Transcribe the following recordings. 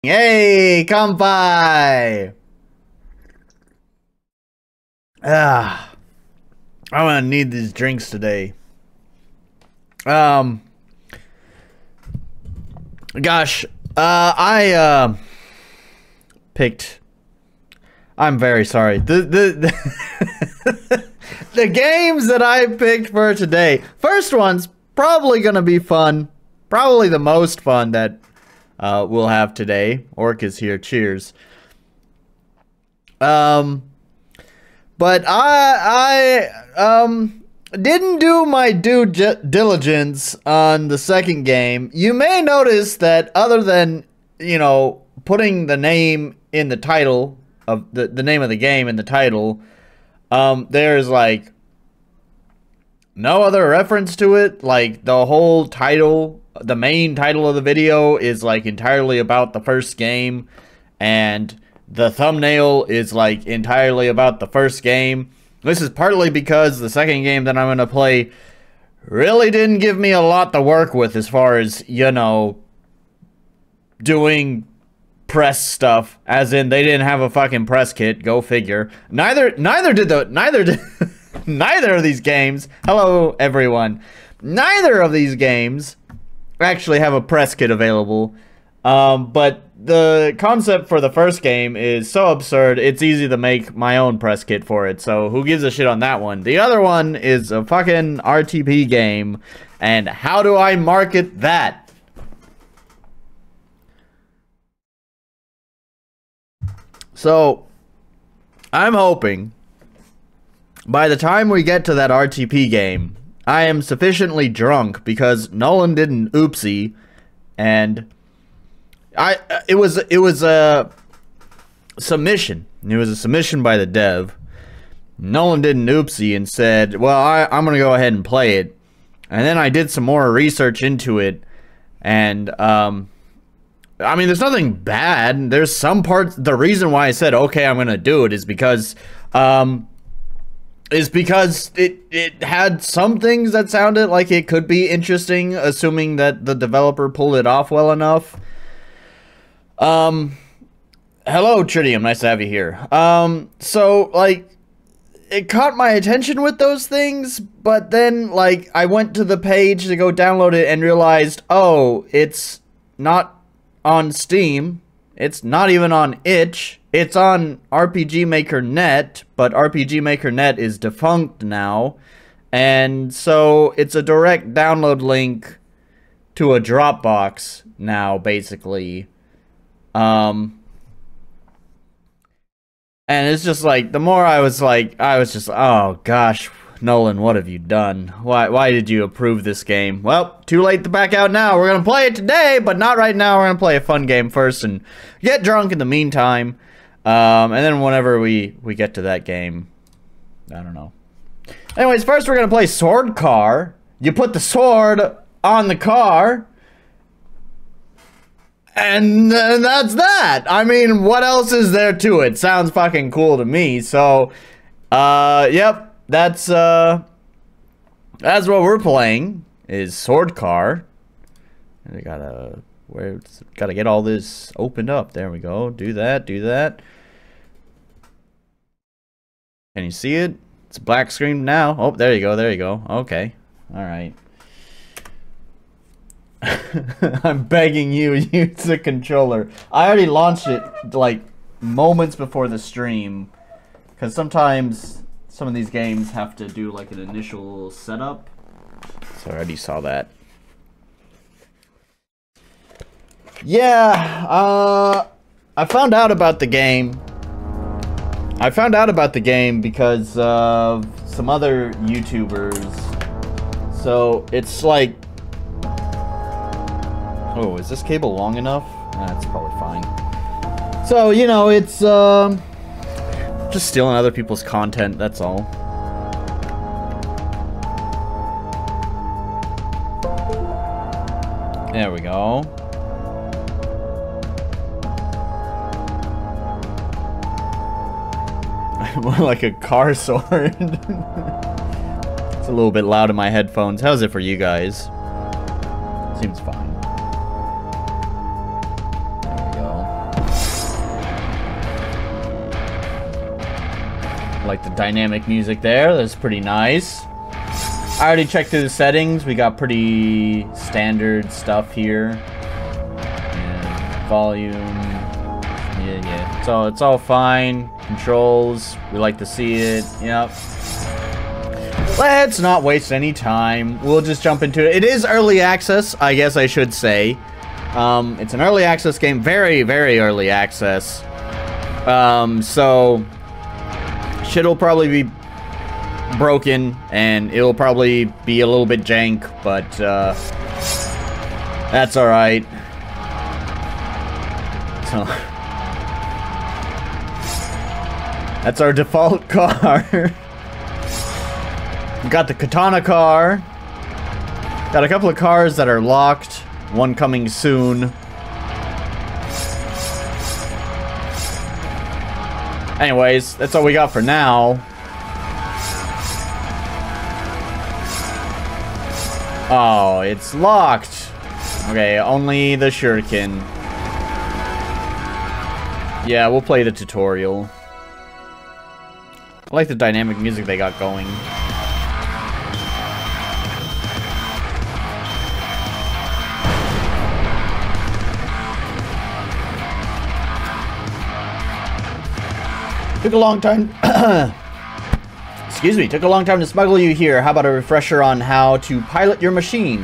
Hey, kampai! I'm gonna need these drinks today. Gosh, I picked. I'm very sorry. The the games that I picked for today. First one's probably gonna be fun. Probably the most fun that we'll have today. Orc is here. Cheers. But I didn't do my due diligence on the second game. You may notice that other than, you know, putting the name in the title of the name of the game in the title, there's like no other reference to it. Like the whole title, the main title of the video is like entirely about the first game, and the thumbnail is like entirely about the first game. This is partly because the second game that I'm going to play really didn't give me a lot to work with as far as, you know, doing press stuff, as in they didn't have a fucking press kit. Go figure. Neither of these games. Hello everyone. Neither of these games actually have a press kit available. But the concept for the first game is so absurd, it's easy to make my own press kit for it. So who gives a shit on that one? The other one is a fucking RTP game. And how do I market that? So I'm hoping by the time we get to that RTP game, I am sufficiently drunk because Nolan did an oopsie, and it was a submission. It was a submission by the dev. Nolan did an oopsie and said, well, I'm gonna go ahead and play it. And then I did some more research into it, and I mean, there's nothing bad. There's some parts. The reason why I said okay, I'm gonna do it is because it had some things that sounded like it could be interesting, assuming that the developer pulled it off well enough. Hello Tritium, nice to have you here. So like, it caught my attention with those things, but then like I went to the page to go download it and realized, oh, it's not on Steam, it's not even on itch, it's on RPG Maker Net, but RPG Maker Net is defunct now, and so it's a direct download link to a Dropbox now, basically. And it's just like, the more I was just, oh gosh, Nolan, what have you done? Why did you approve this game? Well, too late to back out now. We're gonna play it today, but not right now. We're gonna play a fun game first and get drunk in the meantime. And then whenever we get to that game, I don't know. Anyways, first we're gonna play Sword Car. You put the sword on the car, and that's that. I mean, what else is there to it? Sounds fucking cool to me. So, yep. That's what we're playing, is Sword Car. And we gotta get all this opened up. There we go. Do that, do that. Can you see it? It's black screen now. Oh, there you go, there you go. Okay. Alright. I'm begging you, use the controller. I already launched it, like, moments before the stream. Because sometimes some of these games have to do like an initial setup. So I already saw that. Yeah, I found out about the game. I found out about the game because of some other YouTubers. So it's like, oh, is this cable long enough? That's probably fine. So, you know, it's just stealing other people's content, that's all. There we go. More like a car sword. It's a little bit loud in my headphones. How's it for you guys? Seems fine. There we go. like the dynamic music there. That's pretty nice. I already checked through the settings. We got pretty standard stuff here. Yeah, volume. Yeah. So it's all fine. Controls. We like to see it. Yep. Let's not waste any time. We'll just jump into it. It is early access, I guess I should say. It's an early access game. Very, very early access. So shit'll probably be broken and it'll probably be a little bit jank, but that's all right. So that's our default car. We got the Katana car. Got a couple of cars that are locked. One coming soon. Anyways, that's all we got for now. Oh, it's locked. Okay, only the shuriken. Yeah, we'll play the tutorial. I like the dynamic music they got going. Took a long time. Excuse me, took a long time to smuggle you here. How about a refresher on how to pilot your machine?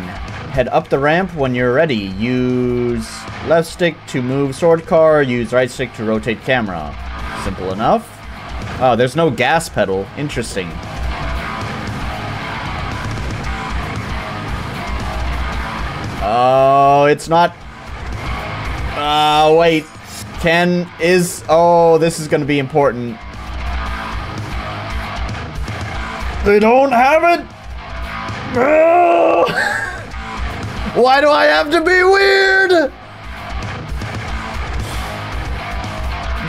Head up the ramp when you're ready. Use left stick to move sword car. Use right stick to rotate camera. Simple enough. Oh, there's no gas pedal. Interesting. Oh, it's not. Wait. Oh, this is gonna be important. They don't have it? Why do I have to be weird?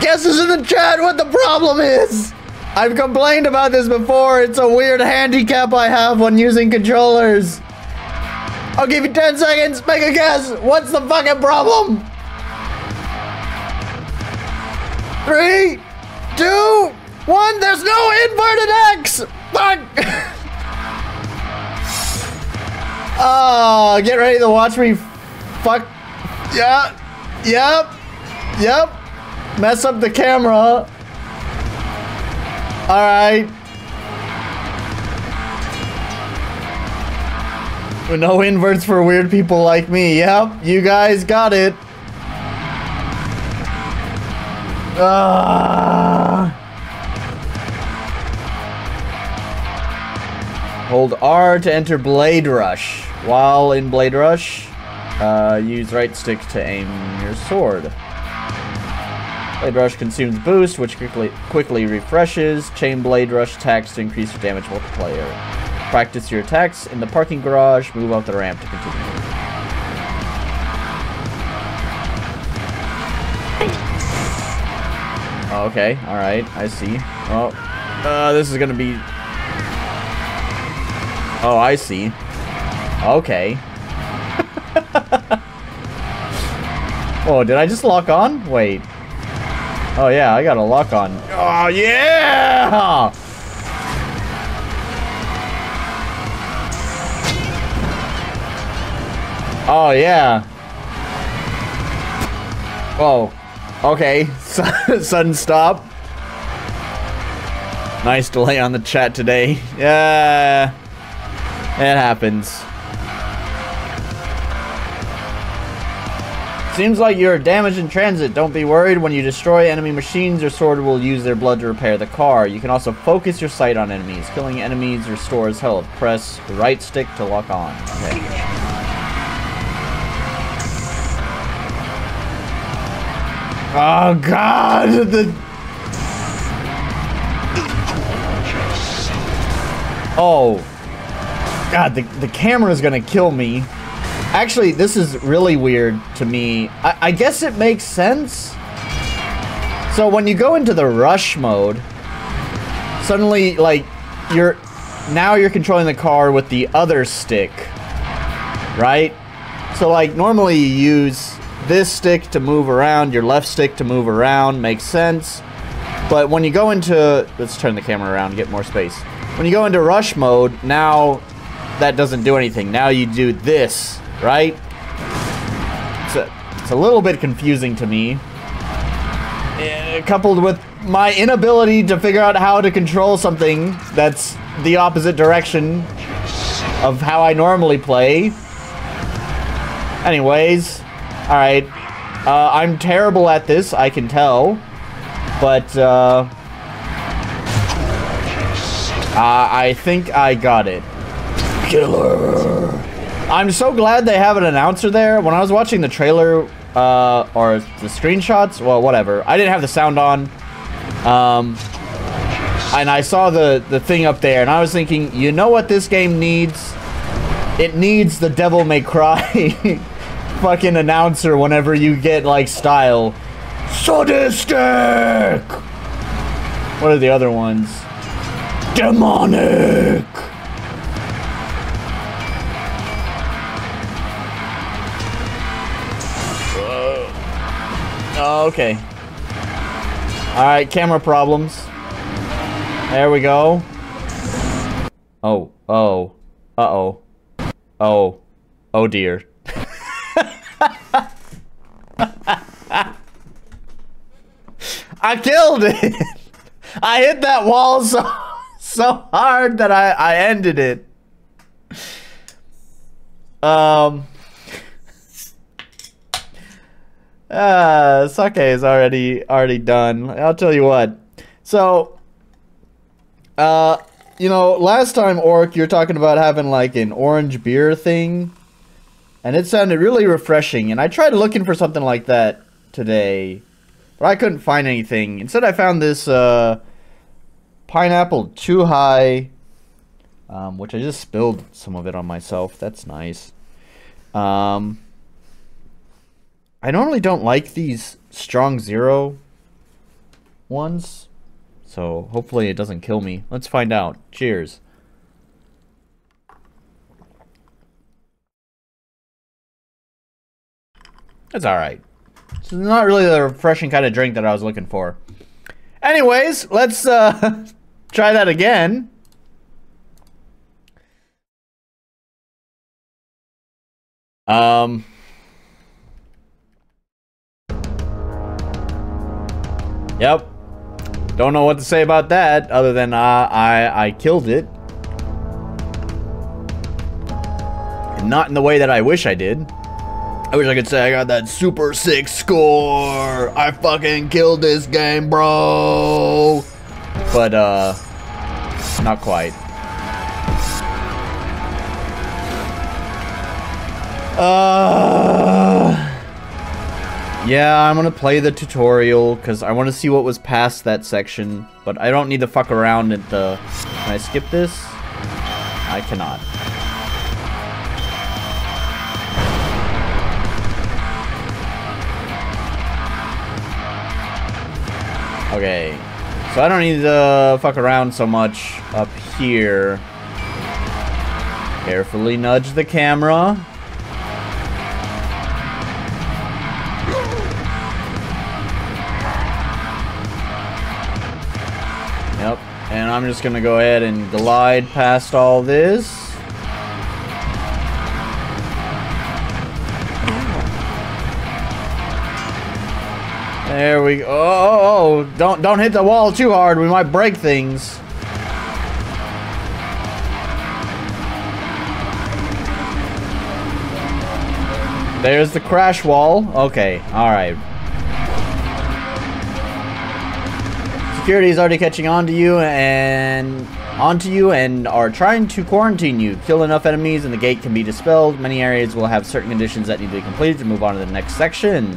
Guesses in the chat what the problem is. I've complained about this before. It's a weird handicap I have when using controllers. I'll give you 10 seconds. Make a guess. What's the fucking problem? 3, 2, 1. There's no inverted X. Fuck. Oh, get ready to watch me. Fuck. Yeah. Yep. Mess up the camera. All right. No inverts for weird people like me. Yep, you guys got it. Hold R to enter Blade Rush. While in Blade Rush, use right stick to aim your sword. Blade Rush consumes boost, which quickly refreshes. Chain Blade Rush attacks to increase your damage multiplier. Practice your attacks in the parking garage. Move up the ramp to continue. Oh, okay, alright, I see. Oh, this is gonna be... Oh, I see. Okay. Oh, did I just lock on? Wait. Oh, yeah, I got a lock on. Oh, yeah! Oh, yeah. Oh, okay. Sudden stop. Nice delay on the chat today. Yeah. It happens. Seems like you're damaged in transit. Don't be worried. When you destroy enemy machines, your sword will use their blood to repair the car. You can also focus your sight on enemies. Killing enemies restores health. Press the right stick to lock on. Okay. Oh god! Oh. God, the camera's gonna kill me. Actually, this is really weird to me. I guess it makes sense. So when you go into the rush mode, suddenly, like, you're controlling the car with the other stick, right? So, like, normally you use this stick to move around, your left stick to move around, makes sense. But when you go into... Let's turn the camera around and get more space. When you go into rush mode, now that doesn't do anything. Now you do this, right? It's a little bit confusing to me. Coupled with my inability to figure out how to control something that's the opposite direction of how I normally play. Anyways, alright. I'm terrible at this, I can tell. But, I think I got it. Killer. I'm so glad they have an announcer there. When I was watching the trailer, or the screenshots, well, whatever. I didn't have the sound on. And I saw the thing up there, and I was thinking, you know what this game needs? It needs the Devil May Cry fucking announcer whenever you get, like, style. Sadistic! What are the other ones? Demonic! Okay. Alright, camera problems. There we go. Oh. Uh-oh. Oh dear. I killed it! I hit that wall so hard that I ended it. Sake is already done. I'll tell you what. So, you know, last time, Orc, you're talking about having like an orange beer thing, and it sounded really refreshing. And I tried looking for something like that today, but I couldn't find anything. Instead, I found this pineapple too high, which I just spilled some of it on myself. That's nice. I normally don't like these strong zero ones, so hopefully it doesn't kill me. Let's find out. Cheers. It's alright. It's not really the refreshing kind of drink that I was looking for. Anyways, let's try that again. Yep. Don't know what to say about that, other than I killed it. And not in the way that I wish I did. I wish I could say I got that super sick score. I fucking killed this game, bro. But, not quite. Yeah, I'm gonna play the tutorial, because I want to see what was past that section, but I don't need to fuck around at the... Can I skip this? I cannot. Okay, so I don't need to fuck around so much up here. Carefully nudge the camera. Yep, and I'm just gonna go ahead and glide past all this. There we go. Oh, don't hit the wall too hard. We might break things. There's the crash wall. Okay, all right. Security is already catching on to you and are trying to quarantine you. Kill enough enemies and the gate can be dispelled. Many areas will have certain conditions that need to be completed to move on to the next section.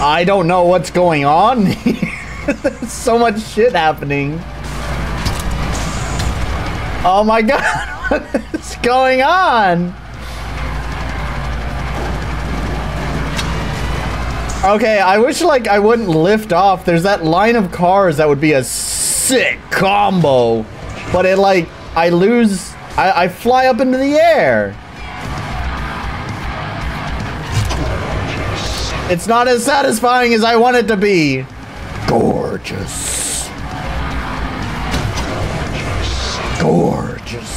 I don't know what's going on. There's so much shit happening. Oh my god, what's going on? Okay, I wish, like, I wouldn't lift off. There's that line of cars that would be a sick combo. But it, like, I lose... I fly up into the air. It's not as satisfying as I want it to be. Gorgeous. Gorgeous.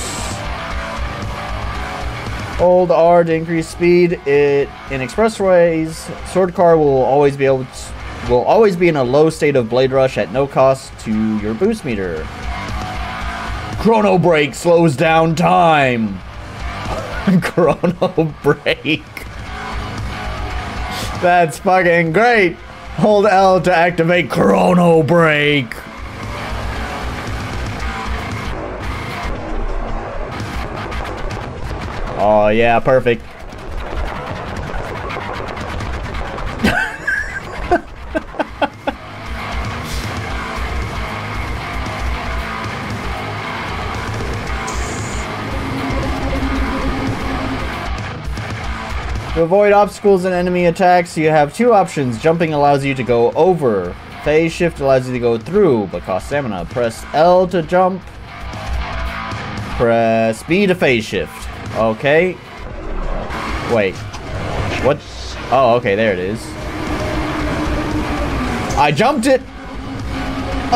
Hold R to increase speed. In expressways, sword car will always be in a low state of blade rush at no cost to your boost meter. Chrono brake slows down time. Chrono brake. That's fucking great. Hold L to activate chrono brake. Oh yeah, perfect. To avoid obstacles and enemy attacks, you have two options. Jumping allows you to go over. Phase shift allows you to go through, but costs stamina. Press L to jump. Press B to phase shift. Okay. Wait. What? Oh, okay, there it is. I jumped it!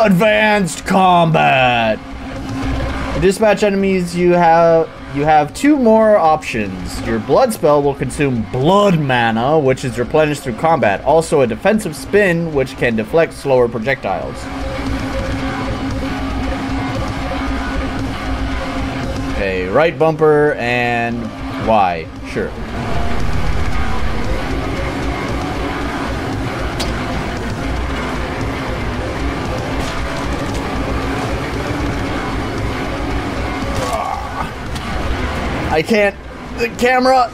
Advanced combat! To dispatch enemies, you have two more options. Your blood spell will consume blood mana, which is replenished through combat. Also a defensive spin, which can deflect slower projectiles. Okay, right bumper and Y. Sure. I can't. The camera.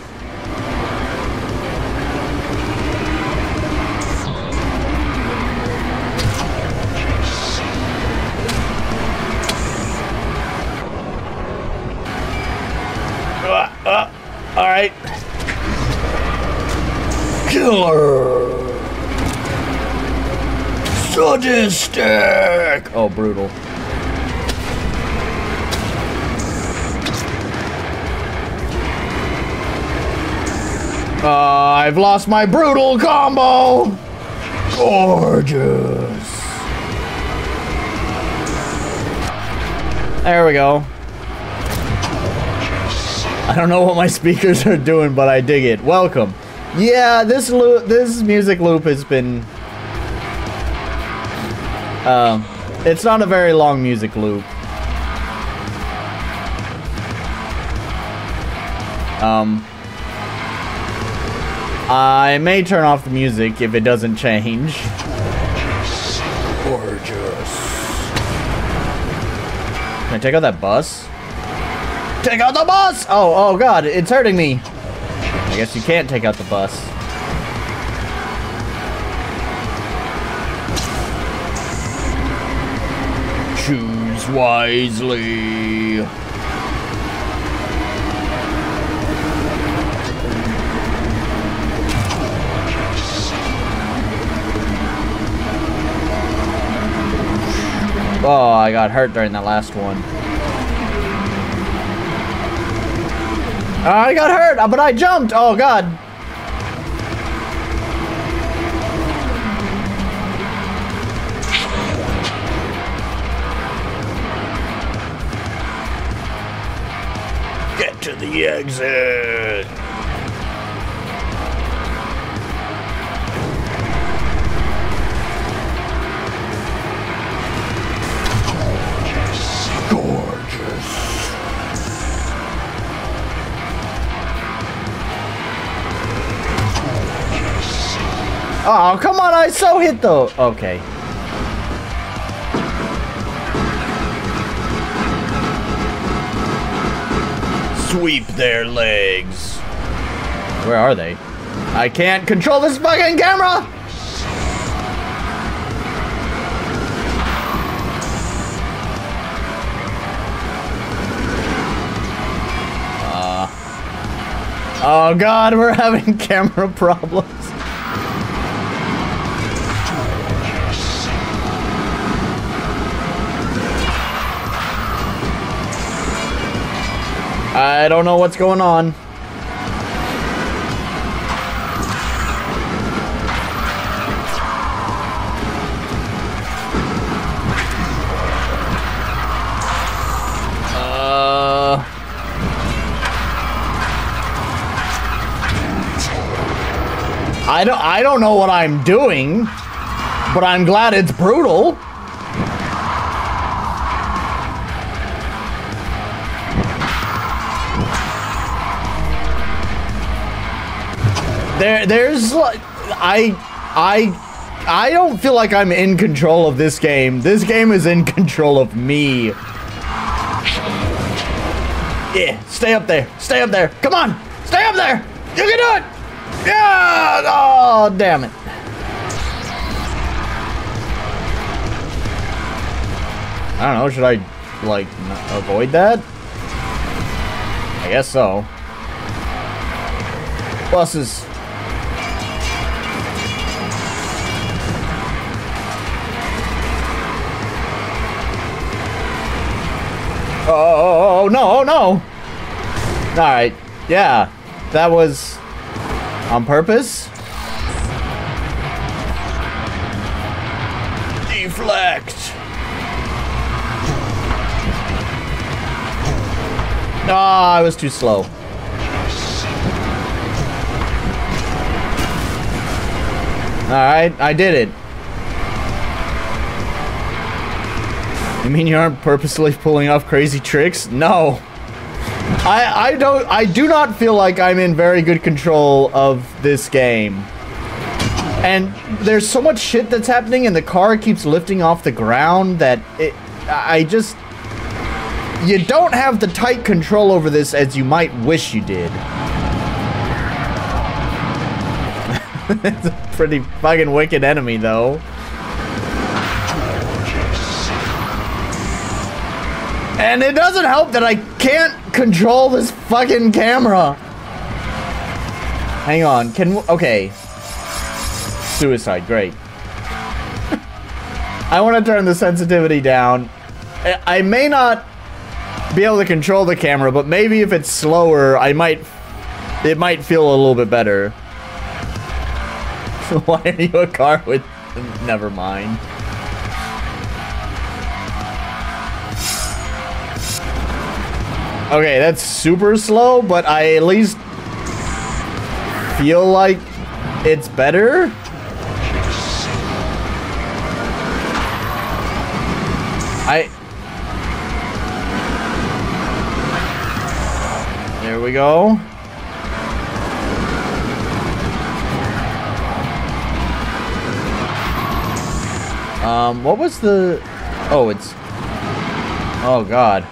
All right. Killer. Sadistic. Oh, brutal. I've lost my brutal combo! Gorgeous! There we go. I don't know what my speakers are doing, but I dig it. Welcome. Yeah, this music loop has been... it's not a very long music loop. I may turn off the music if it doesn't change. Gorgeous. Can I take out that bus? Take out the bus! Oh god, it's hurting me. I guess you can't take out the bus. Choose wisely. Oh, I got hurt during that last one. I got hurt, but I jumped! Oh, God. Get to the exit! Oh, come on, I so hit though. Okay. Sweep their legs. Where are they? I can't control this fucking camera! Oh god, we're having camera problems. I don't know what's going on. I don't know what I'm doing, but I'm glad it's brutal. There's like I don't feel like I'm in control of this game. This game is in control of me. Yeah, stay up there. Stay up there. Come on. Stay up there. You can do it. Yeah. Oh, damn it. I don't know. Should I, like, avoid that? I guess so. Buses. Oh, no, oh, no. All right. Yeah, that was on purpose. Deflect. No, I was too slow. All right, I did it. You mean you aren't purposely pulling off crazy tricks? No. I do not feel like I'm in very good control of this game. And there's so much shit that's happening and the car keeps lifting off the ground that you don't have the tight control over this as you might wish you did. It's a pretty fucking wicked enemy though. And it doesn't help that I can't control this fucking camera. Hang on, okay. Suicide, great. I want to turn the sensitivity down. I may not be able to control the camera, but maybe if it's slower, it might feel a little bit better. Why are you a car with... Never mind. Okay, that's super slow, but I at least feel like it's better. There we go. What was the... Oh, it's... Oh, God.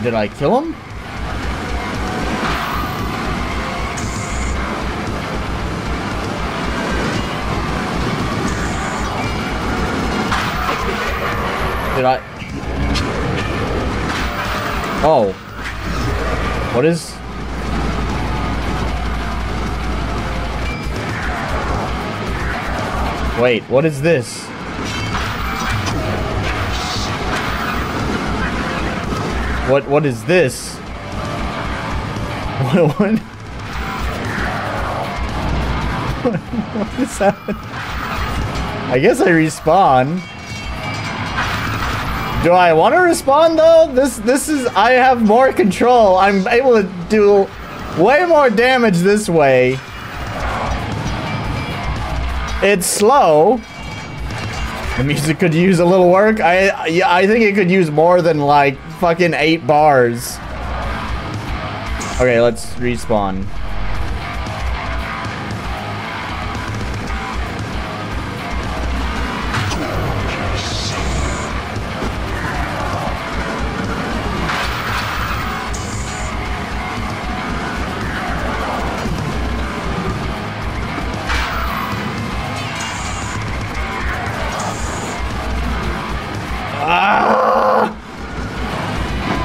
Did I kill him? Did I? Oh. What is? Wait, what is this? What is this? What is that? I guess I respawn. Do I want to respawn though? This is, I have more control. I'm able to do way more damage this way. It's slow. The music could use a little work. I think it could use more than like fucking 8 bars. Okay, let's respawn.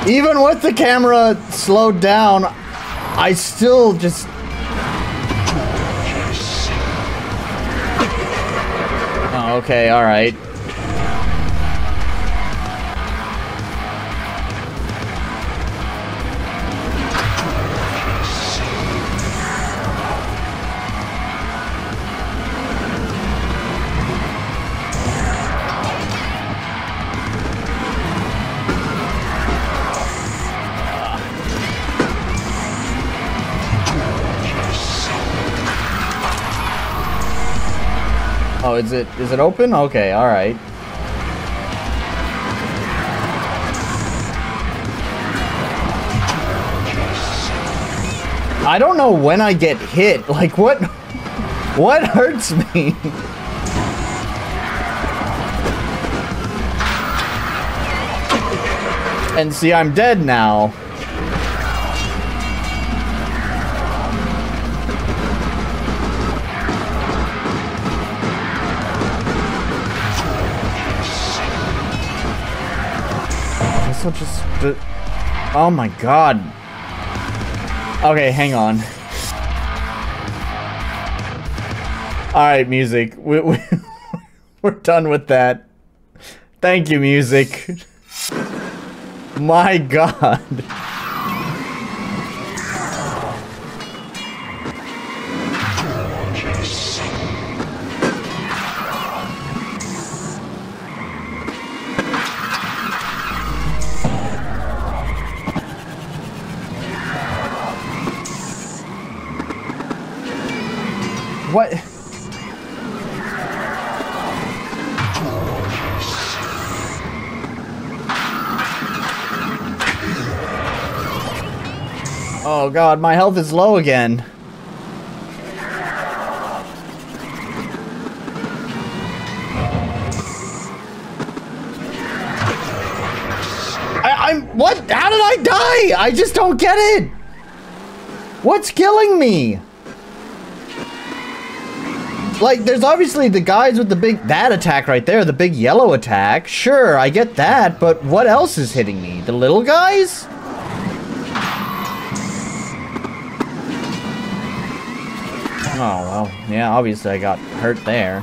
Even with the camera slowed down, I still just... Oh, okay, alright. Oh, is it open? Okay, alright. I don't know when I get hit. Like, what hurts me? And see, I'm dead now. Just oh my god. Okay, hang on. Alright, music. We're done with that. Thank you, music. My god. What? Oh god, my health is low again. I'm what? How did I die? I just don't get it. What's killing me? Like, there's obviously the guys with the big, that attack right there, the big yellow attack. Sure, I get that, but what else is hitting me? The little guys? Oh, well, yeah, obviously I got hurt there.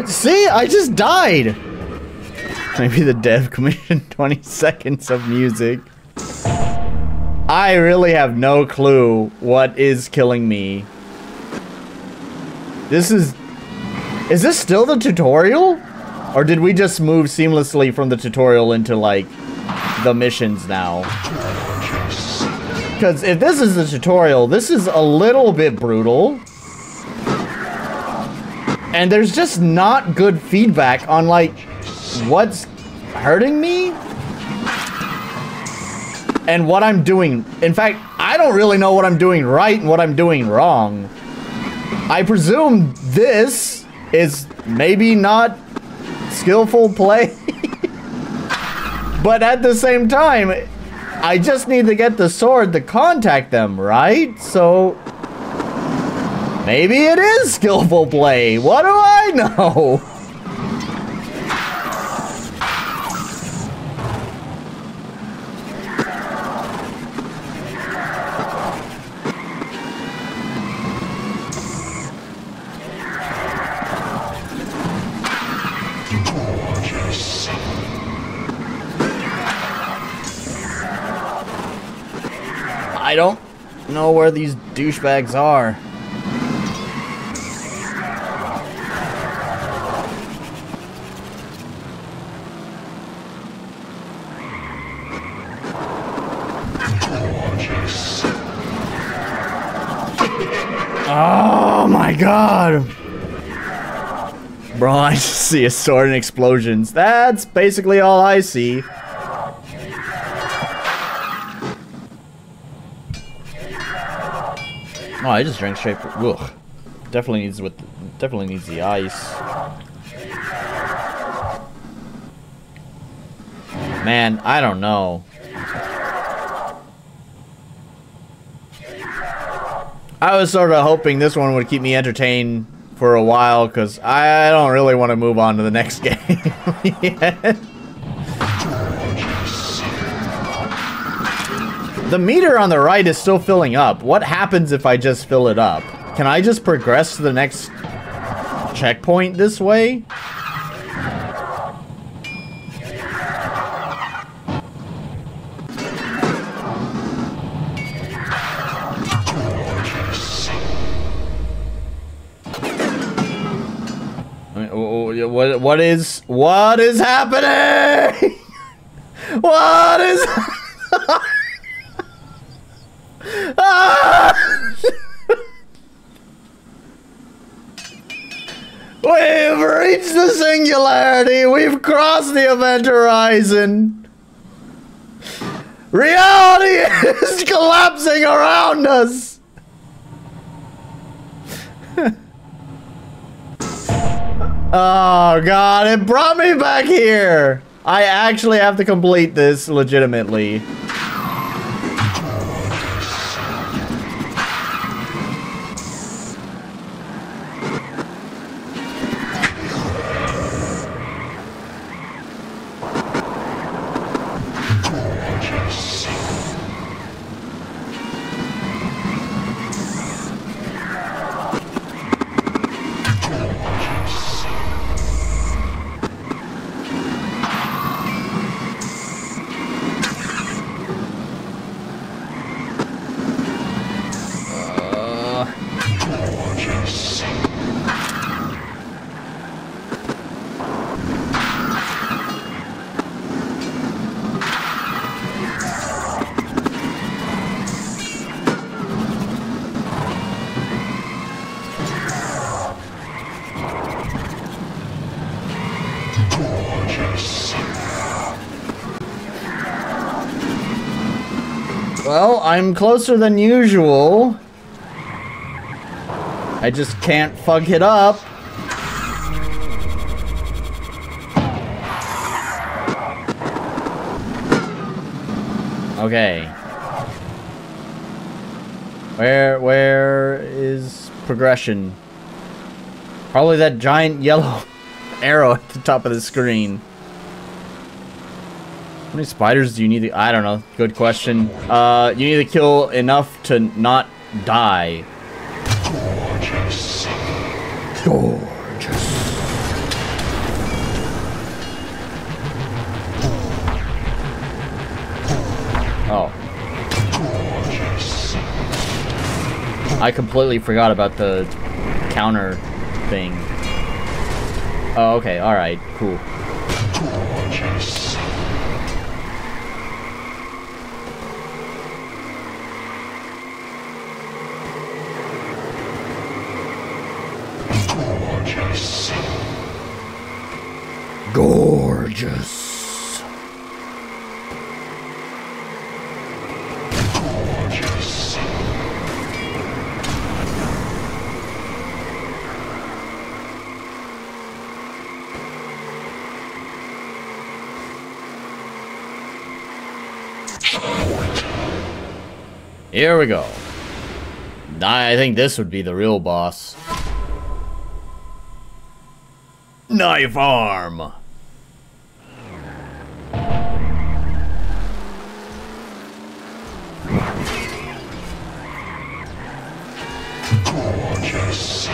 See, I just died. Maybe the dev commissioned 20 seconds of music. I really have no clue what is killing me. Is this still the tutorial? Or did we just move seamlessly from the tutorial into, like, the missions now? Because if this is the tutorial, this is a little bit brutal. And there's just not good feedback on, like, what's hurting me and what I'm doing. In fact, I don't really know what I'm doing right and what I'm doing wrong. I presume this is maybe not skillful play. But at the same time, I just need to get the sword to contact them, right? So... maybe it is skillful play. What do I know? I don't know where these douchebags are. Oh my god! Bro, I just see a sword and explosions. That's basically all I see. Oh, I just drank straight. Ugh. Definitely needs the ice. Man, I don't know. I was sort of hoping this one would keep me entertained for a while, because I don't really want to move on to the next game yet. The meter on the right is still filling up. What happens if I just fill it up? Can I just progress to the next checkpoint this way? What is happening? What is We've reached the singularity. We've crossed the event horizon. Reality is collapsing around us. Oh god, it brought me back here. I actually have to complete this legitimately. Well, I'm closer than usual. I just can't fuck it up. Okay. Where is progression? Probably that giant yellow arrow at the top of the screen. How many spiders do you need to... I don't know. Good question. You need to kill enough to not die. Gorgeous. Gorgeous. Oh. Gorgeous. I completely forgot about the counter thing. Oh, okay. Alright. Cool. Gorgeous. Gorgeous. Gorgeous. Here we go. I think this would be the real boss. Knife arm. Gorgeous.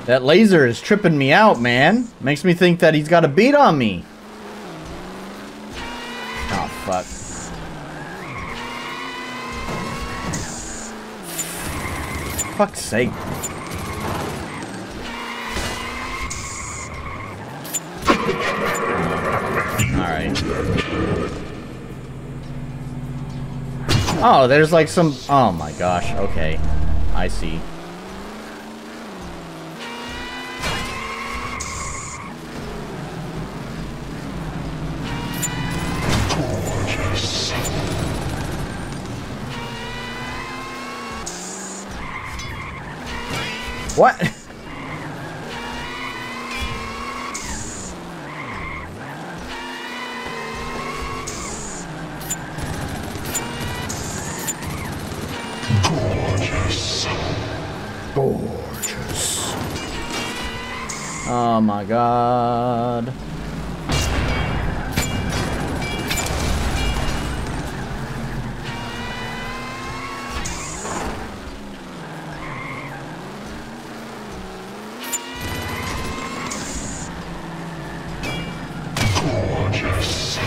That laser is tripping me out, man. Makes me think that he's got a beat on me. Oh, fuck. Fuck's sake. Oh, there's like some... Oh my gosh, okay. I see. What? Gorgeous. Oh my god. Gorgeous.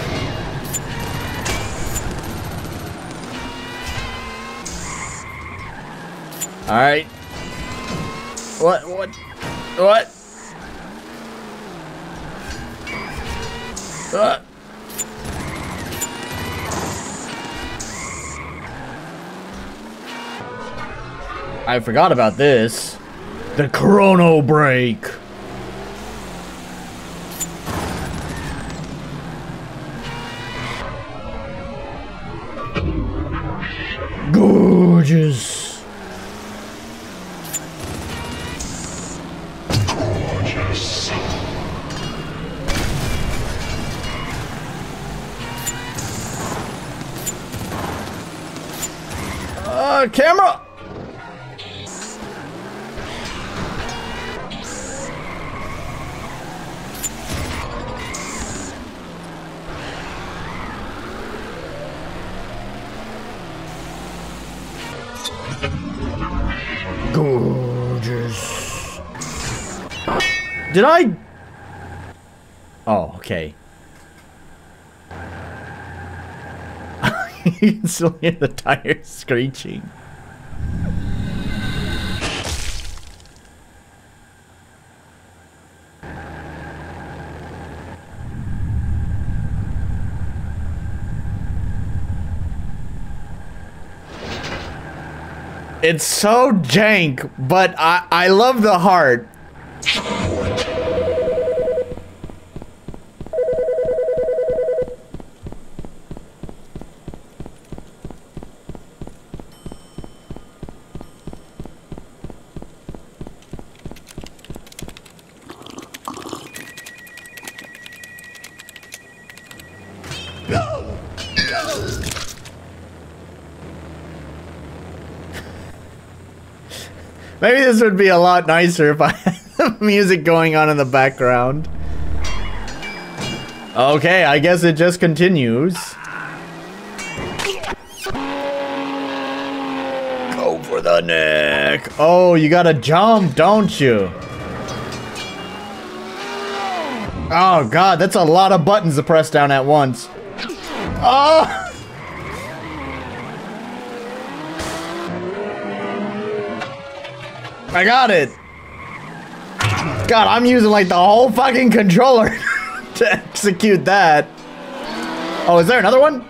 All right. What? I forgot about this. The chrono break. Gorgeous. Camera! Gorgeous. Did I? Oh, okay. You can still hear the tires screeching. It's so jank, but I love the heart. Maybe this would be a lot nicer if I had music going on in the background. Okay, I guess it just continues. Go for the neck. Oh, you gotta jump, don't you? Oh god, that's a lot of buttons to press down at once. Oh! I got it! God, I'm using like the whole fucking controller to execute that. Oh, is there another one?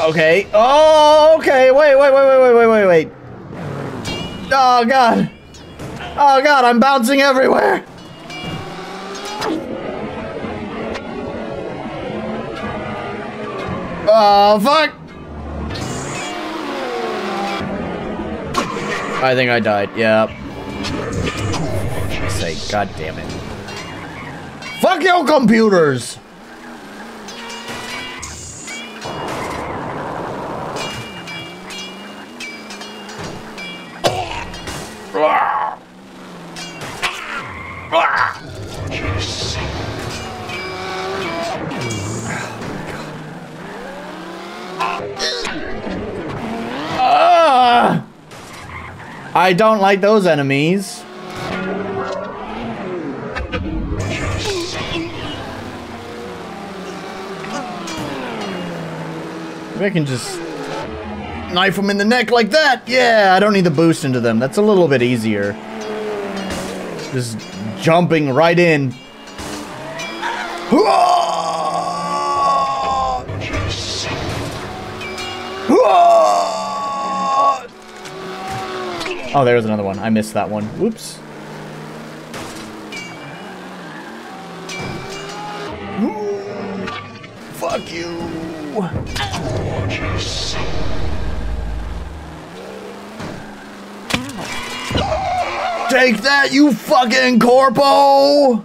Okay. Oh, okay. Wait. Oh, God. Oh, God, I'm bouncing everywhere. Oh, fuck! I think I died, yeah. Say, god damn it. Fuck your computers! I don't like those enemies. Maybe I can just knife them in the neck like that. Yeah, I don't need the boost into them. That's a little bit easier. Just jumping right in. Oh, there was another one. I missed that one. Whoops. Fuck you. Take that, you fucking corpo!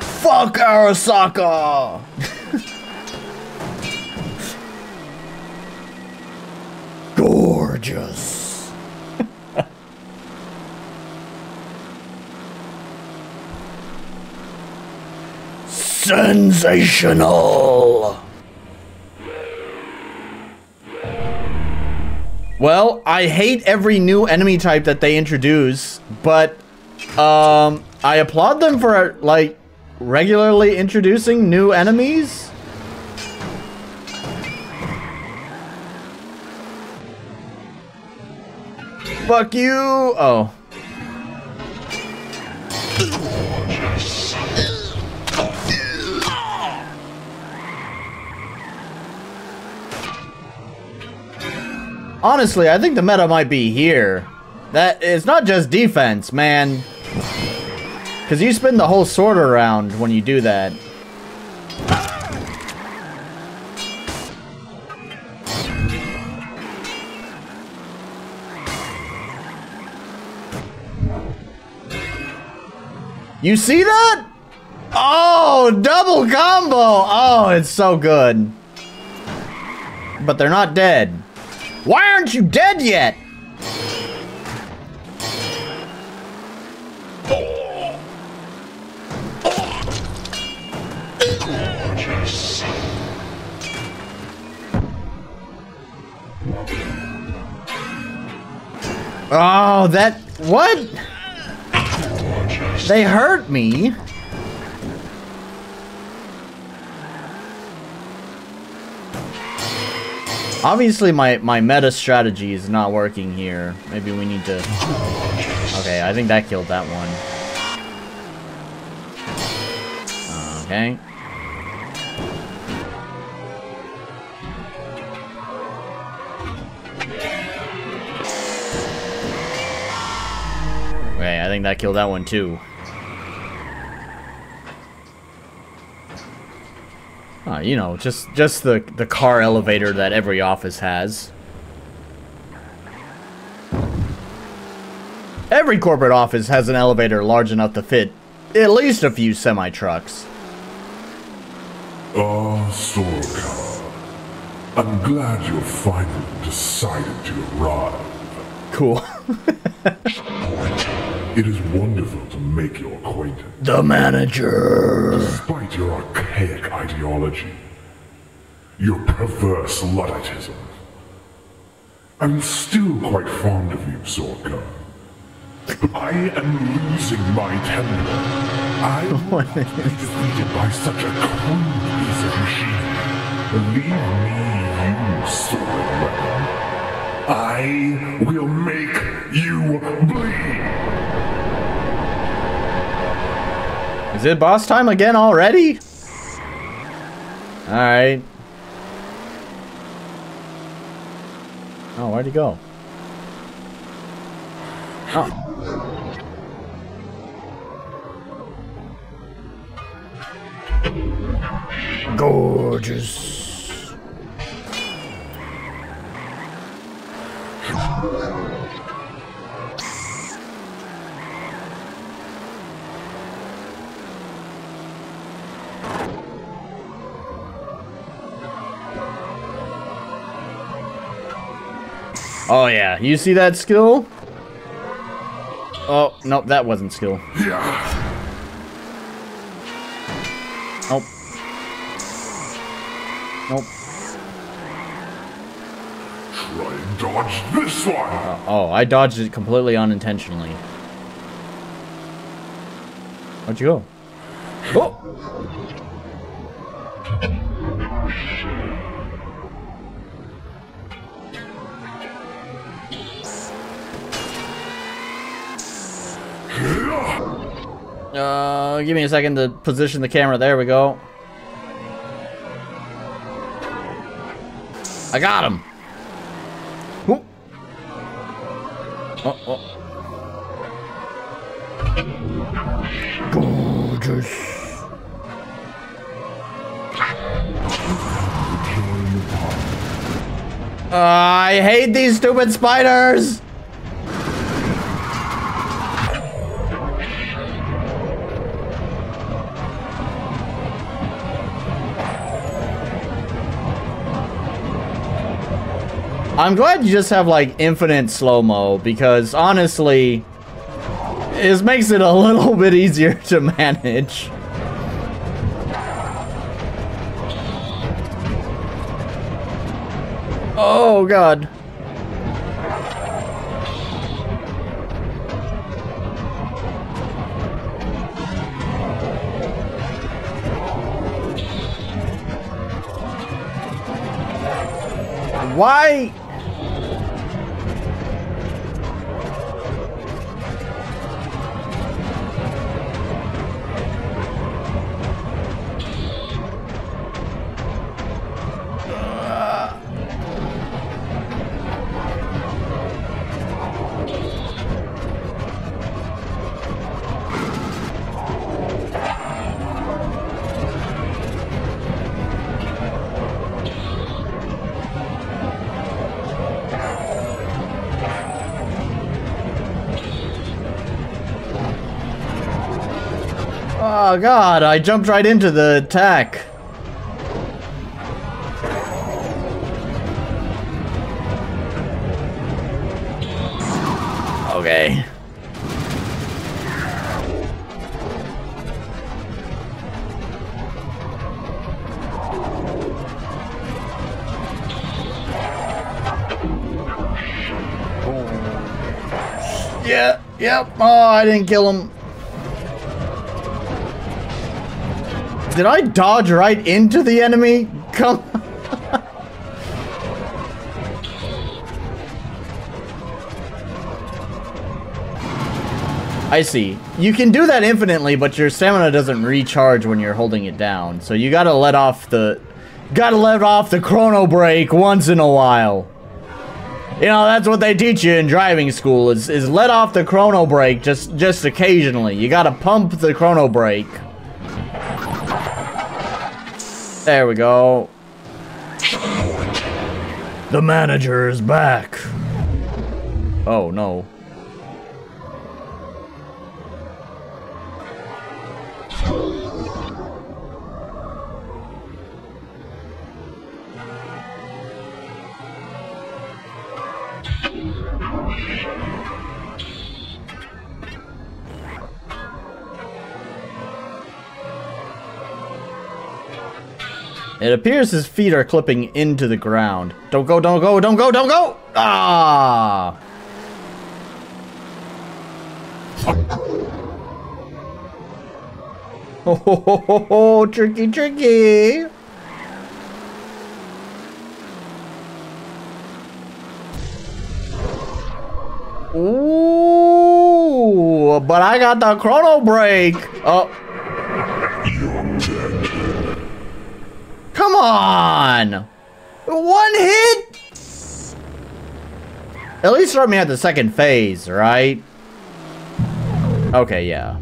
Fuck Arasaka! Gorgeous. Sensational. Well, I hate every new enemy type that they introduce, but I applaud them for like regularly introducing new enemies. Fuck you! Oh. Honestly, I think the meta might be here. That it's not just defense, man. Because you spin the whole sword around when you do that. You see that? Oh, double combo! Oh, it's so good. But they're not dead. Why aren't you dead yet? Oh, that... What? They hurt me. Obviously, my meta strategy is not working here. Maybe we need to... Okay, I think that killed that one. Okay. Okay, I think that killed that one too. You know, just the car elevator that every office has. Every corporate office has an elevator large enough to fit at least a few semi-trucks. Sorka. I'm glad you finally decided to arrive. Cool. It is wonderful to make your acquaintance. The manager. Despite your archaic ideology, your perverse Ludditism, I'm still quite fond of you, Sorka. I am losing my temper. I will be defeated by such a crude piece of machine. Believe me, you sword weapon. I will make you bleed. Is it boss time again already? Alright. Oh, where'd he go? Oh. Gorgeous. Oh yeah, you see that skill? Oh, nope, that wasn't skill. Nope. Nope. Try and dodge this one. Oh, I dodged it completely unintentionally. Where'd you go? Oh! Give me a second to position the camera. There we go. I got him. Ooh. Oh. Gorgeous. I hate these stupid spiders. I'm glad you just have like infinite slow-mo, because honestly, it makes it a little bit easier to manage. Oh god. Why? Oh god, I jumped right into the attack. Okay. Yeah, yep. Oh, I didn't kill him. Did I dodge right into the enemy? Come on. I see. You can do that infinitely, but your stamina doesn't recharge when you're holding it down. So you gotta let off the chrono break once in a while. You know, that's what they teach you in driving school is let off the chrono break just occasionally. You gotta pump the chrono break. There we go. The manager is back. Oh no. It appears his feet are clipping into the ground. Don't go, don't go, don't go, don't go! Ah! Ho ho ho ho ho, tricky, tricky! Ooh, but I got the chrono break! Oh. Come on! One hit? At least start me at the second phase, right? Okay, yeah.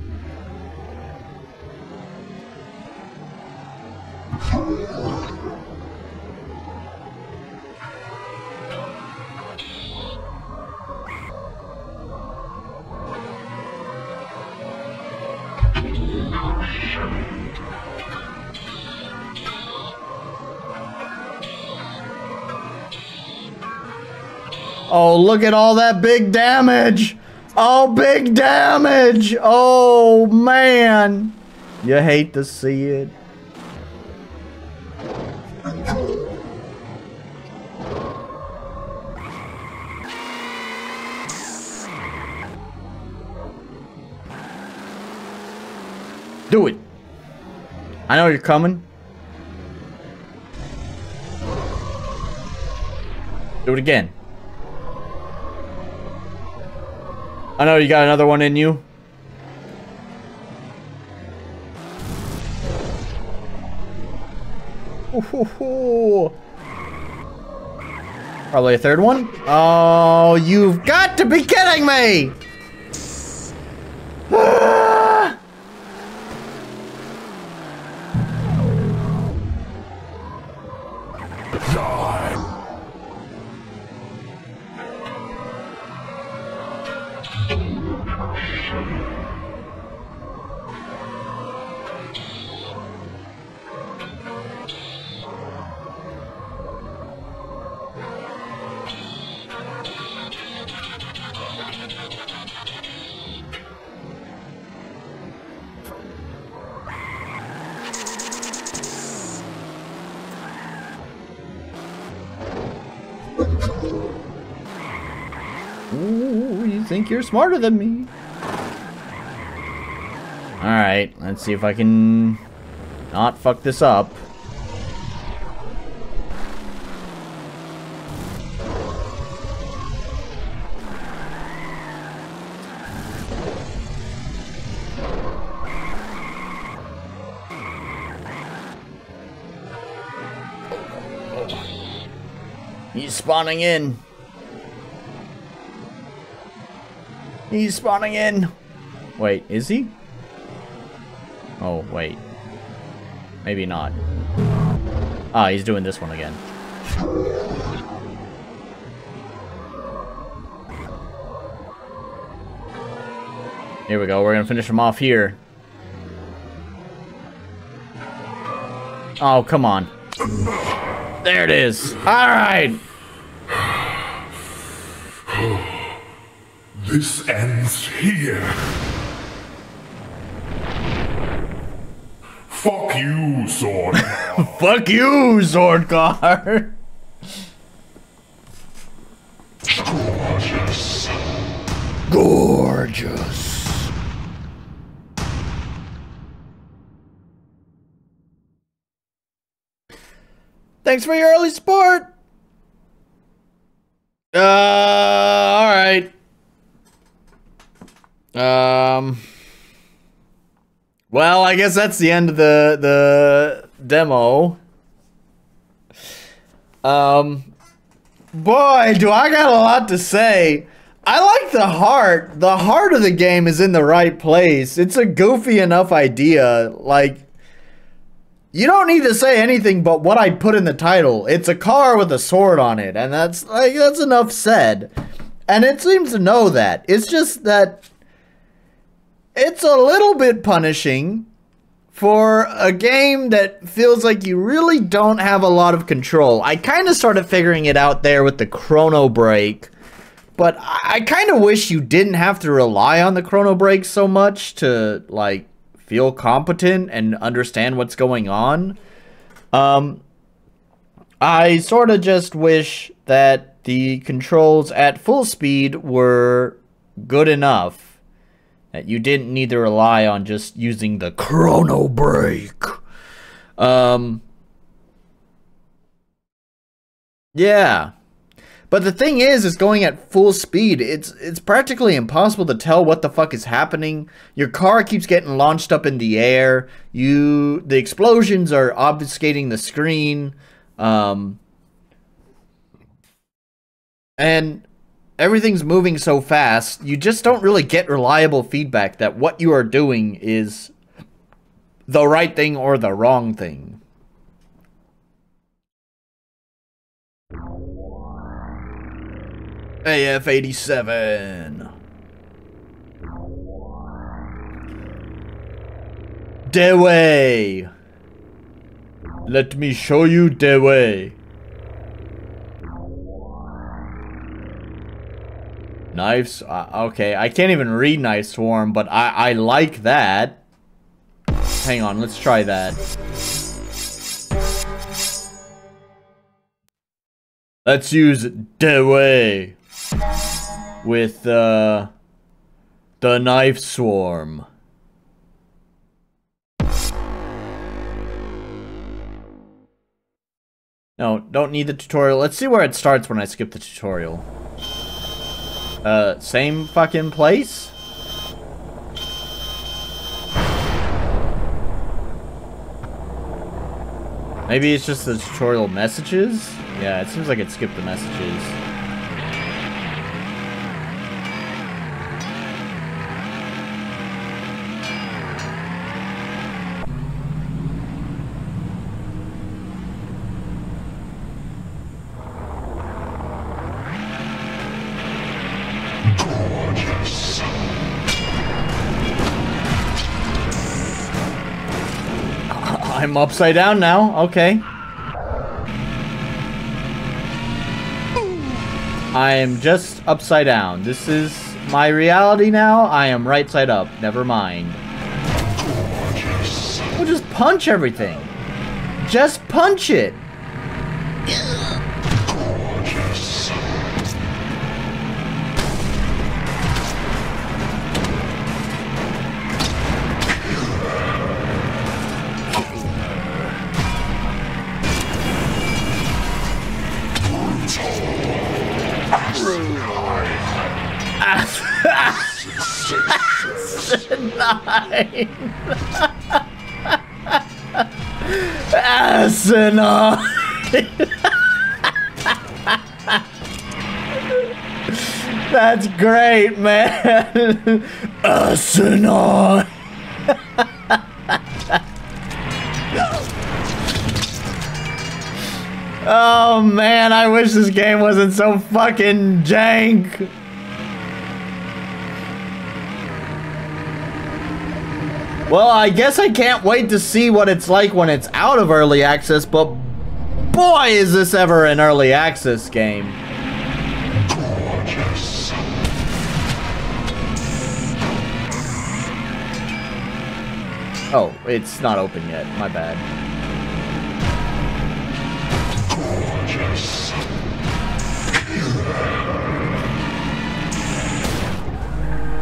Oh, look at all that big damage! Oh, big damage! Oh, man! You hate to see it. Do it! I know you're coming. Do it again. I know you got another one in you. Ooh. Probably a third one. Oh, you've got to be kidding me! Ah! Ooh, you think you're smarter than me. Alright, let's see if I can not fuck this up. He's spawning in. He's spawning in. Wait, is he? Oh, wait. Maybe not. Ah, he's doing this one again. Here we go. We're gonna finish him off here. Oh, come on. There it is. All right. This ends here. Fuck you, Sword. Fuck you, Swordcar. Gorgeous. Gorgeous. Thanks for your early support. All right. Well, I guess that's the end of the demo. Boy, do I got a lot to say. I like the heart. The heart of the game is in the right place. It's a goofy enough idea. Like, you don't need to say anything but what I put in the title. It's a car with a sword on it, and that's enough said. And it seems to know that. It's just that it's a little bit punishing for a game that feels like you really don't have a lot of control. I kind of started figuring it out there with the chrono break, but I kind of wish you didn't have to rely on the chrono break so much to, like, feel competent and understand what's going on. I sort of just wish that the controls at full speed were good enough that you didn't need to rely on just using the chrono break. Yeah. But the thing is going at full speed, it's practically impossible to tell what the fuck is happening. Your car keeps getting launched up in the air. The explosions are obfuscating the screen. And everything's moving so fast, you just don't really get reliable feedback that what you are doing is the right thing or the wrong thing. AF-87. The way. Let me show you the way. Knives? Okay, I can't even read Knife Swarm, but I like that. Hang on, let's try that. Let's use the way with the Knife Swarm. No, don't need the tutorial. Let's see where it starts when I skip the tutorial. Same fucking place? Maybe it's just the tutorial messages? Yeah, it seems like it skipped the messages. I'm upside down now. Okay. I am just upside down. This is my reality now. I am right side up. Never mind. We'll just punch everything. Just punch it. Asinine. Asinine. That's great, man. Asinine. Oh man, I wish this game wasn't so fucking jank. Well, I guess I can't wait to see what it's like when it's out of early access, but boy, is this ever an early access game. Gorgeous. Oh, it's not open yet. My bad. Gorgeous.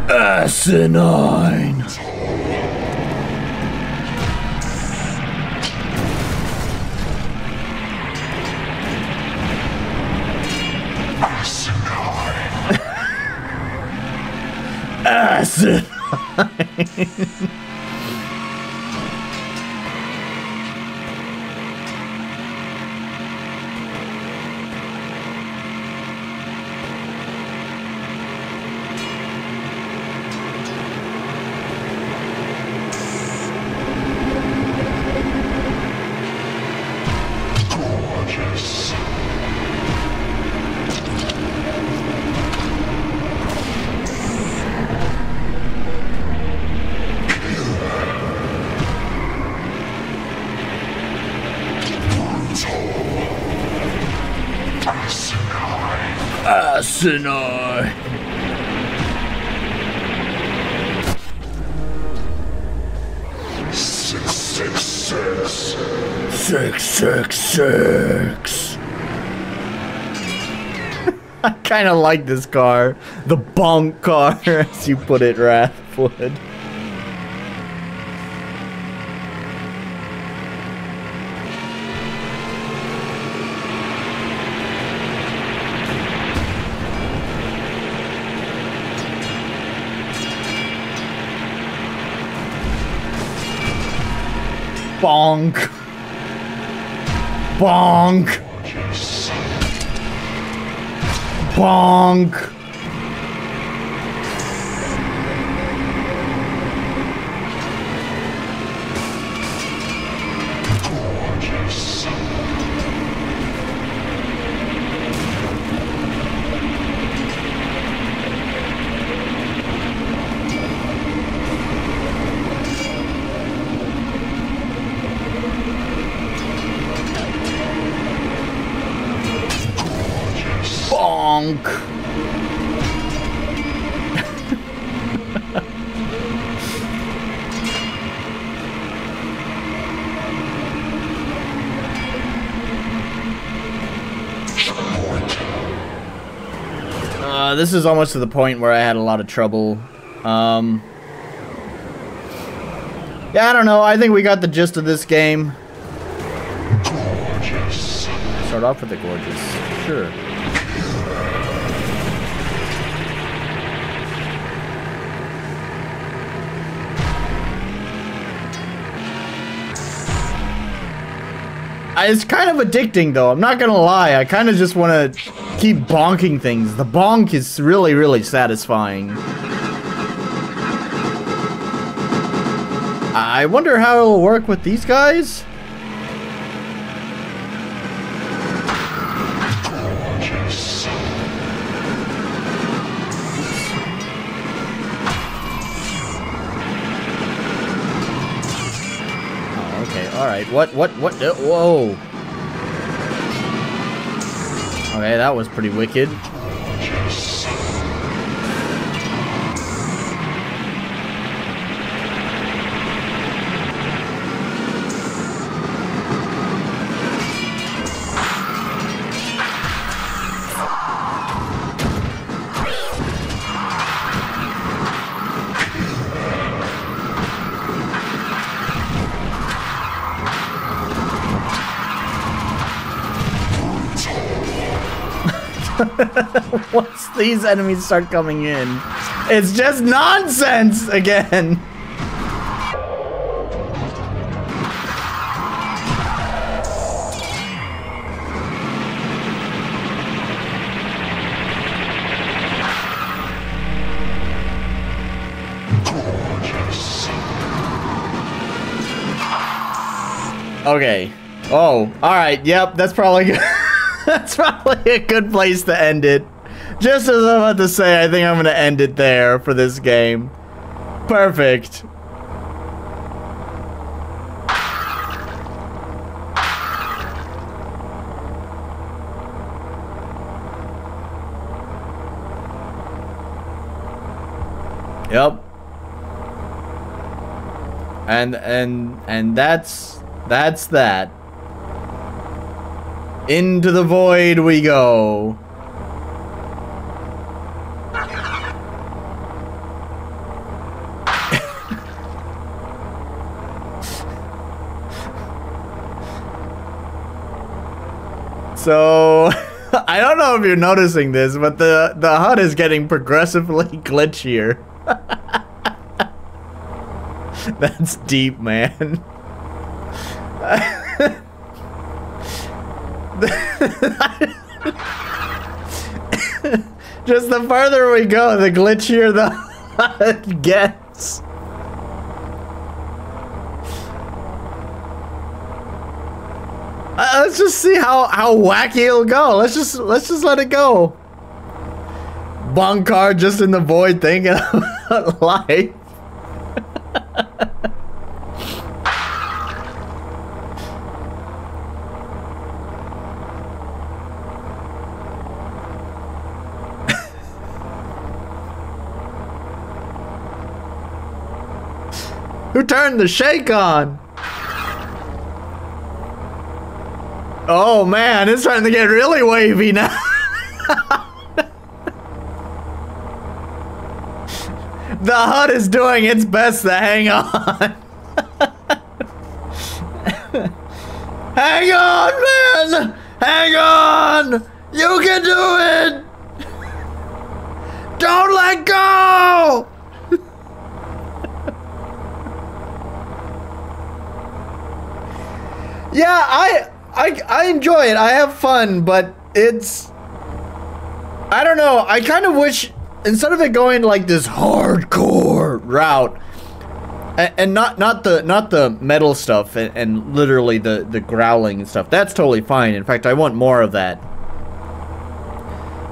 Asinine. Asinine. Asinine. 666. 666. I kind of like this car. The bonk car, as you put it, Wrathwood. Bonk. Bonk. Bonk. Bonk. This is almost to the point where I had a lot of trouble. Yeah, I don't know. I think we got the gist of this game. Gorgeous. Start off with the gorgeous. Sure. It's kind of addicting, though. I'm not gonna lie. I kind of just want to keep bonking things. The bonk is really, really satisfying. I wonder how it'll work with these guys. Alright, what, whoa. Okay, that was pretty wicked. Once these enemies start coming in, it's just nonsense again. Okay. Oh, alright, yep, that's probably good. That's probably a good place to end it. Just as I'm about to say, I think I'm going to end it there for this game. Perfect. Yep. And that's that. Into the void we go. So, I don't know if you're noticing this, but the HUD is getting progressively glitchier. That's deep, man. Just the further we go, the glitchier the HUD gets. Let's just see how wacky it'll go. Let's just let it go. Bonkard just in the void thinking about life. Who turned the shake on? Oh man, it's starting to get really wavy now. The HUD is doing its best to hang on. Hang on, man! Hang on! You can do it! Don't let go! Yeah, I enjoy it. I have fun, but it's... I don't know. I kind of wish, instead of it going like this hardcore route, and not the metal stuff and literally the growling and stuff. That's totally fine. In fact, I want more of that.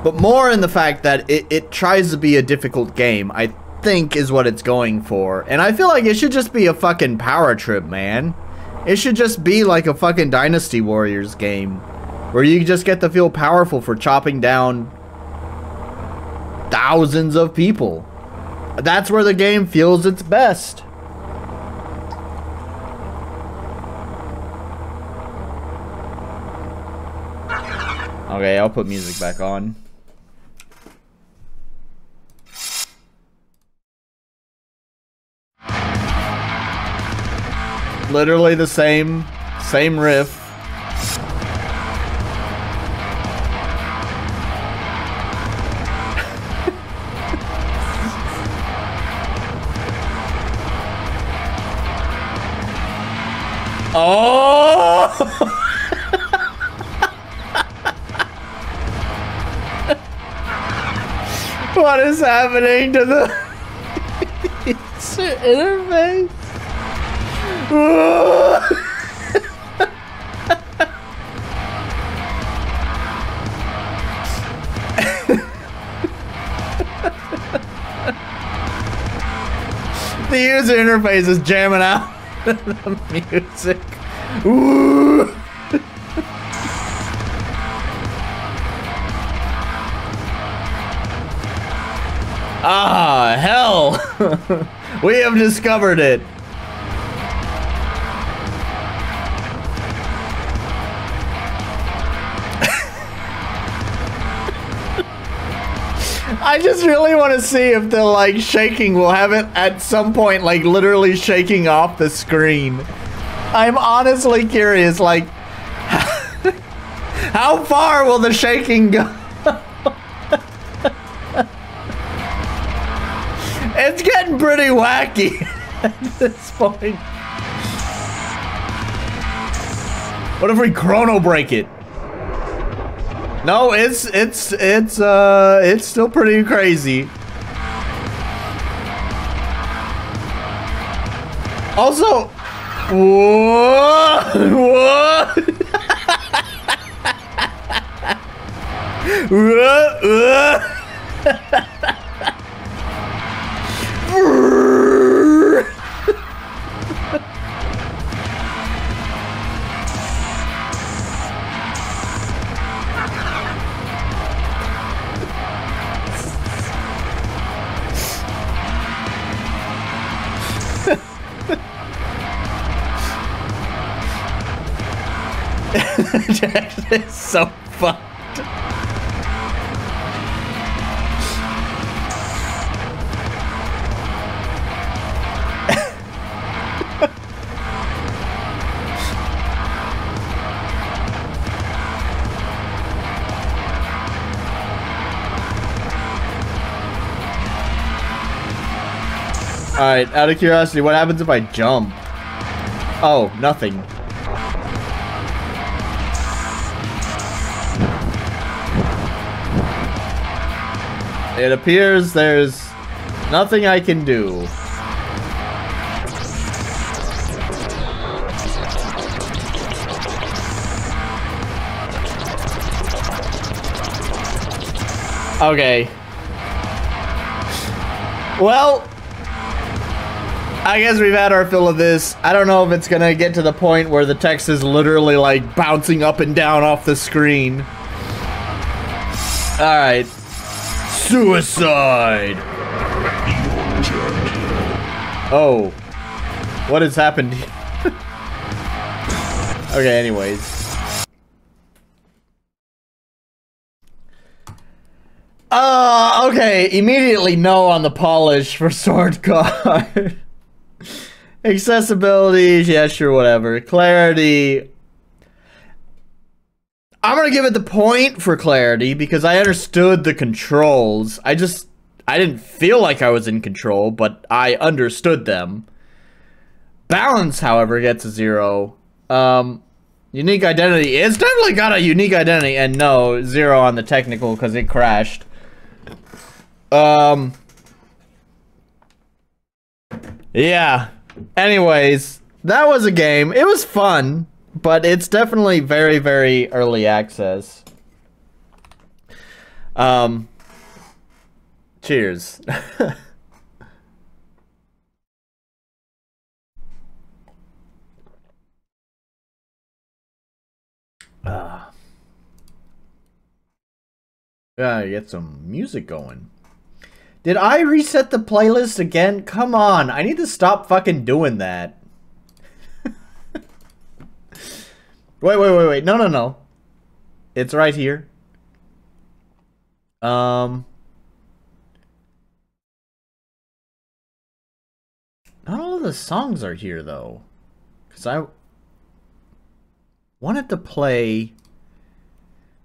But more in the fact that it tries to be a difficult game, I think is what it's going for. And I feel like it should just be a fucking power trip, man. It should just be like a fucking Dynasty Warriors game, where you just get to feel powerful for chopping down thousands of people. That's where the game feels its best. Okay, I'll put music back on. Literally the same riff. Oh! What is happening to the interface? The user interface is jamming out the music. Ooh. Ah, hell! We have discovered it. I just really want to see if the like shaking will have it at some point, like literally shaking off the screen. I'm honestly curious, like, how far will the shaking go? It's getting pretty wacky at this point. What if we chrono break it? No, it's still pretty crazy. Also, whoa, whoa. It's so fucked. Alright, out of curiosity, what happens if I jump? Oh, nothing. It appears there's nothing I can do. Okay. Well, I guess we've had our fill of this. I don't know if it's gonna get to the point where the text is literally like bouncing up and down off the screen. Alright. Suicide! Oh. What has happened here? Okay, anyways. Okay. Immediately no on the polish for sword card. Accessibility, yeah, sure, whatever. Clarity. I'm gonna give it the point for clarity because I understood the controls. I didn't feel like I was in control, but I understood them. Balance, however, gets a 0. Unique identity. It's definitely got a unique identity, and no, 0 on the technical because it crashed. Yeah. Anyways, that was a game. It was fun, but it's definitely very, very early access. Cheers. Gotta get some music going. Did I reset the playlist again? Come on, I need to stop fucking doing that. Wait. No. It's right here. Not all of the songs are here though. Cause I wanted to play.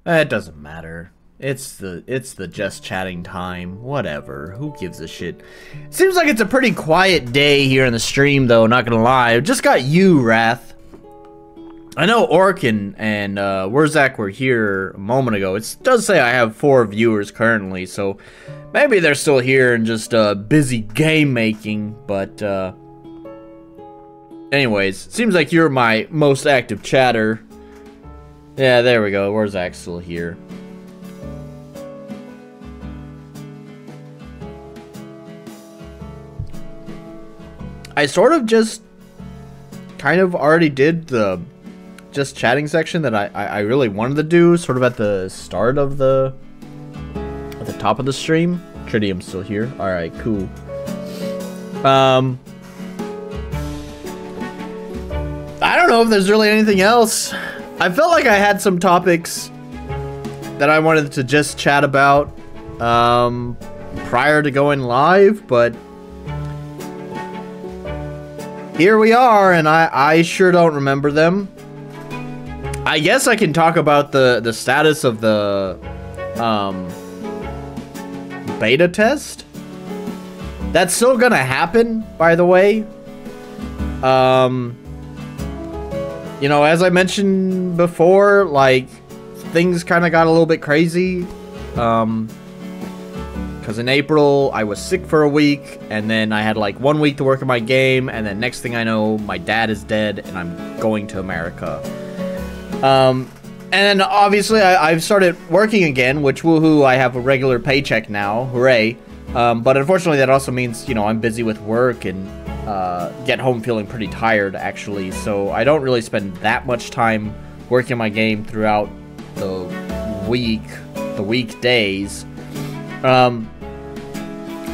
It doesn't matter. It's the just chatting time. Whatever. Who gives a shit? Seems like it's a pretty quiet day here in the stream though, not gonna lie. I just got you, Wrath. I know Orkin and Wurzak were here a moment ago. It does say I have 4 viewers currently, so maybe they're still here and just busy game making, but anyways, seems like you're my most active chatter. Yeah, there we go. Wurzak's still here. I sort of just kind of already did the just chatting section that I really wanted to do, sort of at the start of the top of the stream. Tritium's still here. All right, cool. I don't know if there's really anything else. I felt like I had some topics that I wanted to just chat about prior to going live, but here we are, and I sure don't remember them. I guess I can talk about the status of the beta test. That's still gonna happen, by the way. You know, as I mentioned before, like, things kind of got a little bit crazy. Because in April, I was sick for a week, and then I had like 1 week to work on my game, and then next thing I know, my dad is dead, and I'm going to America. And then obviously I've started working again, which woohoo, I have a regular paycheck now, hooray. But unfortunately that also means, you know, I'm busy with work and get home feeling pretty tired actually. So I don't really spend that much time working on my game throughout the weekdays.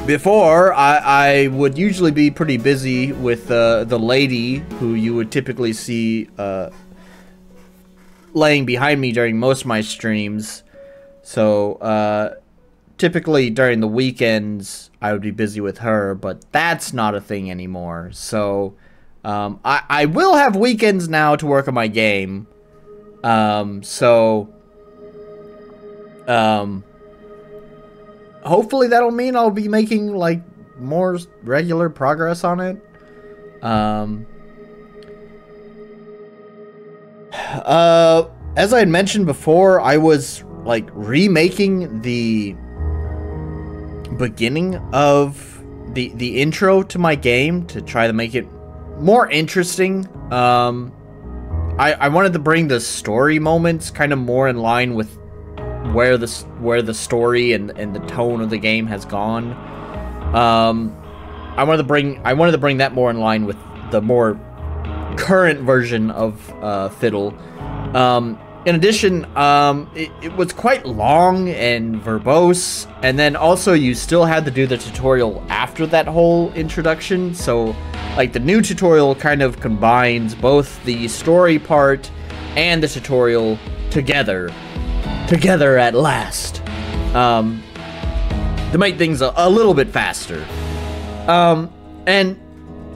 Before, I would usually be pretty busy with the lady who you would typically see laying behind me during most of my streams. So, typically during the weekends, I would be busy with her, but that's not a thing anymore. So, I will have weekends now to work on my game. Hopefully that'll mean I'll be making, like, more regular progress on it. As I had mentioned before, I was, like, remaking the beginning of the intro to my game to try to make it more interesting. I wanted to bring the story moments kind of more in line with where the story and the tone of the game has gone. I wanted to bring that more in line with the more current version of Fidel. In addition, it was quite long and verbose, and then also you still had to do the tutorial after that whole introduction. So, like, the new tutorial kind of combines both the story part and the tutorial together at last, to make things a little bit faster. And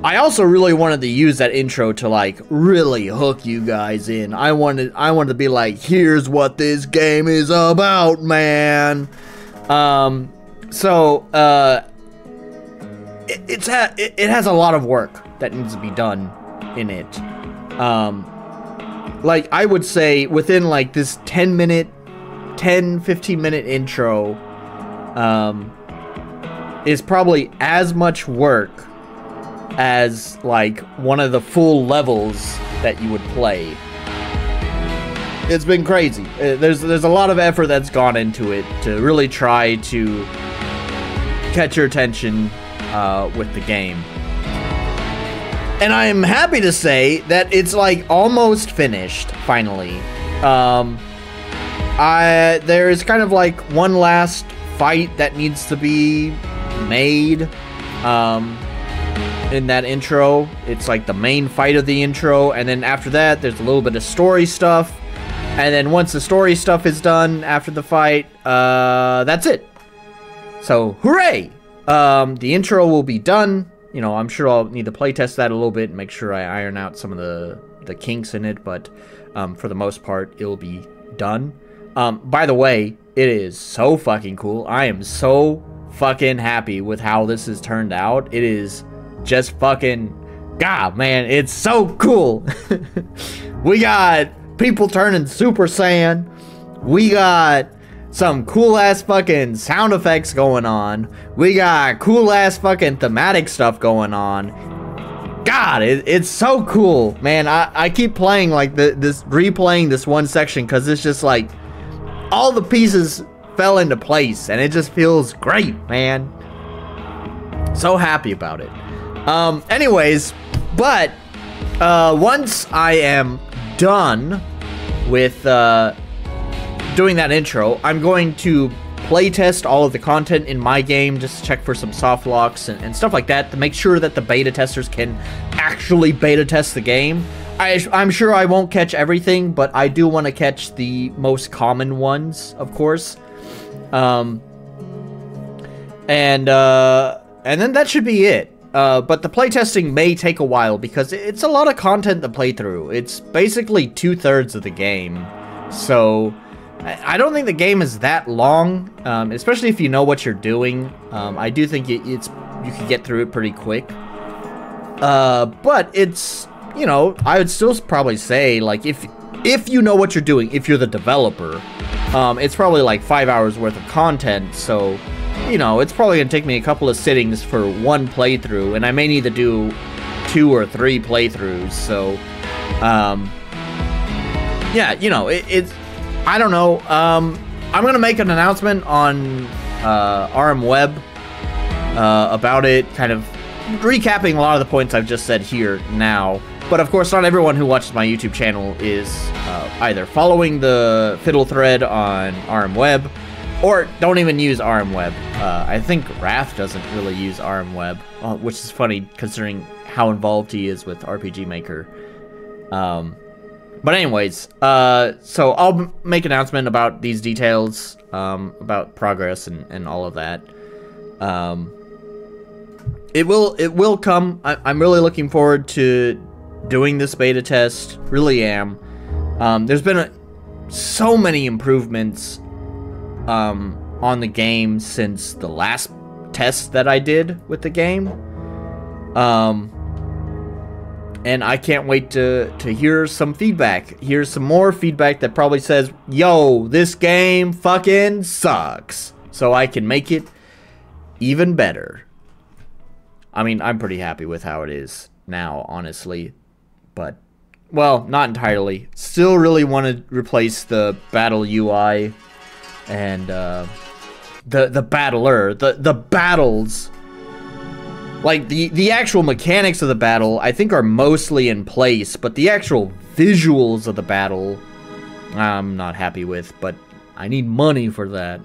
I also really wanted to use that intro to, like, really hook you guys in. I wanted to be like, here's what this game is about, man. It has a lot of work that needs to be done in it. Like, I would say within, like, this 10-15 minute intro is probably as much work as, like, one of the full levels that you would play. It's been crazy. There's a lot of effort that's gone into it to really try to catch your attention with the game. And I am happy to say that it's, like, almost finished, finally. There's kind of, like, one last fight that needs to be made in that intro. It's like the main fight of the intro, and then after that there's a little bit of story stuff, and then once the story stuff is done after the fight, that's it. So hooray! The intro will be done. You know, I'm sure I'll need to playtest that a little bit and make sure I iron out some of the kinks in it, but for the most part it'll be done. By the way, it is so fucking cool. I am so fucking happy with how this has turned out. It is just fucking, God, man, it's so cool. We got people turning Super Saiyan. We got some cool ass fucking sound effects going on. We got cool ass fucking thematic stuff going on. God, it's so cool, man. I keep playing like replaying this one section because it's just like all the pieces fell into place and it just feels great, man. So happy about it. Anyways, but once I am done with doing that intro, I'm going to playtest all of the content in my game, just check for some soft locks and stuff like that to make sure that the beta testers can actually beta test the game. I'm sure I won't catch everything, but I do want to catch the most common ones, of course. And then that should be it. But the playtesting may take a while because it's a lot of content to play through. It's basically 2/3 of the game. So I don't think the game is that long, especially if you know what you're doing. I do think you can get through it pretty quick. But it's, you know, I would still probably say, like, if you know what you're doing, if you're the developer, it's probably like 5 hours worth of content. So, you know, it's probably gonna take me a couple of sittings for one playthrough, and I may need to do 2 or 3 playthroughs. So, yeah, you know, it's I don't know. I'm gonna make an announcement on RM Web about it, kind of recapping a lot of the points I've just said here now. But of course, not everyone who watches my YouTube channel is either following the Fidel thread on RM Web or don't even use RM Web. I think Wrath doesn't really use RM Web, which is funny considering how involved he is with RPG Maker. But anyways, so I'll make an announcement about these details, about progress and all of that. It will come. I'm really looking forward to doing this beta test. Really am. There's been so many improvements on the game since the last test that I did with the game. And I can't wait to hear some feedback. Hear some more feedback that probably says, yo, this game fucking sucks. So I can make it even better. I mean, I'm pretty happy with how it is now, honestly. But, well, not entirely. Still really want to replace the battle UI and the battler. The battles. Like, the actual mechanics of the battle, I think, are mostly in place, but the actual visuals of the battle, I'm not happy with, but I need money for that.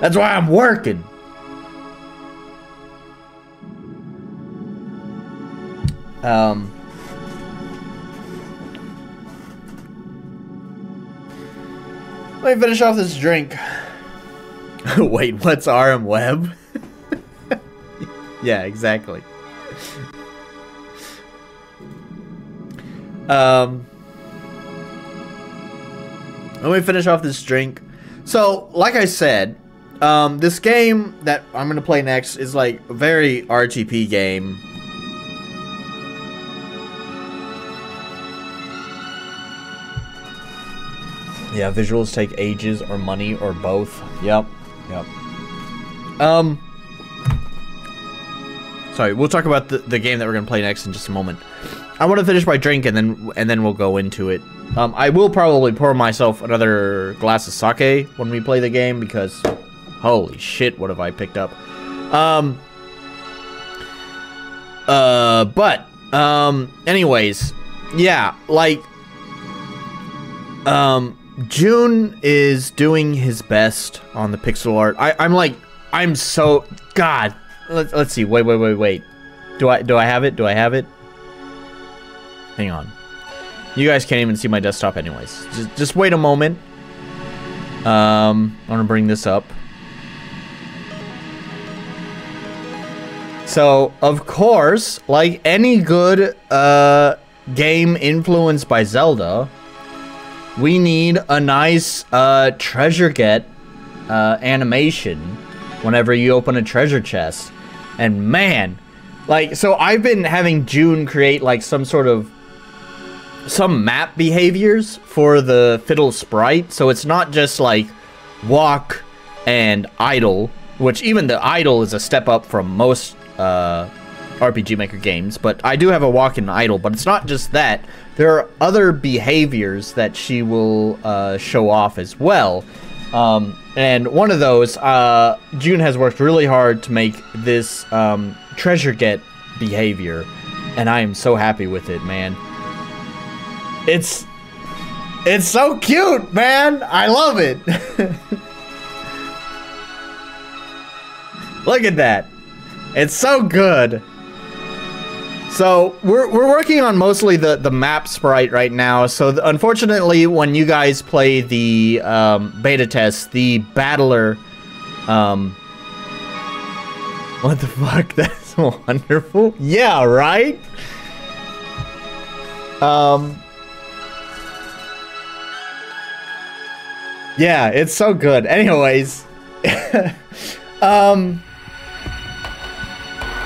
That's why I'm working. Let me finish off this drink. Wait, what's RM Web? Yeah, exactly. Let me finish off this drink. So, like I said, this game that I'm gonna play next is like a very RTP game. Yeah, visuals take ages or money or both. Yep. Sorry, we'll talk about the game that we're gonna play next in just a moment. I want to finish my drink and then we'll go into it. I will probably pour myself another glass of sake when we play the game because holy shit, what have I picked up? Anyways, yeah, like, June is doing his best on the pixel art. I'm so, God. Let's see. Wait. Do I have it? Hang on. You guys can't even see my desktop anyways. Just wait a moment. I want to bring this up. So, of course, like any good game influenced by Zelda, we need a nice treasure get animation whenever you open a treasure chest. And man, like, so I've been having June create like some sort of some map behaviors for the Fidel sprite, so it's not just like walk and idle, which even the idle is a step up from most RPG Maker games, but I do have a walk and idle, but it's not just that. There are other behaviors that she will show off as well. And one of those, June has worked really hard to make this treasure get behavior, and I am so happy with it, man. It's so cute, man. I love it. Look at that. It's so good. So we're working on mostly the map sprite right now. So unfortunately, when you guys play the beta test, the battler, what the fuck? That's wonderful. Yeah, right. Yeah, it's so good. Anyways,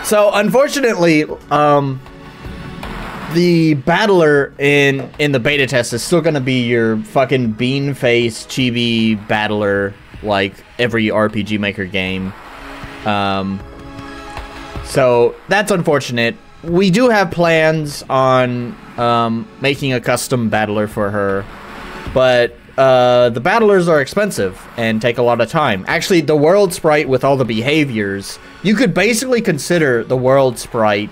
so unfortunately, the battler in the beta test is still gonna be your fucking bean face chibi battler like every RPG Maker game. So that's unfortunate. We do have plans on making a custom battler for her, but the battlers are expensive and take a lot of time. Actually, the world sprite with all the behaviors, you could basically consider the world sprite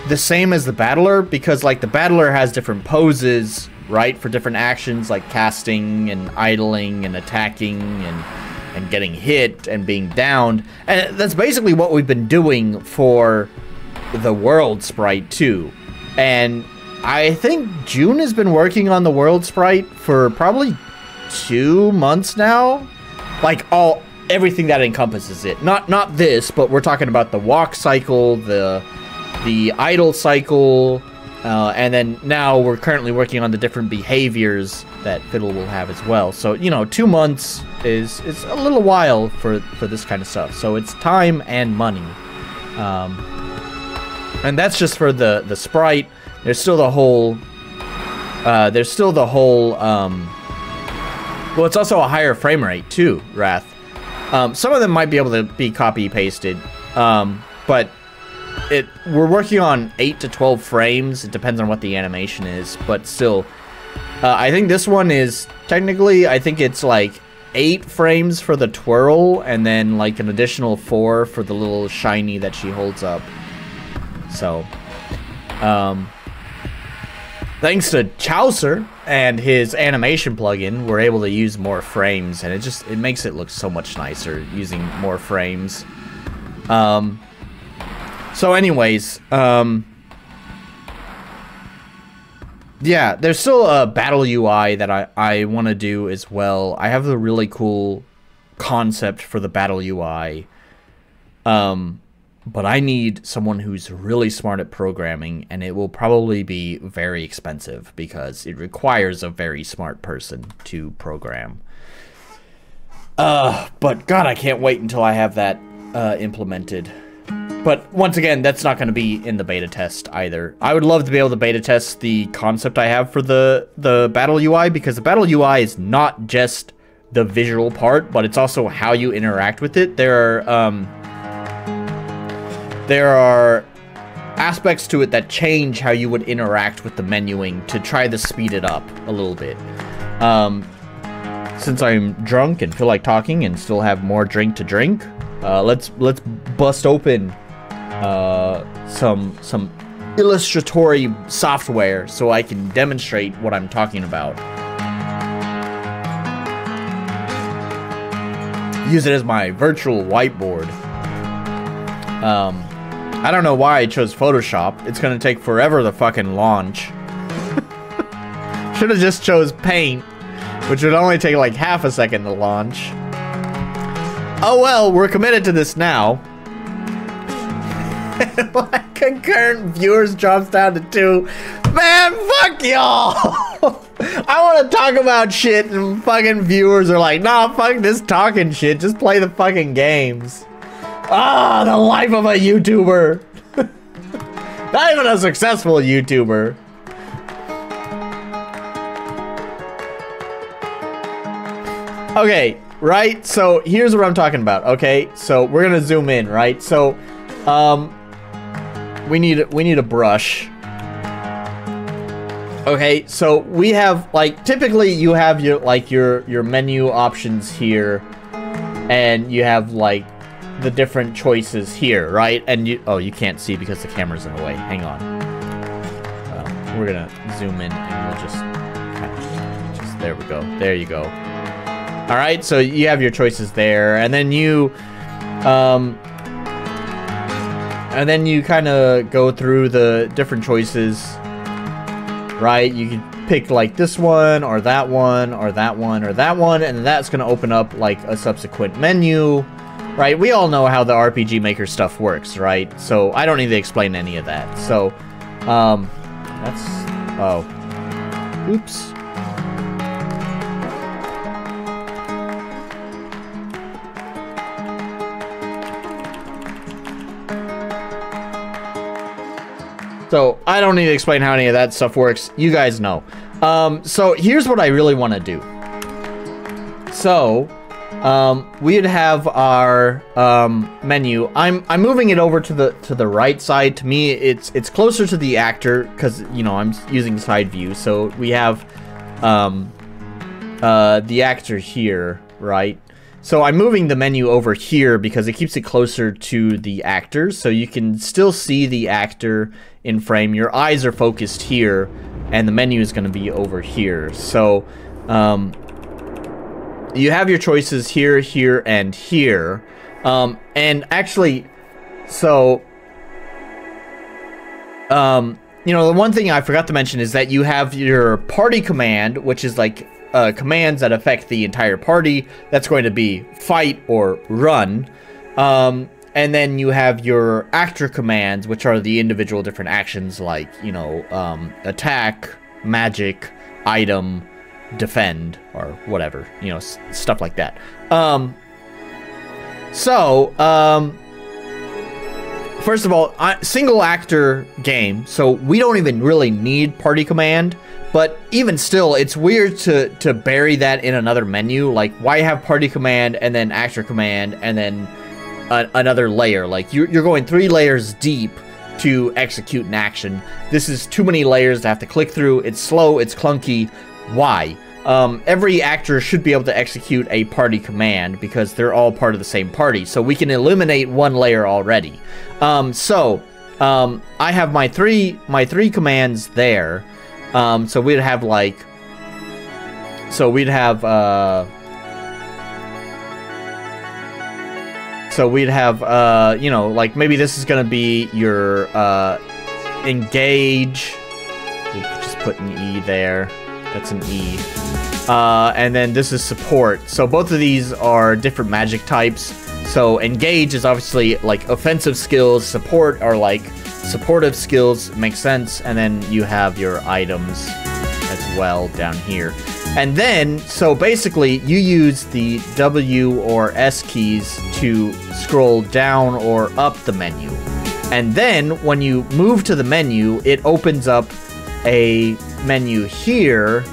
the same as the battler, because like the battler has different poses, right, for different actions like casting and idling and attacking and getting hit and being downed. And that's basically what we've been doing for the world sprite too. And I think June has been working on the world sprite for probably 2 months now. Like everything that encompasses it. Not this, but we're talking about the walk cycle, the idle cycle, and then now we're currently working on the different behaviors that Fiddle will have as well. So, you know, 2 months is a little while for this kind of stuff. So it's time and money. And that's just for the sprite. There's still the whole, well, it's also a higher frame rate too, Wrath. Some of them might be able to be copy pasted, but we're working on 8 to 12 frames. It depends on what the animation is, but still, I think this one is technically, I think it's like 8 frames for the twirl, and then like an additional 4 for the little shiny that she holds up. So, thanks to Chaucer and his animation plugin, we're able to use more frames, and it makes it look so much nicer using more frames. So anyways, yeah, there's still a battle UI that I want to do as well. I have a really cool concept for the battle UI. But I need someone who's really smart at programming, and it will probably be very expensive because it requires a very smart person to program. But God, I can't wait until I have that implemented. But once again, that's not going to be in the beta test either. I would love to be able to beta test the concept I have for the battle UI, because the battle UI is not just the visual part, but it's also how you interact with it. There are aspects to it that change how you would interact with the menuing to try to speed it up a little bit. Since I'm drunk and feel like talking and still have more drink to drink, let's bust open some illustratory software so I can demonstrate what I'm talking about. Use it as my virtual whiteboard. I don't know why I chose Photoshop. It's gonna take forever to fucking launch. Should have just chose Paint, which would only take like half a second to launch. Oh well, we're committed to this now. My concurrent viewers drops down to 2. Man, fuck y'all! I want to talk about shit and fucking viewers are like, nah, fuck this talking shit. Just play the fucking games. Ah, the life of a YouTuber. Not even a successful YouTuber. Okay, right? So here's what I'm talking about, okay? So we're gonna zoom in, right? So, we need a brush. Okay, so we have, like, typically you have your, like, your menu options here, and you have, like, the different choices here, right? And you can't see because the camera's in the way. Hang on. We're gonna zoom in and we'll just there we go. There you go. All right, so you have your choices there, and then you kind of go through the different choices, right? You can pick like this one or that one or that one or that one, and that's gonna open up like a subsequent menu. Right, we all know how the RPG Maker stuff works, right? So I don't need to explain any of that. So, that's, oh, oops. So I don't need to explain how any of that stuff works. You guys know. So here's what I really want to do. So, we'd have our menu. I'm moving it over to the right side. To me, it's closer to the actor because, you know, I'm using side view. So we have the actor here, right? So I'm moving the menu over here because it keeps it closer to the actor, so you can still see the actor in frame. Your eyes are focused here, and the menu is going to be over here. So you have your choices here, here, and here. And actually, so, you know, the one thing I forgot to mention is that you have your party command, which is like commands that affect the entire party. That's going to be fight or run. And then you have your actor commands, which are the individual different actions like, you know, attack, magic, item, defend, or whatever, you know, stuff like that. First of all, single actor game, so we don't even really need party command, but even still, it's weird to bury that in another menu. Like, why have party command and then actor command and then another layer? Like, you're going 3 layers deep to execute an action. This is too many layers to have to click through. It's slow, it's clunky. Why? Every actor should be able to execute a party command because they're all part of the same party. So we can eliminate 1 layer already. I have my three commands there. So we'd have like, you know, like maybe this is gonna be your engage. We'll just put an E there. That's an E. And then this is support. So both of these are different magic types. So engage is obviously like offensive skills. Support are like supportive skills. Makes sense. And then you have your items as well down here. And then, so basically you use the W or S keys to scroll down or up the menu. And then when you move to the menu, it opens up a menu here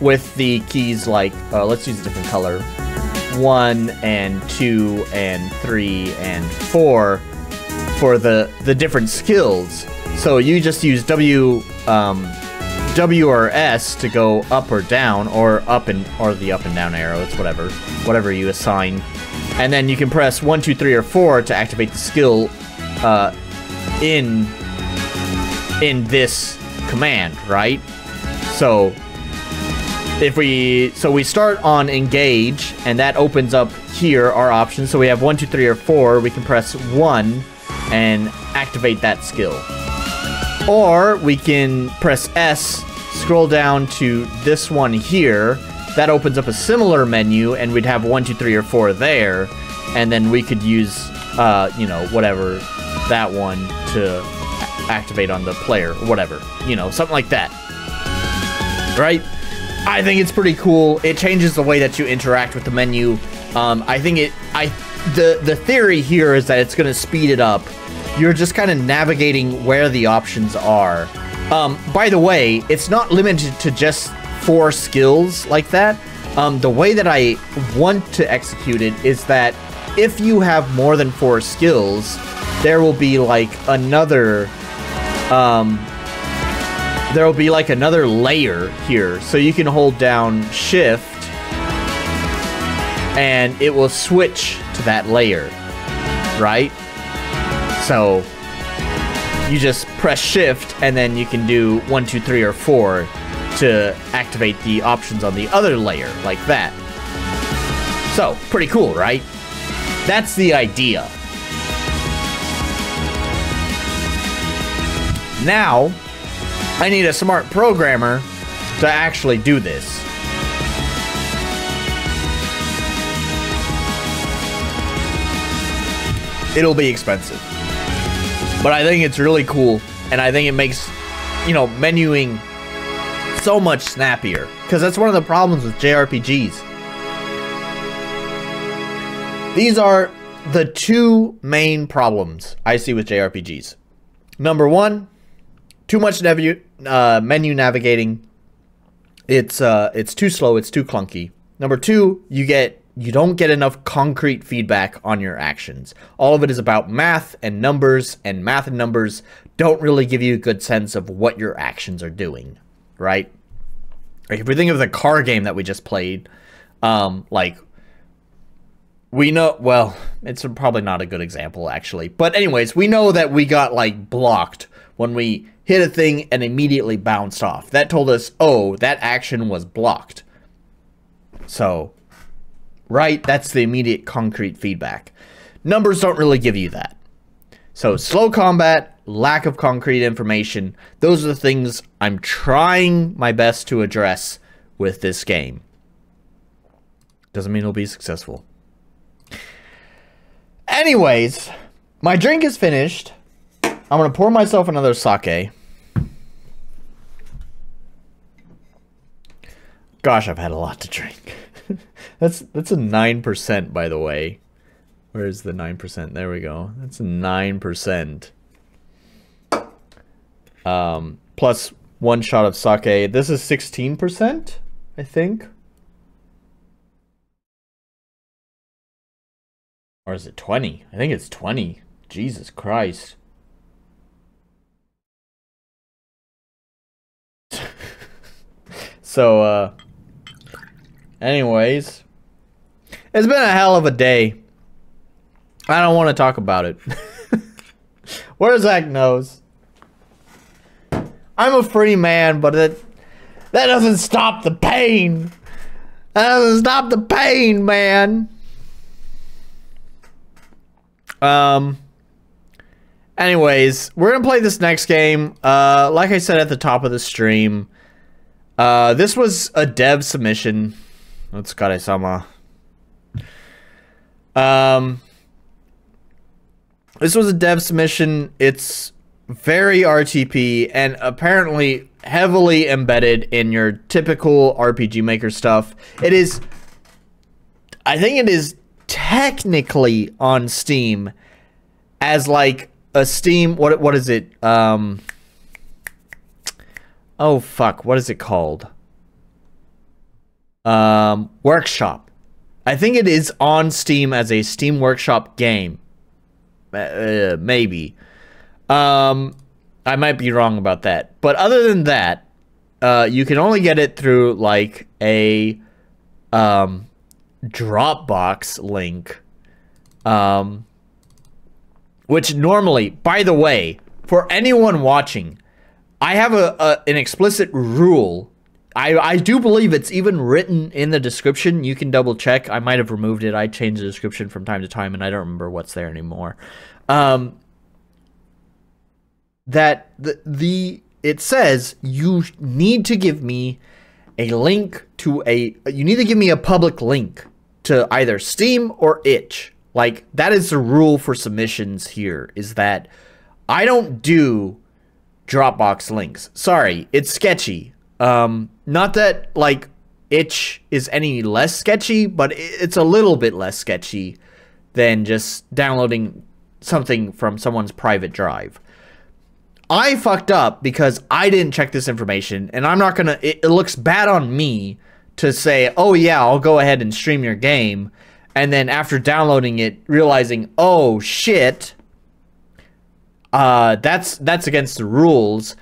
with the keys like, let's use a different color, 1 and 2 and 3 and 4 for the different skills. So you just use W or S to go up or down, or or the up and down arrow. It's whatever you assign. And then you can press 1, 2, 3, or 4 to activate the skill in this command, right? So we start on engage, and that opens up here our options. So we have 1, 2, 3, or 4. We can press 1 and activate that skill. Or we can press S, scroll down to this one here. That opens up a similar menu, and we'd have 1, 2, 3, or 4 there. And then we could use, you know, whatever, that one to activate on the player, or whatever. You know, something like that. Right? I think it's pretty cool. It changes the way that you interact with the menu. I think the theory here is that it's going to speed it up. You're just kind of navigating where the options are. By the way, it's not limited to just 4 skills like that. The way that I want to execute it is that if you have more than 4 skills, there will be like another layer here. So you can hold down shift and it will switch to that layer, right? So you just press shift and then you can do 1, 2, 3, or 4 to activate the options on the other layer, like that. So, pretty cool, right? That's the idea. Now, I need a smart programmer to actually do this. It'll be expensive. But I think it's really cool, and I think it makes, you know, menuing so much snappier, because that's one of the problems with JRPGs. These are the 2 main problems I see with JRPGs. Number 1, too much menu navigating. It's too slow, it's too clunky. Number 2, you don't get enough concrete feedback on your actions. All of it is about math and numbers don't really give you a good sense of what your actions are doing. Right? Like if we think of the car game that we just played, like we know, well, it's probably not a good example actually, but anyways, we know that we got like blocked when we hit a thing and immediately bounced off. That told us, oh, that action was blocked. So, right, that's the immediate concrete feedback. Numbers don't really give you that. So slow combat, lack of concrete information, those are the things I'm trying my best to address with this game. Doesn't mean it'll be successful. Anyways, my drink is finished. I'm gonna pour myself another sake. Gosh, I've had a lot to drink. That's a 9%, by the way. Where's the 9%? There we go. That's 9%. Plus 1 shot of sake. This is 16%, I think. Or is it 20? I think it's 20. Jesus Christ. So, anyways. It's been a hell of a day. I don't want to talk about it. Where's Zach knows? I'm a free man, but that doesn't stop the pain. That doesn't stop the pain, man. Anyways, we're gonna play this next game. Like I said at the top of the stream, this was a dev submission. Otsukare-sama. This was a dev submission. It's very RTP and apparently heavily embedded in your typical RPG Maker stuff. It is, I think it is technically on Steam as like a Steam, what is it? Oh fuck, what is it called? Workshop. I think it is on Steam as a Steam Workshop game. Maybe. I might be wrong about that. But other than that, you can only get it through like a Dropbox link. Which normally, by the way, for anyone watching, I have an explicit rule. I do believe it's even written in the description. You can double check. I might have removed it. I change the description from time to time, and I don't remember what's there anymore. That it says you need to give me a link to you need to give me a public link to either Steam or Itch. Like, that is the rule for submissions here, is that I don't do Dropbox links. Sorry, it's sketchy. Not that, like, Itch is any less sketchy, but it's a little bit less sketchy than just downloading something from someone's private drive. I fucked up because I didn't check this information, and I'm not gonna, it looks bad on me to say, oh yeah, I'll go ahead and stream your game, and then after downloading it, realizing, oh shit, that's against the rules.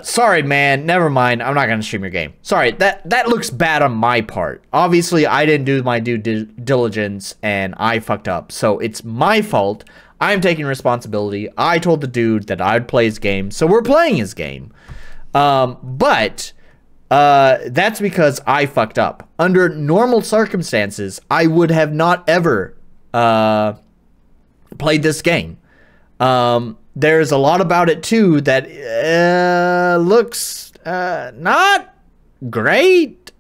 Sorry, man, never mind, I'm not gonna stream your game. Sorry, that looks bad on my part. Obviously, I didn't do my due diligence, and I fucked up, so it's my fault. I'm taking responsibility. I told the dude that I'd play his game, so we're playing his game. But that's because I fucked up. Under normal circumstances, I would have not ever played this game. There's a lot about it too that looks not great.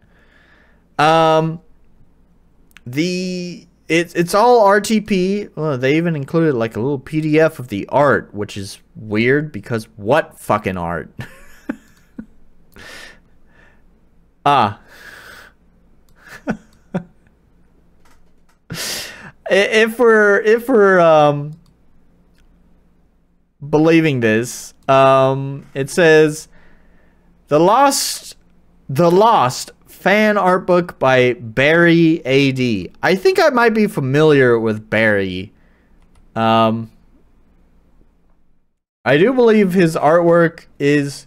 It's all RTP. Well, they even included like a little PDF of the art, which is weird because what fucking art? If we're believing this, it says the Lost fan art book by Barry AD. I think I might be familiar with Barry. I do believe his artwork is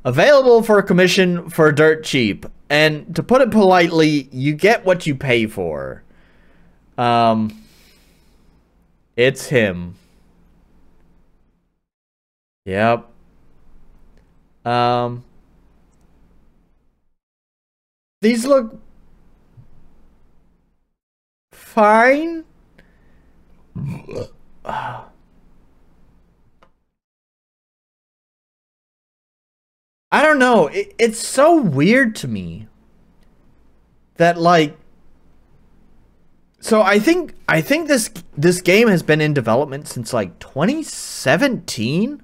available for commission for dirt cheap. And to put it politely, you get what you pay for. It's him. Yep. These look fine. I don't know. It's so weird to me that like. So I think this game has been in development since like 2017.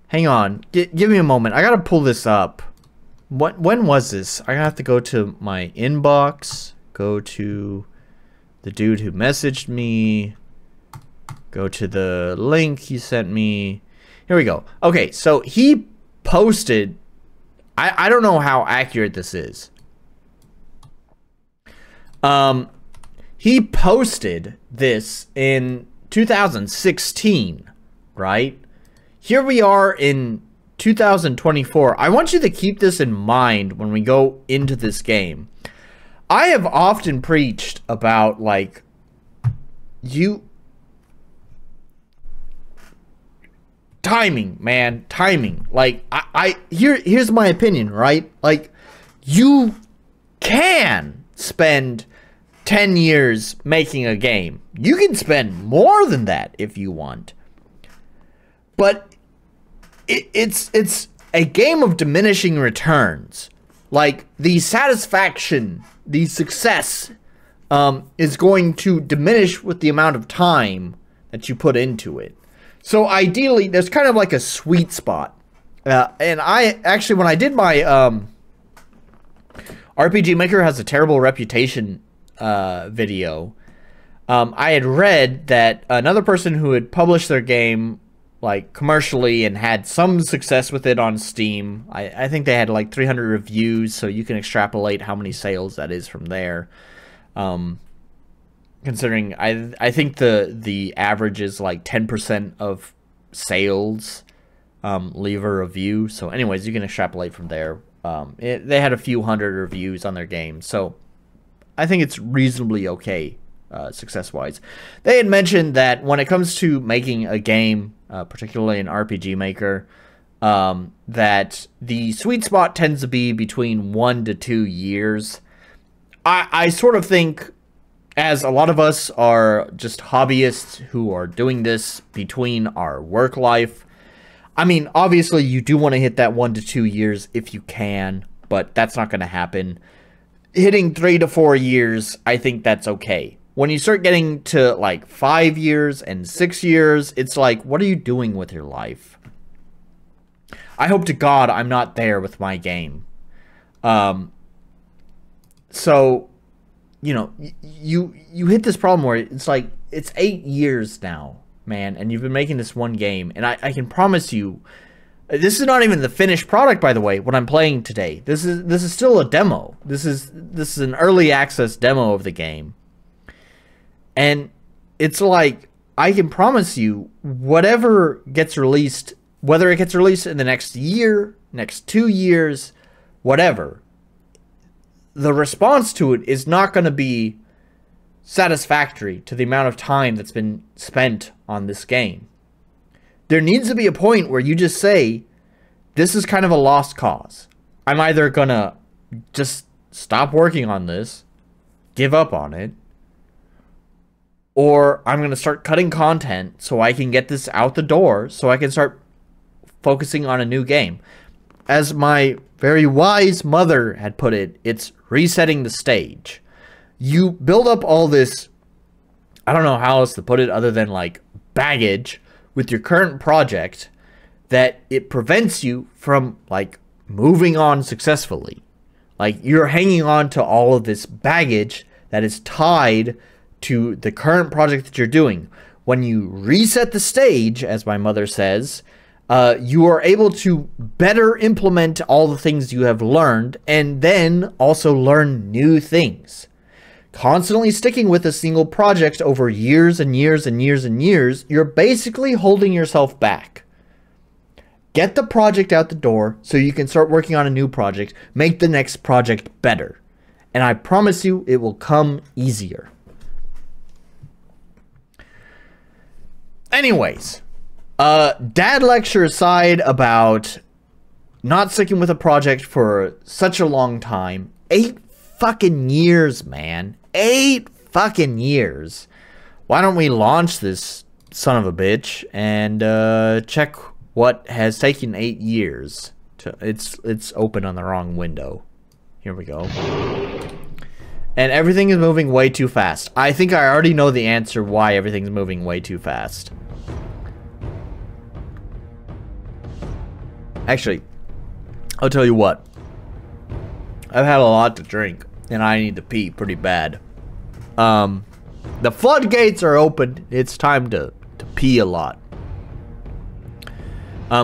Hang on, give me a moment. I gotta pull this up. When was this? I have to go to my inbox, go to the dude who messaged me, go to the link he sent me. Here we go. Okay, so he posted, I don't know how accurate this is. He posted this in 2016, right? Here we are in 2024. I want you to keep this in mind when we go into this game. I have often preached about like timing, man, timing. Like here's my opinion, right? Like you can spend 10 years making a game. You can spend more than that if you want. But it's a game of diminishing returns. Like the satisfaction, the success is going to diminish with the amount of time that you put into it. So ideally, there's kind of like a sweet spot. And I actually, when I did my RPG Maker has a terrible reputation video, I had read that another person who had published their game like commercially and had some success with it on Steam. I think they had like 300 reviews, so you can extrapolate how many sales that is from there. Considering I think the average is like 10% of sales leave a review. So anyways, you can extrapolate from there. They had a few hundred reviews on their game, so I think it's reasonably okay success-wise. They had mentioned that when it comes to making a game, particularly an RPG Maker, that the sweet spot tends to be between 1 to 2 years. I sort of think, as a lot of us are just hobbyists who are doing this between our work life, I mean, obviously you do want to hit that 1 to 2 years if you can, but that's not going to happen. Hitting 3 to 4 years, I think that's okay. When you start getting to like 5 years and 6 years, it's like, what are you doing with your life? I hope to God I'm not there with my game. So, you know, you hit this problem where it's like, it's 8 years now. man, and you've been making this one game, and I can promise you, this is not even the finished product, by the way, what I'm playing today. This is still a demo. This is an early access demo of the game. And it's like, I can promise you, whatever gets released, whether it gets released in the next year, next 2 years, whatever, the response to it is not going to be satisfactory to the amount of time that's been spent on this game. There needs to be a point where you just say, this is kind of a lost cause. I'm either going to just stop working on this, give up on it, or I'm going to start cutting content so I can get this out the door, so I can start focusing on a new game. As my very wise mother had put it, it's resetting the stage. You build up all this, I don't know how else to put it other than like baggage with your current project, that it prevents you from like moving on successfully. Like, you're hanging on to all of this baggage that is tied to the current project that you're doing. When you reset the stage, as my mother says, you are able to better implement all the things you have learned, and then also learn new things. Constantly sticking with a single project over years and years and years and years, you're basically holding yourself back. Get the project out the door so you can start working on a new project. Make the next project better. And I promise you, it will come easier. Anyways, dad lecture aside about not sticking with a project for such a long time. 8 fucking years, man. 8 fucking years. Why don't we launch this son of a bitch and check what has taken 8 years to... It's open on the wrong window. Here we go. And everything is moving way too fast. I think I already know the answer why everything's moving way too fast. Actually, I'll tell you what. I've had a lot to drink, and I need to pee pretty bad. The floodgates are open. It's time to pee a lot.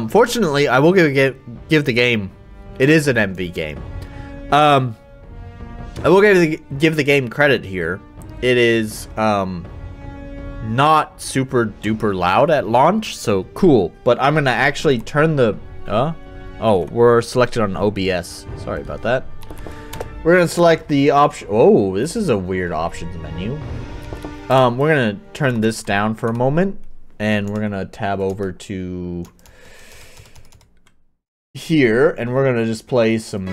Fortunately, I will give the game... It is an MV game. I will give the game credit here. It is not super duper loud at launch, so cool. But I'm gonna actually turn the... Oh, we're selected on OBS. Sorry about that. We're gonna select the option... Oh, this is a weird options menu. We're gonna turn this down for a moment, and we're gonna tab over to here, and we're gonna just play some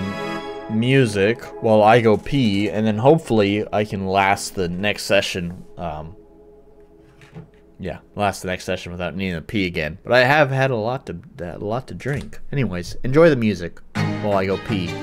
music while I go pee, and then hopefully I can last the next session. Yeah, last the next session without needing to pee again. But I have had a lot to drink. Anyways, enjoy the music while I go pee.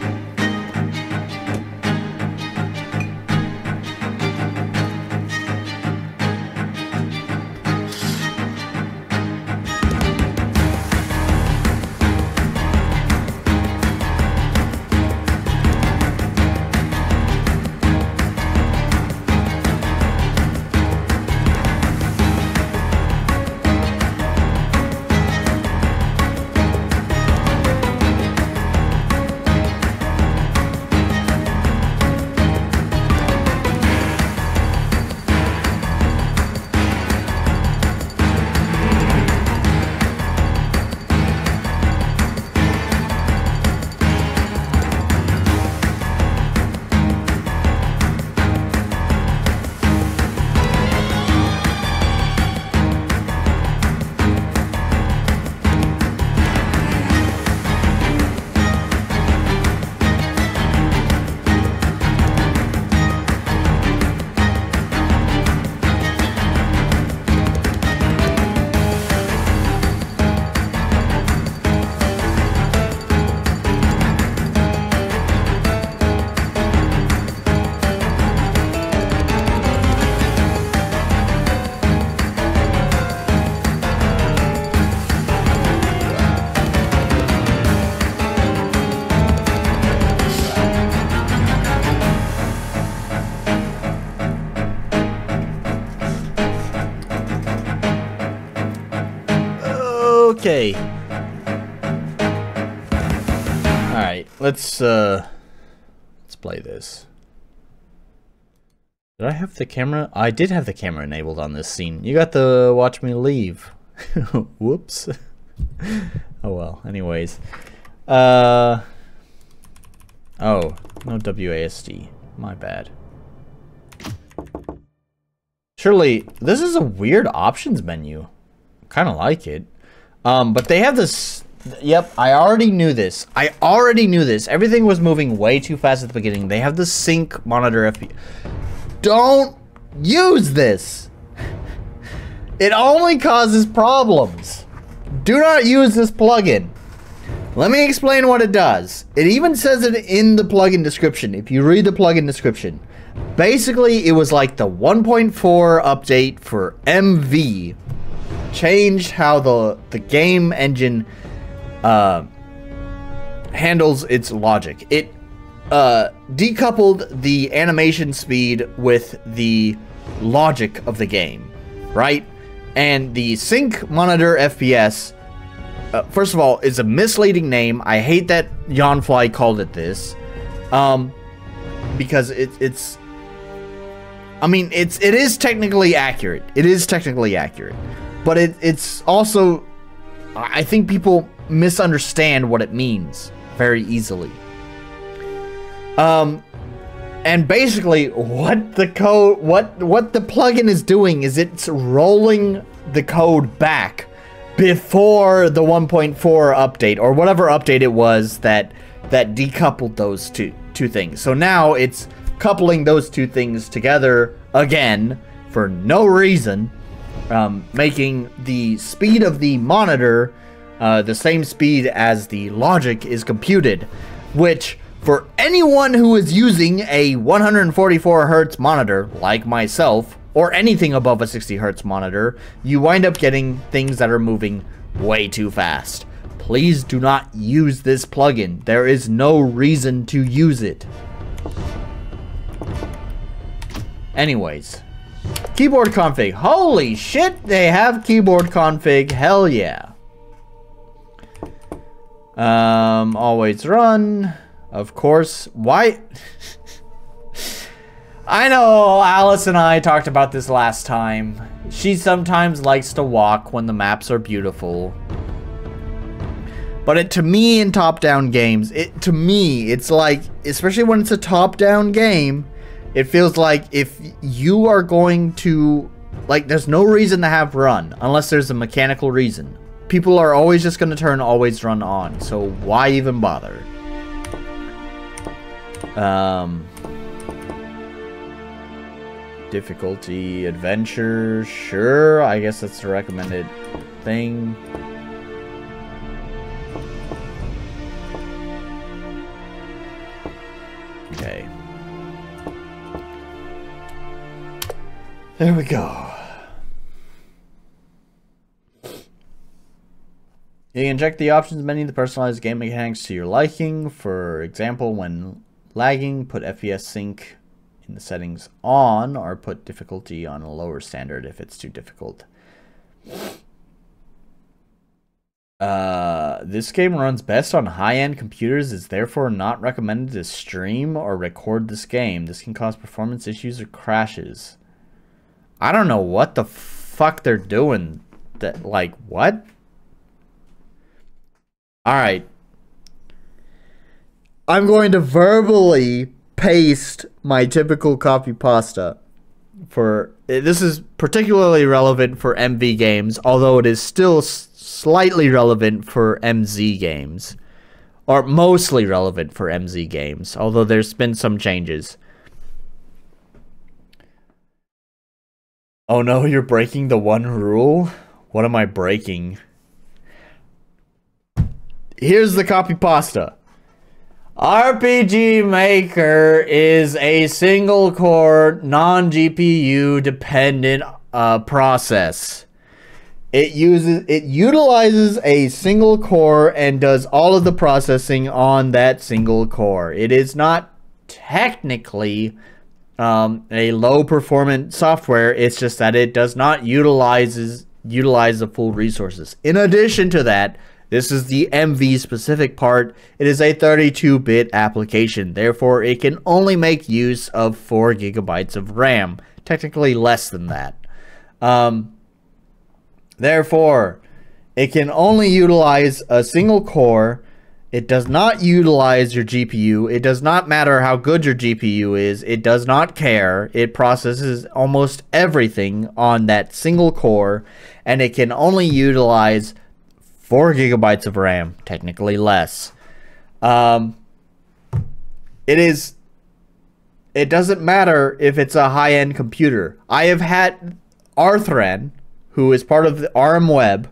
Okay. Alright, let's play this. Did I have the camera? I did have the camera enabled on this scene. You got the watch me leave. Whoops. Oh well, anyways. Oh, no WASD. My bad. Surely, this is a weird options menu. Kind of like it. But they have this... Yep, I already knew this. Everything was moving way too fast at the beginning. They have the sync monitor FPS. Don't use this. It only causes problems. Do not use this plugin. Let me explain what it does. It even says it in the plugin description. If you read the plugin description, basically it was like the 1.4 update for MV changed how the game engine handles its logic. It decoupled the animation speed with the logic of the game, right? And the sync monitor FPS, first of all, is a misleading name. I hate that Yawnfly called it this, because it's I mean, it is technically accurate. It is technically accurate, but it's also, I think people misunderstand what it means very easily. And basically what the plugin is doing is it's rolling the code back before the 1.4 update or whatever update it was that decoupled those two things. So now it's coupling those two things together again for no reason, making the speed of the monitor the same speed as the logic is computed, which for anyone who is using a 144 Hz monitor like myself, or anything above a 60 Hz monitor, you wind up getting things that are moving way too fast. Please do not use this plugin. There is no reason to use it. Anyways, keyboard config. Holy shit, they have keyboard config. Hell yeah. Always run. Of course. Why? I know Alice and I talked about this last time. She sometimes likes to walk when the maps are beautiful. But to me in top-down games, it's like, especially when it's a top-down game, it feels like if you are going to, like, there's no reason to have run unless there's a mechanical reason. People are always just going to turn always run on, so why even bother? Difficulty, adventure, sure, I guess that's the recommended thing. Okay. There we go. You can check the options menu to personalize game mechanics to your liking. For example, when lagging, put FPS sync in the settings on, or put difficulty on a lower standard if it's too difficult. This game runs best on high-end computers, is therefore not recommended to stream or record this game. This can cause performance issues or crashes. I don't know what the fuck they're doing. That, like, what? Alright. I'm going to verbally paste my typical copy pasta. This is particularly relevant for MV games, although it is still slightly relevant for MZ games. Or mostly relevant for MZ games, although there's been some changes. Oh no, you're breaking the one rule? What am I breaking? Here's the copy pasta. RPG Maker is a single core, non-GPU dependent process. It utilizes a single core and does all of the processing on that single core. It is not technically a low performance software. It's just that it does not utilize utilize the full resources. In addition to that, this is the MV specific part. It is a 32-bit application. Therefore, it can only make use of 4 gigabytes of RAM. Technically less than that. Therefore, it can only utilize a single core. It does not utilize your GPU. It does not matter how good your GPU is. It does not care. It processes almost everything on that single core, and it can only utilize 4 gigabytes of RAM, technically less. It doesn't matter if it's a high-end computer. I have had Arthren, who is part of the RM Web,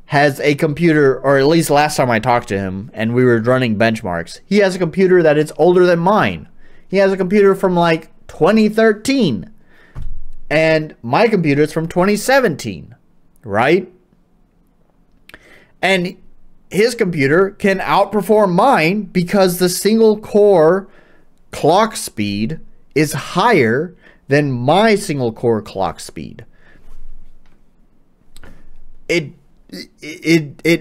has a computer, or at least last time I talked to him and we were running benchmarks, he has a computer that is older than mine. He has a computer from like 2013 and my computer is from 2017, right? And his computer can outperform mine because the single core clock speed is higher than my single core clock speed. It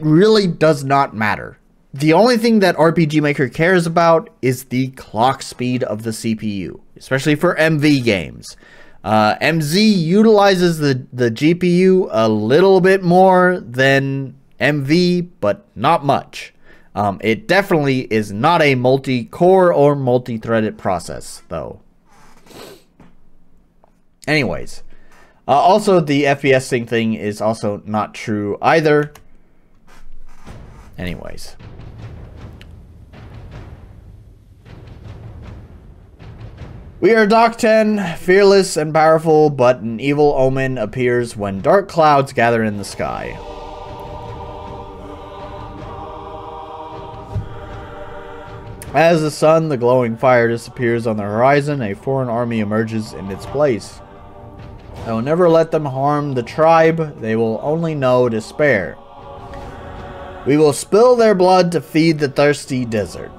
really does not matter. The only thing that RPG Maker cares about is the clock speed of the CPU, especially for MV games. MZ utilizes the GPU a little bit more than MV, but not much. It definitely is not a multi-core or multi-threaded process, though. Anyways. Also, the FPS sync thing is also not true either. Anyways. We are Doc 10, fearless and powerful, but an evil omen appears when dark clouds gather in the sky. As the sun, the glowing fire disappears on the horizon, a foreign army emerges in its place. I will never let them harm the tribe. They will only know despair. We will spill their blood to feed the thirsty desert.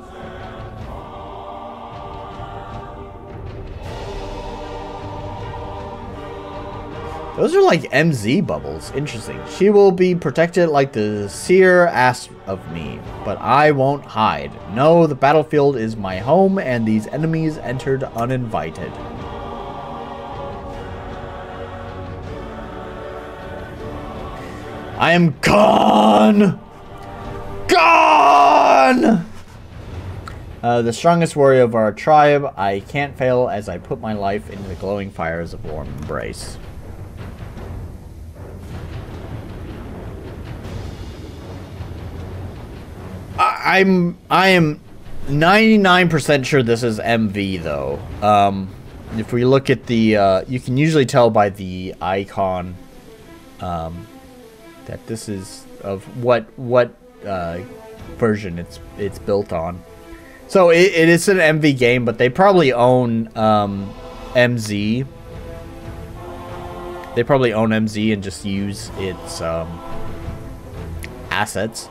Those are like MZ bubbles. Interesting. She will be protected like the seer asked of me, but I won't hide. No, the battlefield is my home, and these enemies entered uninvited. I am gone! Gone! The strongest warrior of our tribe, I can't fail as I put my life into the glowing fires of warm embrace. I am 99% sure this is MV though. If we look at the, you can usually tell by the icon, that this is of what version it's built on. So it is an MV game, but they probably own MZ. They probably own MZ and just use its assets.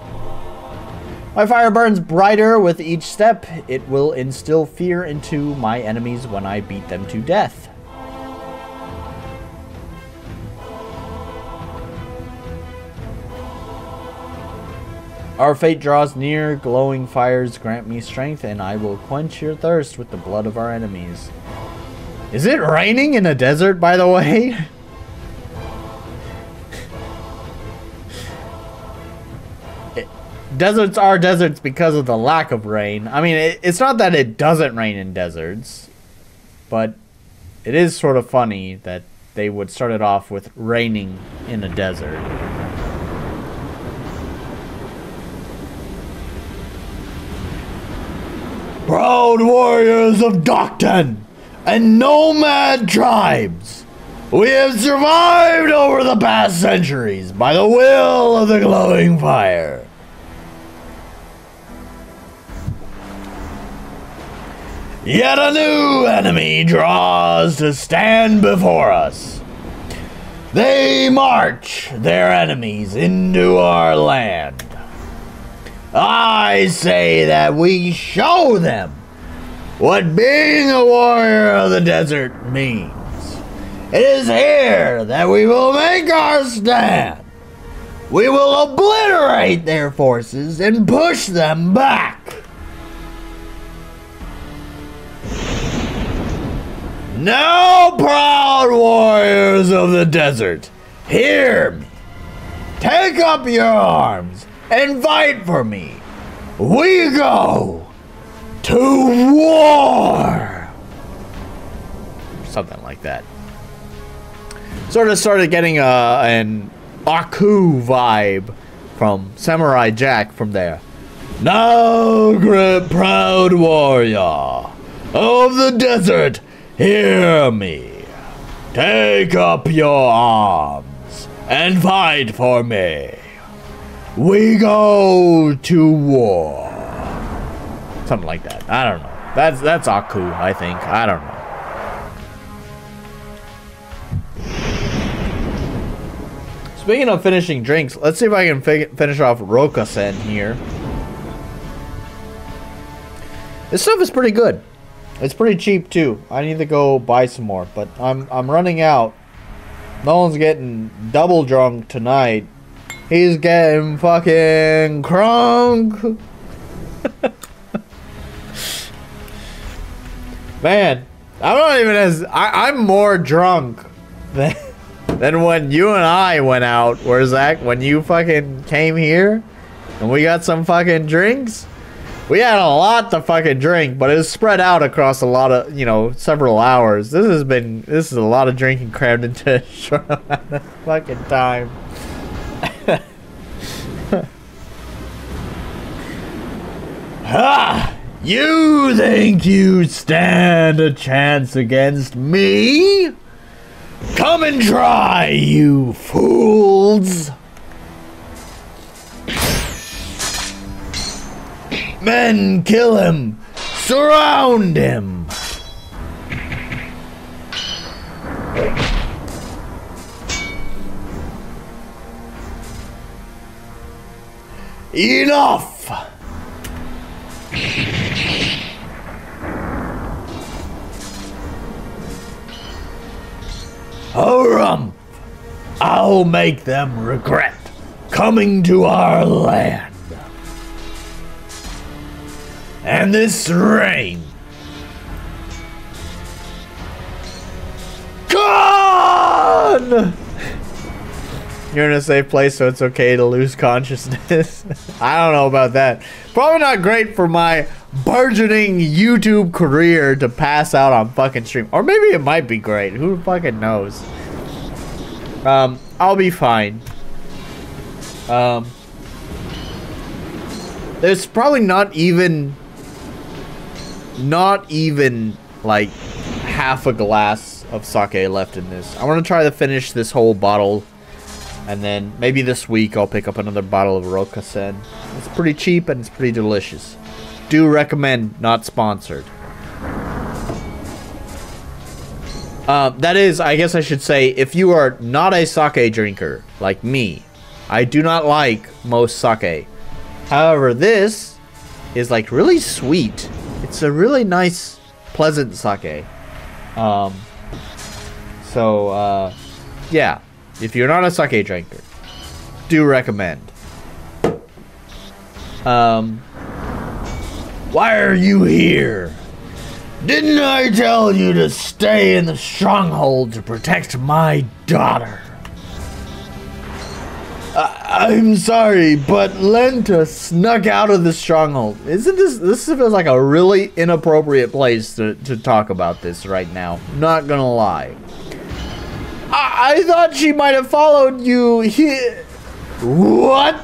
My fire burns brighter with each step. It will instill fear into my enemies when I beat them to death. Our fate draws near, glowing fires grant me strength, and I will quench your thirst with the blood of our enemies. Is it raining in a desert, by the way? Deserts are deserts because of the lack of rain. I mean, it's not that it doesn't rain in deserts, but it is sort of funny that they would start it off with raining in a desert. Proud warriors of Docton and nomad tribes, we have survived over the past centuries by the will of the glowing fire. Yet a new enemy draws to stand before us. They march their enemies into our land. I say that we show them what being a warrior of the desert means. It is here that we will make our stand. We will obliterate their forces and push them back. Now, proud warriors of the desert, hear me. Take up your arms and fight for me. We go to war. Something like that. Sort of started getting an Aku vibe from Samurai Jack from there. Now, great proud warrior of the desert, hear me. Take up your arms and fight for me. We go to war. Something like that. I don't know. That's Aku, I think. I don't know. Speaking of finishing drinks, let's see if I can finish off Rokusen here. This stuff is pretty good. It's pretty cheap too. I need to go buy some more, but I'm running out. Nolan's getting double drunk tonight. He's getting fucking crunk. Man, I'm not even as I'm more drunk than when you and I went out. Where's Zach? When you fucking came here and we got some fucking drinks. We had a lot to fucking drink, but it was spread out across a lot of, you know, several hours. This is a lot of drinking crammed into a short amount of fucking time. Ha! You think you stand a chance against me? Come and try, you fools! Men, kill him! Surround him! Enough! Harumph! I'll make them regret coming to our land. And this rain. Gone! You're in a safe place, so it's okay to lose consciousness. I don't know about that. Probably not great for my burgeoning YouTube career to pass out on fucking stream. Or maybe it might be great. Who fucking knows? I'll be fine. There's probably not even like half a glass of sake left in this. I want to try to finish this whole bottle, and then maybe this week I'll pick up another bottle of Rokusen. It's pretty cheap and it's pretty delicious. Do recommend, not sponsored. That is, I guess I should say, if you are not a sake drinker like me, I do not like most sake. However, this is like really sweet. It's a really nice, pleasant sake. Yeah, if you're not a sake drinker, do recommend. Why are you here? Didn't I tell you to stay in the stronghold to protect my daughter? I'm sorry, but Lenta snuck out of the stronghold. Isn't this feels like a really inappropriate place to talk about this right now. Not gonna lie. I thought she might have followed you here. What?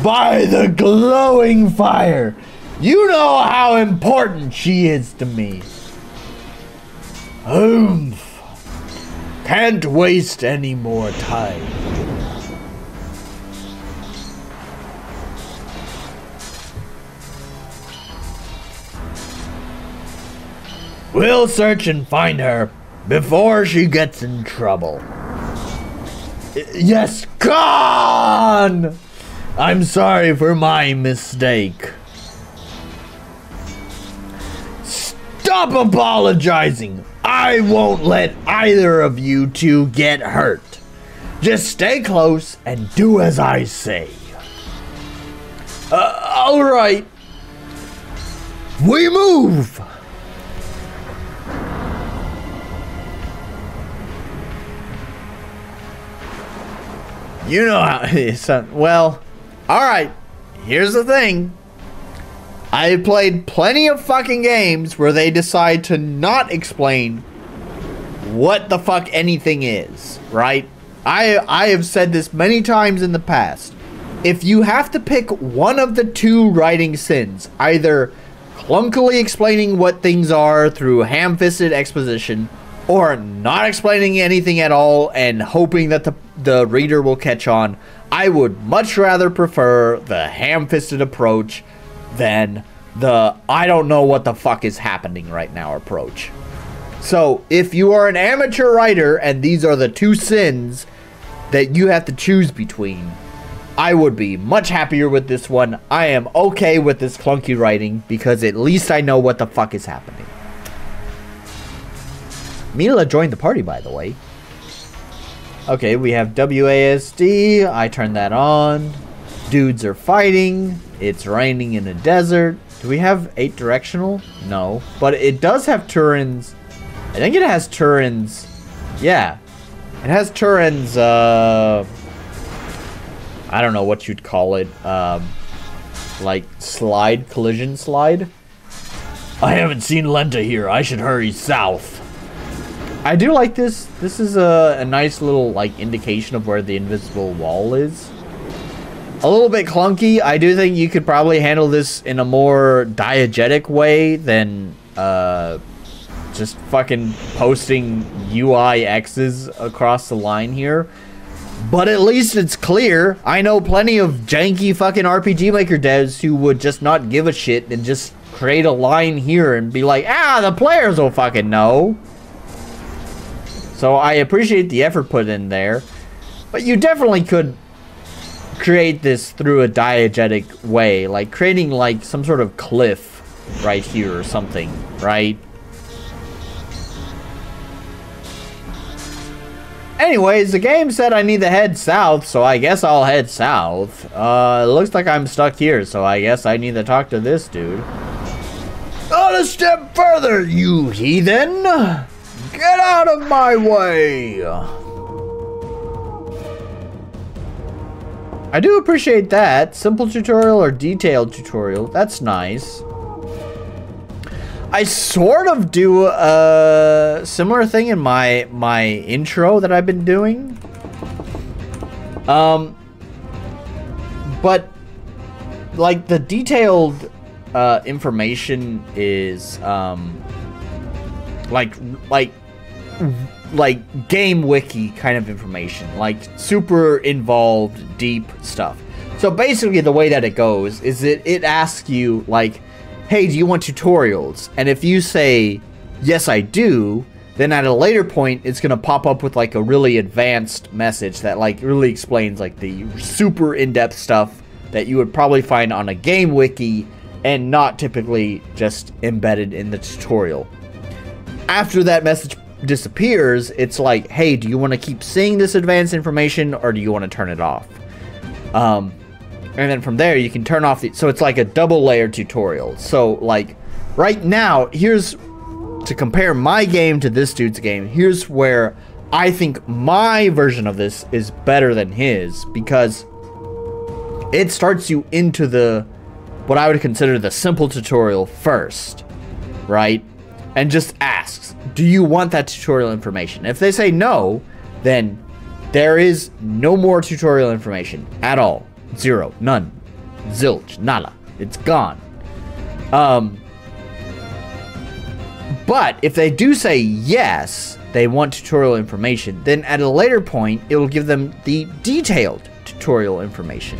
By the glowing fire. You know how important she is to me. Can't waste any more time. We'll search and find her before she gets in trouble. Yes, gone! I'm sorry for my mistake. Stop Stop apologizing. I won't let either of you two get hurt. Just stay close and do as I say. All right. We move. You know how it's well, all right. Here's the thing. I've played plenty of fucking games where they decide to not explain what the fuck anything is, right? I have said this many times in the past. If you have to pick one of the two writing sins, either clunkily explaining what things are through ham-fisted exposition, or not explaining anything at all and hoping that the reader will catch on, I would much rather prefer the ham-fisted approach than the I don't know what the fuck is happening right now approach. So if you are an amateur writer and these are the two sins that you have to choose between, I would be much happier with this one. I am okay with this clunky writing because at least I know what the fuck is happening. Mila joined the party, by the way. Okay, we have WASD. I turned that on. Dudes are fighting. It's raining in a desert. Do we have 8 directional? No. But it does have Turin's. I think it has Turin's. Yeah. It has Turin's, I don't know what you'd call it. Like slide, collision slide. I haven't seen Lenta here. I should hurry south. I do like this. This is a nice little like indication of where the invisible wall is. A little bit clunky. I do think you could probably handle this in a more diegetic way than just fucking posting UI X's across the line here. But at least it's clear. I know plenty of janky fucking RPG Maker devs who would just not give a shit and just create a line here and be like, ah, the players will fucking know. So I appreciate the effort put in there. But you definitely could create this through a diegetic way. Like creating like some sort of cliff right here or something, right? Anyways, the game said I need to head south, so I guess I'll head south. It looks like I'm stuck here, so I guess I need to talk to this dude. Not a step further, you heathen! Get out of my way! I do appreciate that. Simple tutorial or detailed tutorial. That's nice. I sort of do a similar thing in my intro that I've been doing. But like the detailed information is like game wiki kind of information, like super involved, deep stuff. So basically the way that it goes is it asks you like, hey, do you want tutorials? And if you say, yes, I do, then at a later point, it's going to pop up with like a really advanced message that like really explains like the super in-depth stuff that you would probably find on a game wiki and not typically just embedded in the tutorial. After that message disappears, it's like, hey, do you want to keep seeing this advanced information or do you want to turn it off? And then from there, you can turn off the... So it's like a double layer tutorial. So, like, right now, here's... To compare my game to this dude's game, here's where I think my version of this is better than his. Because it starts you into the... What I would consider the simple tutorial first. Right? And just asks, do you want that tutorial information? If they say no, then there is no more tutorial information at all. Zero, none, zilch, nada. It's gone. But if they do say yes, they want tutorial information, then at a later point, it will give them the detailed tutorial information.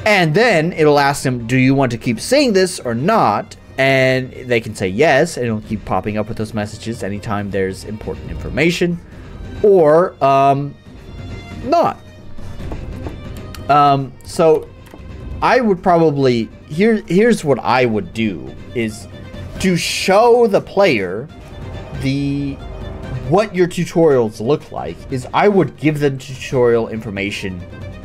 And then it'll ask them, do you want to keep seeing this or not? And they can say yes, and it'll keep popping up with those messages anytime there's important information. Or, not. So I would probably here's what I would do is to show the player what your tutorials look like is I would give them tutorial information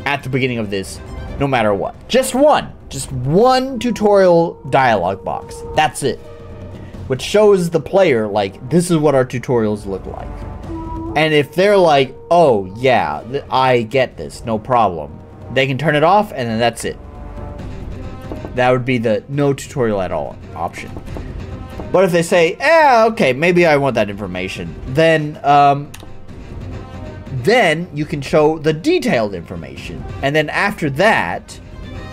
at the beginning of this, no matter what. Just one tutorial dialogue box. That's it. Which shows the player, like, this is what our tutorials look like. And if they're like, oh yeah, I get this, no problem, they can turn it off, and then that's it. That would be the no tutorial at all option. But if they say, okay, maybe I want that information, then you can show the detailed information. And then after that,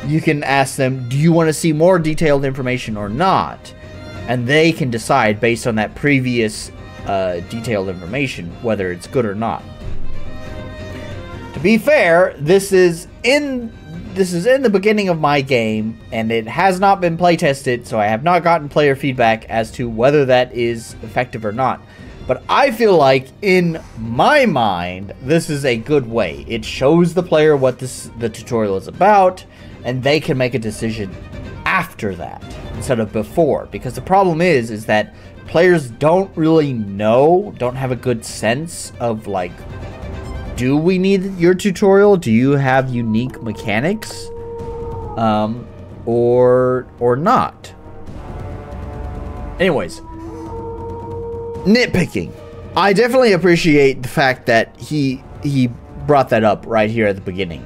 you can ask them, do you want to see more detailed information or not? And they can decide based on that previous detailed information whether it's good or not. To be fair, this is in the beginning of my game, and it has not been playtested, so I have not gotten player feedback as to whether that is effective or not. But I feel like, in my mind, this is a good way. It shows the player what the tutorial is about, and they can make a decision after that instead of before. Because the problem is that players don't really know, don't have a good sense of, like, do we need your tutorial? Do you have unique mechanics? Or not? Anyways, nitpicking. I definitely appreciate the fact that he brought that up right here at the beginning.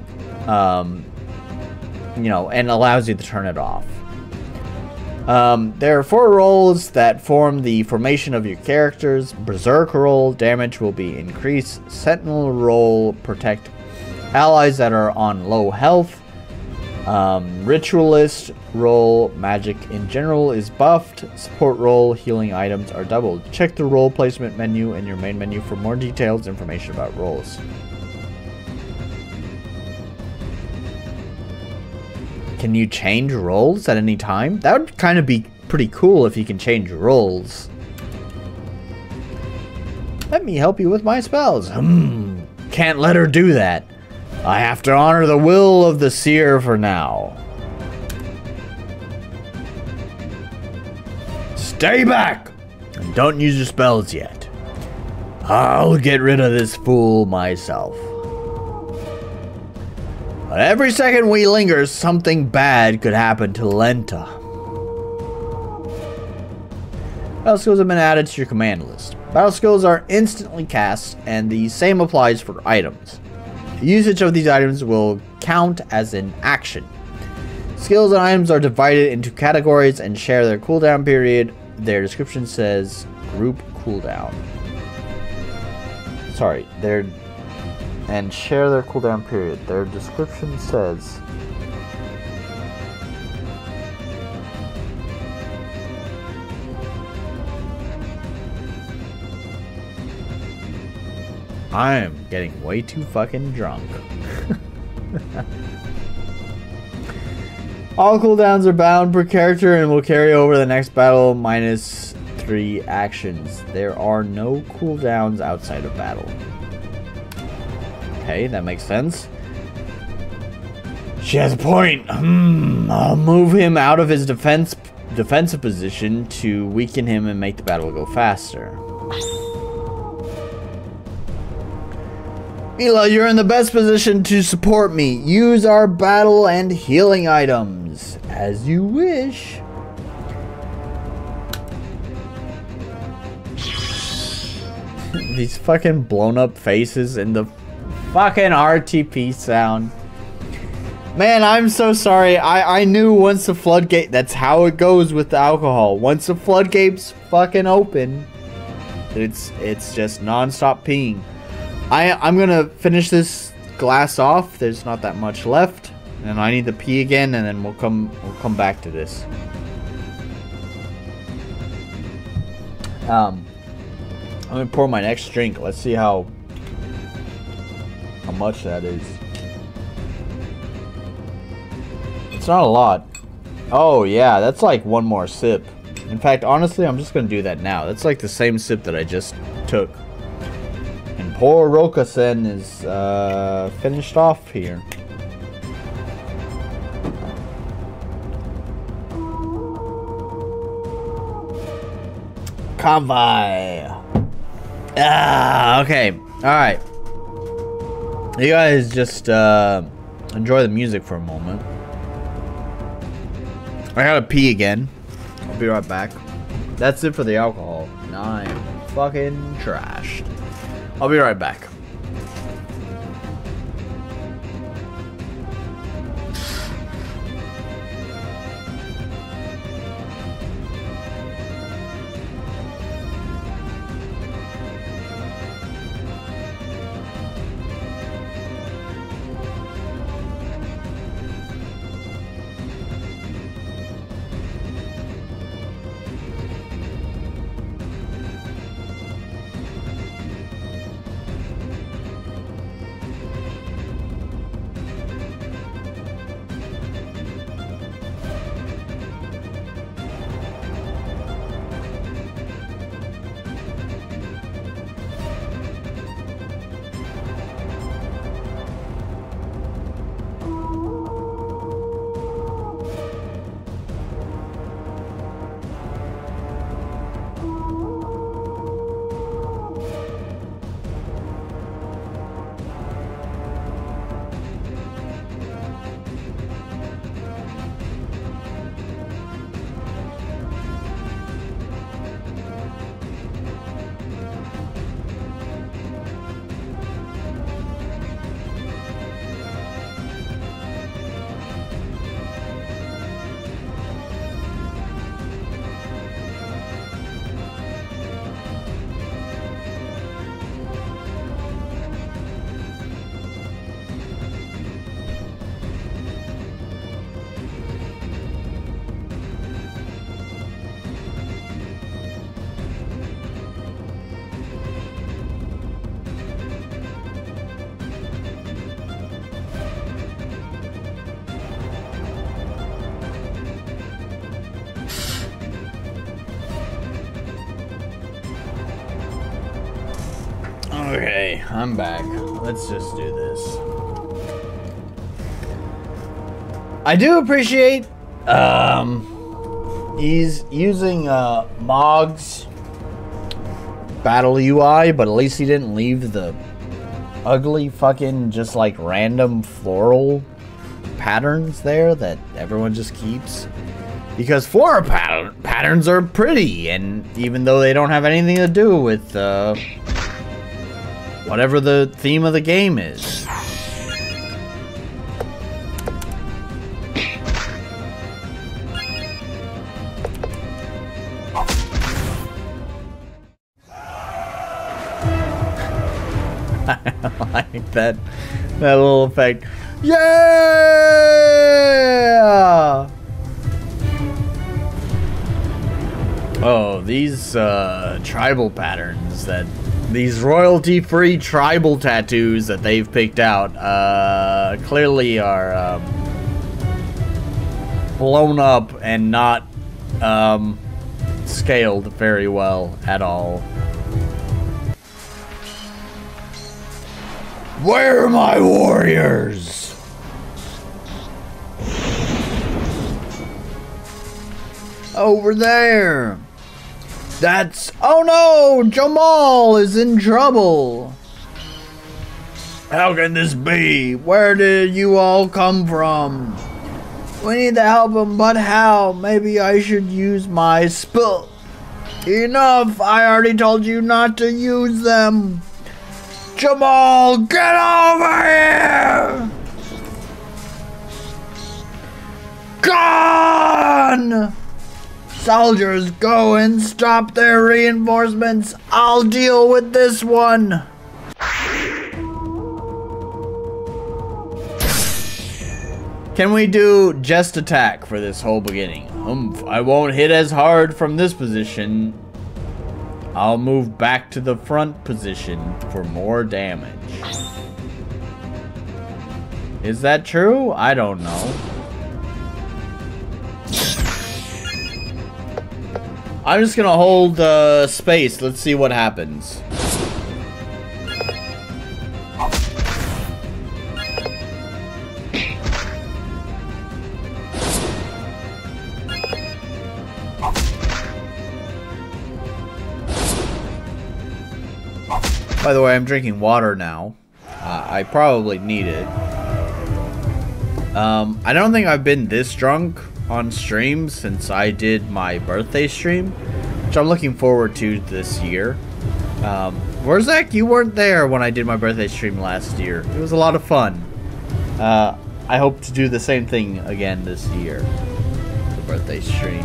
You know, and allows you to turn it off. There are 4 roles that form the formation of your characters. Berserker role, damage will be increased. Sentinel role, protect allies that are on low health. Ritualist role, magic in general is buffed. Support role, healing items are doubled. Check the role placement menu in your main menu for more detailed information about roles. Can you change roles at any time? That would kind of be pretty cool if you can change roles. Let me help you with my spells. Can't let her do that. I have to honor the will of the seer for now. Stay back! And don't use your spells yet. I'll get rid of this fool myself. But every second we linger, something bad could happen to Lenta. Battle skills have been added to your command list. Battle skills are instantly cast, and the same applies for items. The usage of these items will count as an action. Skills and items are divided into categories and share their cooldown period. Their description says group cooldown. Sorry, and share their cooldown period. Their description says I am getting way too fucking drunk. All cooldowns are bound per character and will carry over the next battle minus 3 actions. There are no cooldowns outside of battle. Okay, that makes sense. She has a point. I'll move him out of his defensive position to weaken him and make the battle go faster. Mila, you're in the best position to support me. Use our battle and healing items as you wish. These fucking blown up faces and the fucking RTP sound. Man, I'm so sorry. I knew once the floodgate, that's how it goes with the alcohol. Once the floodgates fucking open, it's just non-stop peeing. I'm gonna finish this glass off. There's not that much left, and I need to pee again, and then we'll come back to this. I'm gonna pour my next drink. Let's see how much that is. It's not a lot. Oh yeah, that's like one more sip. In fact, honestly, I'm just gonna do that now. That's like the same sip that I just took. And poor Roka-sen is finished off here. Convoy. Ah, okay. Alright. You guys just enjoy the music for a moment. I gotta pee again. I'll be right back. That's it for the alcohol. Now I am fucking trashed. I'll be right back. Okay, I'm back. Let's just do this. I do appreciate he's using Mog's battle UI, but at least he didn't leave the ugly fucking just like random floral patterns there that everyone just keeps. Because floral patterns are pretty, and even though they don't have anything to do with whatever the theme of the game is. I like that little effect. Yeah! Oh, these tribal patterns that these royalty-free tribal tattoos that they've picked out clearly are blown up and not scaled very well at all. Where are my warriors? Over there. That's... Oh no! Jamal is in trouble! How can this be? Where did you all come from? We need to help him, but how? Maybe I should use my spell. Enough! I already told you not to use them! Jamal, get over here! Gone! Soldiers, go and stop their reinforcements. I'll deal with this one. Can we do just attack for this whole beginning? I won't hit as hard from this position. I'll move back to the front position for more damage. Is that true? I don't know. I'm just gonna hold space. Let's see what happens. By the way, I'm drinking water now. I probably need it. I don't think I've been this drunk on stream since I did my birthday stream, which I'm looking forward to this year. Where's Zach? You weren't there when I did my birthday stream last year. It was a lot of fun. I hope to do the same thing again this year. The birthday stream.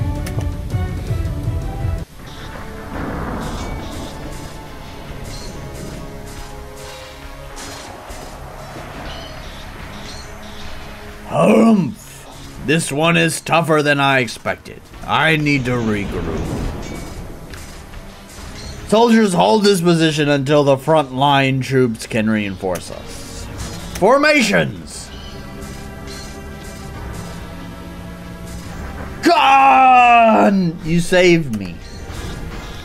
Humph! This one is tougher than I expected. I need to regroup. Soldiers, hold this position until the front line troops can reinforce us. Formations! Gone! You saved me.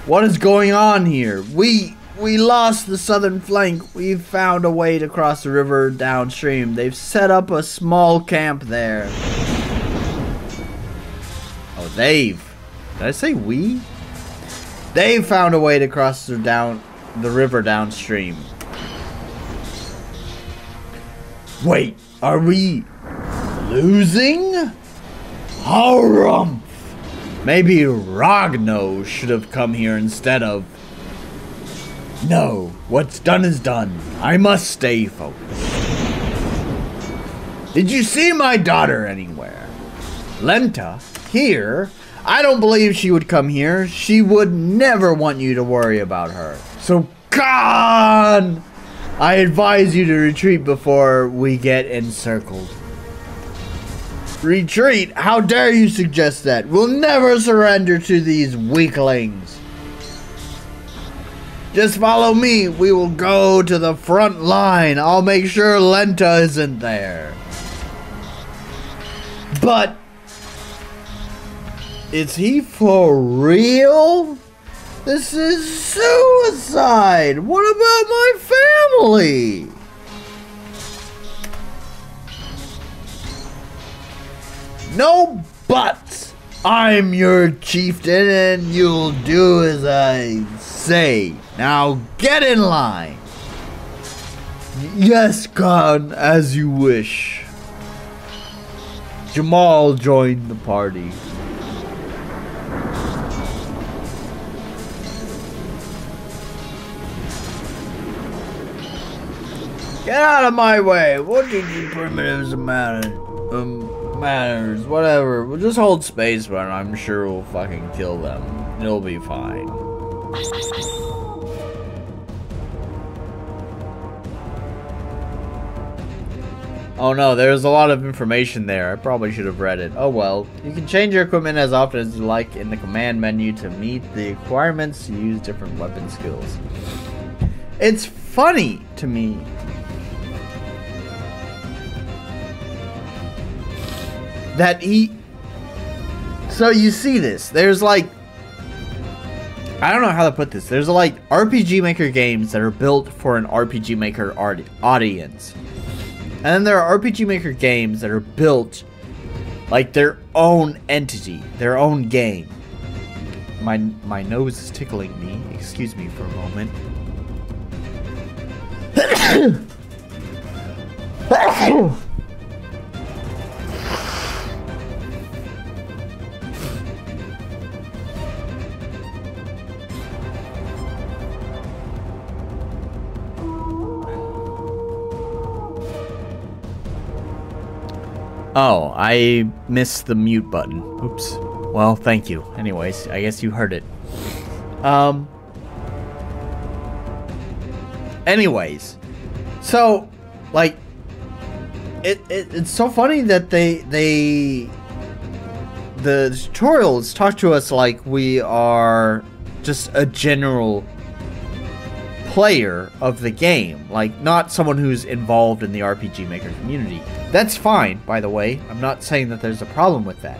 What is going on here? We lost the southern flank. We've found a way to cross the river downstream. They've set up a small camp there. Oh, they've. Did I say we? They've found a way to cross the river downstream. Wait, are we losing? Harumph! Maybe Ragno should have come here instead of... No, what's done is done. I must stay focused. Did you see my daughter anywhere? Lenta? Here? I don't believe she would come here. She would never want you to worry about her. So, gone! I advise you to retreat before we get encircled. Retreat? How dare you suggest that? We'll never surrender to these weaklings. Just follow me. We will go to the front line. I'll make sure Lenta isn't there. But... is he for real? This is suicide! What about my family? No buts! I'm your chieftain and you'll do as I say. Now get in line. Yes, Khan, as you wish. Jamal joined the party. Get out of my way! What did you primitives matters? Whatever. We'll just hold space, but I'm sure we'll fucking kill them. It'll be fine. Oh no, there's a lot of information there. I probably should have read it. Oh well. You can change your equipment as often as you like in the command menu to meet the requirements to use different weapon skills. It's funny to me that he... So you see this. There's like... I don't know how to put this. There's like RPG Maker games that are built for an RPG Maker audience. And then there are RPG Maker games that are built like their own entity, their own game. My nose is tickling me. Excuse me for a moment. Oh, I missed the mute button. Oops. Well, thank you. Anyways, I guess you heard it. Anyways, so like it's so funny that the tutorials talk to us like we are just a general player of the game, like not someone who's involved in the RPG Maker community. That's fine, by the way. I'm not saying that there's a problem with that.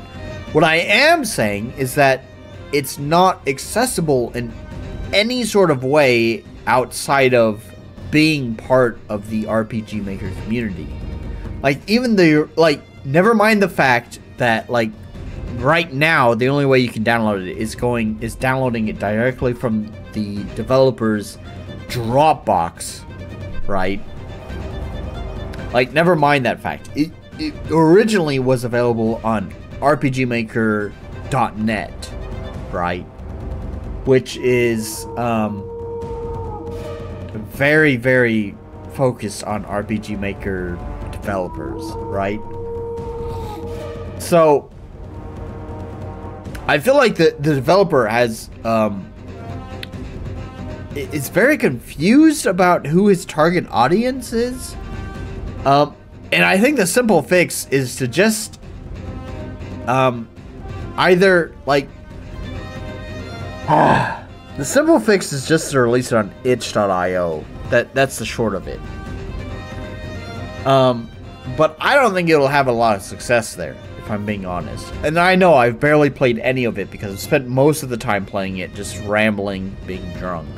What I am saying is that it's not accessible in any sort of way outside of being part of the RPG Maker community. Like, even the, like, never mind the fact that, like, right now, the only way you can download it is downloading it directly from the developer's Dropbox, right? Like, never mind that fact. It originally was available on RPGmaker.net, right? Which is very, very focused on RPG Maker developers, right? So I feel like the developer has is very confused about who his target audience is. And I think the simple fix is to just either like the simple fix is just to release it on itch.io. That's the short of it. But I don't think it'll have a lot of success there, if I'm being honest. And I know I've barely played any of it because I've spent most of the time playing it just rambling, being drunk.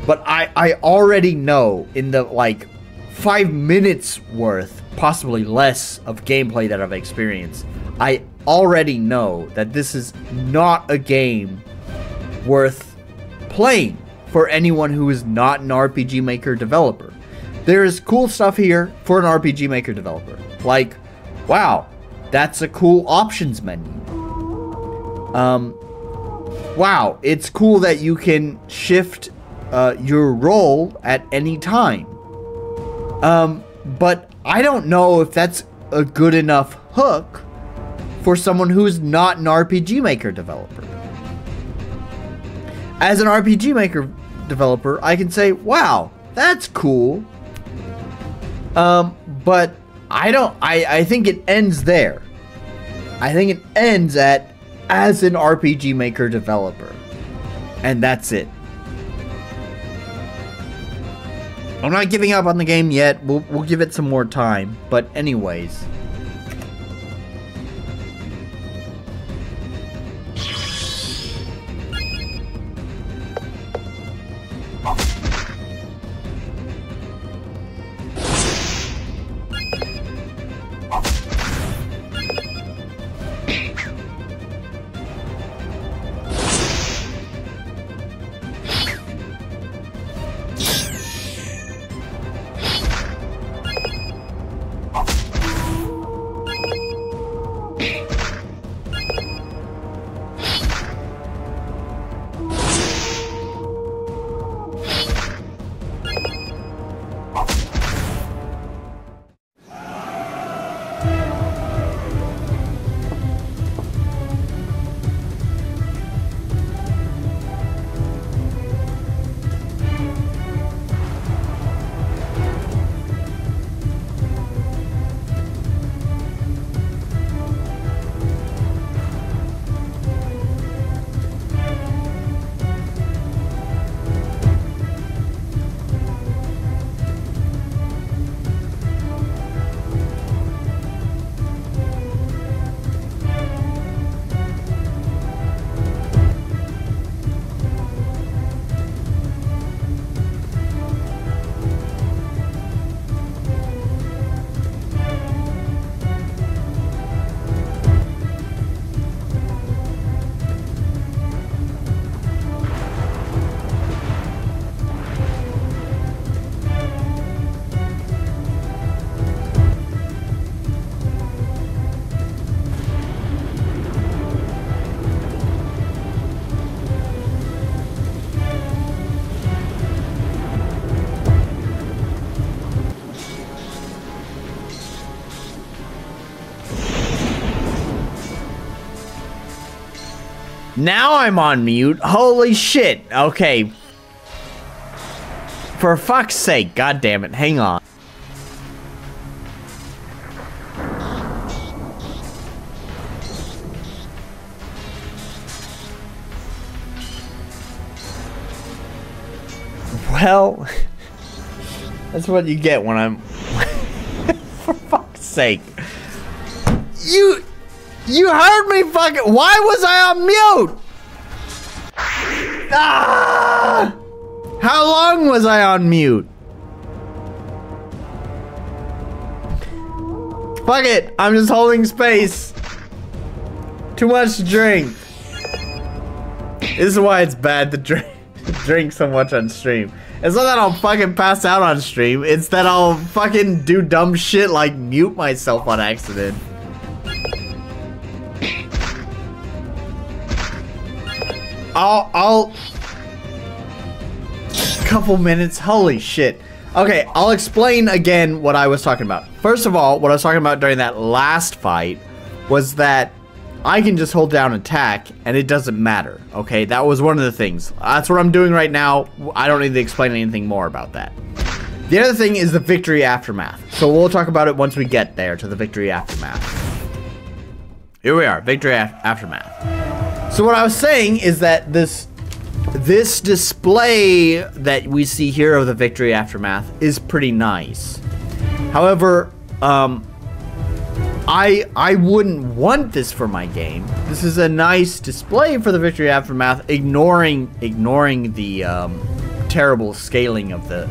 But I already know in the like 5 minutes worth, possibly less, of gameplay that I've experienced, I already know that this is not a game worth playing for anyone who is not an RPG Maker developer. There is cool stuff here for an RPG Maker developer. Like, wow, that's a cool options menu. Wow, it's cool that you can shift your role at any time. But I don't know if that's a good enough hook for someone who's not an RPG Maker developer. As an RPG Maker developer, I can say, wow, that's cool. But I think it ends there. I think it ends at as an RPG Maker developer. And that's it. I'm not giving up on the game yet. We'll give it some more time. But anyways. Now I'm on mute. Holy shit. Okay. For fuck's sake. God damn it. Hang on. Well, that's what you get when I'm... For fuck's sake. You heard me fucking... Why was I on mute? Ah! How long was I on mute? Fuck it. I'm just holding space. Too much to drink. This is why it's bad to drink so much on stream. It's not that I'll fucking pass out on stream. It's that I'll fucking do dumb shit like mute myself on accident. I'll couple minutes. Holy shit. Okay, I'll explain again what I was talking about. First of all, what I was talking about during that last fight was that I can just hold down attack and it doesn't matter. Okay, that was one of the things. That's what I'm doing right now. I don't need to explain anything more about that. The other thing is the victory aftermath. So we'll talk about it once we get there to the victory aftermath. Here we are, victory aftermath. So what I was saying is that this display that we see here of the victory aftermath is pretty nice. However, I wouldn't want this for my game. This is a nice display for the victory aftermath, ignoring the terrible scaling of the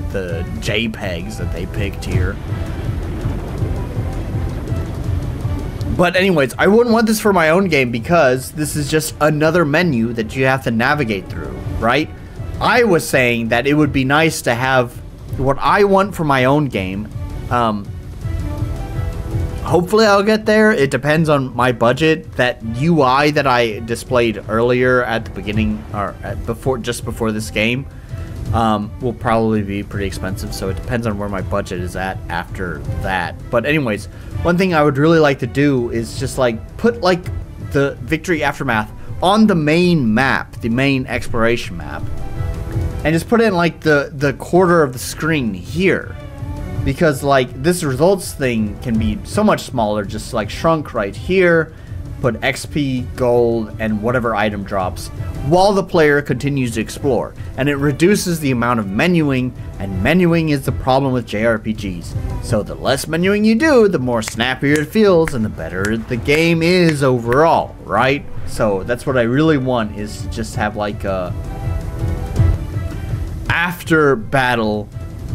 JPEGs that they picked here. But anyways, I wouldn't want this for my own game because this is just another menu that you have to navigate through, right? I was saying that it would be nice to have what I want for my own game. Hopefully I'll get there. It depends on my budget. That UI that I displayed earlier at the beginning, or just before this game, will probably be pretty expensive, so it depends on where my budget is at after that. But anyways, one thing I would really like to do is just like put like the victory aftermath on the main map, the main exploration map, and just put it in like the quarter of the screen here, because like this results thing can be so much smaller, just like shrunk right here. Put XP, gold, and whatever item drops while the player continues to explore. And it reduces the amount of menuing, and menuing is the problem with JRPGs. So the less menuing you do, the more snappier it feels, and the better the game is overall, right? So that's what I really want, is to just have like a after battle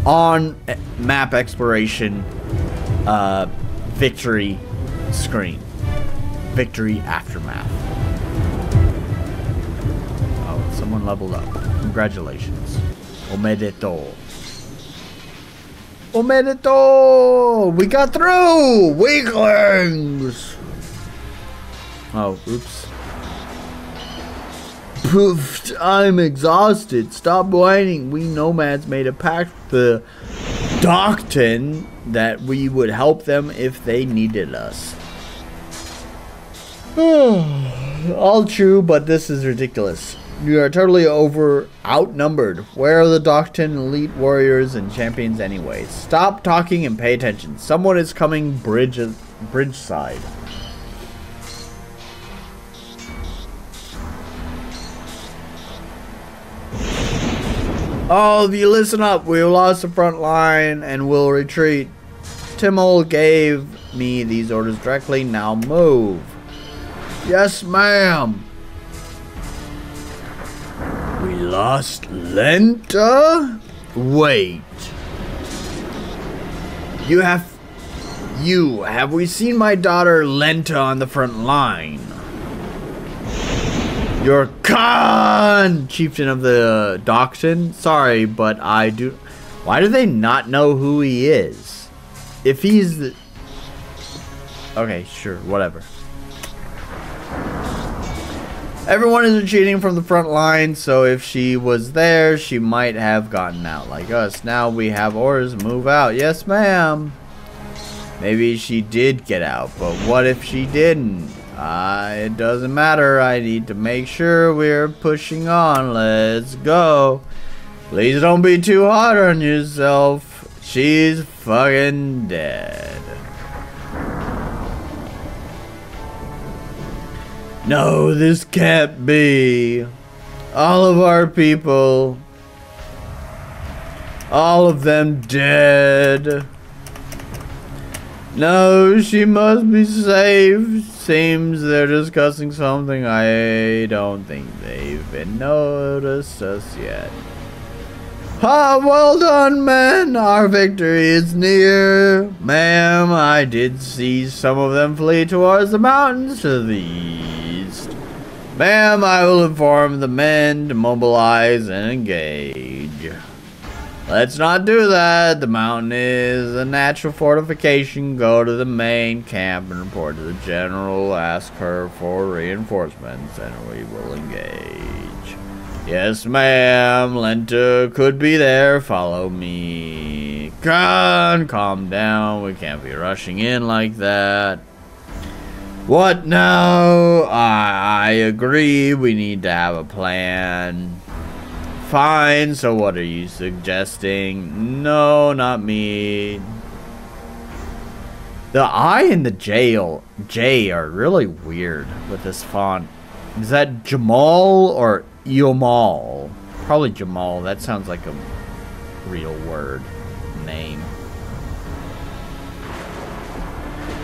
on map exploration victory screen. Victory aftermath. Oh, someone leveled up. Congratulations. Omedeto. Omedeto! We got through! Weaklings! Oh, oops. Poofed. I'm exhausted. Stop whining. We nomads made a pact with the Docton that we would help them if they needed us. All true, but this is ridiculous. You are totally outnumbered. Where are the Docton elite warriors and champions anyways? Stop talking and pay attention. Someone is coming bridge side. All of you listen up. We lost the front line and will retreat. Timmel gave me these orders directly. Now move. Yes, ma'am. We lost Lenta? Wait. Have we seen my daughter Lenta on the front line? You're Khan, chieftain of the Docton. Sorry, but I do. Why do they not know who he is? If he's the... Okay, sure, whatever. Everyone is retreating from the front line, so if she was there, she might have gotten out like us. Now we have orders, move out. Yes, ma'am. Maybe she did get out, but what if she didn't? It doesn't matter. I need to make sure we're pushing on. Let's go. Please don't be too hard on yourself. She's fucking dead. No, this can't be. All of our people. All of them dead. No, she must be safe. Seems they're discussing something. I don't think they've been noticed us yet. Ah, well done, men. Our victory is near. Ma'am, I did see some of them flee towards the mountains to the east. Ma'am, I will inform the men to mobilize and engage. Let's not do that. The mountain is a natural fortification. Go to the main camp and report to the general. Ask her for reinforcements, and we will engage. Yes, ma'am. Lenta could be there. Follow me. Calm down. We can't be rushing in like that. What now? I agree. We need to have a plan. Fine, so what are you suggesting? No, not me. The I and the J are really weird with this font. Is that Jamal or Yomal? Probably Jamal. That sounds like a real word name.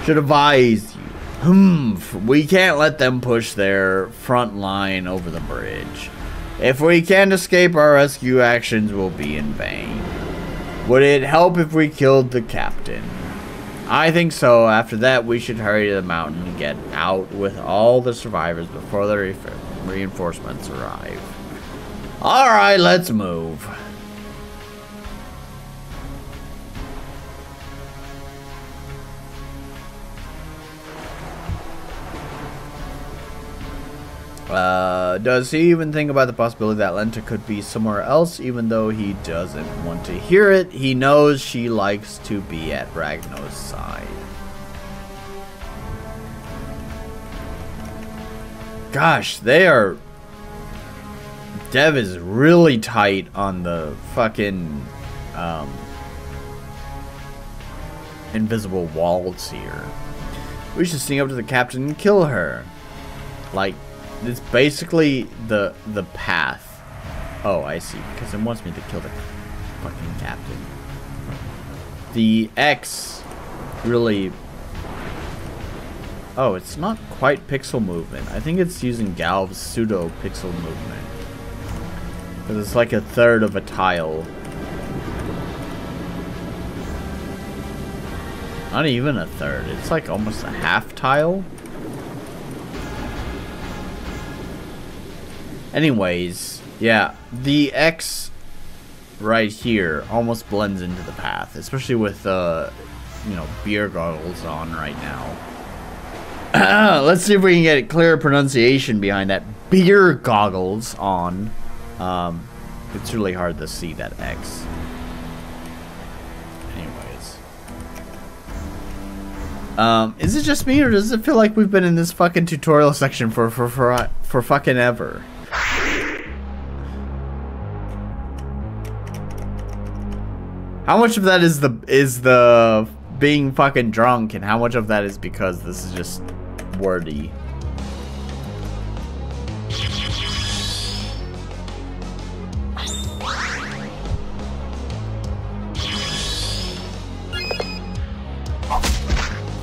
Should advise you. We can't let them push their front line over the bridge. If we can't escape, our rescue actions will be in vain. Would it help if we killed the captain? I think so. After that, we should hurry to the mountain and get out with all the survivors before the reinforcements arrive. Alright, let's move. Does he even think about the possibility that Lenta could be somewhere else, even though he doesn't want to hear it? He knows she likes to be at Ragno's side. Gosh, Dev is really tight on the fucking, invisible walls here. We should sneak up to the captain and kill her. Like, it's basically the path. Oh, I see. Because it wants me to kill the fucking captain. The X really... Oh, it's not quite pixel movement. I think it's using Galv's pseudo pixel movement. Because it's like a third of a tile. Not even a third. It's like almost a half tile. Anyways, yeah, the X right here almost blends into the path, especially with, you know, beer goggles on right now. Let's see if we can get a clear pronunciation behind that. Beer goggles on. It's really hard to see that X. Anyways. Is it just me, or does it feel like we've been in this fucking tutorial section for fucking ever? How much of that is the being fucking drunk, and how much of that is because this is just wordy?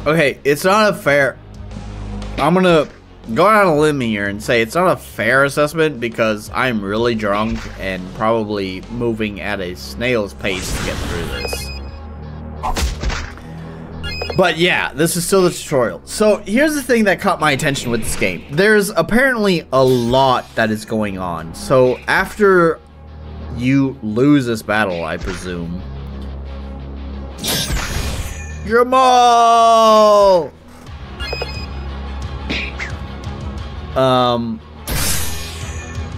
Okay, it's not a fair... I'm gonna go out on a limb here and say it's not a fair assessment because I'm really drunk and probably moving at a snail's pace to get through this. But yeah, this is still the tutorial. So here's the thing that caught my attention with this game. There's apparently a lot that is going on. So after you lose this battle, I presume... Jamal!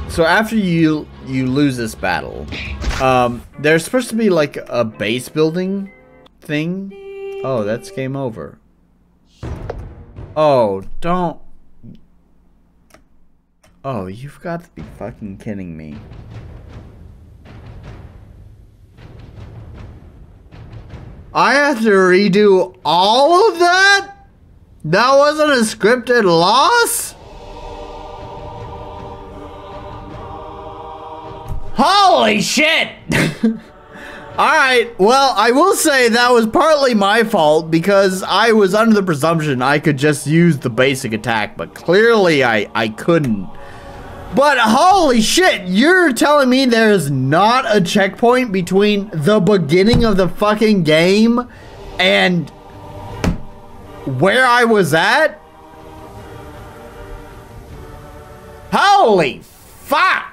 So after you lose this battle, there's supposed to be like a base building thing. Oh, that's game over. Oh, don't. Oh, you've got to be fucking kidding me. I have to redo all of that? That wasn't a scripted loss? Holy shit! Alright, well, I will say that was partly my fault because I was under the presumption I could just use the basic attack, but clearly I couldn't. But holy shit, you're telling me there's not a checkpoint between the beginning of the fucking game and where I was at? Holy fuck!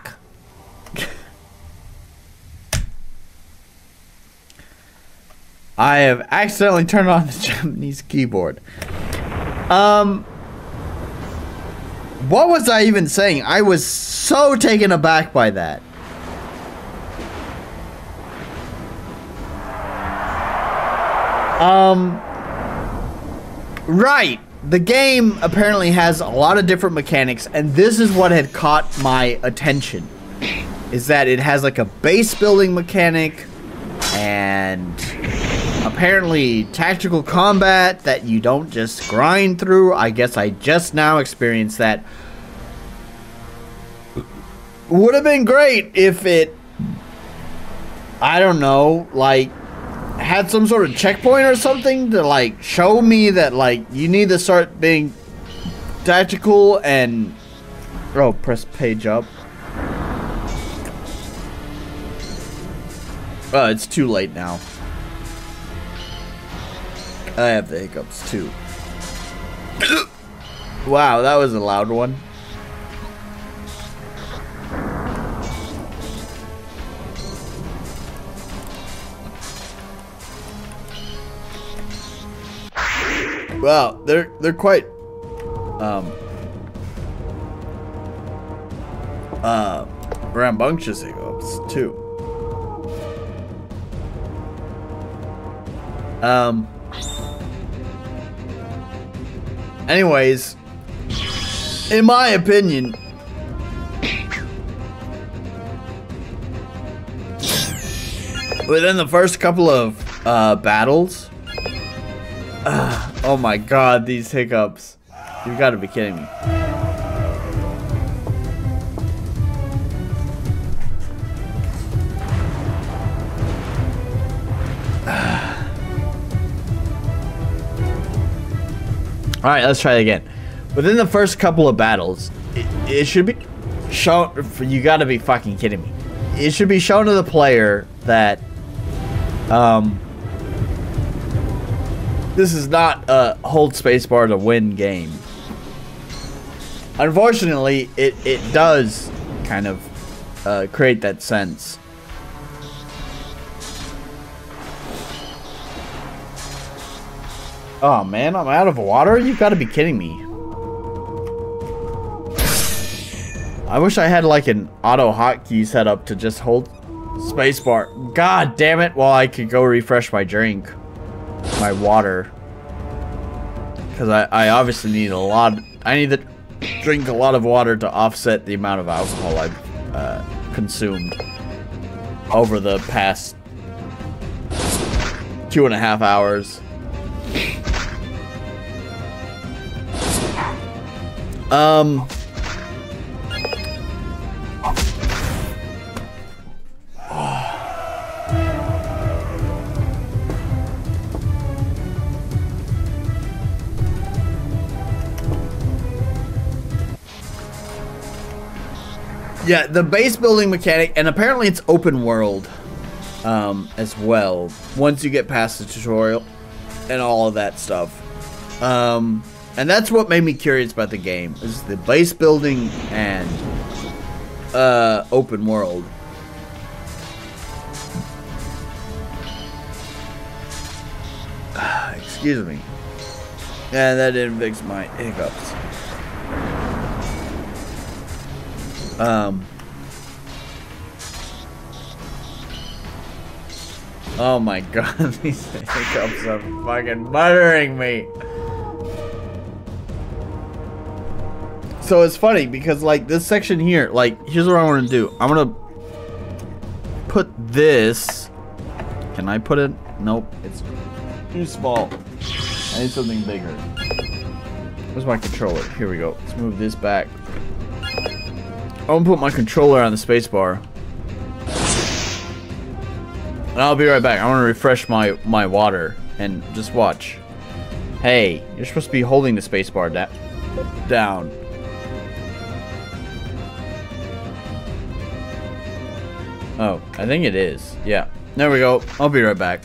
I have accidentally turned on the Japanese keyboard. What was I even saying? I was so taken aback by that. Right. The game apparently has a lot of different mechanics, and this is what had caught my attention. Is that it has like a base building mechanic, and apparently tactical combat that you don't just grind through. I guess I just now experienced that. Would have been great if it, I don't know, like, had some sort of checkpoint or something to, like, show me that, like, you need to start being tactical and... Oh, press page up. Oh, it's too late now. I have the hiccups, too. Wow, that was a loud one. Wow, they're quite rambunctious hiccups too. Anyways, in my opinion, within the first couple of battles, oh my god, these hiccups. You gotta be kidding me. Alright, let's try it again. Within the first couple of battles, it should be shown. You gotta be fucking kidding me. It should be shown to the player that this is not a hold spacebar to win game. Unfortunately, it does kind of create that sense. Oh man, I'm out of water? You've got to be kidding me. I wish I had like an auto hotkey set up to just hold spacebar. God damn it, well I could go refresh my drink. My water, because I obviously need a lot. I need to drink a lot of water to offset the amount of alcohol I've consumed over the past 2.5 hours. Yeah, the base building mechanic, and apparently it's open world as well, once you get past the tutorial and all of that stuff. And that's what made me curious about the game, is the base building and open world. Excuse me. Yeah, that didn't fix my hiccups. Oh my god, these hiccups are fucking buttering me. So it's funny because like this section here, like here's what I want to do. I'm gonna put this. Can I put it? Nope, it's too small. I need something bigger. Where's my controller? Here we go. Let's move this back. I'm gonna put my controller on the spacebar. And I'll be right back. I want to refresh my water and just watch. Hey, you're supposed to be holding the spacebar down. Oh, I think it is. Yeah. There we go. I'll be right back.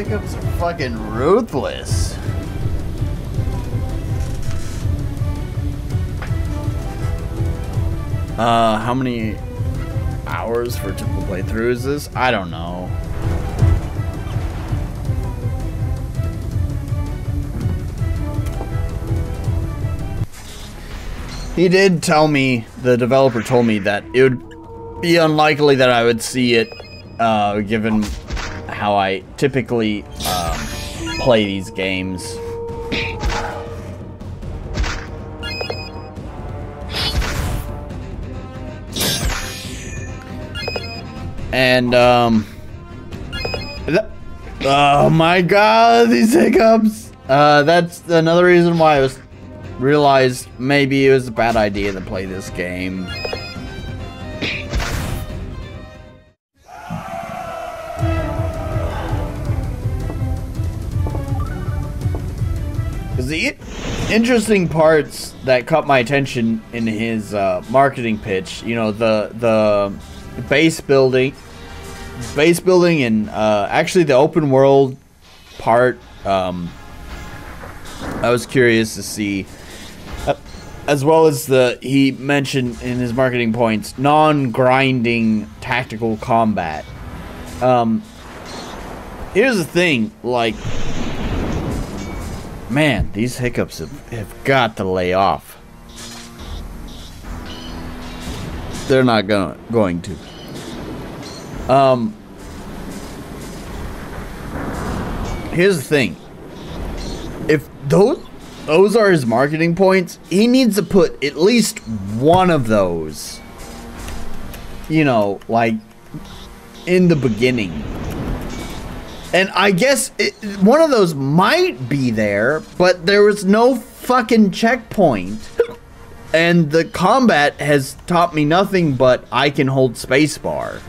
hiccups are fucking ruthless. How many hours for a typical playthrough is this? I don't know. He did tell me, the developer told me that it would be unlikely that I would see it, given how I typically play these games. And, oh my god, these hiccups! That's another reason why I realized maybe it was a bad idea to play this game. Because the interesting parts that caught my attention in his marketing pitch, you know, the base building and actually the open world part, I was curious to see, as well as he mentioned in his marketing points, non-grinding tactical combat. Here's the thing, like, man, these hiccups have got to lay off. They're not going to. Here's the thing. If those are his marketing points, he needs to put at least one of those, you know, like, in the beginning. And I guess one of those might be there, but there was no fucking checkpoint. And the combat has taught me nothing but I can hold spacebar.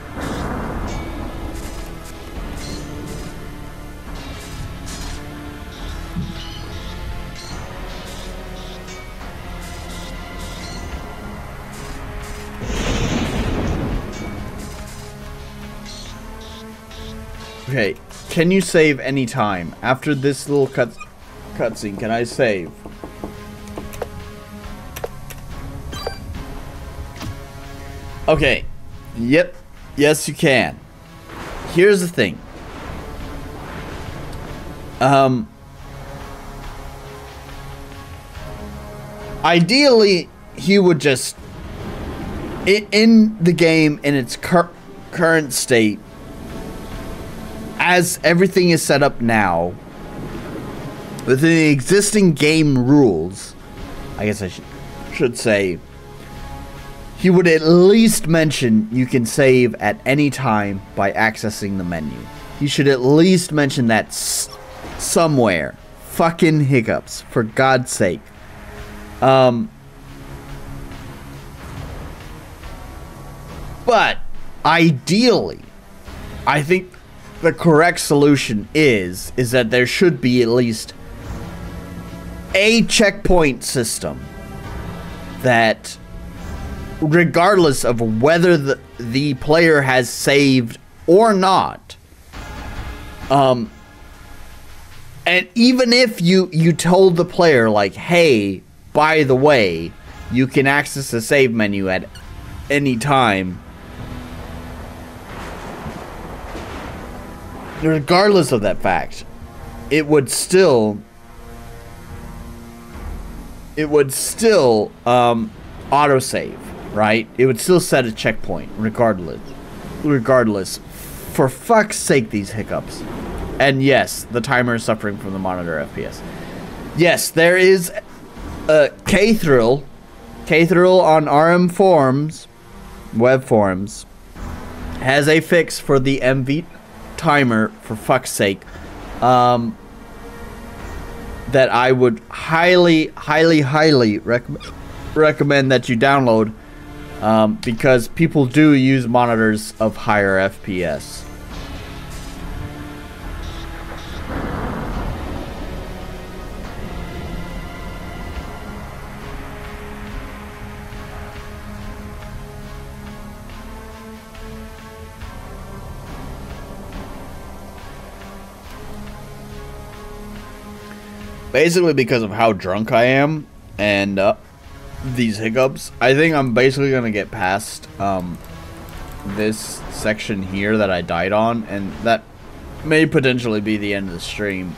Okay, can you save any time? After this little cutscene, can I save? Okay. Yep. Yes, you can. Here's the thing. Ideally, he would just, in the game in its current state, as everything is set up now, within the existing game rules, I guess I should say, he would at least mention you can save at any time by accessing the menu. He should at least mention that somewhere. Fucking hiccups, for God's sake. But ideally, I think the correct solution is that there should be at least a checkpoint system that, regardless of whether the player has saved or not, and even if you told the player, like, hey, by the way, you can access the save menu at any time, regardless of that fact, it would still autosave, right? It would still set a checkpoint regardless. For fuck's sake, these hiccups. And yes, the timer is suffering from the monitor FPS. Yes, there is K-Thrill on RM forums, web forums, has a fix for the MV timer, for fuck's sake, that I would highly recommend that you download, because people do use monitors of higher FPS. basically because of how drunk I am and these hiccups, I think I'm basically gonna get past this section here that I died on, and that may potentially be the end of the stream.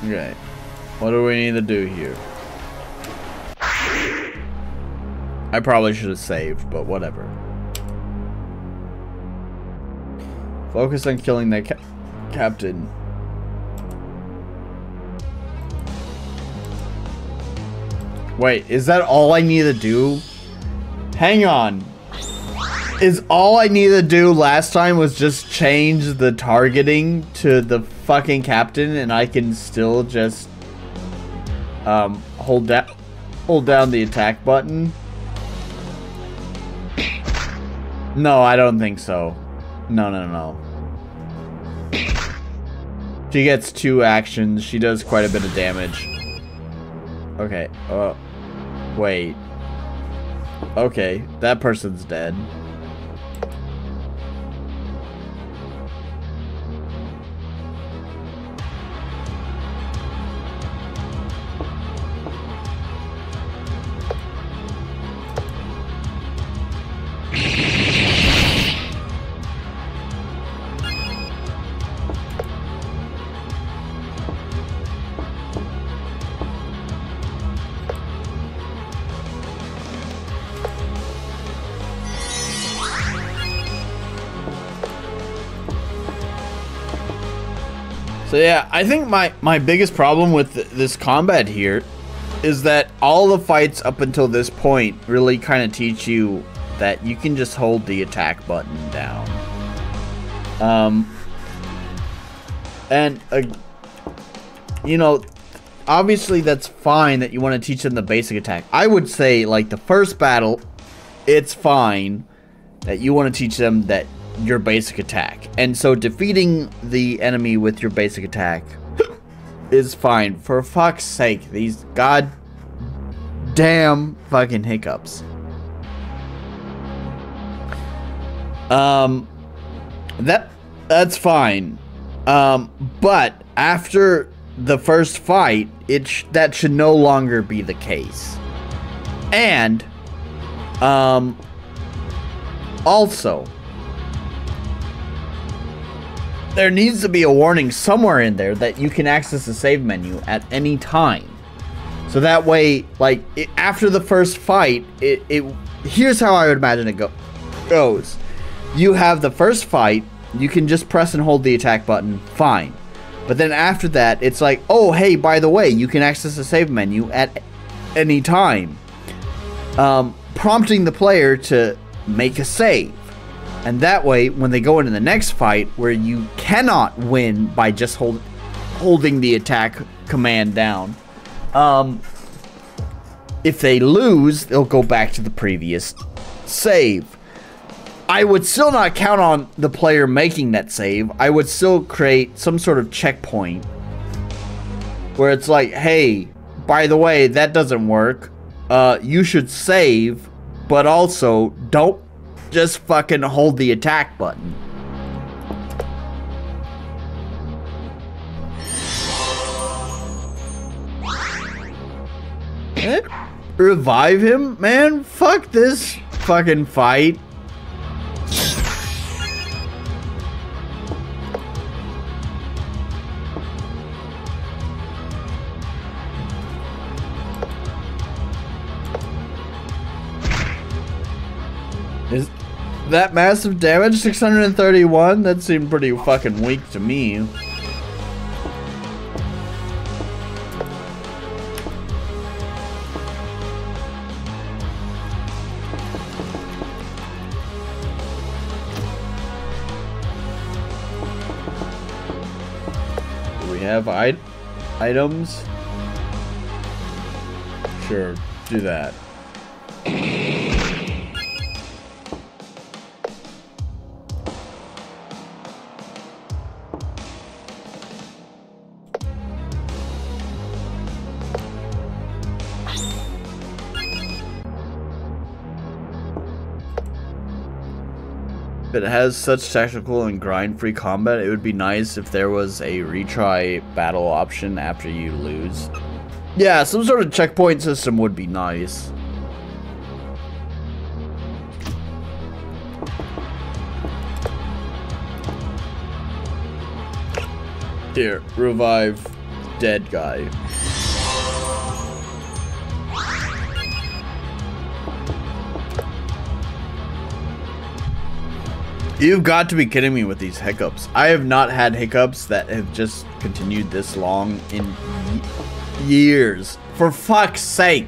Okay, what do we need to do here? I probably should have saved, but whatever. Focus on killing that captain. Wait, is that all I need to do? Hang on. Is all I needed to do last time was just change the targeting to the fucking captain, and I can still just hold down the attack button? No, I don't think so. No. She gets 2 actions. She does quite a bit of damage. Okay. Wait. Okay, that person's dead. So yeah, I think my biggest problem with this combat here is that all the fights up until this point really kind of teach you that you can just hold the attack button down. You know, obviously that's fine that you want to teach them the basic attack. I would say, like, the first battle, it's fine that you want to teach them that your basic attack. And so defeating the enemy with your basic attack is fine. For fuck's sake, these goddamn fucking hiccups. That's fine. But after the first fight, that should no longer be the case. And also, there needs to be a warning somewhere in there that you can access the save menu at any time. So that way, like, after the first fight, here's how I would imagine it goes. You have the first fight, you can just press and hold the attack button, fine. But then after that, it's like, oh, hey, by the way, you can access the save menu at any time. Prompting the player to make a save. And that way, when they go into the next fight, where you cannot win by just holding the attack command down, if they lose, they'll go back to the previous save. I would still not count on the player making that save. I would still create some sort of checkpoint where it's like, hey, by the way, that doesn't work. You should save, but also don't just fucking hold the attack button. Revive him? Man, fuck this fucking fight. Is that massive damage? 631? That seemed pretty fucking weak to me. Do we have items? Sure, do that. If it has such tactical and grind-free combat, it would be nice if there was a retry battle option after you lose. Yeah, some sort of checkpoint system would be nice. Here, revive dead guy. You've got to be kidding me with these hiccups. I have not had hiccups that have just continued this long in years. For fuck's sake.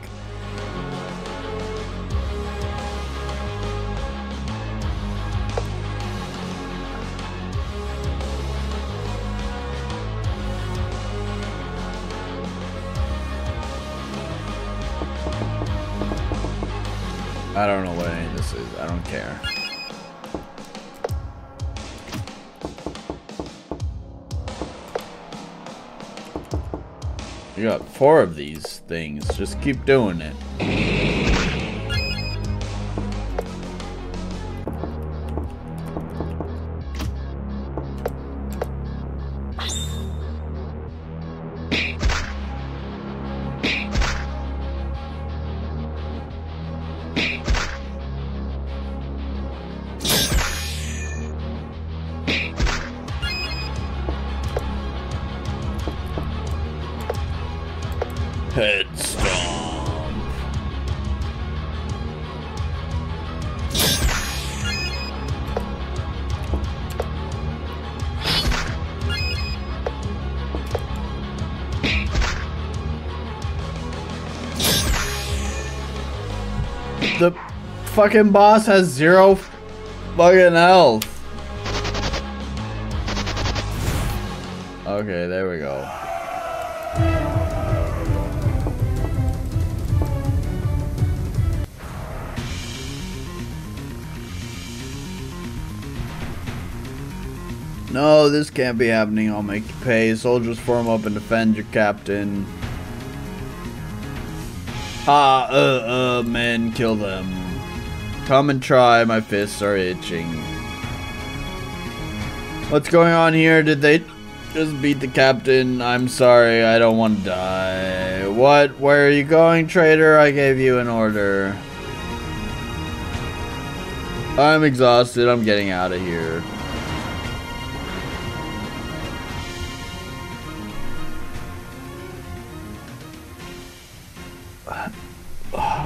I don't know what any of this is. I don't care. You got 4 of these things. Just keep doing it. Head stomp. The fucking boss has 0 fucking health. Okay, there we go. No, this can't be happening. I'll make you pay. Soldiers form up and defend your captain. Men, kill them. Come and try. My fists are itching. What's going on here? Did they just beat the captain? I'm sorry. I don't want to die. What? Where are you going, traitor? I gave you an order. I'm exhausted. I'm getting out of here.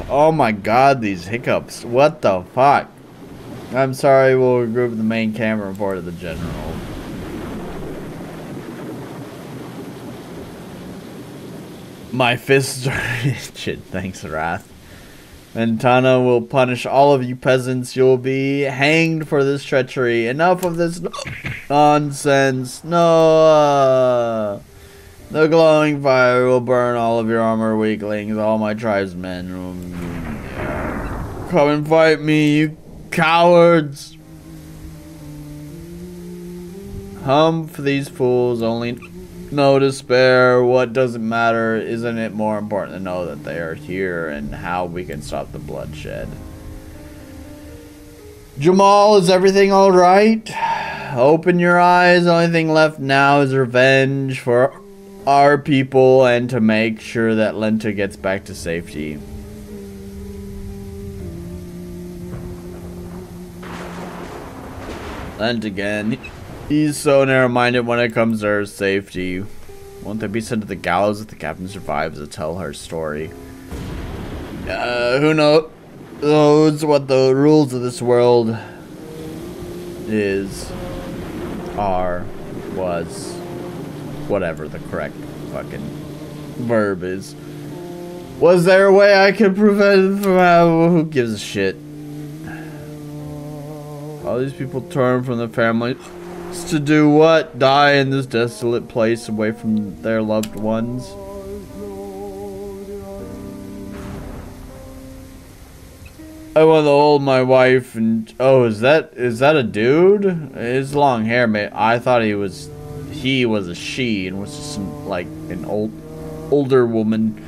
Oh my god, these hiccups. What the fuck? I'm sorry, we'll regroup the main camera and report to the general. My fists are itching. Thanks, Wrath. Ventana will punish all of you peasants. You'll be hanged for this treachery. Enough of this nonsense. No. The glowing fire will burn all of your armor, weaklings. All my tribesmen. Come and fight me, you cowards. Humph these fools. Only no despair. What doesn't matter? Isn't it more important to know that they are here and how we can stop the bloodshed? Jamal, is everything alright? Open your eyes. The only thing left now is revenge for our people and to make sure that Lenta gets back to safety. Lent again. He's so narrow-minded when it comes to her safety. Won't they be sent to the gallows if the captain survives to tell her story? Who knows what the rules of this world was. Whatever the correct fucking verb is. Was there a way I could prevent it from who gives a shit? All these people turn from their families to do what? Die in this desolate place away from their loved ones? I want to hold my wife and... Oh, is that a dude? His long hair, mate. I thought he was a she and was just like an older woman.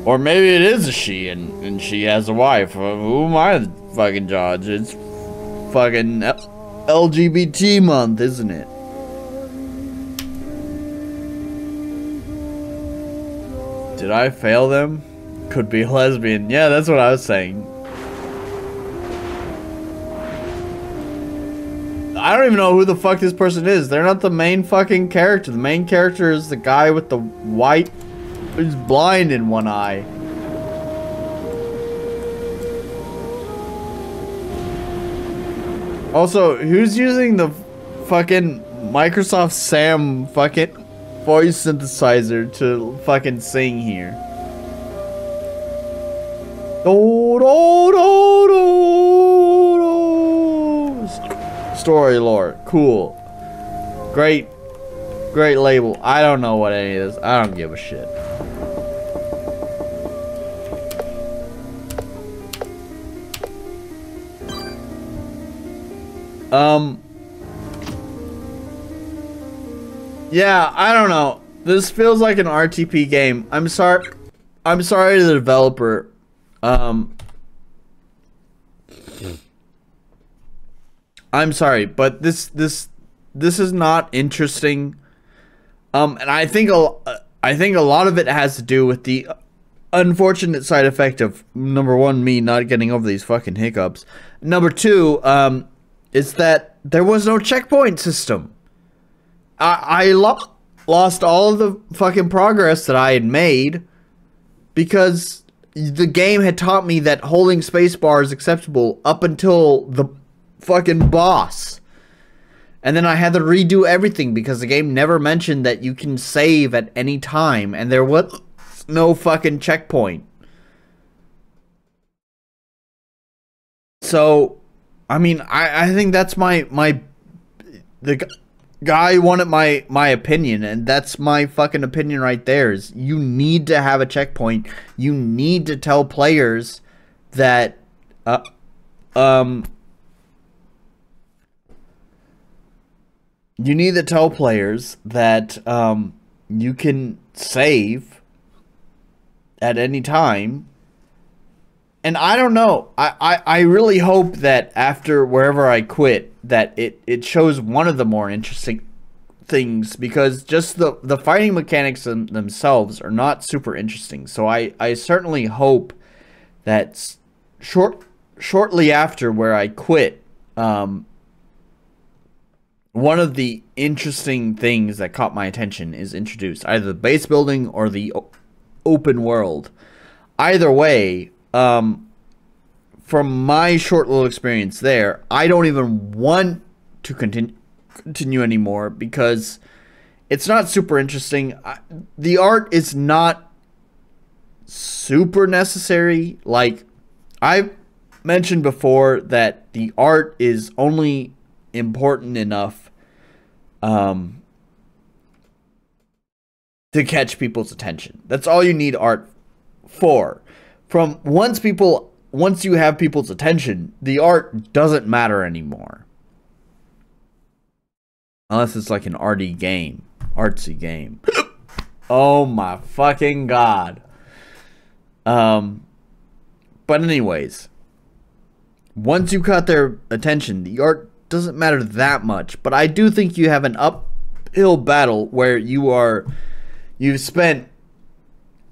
Or maybe it is a she and she has a wife. Who am I to fucking judge? It's fucking LGBT month, isn't it? Did I fail them? Could be lesbian. Yeah, that's what I was saying. I don't even know who the fuck this person is. They're not the main fucking character. The main character is the guy with the white, who's blind in one eye. Also, who's using the fucking Microsoft Sam fucking voice synthesizer to fucking sing here? Do, do, do, do, do. Story lore. Cool. Great. Great label. I don't know what any of this. I don't give a shit. Yeah, I don't know. This feels like an RTP game. I'm sorry to the developer. I'm sorry, but this is not interesting. And I think a lot of it has to do with the unfortunate side effect of, number one, me not getting over these fucking hiccups. Number two, is that there was no checkpoint system. I lost all of the fucking progress that I had made because the game had taught me that holding spacebar is acceptable up until the fucking boss. And then I had to redo everything because the game never mentioned that you can save at any time and there was no fucking checkpoint. So, I mean, I think that's the guy wanted my opinion, and that's my fucking opinion right there. Is you need to have a checkpoint. You need to tell players that you need to tell players that you can save at any time. And I don't know. I really hope that after wherever I quit, that it shows one of the more interesting things, because just the fighting mechanics themselves are not super interesting. So I certainly hope that shortly after where I quit, one of the interesting things that caught my attention is introduced. Either the base building or the open world. Either way, from my short little experience there, I don't even want to continue anymore because it's not super interesting. The art is not super necessary. Like I've mentioned before, that the art is only important enough to catch people's attention. That's all you need art for. Once you have people's attention, the art doesn't matter anymore. Unless it's like an artsy game. Oh my fucking god. But anyways, once you got their attention, the art doesn't matter that much. But I do think you have an uphill battle where you've spent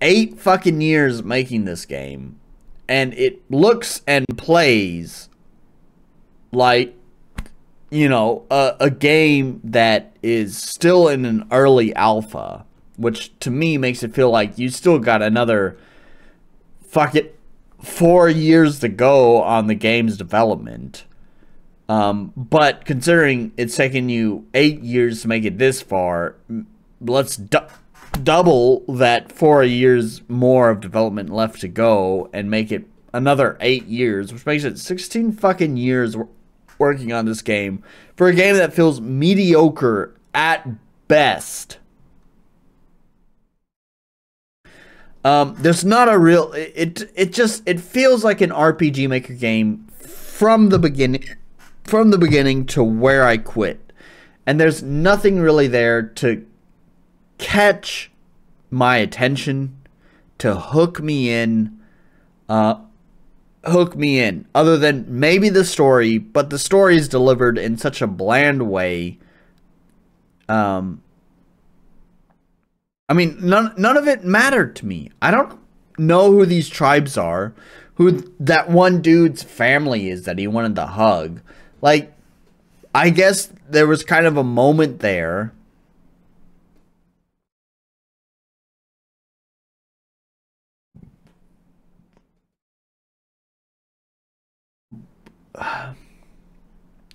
8 fucking years making this game, and it looks and plays like, you know, a game that is still in an early alpha, which to me makes it feel like you still got another 4 years to go on the game's development. But considering it's taken you 8 years to make it this far, let's double that 4 years more of development left to go and make it another 8 years, which makes it 16 fucking years working on this game for a game that feels mediocre at best. There's not a real, it feels like an RPG Maker game from the beginning to where I quit. And there's nothing really there to catch my attention, to hook me in, hook me in, other than maybe the story, but the story is delivered in such a bland way. I mean, none of it mattered to me. I don't know who these tribes are, who that one dude's family is that he wanted to hug. Like, I guess there was kind of a moment there.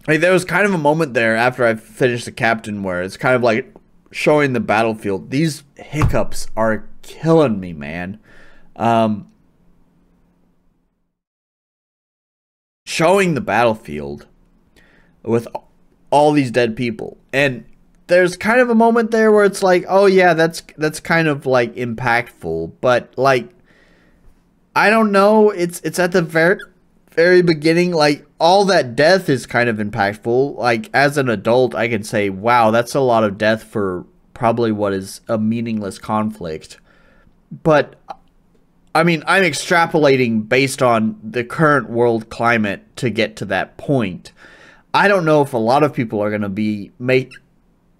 Like, there was kind of a moment there after I finished the captain where it's kind of like showing the battlefield. These hiccups are killing me, man. Showing the battlefield with all these dead people, and there's kind of a moment there where it's like, oh yeah, that's kind of like impactful, but like, I don't know, it's at the very beginning. Like, all that death is kind of impactful. Like, as an adult, I can say, wow, that's a lot of death for probably what is a meaningless conflict. But I mean, I'm extrapolating based on the current world climate to get to that point. I don't know if a lot of people are going to be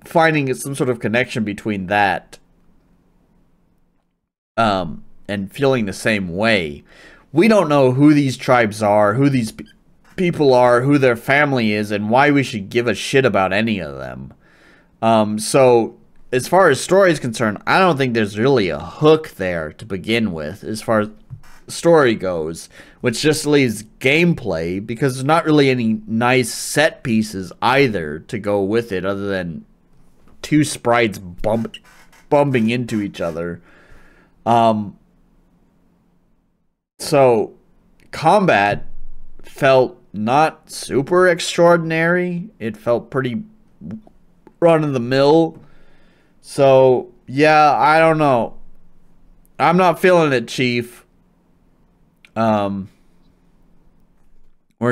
finding some sort of connection between that and feeling the same way. We don't know who these tribes are, who these people are, who their family is, and why we should give a shit about any of them. So, as far as story is concerned, I don't think there's really a hook there to begin with, as far as story goes, which just leaves gameplay, because there's not really any nice set pieces either to go with it, other than two sprites bumping into each other. So, combat felt not super extraordinary. It felt pretty run-of-the-mill. So, yeah, I don't know. I'm not feeling it, Chief. Whereas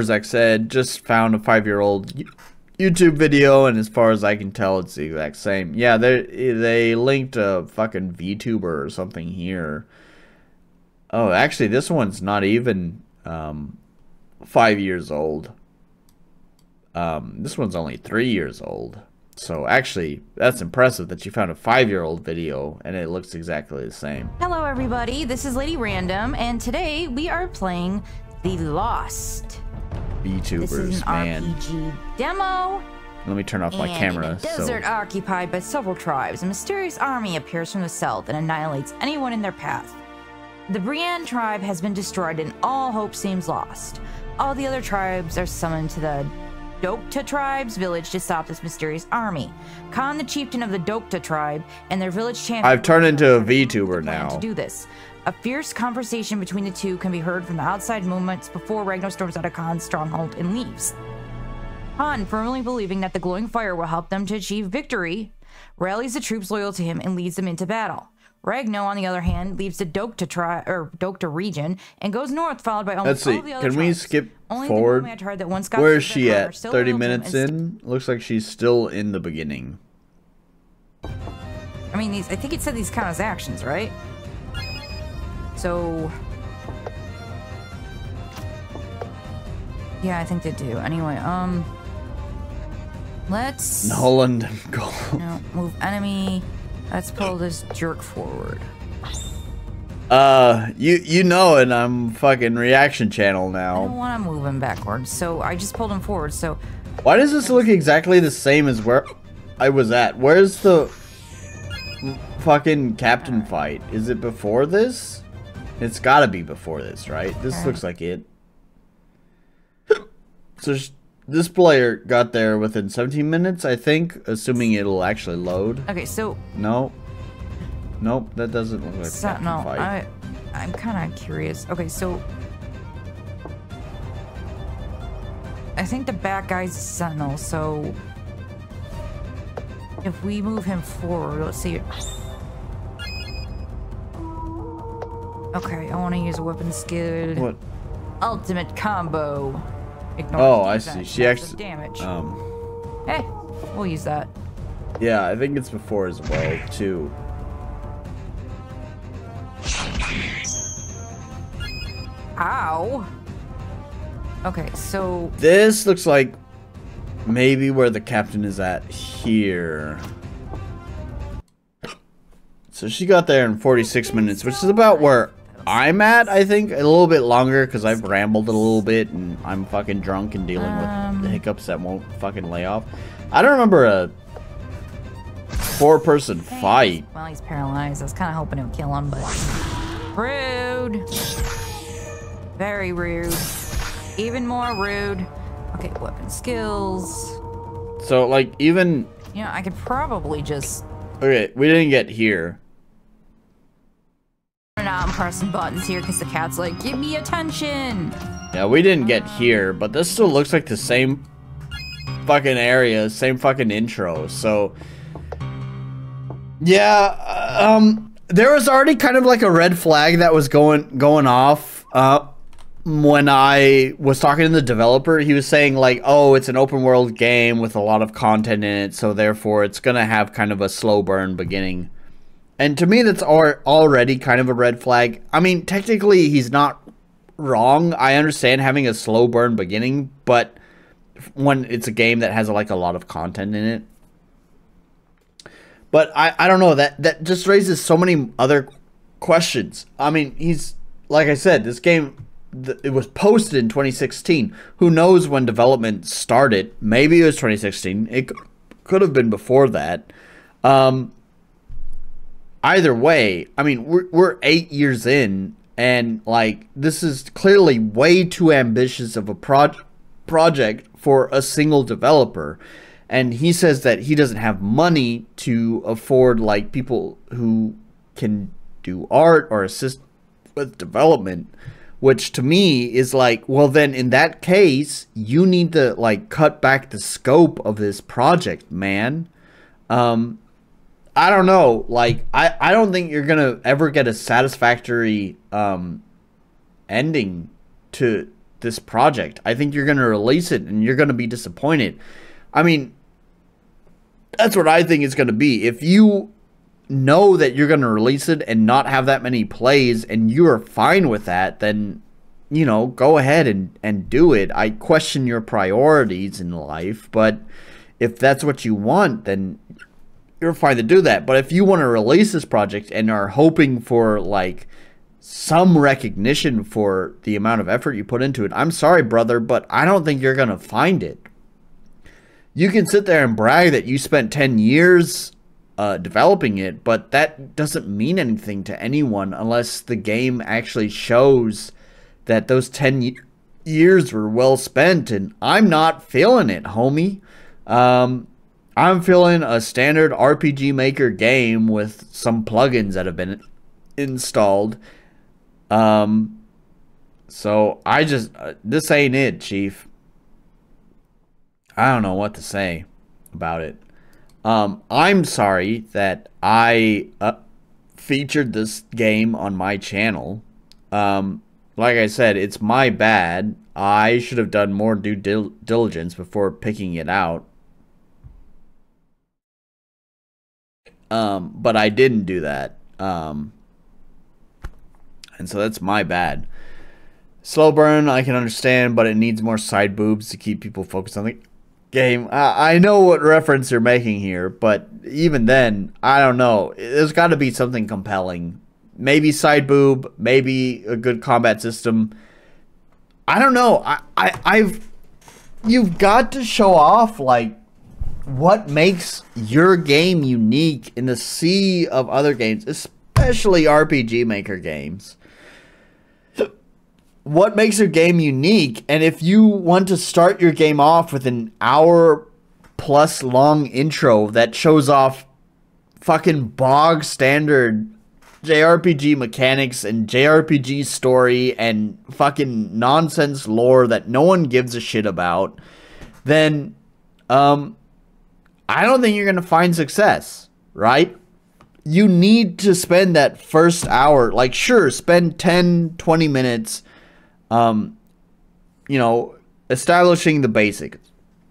Zach said, just found a 5-year-old YouTube video, and as far as I can tell, it's the exact same. Yeah, they linked a fucking VTuber or something here. Oh, actually, this one's not even 5 years old. This one's only 3 years old. So actually, that's impressive that you found a 5-year-old video and it looks exactly the same. Hello everybody, this is Lady Random, and today we are playing The Lost. VTubers, this is an man. RPG demo. Let me turn off my camera. In a desert occupied by several tribes, a mysterious army appears from the south and annihilates anyone in their path. The Brienne tribe has been destroyed and all hope seems lost. All the other tribes are summoned to the Dokta tribe's village to stop this mysterious army. Khan, the chieftain of the Dokta tribe, and their village champion. I've turned into a VTuber now. To do this, a fierce conversation between the two can be heard from the outside moments before Ragnar storms out of Khan's stronghold and leaves. Khan, firmly believing that the glowing fire will help them to achieve victory, rallies the troops loyal to him and leads them into battle. Ragnar, on the other hand, leaves the Dokta region and goes north, followed by almost all the other tribes. Can we skip forward? Where is she at? 30 minutes in? Looks like she's still in the beginning. I mean, I think it said these count as actions, right? So, yeah, I think they do. Anyway, let's Noland go. No, move enemy. Let's pull this jerk forward. You know it, I'm fucking reaction channel now. I don't want to move him backwards, so I just pulled him forward, so... Why does this look exactly the same as where I was at? Where's the fucking captain fight? Is it before this? It's gotta be before this, right? This looks like it. So this player got there within 17 minutes, I think, assuming it'll actually load. Okay, so... No. Nope, that doesn't look like a captain fight. I'm kind of curious. Okay, so... I think the back guy's a sentinel, so... If we move him forward, let's see... Okay, I want to use a weapon skill. What? Ultimate combo. Oh, I see. She actually damage. Hey, we'll use that. Yeah, I think it's before as well too. Ow! Okay, so this looks like maybe where the captain is at here. So she got there in 46 minutes, which is about where I'm at, I think. A little bit longer because I've rambled a little bit and I'm fucking drunk and dealing with the hiccups that won't fucking lay off. I don't remember a 4-person fight. Well, he's paralyzed. I was kind of hoping it would kill him, but rude. Very rude. Even more rude. Okay, weapon skills. So, like, even... You know, I could probably just... Okay, we didn't get here. Now I'm pressing buttons here because the cat's like, give me attention. Yeah, we didn't get here, but this still looks like the same fucking area, same fucking intro, so... Yeah, there was already kind of like a red flag that was going off, when I was talking to the developer. He was saying like, oh, it's an open world game with a lot of content in it, so therefore it's gonna have kind of a slow burn beginning. And to me, that's already kind of a red flag. I mean, technically, he's not wrong. I understand having a slow burn beginning, but when it's a game that has like a lot of content in it. But I don't know, that just raises so many other questions. I mean, he's, like I said, this game, it was posted in 2016. Who knows when development started? Maybe it was 2016. It could have been before that. Either way, I mean, we're 8 years in, and like, this is clearly way too ambitious of a project for a single developer. And he says that he doesn't have money to afford like people who can do art or assist with development, which to me is like, well, then in that case, you need to like cut back the scope of this project, man. I don't know. Like, I don't think you're going to ever get a satisfactory ending to this project. I think you're going to release it and you're going to be disappointed. I mean, that's what I think it's going to be. If you know that you're going to release it and not have that many plays and you are fine with that, then, you know, go ahead and do it. I question your priorities in life, but if that's what you want, then you're fine to do that. But if you want to release this project and are hoping for like some recognition for the amount of effort you put into it, I'm sorry, brother, but I don't think you're going to find it. You can sit there and brag that you spent 10 years developing it, but that doesn't mean anything to anyone unless the game actually shows that those 10 years were well spent, and I'm not feeling it, homie. I'm feeling a standard RPG Maker game with some plugins that have been installed. So I just, this ain't it, Chief. I don't know what to say about it. I'm sorry that I featured this game on my channel. Like I said, it's my bad. I should have done more due diligence before picking it out. But I didn't do that. And so that's my bad. Slow burn, I can understand, but it needs more side boobs to keep people focused on the game. I know what reference you're making here, but even then, I don't know. There's got to be something compelling. Maybe side boob, maybe a good combat system. I don't know. You've got to show off like what makes your game unique in the sea of other games, especially RPG Maker games. What makes your game unique? And if you want to start your game off with an hour-plus long intro that shows off fucking bog standard JRPG mechanics and JRPG story and fucking nonsense lore that no one gives a shit about, then I don't think you're going to find success, right? You need to spend that first hour, like, sure, spend 10, 20 minutes, you know, establishing the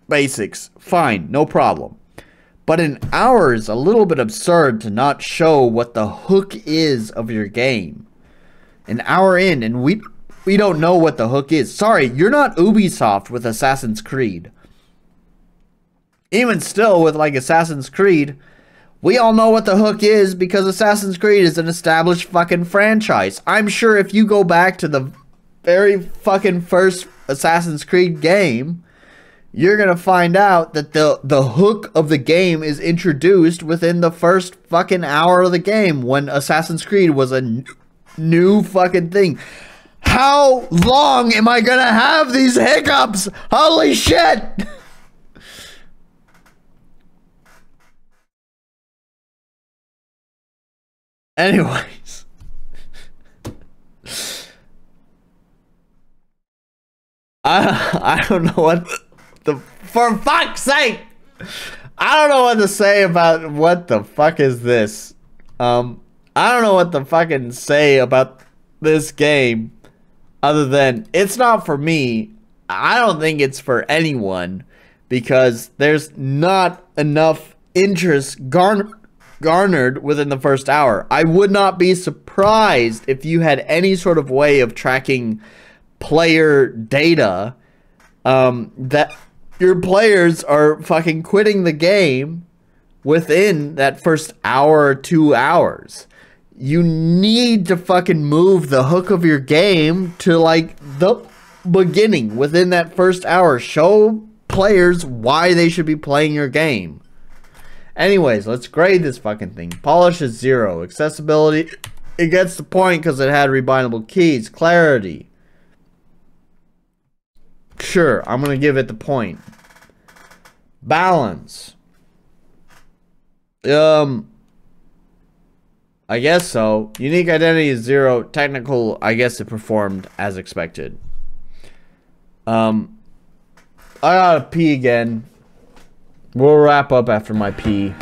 basics, fine, no problem. But an hour is a little bit absurd to not show what the hook is of your game. An hour in, and we don't know what the hook is. Sorry, you're not Ubisoft with Assassin's Creed. Even still, with like Assassin's Creed, we all know what the hook is because Assassin's Creed is an established fucking franchise. I'm sure if you go back to the very fucking first Assassin's Creed game, you're gonna find out that the hook of the game is introduced within the first fucking hour of the game when Assassin's Creed was a new fucking thing. How long am I gonna have these hiccups? Holy shit! Anyways. I don't know what for fuck's sake! I don't know what to say about what the fuck is this. I don't know what to fucking say about this game other than it's not for me. I don't think it's for anyone because there's not enough interest garnered within the first hour. I would not be surprised if you had any sort of way of tracking player data that your players are fucking quitting the game within that first hour or 2 hours. You need to fucking move the hook of your game to like the beginning within that first hour. Show players why they should be playing your game. Anyways, let's grade this fucking thing. Polish is 0. Accessibility, it gets the point because it had rebindable keys. Clarity, sure, I'm gonna give it the point. Balance, I guess so. Unique identity is 0. Technical, I guess it performed as expected. I gotta pee again. We'll wrap up after my pee.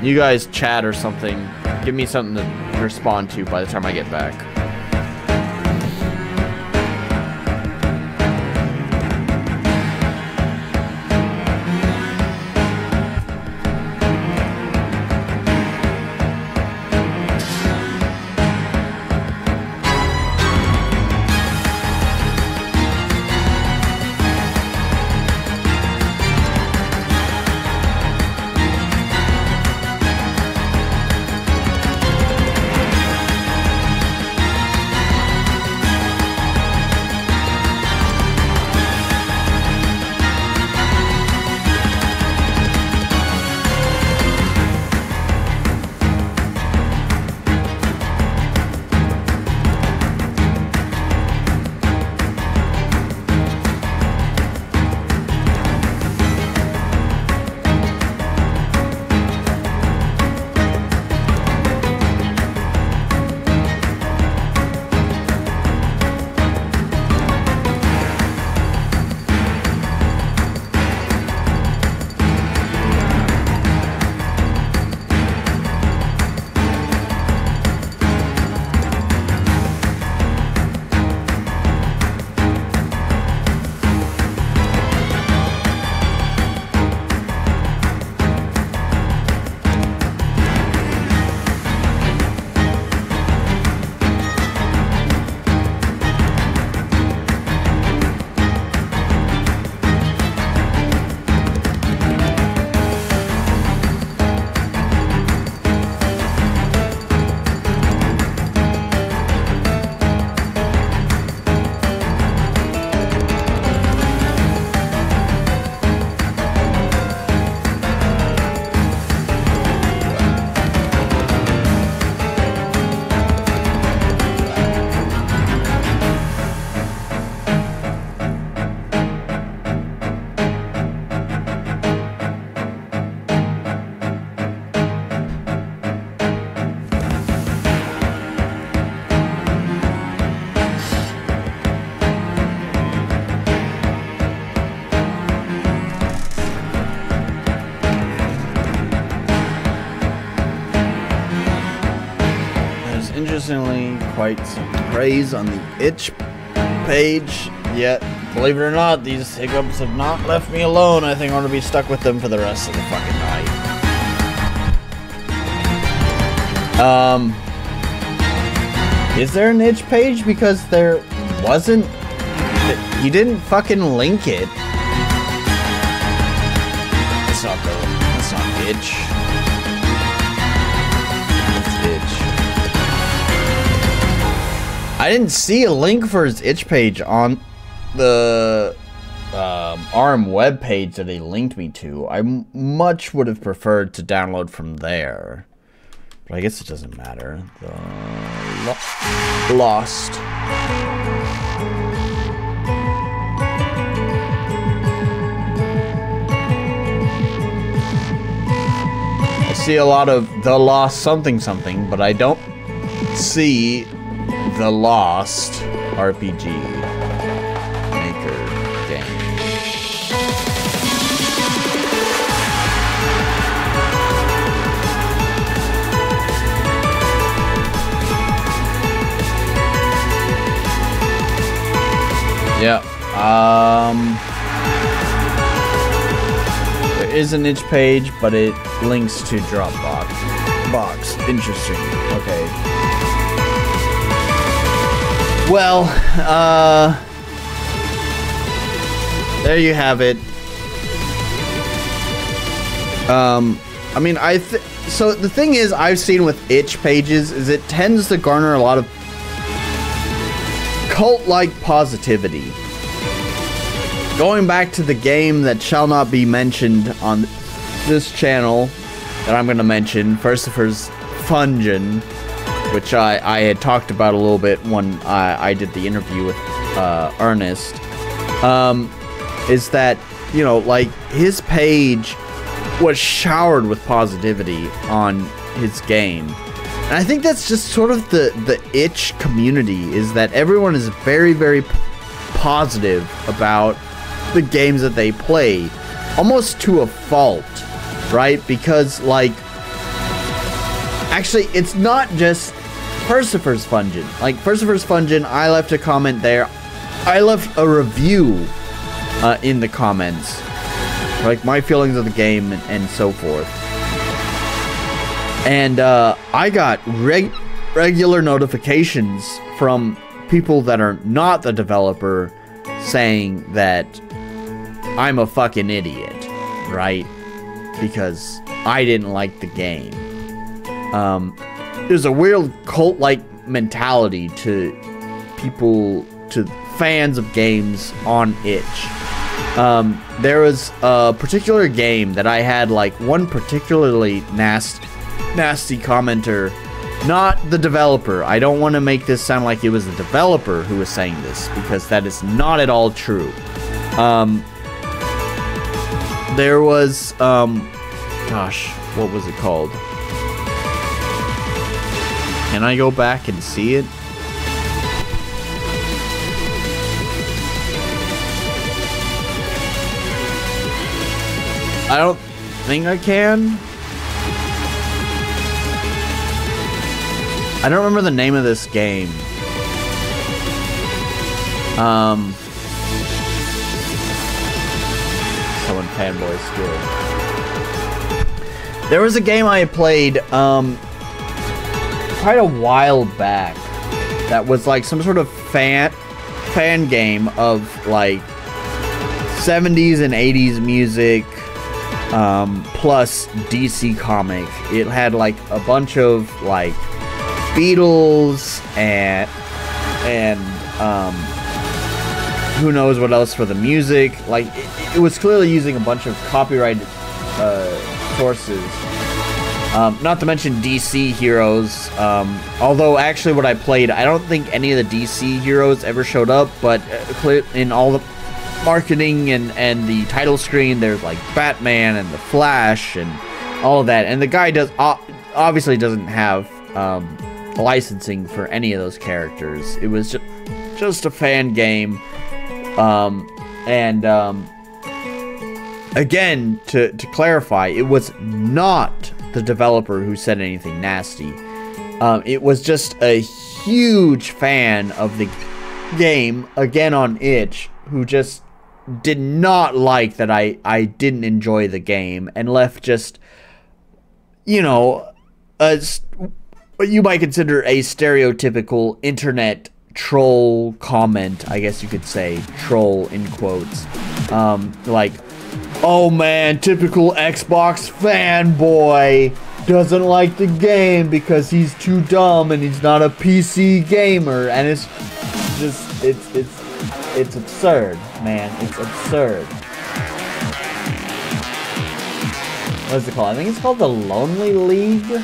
You guys chat or something. Give me something to respond to by the time I get back. Interestingly, quite some praise on the itch page, yet, believe it or not, these hiccups have not left me alone. I think I'm going to be stuck with them for the rest of the fucking night. Is there an itch page? Because there wasn't... You didn't fucking link it. That's not itch. It's itch. I didn't see a link for his itch page on the ARM webpage that they linked me to. I much would have preferred to download from there. But I guess it doesn't matter. Lost. I see a lot of The Lost something something, but I don't see The Lost RPG Maker game. Yeah, there is an itch page, but it links to Dropbox. Interesting. Okay. Well, there you have it. I mean, so the thing is, I've seen with itch pages is it tends to garner a lot of cult-like positivity. Going back to the game that shall not be mentioned on this channel that I'm going to mention, Firstifer's Fungin, which I had talked about a little bit when I did the interview with Ernest, is that, you know, like, his page was showered with positivity on his game. And I think that's just sort of the itch community, is that everyone is very, very positive about the games that they play, almost to a fault, right? Because, like, actually, it's not just Firstifer's Fungin. Like, Firstifer's Fungin, I left a comment there. I left a review in the comments, like, my feelings of the game and so forth. And I got regular notifications from people that are not the developer saying that I'm a fucking idiot, right? Because I didn't like the game. There's a weird cult-like mentality to people, to fans of games on itch. There was a particular game that I had, like, one particularly nasty commenter, not the developer. I don't want to make this sound like it was the developer who was saying this, because that is not at all true. There was, gosh, what was it called? Can I go back and see it? I don't think I can. I don't remember the name of this game. Someone fanboy skill. There was a game I played quite a while back that was like some sort of fan game of like 70s and 80s music plus DC comic. It had like a bunch of like Beatles and who knows what else for the music. Like it was clearly using a bunch of copyrighted sources. Not to mention DC heroes. Although actually what I played, I don't think any of the DC heroes ever showed up, but in all the marketing and the title screen, there's like Batman and the Flash and all of that. And the guy obviously doesn't have licensing for any of those characters. It was just a fan game. Again, to clarify, it was not the developer who said anything nasty. It was just a huge fan of the game, again on itch, who just did not like that I didn't enjoy the game and left just, you know, what you might consider a stereotypical internet troll comment, I guess you could say, troll in quotes, like, oh man, typical Xbox fanboy doesn't like the game because he's too dumb and he's not a PC gamer, and it's just, it's absurd, man, it's absurd. What is it called? I think it's called the Lonely League, I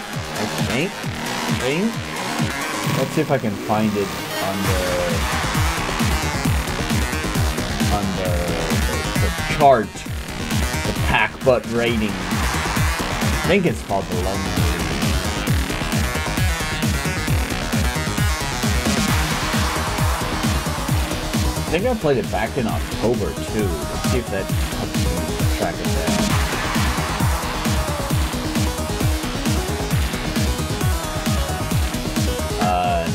think. Let's see if I can find it on the chart, the PACBUT rating. I think it's called the Lonely League. I think I played it back in October too. Let's see if that helps me track it down.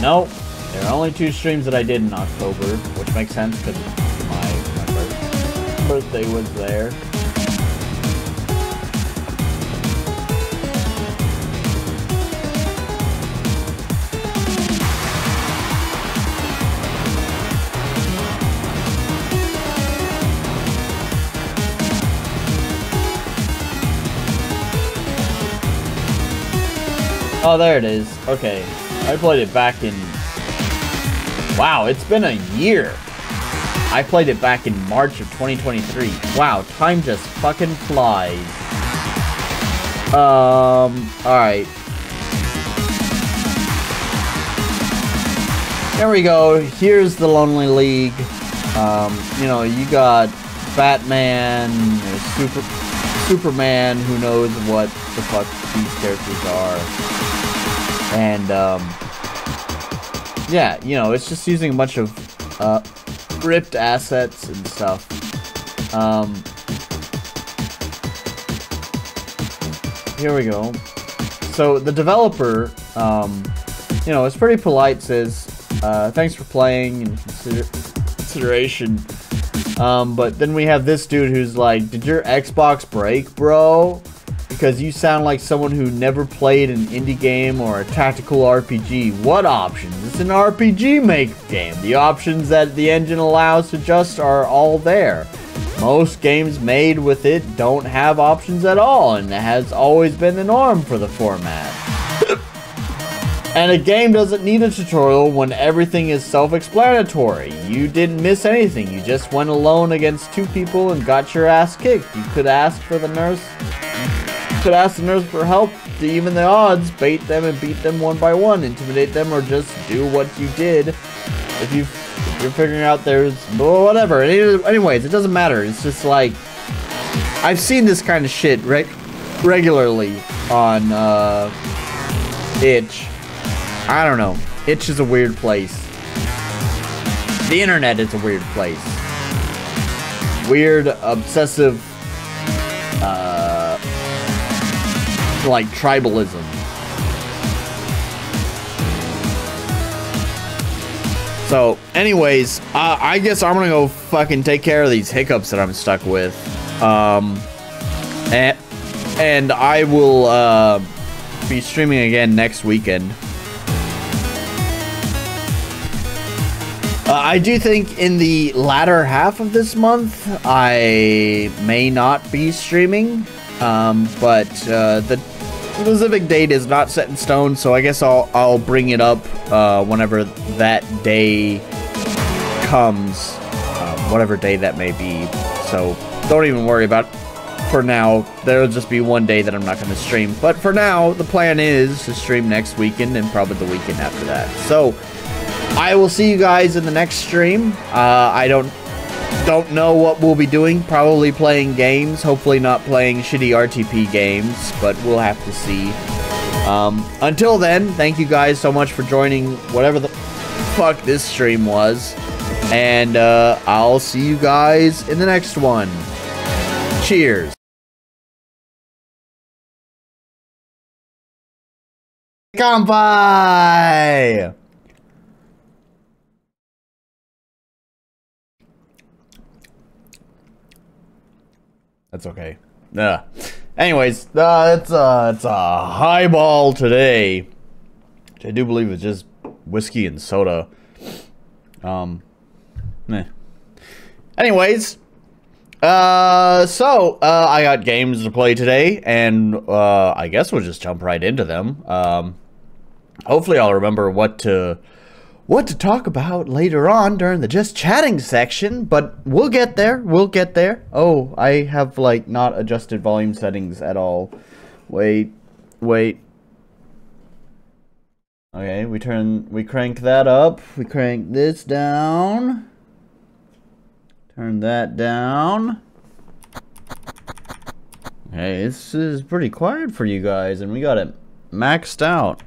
No, there are only 2 streams that I did in October, which makes sense because my birthday was there. Oh, there it is. Okay. I played it back in... Wow, it's been a year. I played it back in March of 2023. Wow, time just fucking flies. Alright. There we go. Here's the Lonely League. You know, you got Batman, Superman, who knows what the fuck these characters are. And, yeah, you know, it's just using a bunch of, ripped assets and stuff. Here we go. So, the developer, you know, is pretty polite, says, thanks for playing and consideration. But then we have this dude who's like, did your Xbox break, bro? Because you sound like someone who never played an indie game or a tactical RPG. What options? It's an RPG game. The options that the engine allows to adjust are all there. Most games made with it don't have options at all, and it has always been the norm for the format. And a game doesn't need a tutorial when everything is self-explanatory. You didn't miss anything. You just went alone against 2 people and got your ass kicked. You could ask for the nurse. Could ask the nurse for help to even the odds, bait them and beat them one by one, intimidate them, or just do what you did. If you're figuring out there's whatever. Anyways, it doesn't matter. It's just like, I've seen this kind of shit regularly on Itch. I don't know. Itch is a weird place. The internet is a weird place. Weird, obsessive, like tribalism. So, anyways, I guess I'm gonna go fucking take care of these hiccups that I'm stuck with. And I will be streaming again next weekend. I do think in the latter half of this month I may not be streaming, but the specific date is not set in stone, so I guess I'll bring it up whenever that day comes, whatever day that may be. So don't even worry about it. For now, there'll just be one day that I'm not going to stream. But for now, the plan is to stream next weekend and probably the weekend after that. So I will see you guys in the next stream. I don't know what we'll be doing. Probably playing games. Hopefully not playing shitty RTP games, but we'll have to see. Until then, thank you guys so much for joining whatever the fuck this stream was. And I'll see you guys in the next one. Cheers. Kanpai! That's okay. Yeah. Anyways, it's a highball today. Which I do believe is just whiskey and soda. Meh. Anyways, I got games to play today, and I guess we'll just jump right into them. Hopefully I'll remember what to talk about later on during the just chatting section, but we'll get there. We'll get there. Oh, I have like not adjusted volume settings at all. Wait. Okay, we crank that up. We crank this down. Turn that down. Okay, this is pretty quiet for you guys, and we got it maxed out.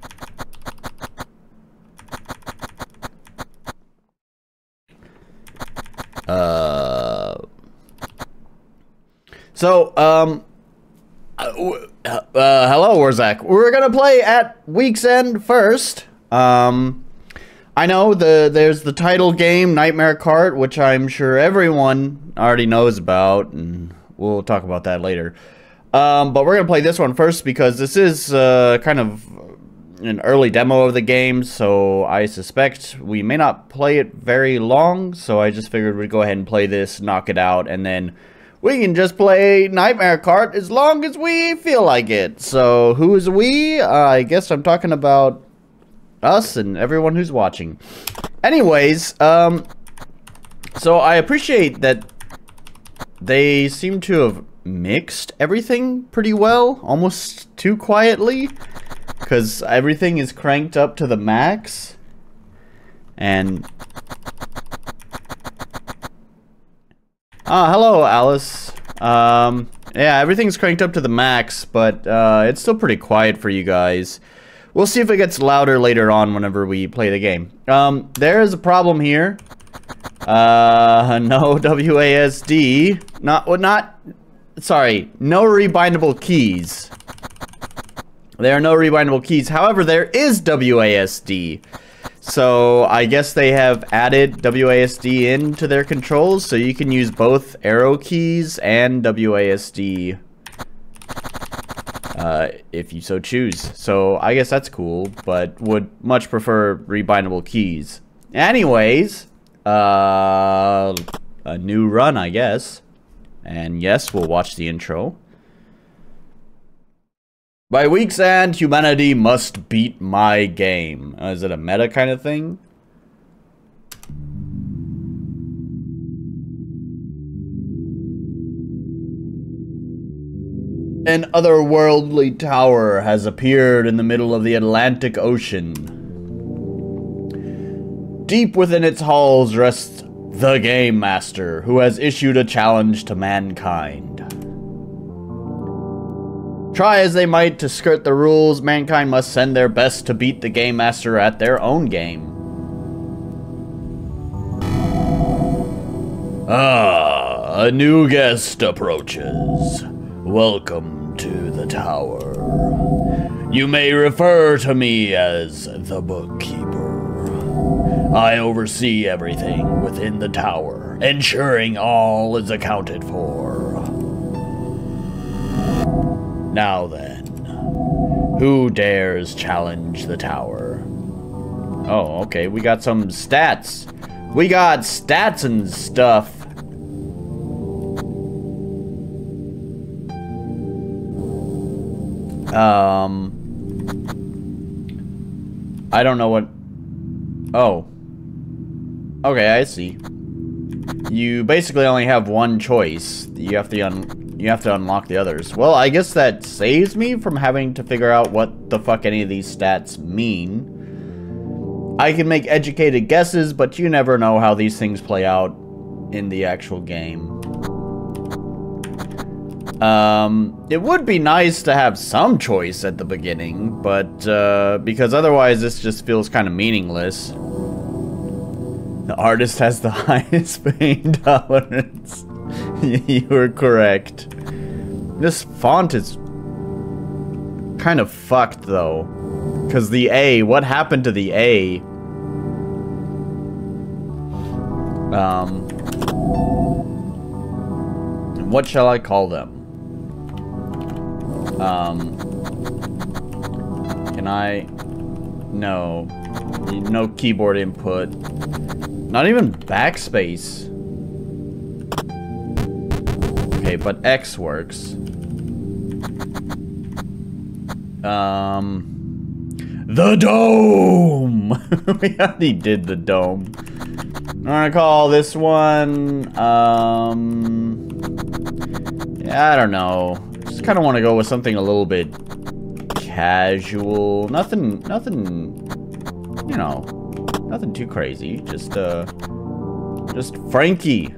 Hello, Warzak. We're gonna play at Week's End first. I know there's the title game, Nightmare Cart, which I'm sure everyone already knows about, and we'll talk about that later. But we're gonna play this one first because this is kind of an early demo of the game, so I suspect we may not play it very long, so I just figured we'd go ahead and play this, knock it out, and then we can just play Nightmare Cart as long as we feel like it. So, who is we? I guess I'm talking about us and everyone who's watching. Anyways, so I appreciate that they seem to have mixed everything pretty well, almost too quietly, because everything is cranked up to the max. And hello, Alice. Yeah, everything's cranked up to the max, but it's still pretty quiet for you guys. We'll see if it gets louder later on whenever we play the game. There is a problem here. No WASD. Sorry, no rebindable keys. There are no rebindable keys. However, there is WASD. So, I guess they have added WASD into their controls, so you can use both arrow keys and WASD if you so choose. So, I guess that's cool, but would much prefer rebindable keys. Anyways, a new run, I guess. And yes, we'll watch the intro. By Week's End, humanity must beat my game. Is it a meta kind of thing? An otherworldly tower has appeared in the middle of the Atlantic Ocean. Deep within its halls rests the Game Master, who has issued a challenge to mankind. Try as they might to skirt the rules, mankind must send their best to beat the Game Master at their own game. A new guest approaches. Welcome to the tower. You may refer to me as the bookkeeper. I oversee everything within the tower, ensuring all is accounted for. Now then, who dares challenge the tower? Oh, okay, we got some stats. We got stats and stuff. I don't know what... Oh. Okay, I see. You basically only have one choice. You have to unlock the others. Well, I guess that saves me from having to figure out what the fuck any of these stats mean. I can make educated guesses, but you never know how these things play out in the actual game. It would be nice to have some choice at the beginning, but, because otherwise this just feels kind of meaningless. The artist has the highest pain tolerance. You were correct. This font is kind of fucked, though. Because the A, what happened to the A? What shall I call them? Can I... No. No keyboard input. Not even backspace. Okay, but X works. The dome! We already did the dome. I'm gonna call this one, yeah, I don't know. Just kind of want to go with something a little bit casual. Nothing, you know, nothing too crazy. Just Frankie.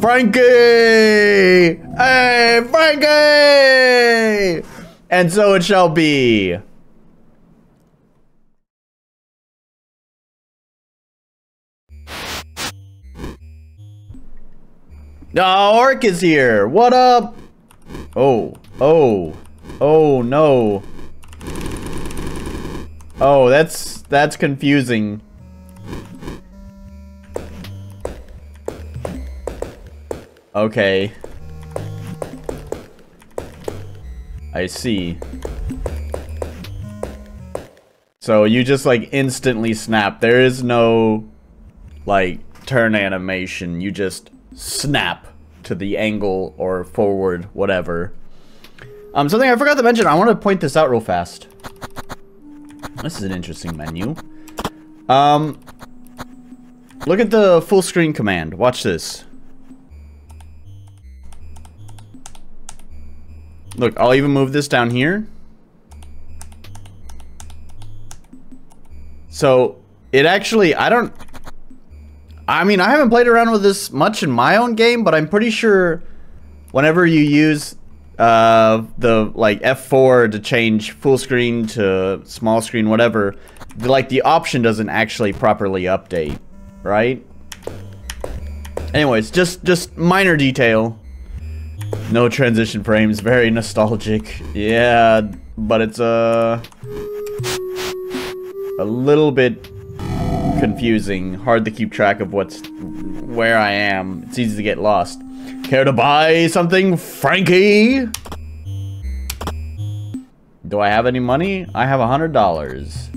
Frankie! Hey, Frankie! And so it shall be. Oh, Orc is here. What up? Oh no. Oh, that's confusing. Okay. I see. So you just like instantly snap. There is no like turn animation. You just snap to the angle or forward, whatever. Something I forgot to mention. I want to point this out real fast. This is an interesting menu. Look at the full screen command. Watch this. Look, I'll even move this down here. So, it actually, I mean, I haven't played around with this much in my own game, but I'm pretty sure whenever you use the like F4 to change full screen to small screen, whatever, the option doesn't actually properly update, right? Anyways, just minor detail. No transition frames, very nostalgic. Yeah, but it's a little bit confusing. Hard to keep track of where I am. It's easy to get lost. Care to buy something, Frankie? Do I have any money? I have $100.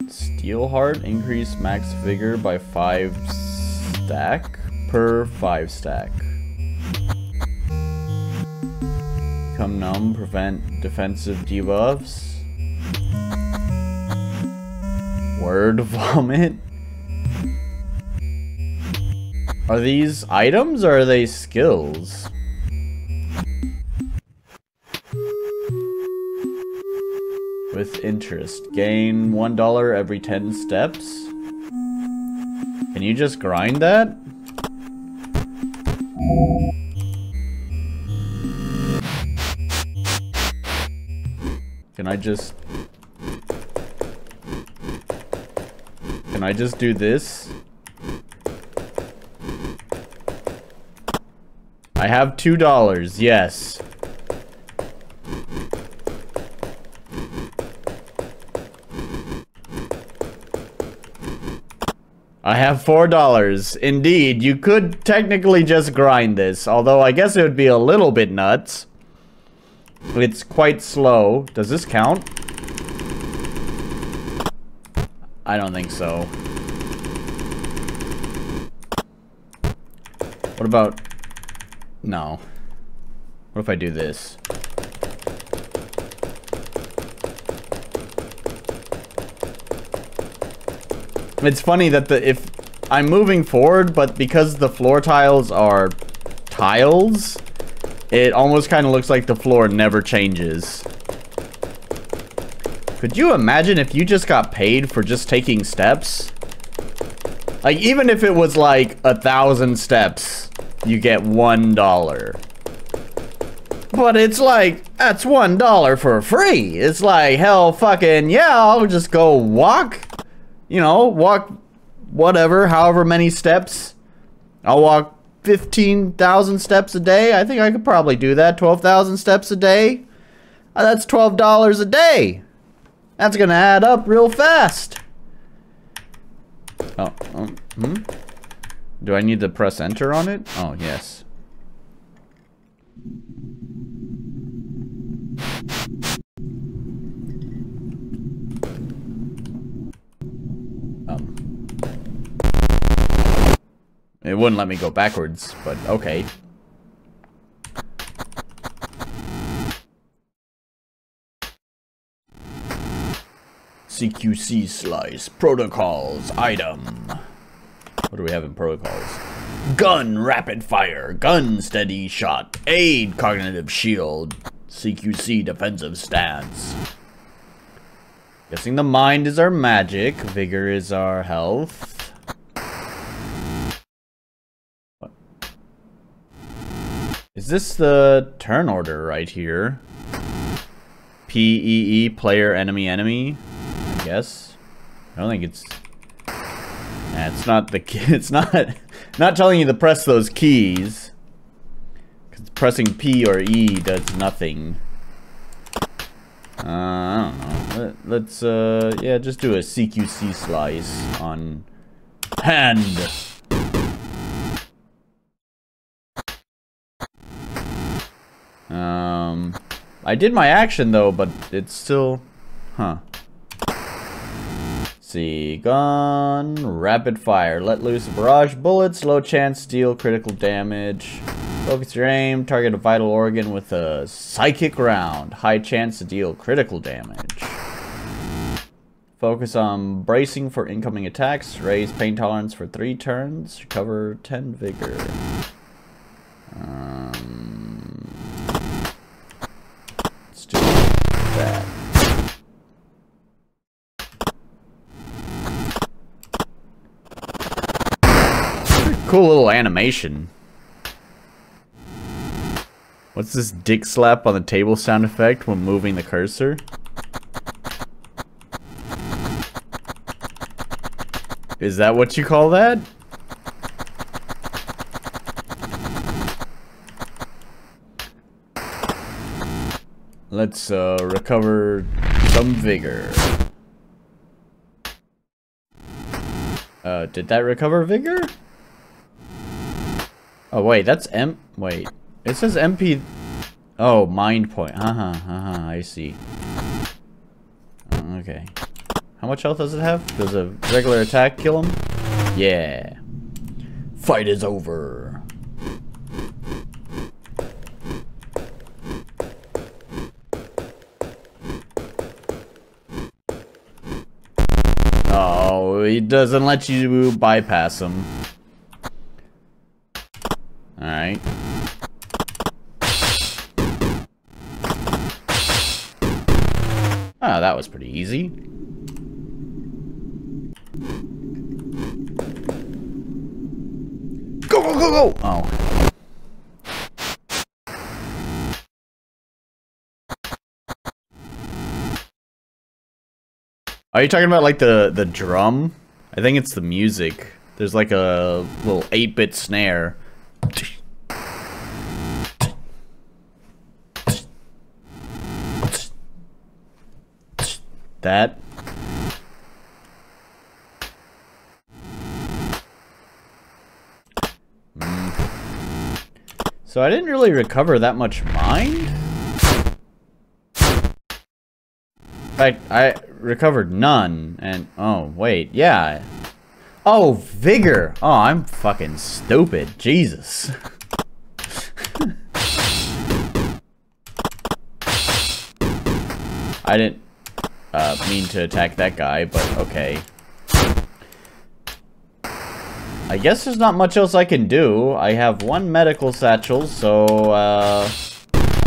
Steel heart, increase max vigor by 5 stack per 5 stack. Become numb, prevent defensive debuffs. Word vomit. Are these items or are they skills? With interest. Gain $1 every 10 steps. Can you just grind that? Can I just do this? I have $2, yes. I have $4. Indeed, you could technically just grind this, although I guess it would be a little bit nuts. It's quite slow. Does this count? I don't think so. What about... No. What if I do this? It's funny that if I'm moving forward, but because the floor tiles are tiles, it almost kind of looks like the floor never changes. Could you imagine if you just got paid for just taking steps? Like, even if it was like 1,000 steps, you get $1. But it's like, that's $1 for free. It's like, hell fucking yeah, I'll just go walk. You know, walk whatever, however many steps. I'll walk 15,000 steps a day. I think I could probably do that. 12,000 steps a day. That's $12 a day. That's gonna add up real fast. Do I need to press enter on it? Oh, yes. It wouldn't let me go backwards, but okay. CQC slice. Protocols. Item. What do we have in protocols? Gun rapid fire. Gun steady shot. Aid cognitive shield. CQC defensive stance. Guessing the mind is our magic. Vigor is our health. What? Is this the turn order right here? PEE, player, enemy, enemy. I guess. I don't think it's. Nah, it's not the. It's not telling you to press those keys. Cause pressing P or E does nothing. I don't know. Let's yeah, just do a CQC slice on hand. I did my action though, but it's still, huh. Let's see, gun, rapid fire, let loose barrage bullets, low chance, deal critical damage. Focus your aim, target a vital organ with a psychic round, high chance to deal critical damage. Focus on bracing for incoming attacks, raise pain tolerance for 3 turns, recover 10 vigor. Let's do that. Cool little animation. What's this dick slap on the table sound effect when moving the cursor? Is that what you call that? Let's recover some vigor. Did that recover vigor? Oh wait, that's wait. It says MP. Oh, mind point. I see. Okay. How much health does it have? Does a regular attack kill him? Yeah. Fight is over. Oh, he doesn't let you bypass him. Alright. Oh, that was pretty easy. Go, go, go, go! Oh. Are you talking about like the drum? I think it's the music. There's like a little 8-bit snare. That. So I didn't really recover that much mind. In fact, I recovered none, and oh wait, yeah. Oh, vigor. Oh, I'm fucking stupid. Jesus. I didn't mean to attack that guy, but okay. I guess there's not much else I can do. I have 1 medical satchel, so I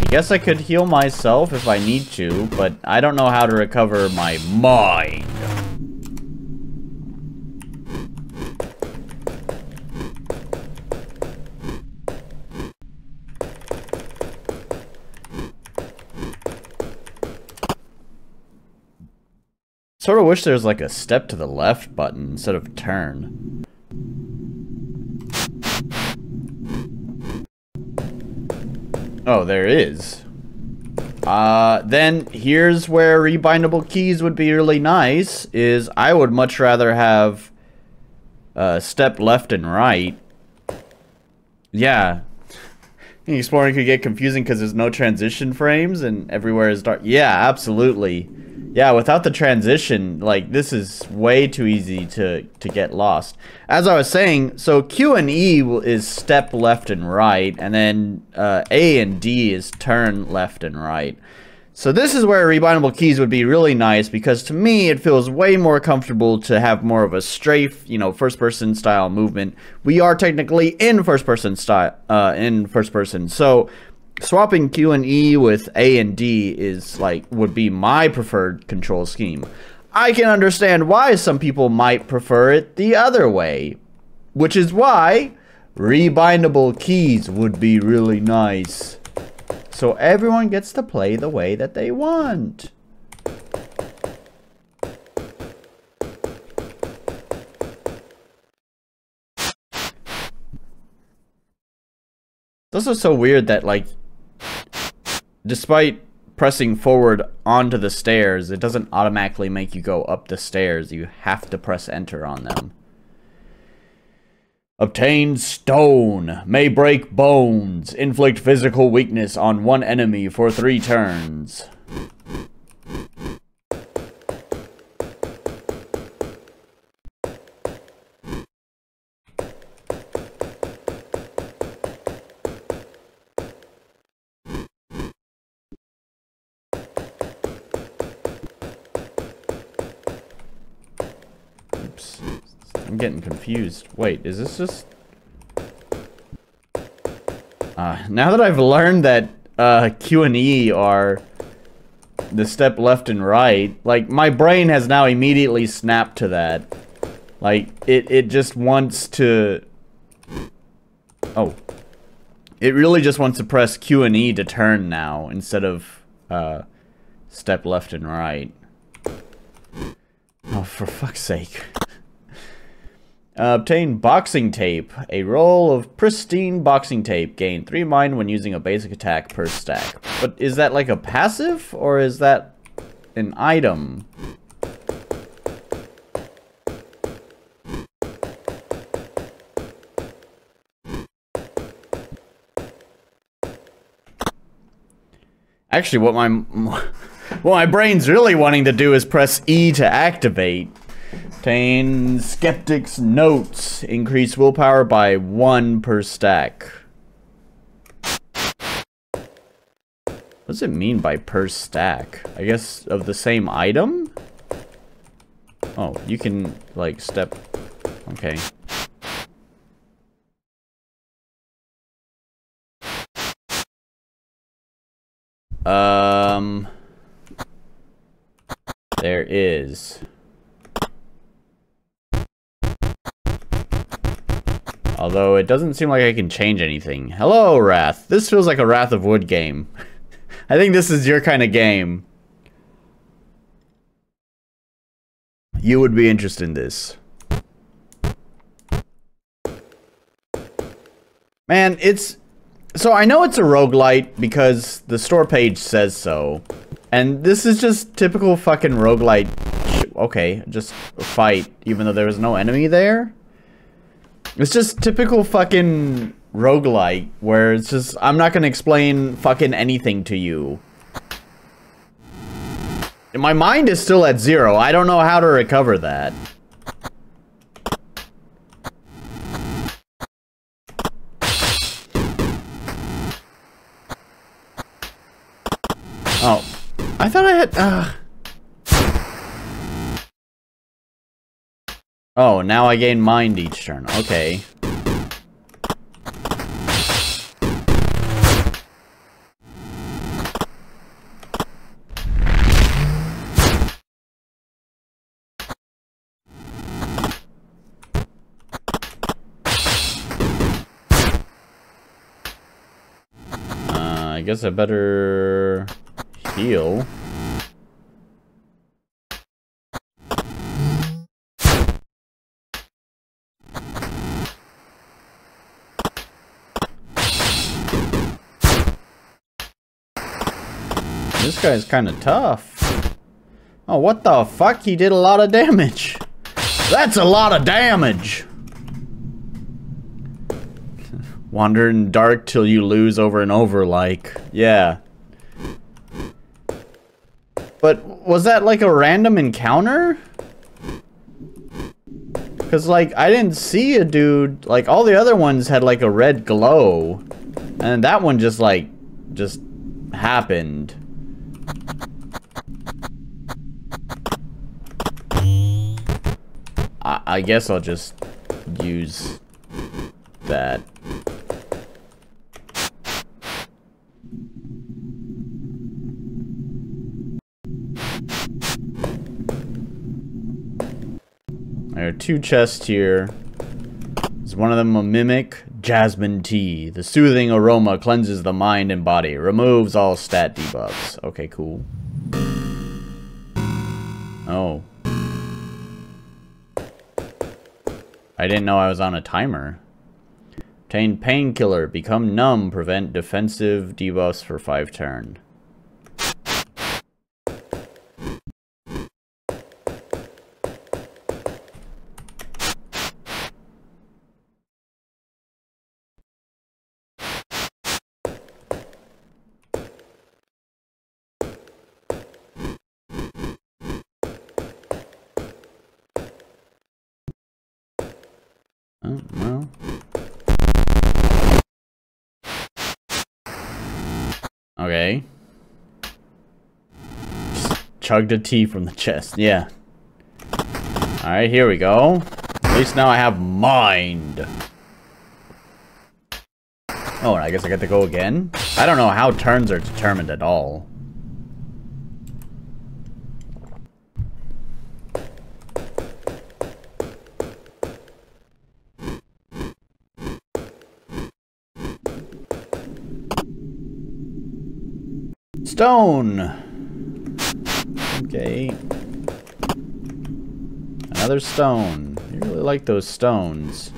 guess I could heal myself if I need to, but I don't know how to recover my mind. Sort of wish there was like a step to the left button instead of turn. Oh, there is. Then here's where rebindable keys would be really nice, is I would much rather have step left and right. Yeah. Exploring could get confusing because there's no transition frames and everywhere is dark. Yeah, absolutely. Yeah, without the transition, like, this is way too easy to get lost. As I was saying, so Q and E is step left and right, and then A and D is turn left and right. So this is where rebindable keys would be really nice, because to me, it feels way more comfortable to have more of a strafe, you know, first-person style movement. We are technically in first-person style, so swapping Q and E with A and D is like would be my preferred control scheme. I can understand why some people might prefer it the other way, which is why rebindable keys would be really nice. So everyone gets to play the way that they want. It's also so weird that, like, despite pressing forward onto the stairs, it doesn't automatically make you go up the stairs. You have to press enter on them. Obtained stone. May break bones. Inflict physical weakness on one enemy for 3 turns. I'm getting confused. Wait, is this just... now that I've learned that Q and E are the step left and right, like, my brain has now immediately snapped to that. Like, it just wants to... Oh. It really just wants to press Q and E to turn now, instead of step left and right. Oh, for fuck's sake. Obtain boxing tape. A roll of pristine boxing tape. Gain 3 mind when using a basic attack per stack. But is that like a passive, or is that an item? Actually, what my brain's really wanting to do is press E to activate. Obtain Skeptic's Notes. Increase willpower by 1 per stack. What does it mean by per stack? I guess of the same item? Oh, you can, like, step... Okay. There is... Although, it doesn't seem like I can change anything. Hello, Wrath. This feels like a Wrath of Wood game. I think this is your kind of game. You would be interested in this. Man, it's... So, I know it's a roguelite because the store page says so. And this is just typical fucking roguelite... Okay, just fight, even though there was no enemy there? It's just typical fucking roguelite, where it's just, I'm not gonna explain fucking anything to you. My mind is still at 0. I don't know how to recover that. Oh. I thought I had, Oh, now I gain mind each turn. Okay. I guess I better heal. This guy's kind of tough. Oh, what the fuck? He did a lot of damage. That's a lot of damage. Wander in dark till you lose over and over, like. Yeah. But was that like a random encounter? Because, like, I didn't see a dude. Like, all the other ones had, like, a red glow. And that one just, like, just happened. I guess I'll just use that. There are 2 chests here. Is one of them a mimic? Jasmine tea. The soothing aroma cleanses the mind and body. Removes all stat debuffs. Okay, cool. Oh. I didn't know I was on a timer. Obtain painkiller. Become numb. Prevent defensive debuffs for 5 turns. Oh, well. Okay. Just chugged a tea from the chest. Yeah. Alright, here we go. At least now I have mind. Oh, and I guess I get to go again? I don't know how turns are determined at all. Stone! Okay. Another stone. You really like those stones.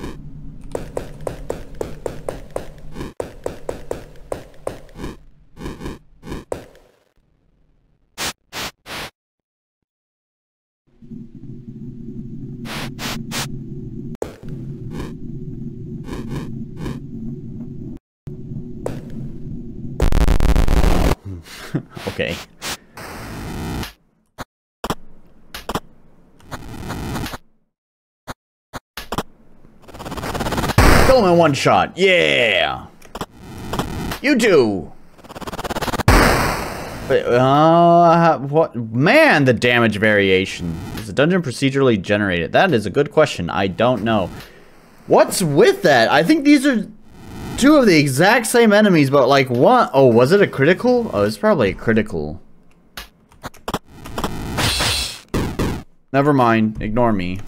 Okay. Kill him in one shot. Yeah. You too. What? Man, the damage variation. Is the dungeon procedurally generated? That is a good question. I don't know. What's with that? I think these are 2 of the exact same enemies, but like one... Oh, was it a critical? Oh, it's probably a critical. Never mind. Ignore me.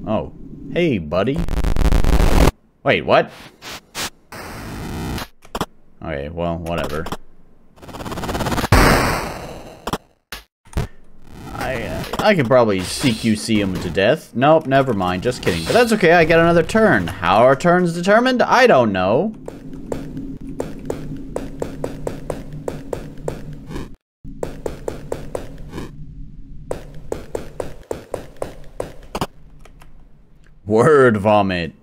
Oh. Hey, buddy. Wait, what? Okay, well, whatever. I can probably CQC him to death. Nope, never mind, just kidding. But that's okay, I get another turn. How are turns determined? I don't know. Word vomit.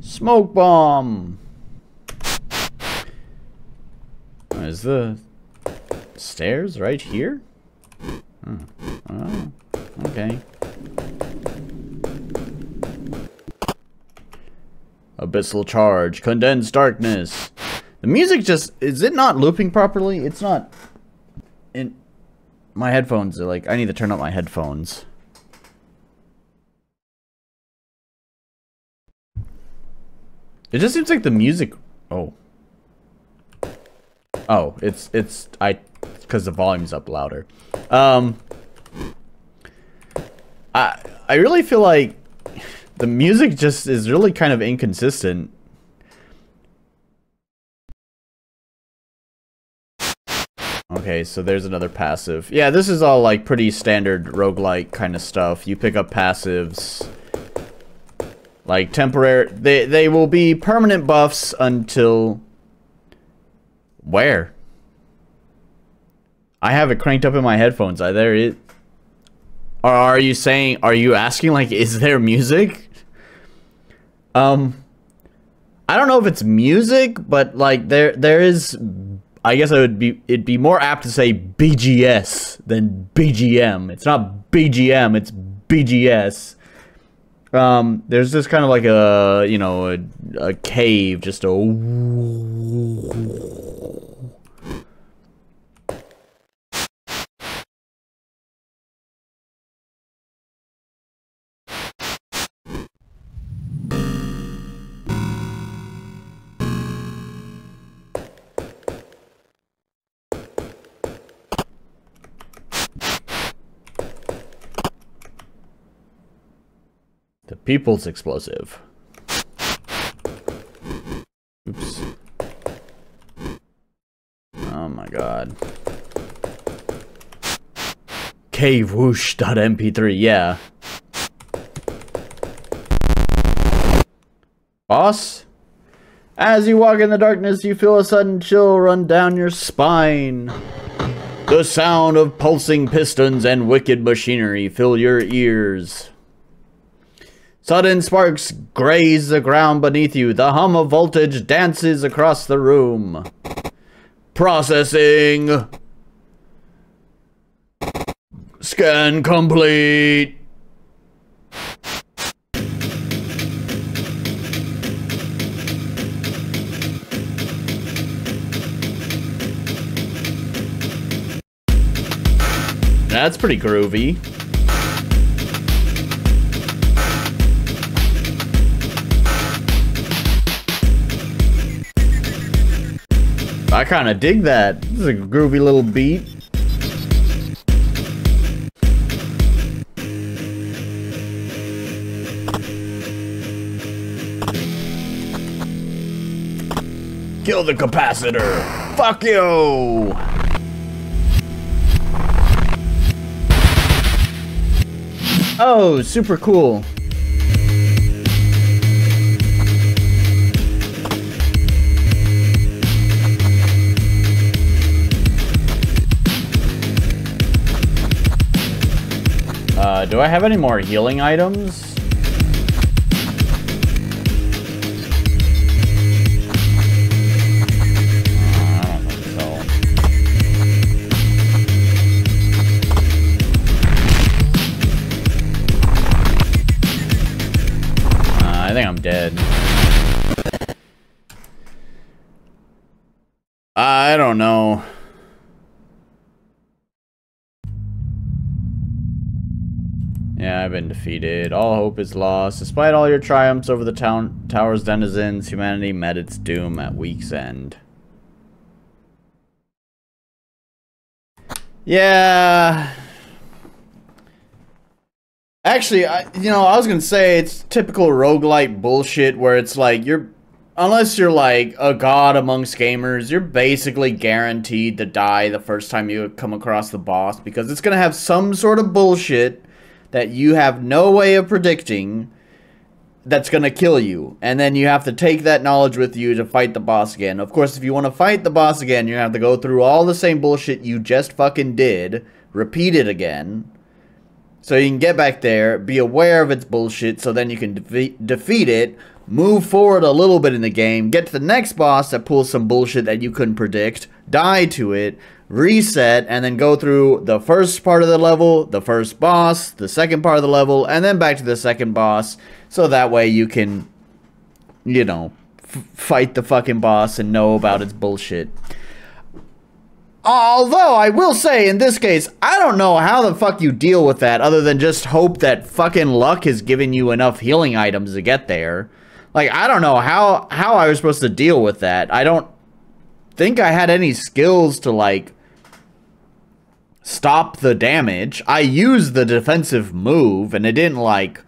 Smoke bomb. Is the stairs right here? Oh, okay. Abyssal charge, condensed darkness. The music just, is it not looping properly? It's not. In my headphones are like, I need to turn up my headphones. It just seems like the music. Oh. Oh, it's because the volume's up louder. I really feel like the music just is really kind of inconsistent. Okay, so there's another passive. Yeah, this is all like pretty standard roguelike kind of stuff. You pick up passives. Like temporary, they will be permanent buffs until where? I have it cranked up in my headphones. There it. Or are you saying? Are you asking like, is there music? I don't know if it's music, but like there is. I guess it'd be more apt to say BGS than BGM. It's not BGM. It's BGS. There's just kind of like a, you know, a cave, just a... The People's Explosive. Oops. Oh my god. Cavewhoosh.mp3, yeah. Boss? As you walk in the darkness, you feel a sudden chill run down your spine. The sound of pulsing pistons and wicked machinery fill your ears. Sudden sparks graze the ground beneath you. The hum of voltage dances across the room. Processing. Scan complete. That's pretty groovy. I kind of dig that. This is a groovy little beat. Kill the capacitor. Fuck you. Oh, super cool. Do I have any more healing items? I don't think so. I think I'm dead. I don't know. Yeah, I've been defeated. All hope is lost. Despite all your triumphs over the tower's denizens, humanity met its doom at week's end. Yeah. Actually, I was gonna say it's typical roguelite bullshit where it's like unless you're like a god amongst gamers, you're basically guaranteed to die the first time you come across the boss because it's gonna have some sort of bullshit that you have no way of predicting that's gonna kill you. And then you have to take that knowledge with you to fight the boss again. Of course, if you want to fight the boss again, you have to go through all the same bullshit you just fucking did, repeat it again, so you can get back there, be aware of its bullshit, so then you can defeat it, move forward a little bit in the game, get to the next boss that pulls some bullshit that you couldn't predict, die to it, reset, and then go through the first part of the level, the first boss, the second part of the level, and then back to the second boss, so that way you can, you know, fight the fucking boss and know about its bullshit. Although, I will say, in this case, I don't know how the fuck you deal with that other than just hope that fucking luck has given you enough healing items to get there. Like, I don't know how I was supposed to deal with that. I don't think I had any skills to, like, stop the damage. I used the defensive move, and it didn't, like,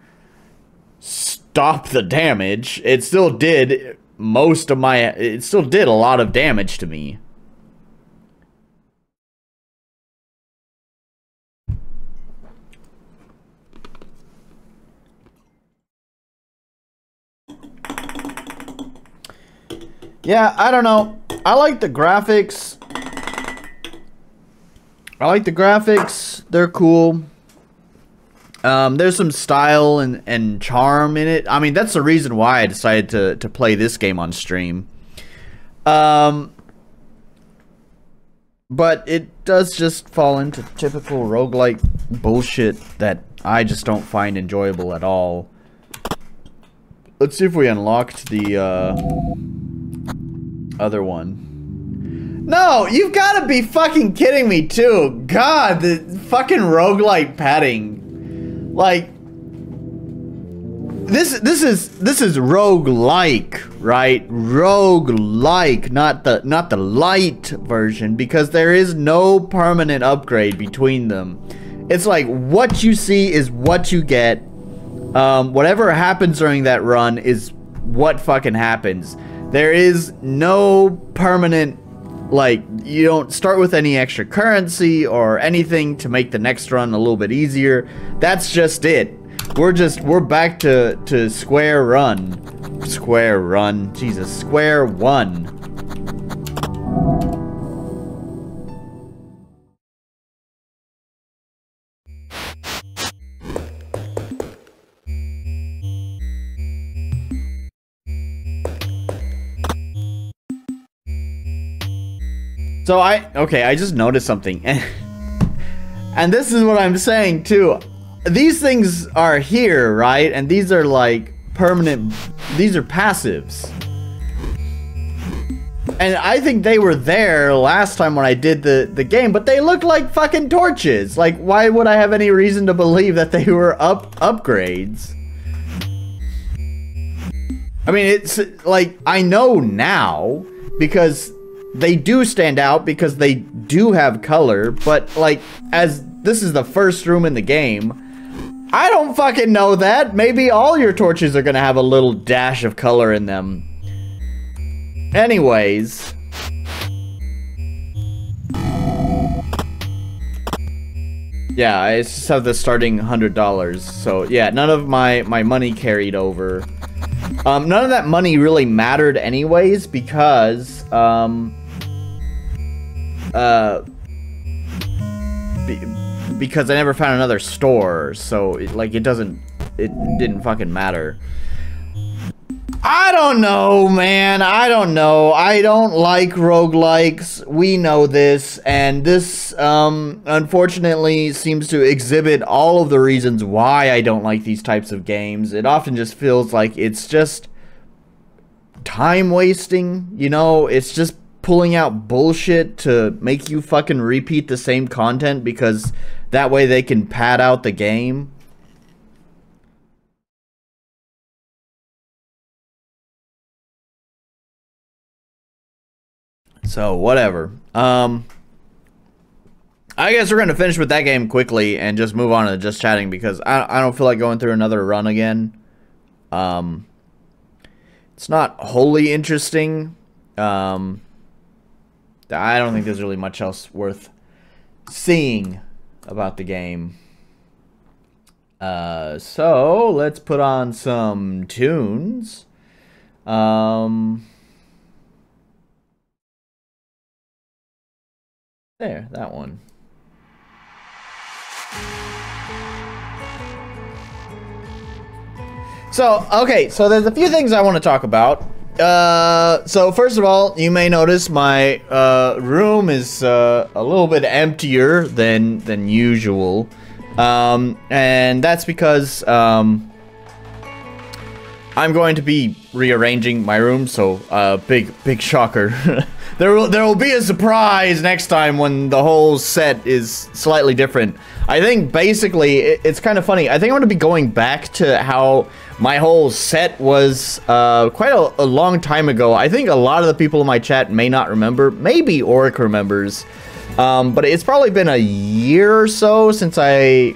stop the damage. It still did it still did a lot of damage to me. Yeah, I don't know. I like the graphics. They're cool. There's some style and charm in it. I mean, that's the reason why I decided to play this game on stream. But it does just fall into typical roguelike bullshit that I just don't find enjoyable at all. Let's see if we unlocked the other one. No, you've got to be fucking kidding me too. God, the fucking roguelike padding. Like this is roguelike, right? Roguelike, not the light version, because there is no permanent upgrade between them. It's like what you see is what you get. Whatever happens during that run is what fucking happens. There is no permanent, like, you don't start with any extra currency or anything to make the next run a little bit easier. That's just it. We're back to square one. So I just noticed something. And this is what I'm saying too. These things are here, right? And these are like permanent, these are passives. And I think they were there last time when I did the game, but they look like fucking torches. Like, why would I have any reason to believe that they were upgrades? I mean, it's like, I know now because they do stand out because they do have color, but like, as this is the first room in the game, I don't fucking know that. Maybe all your torches are gonna have a little dash of color in them. Anyways. Yeah, I just have the starting $100. So yeah, none of my money carried over. None of that money really mattered anyways because, because I never found another store, so it didn't fucking matter. I don't know, man. I don't know. I don't like roguelikes. We know this, and this unfortunately seems to exhibit all of the reasons why I don't like these types of games. It often just feels like it's just time wasting, you know? It's just pulling out bullshit to make you fucking repeat the same content because that way they can pad out the game. So, whatever. I guess we're going to finish with that game quickly and just move on to just chatting because I don't feel like going through another run again. It's not wholly interesting. I don't think there's really much else worth seeing about the game. So let's put on some tunes. There, that one. So, okay, so there's a few things I want to talk about. So first of all, you may notice my room is a little bit emptier than usual, and that's because I'm going to be rearranging my room. So big shocker. there will be a surprise next time when the whole set is slightly different. I think basically it's kind of funny. I think I'm going to be going back to how my whole set was quite a long time ago. I think a lot of the people in my chat may not remember. Maybe Oric remembers. But it's probably been a year or so since I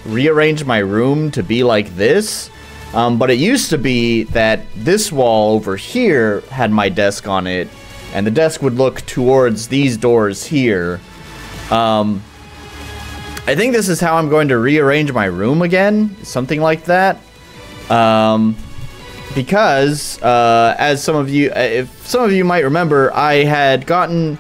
rearranged my room to be like this. But it used to be that this wall over here had my desk on it. And the desk would look towards these doors here. I think this is how I'm going to rearrange my room again. Something like that. But because as some of you, if some of you might remember, I had gotten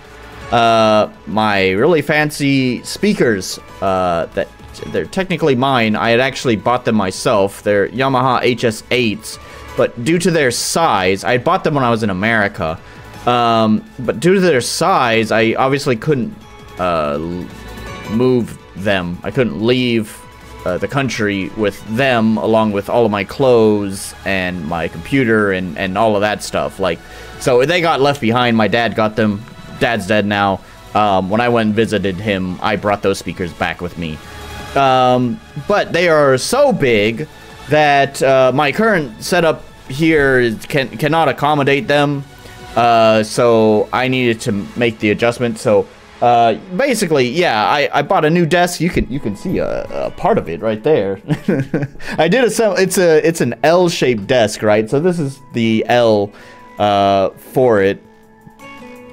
my really fancy speakers that they're technically mine. I had actually bought them myself. They're Yamaha HS8s, but due to their size, I bought them when I was in America. But due to their size, I obviously couldn't move them. I couldn't leave the country with them, along with all of my clothes and my computer and all of that stuff. Like, so they got left behind. My dad got them. Dad's dead now. When I went and visited him, I brought those speakers back with me. But they are so big that my current setup here cannot accommodate them. So I needed to make the adjustment. So basically, yeah, I bought a new desk. You can see a part of it right there. I did it's an L-shaped desk, right? So this is the L for it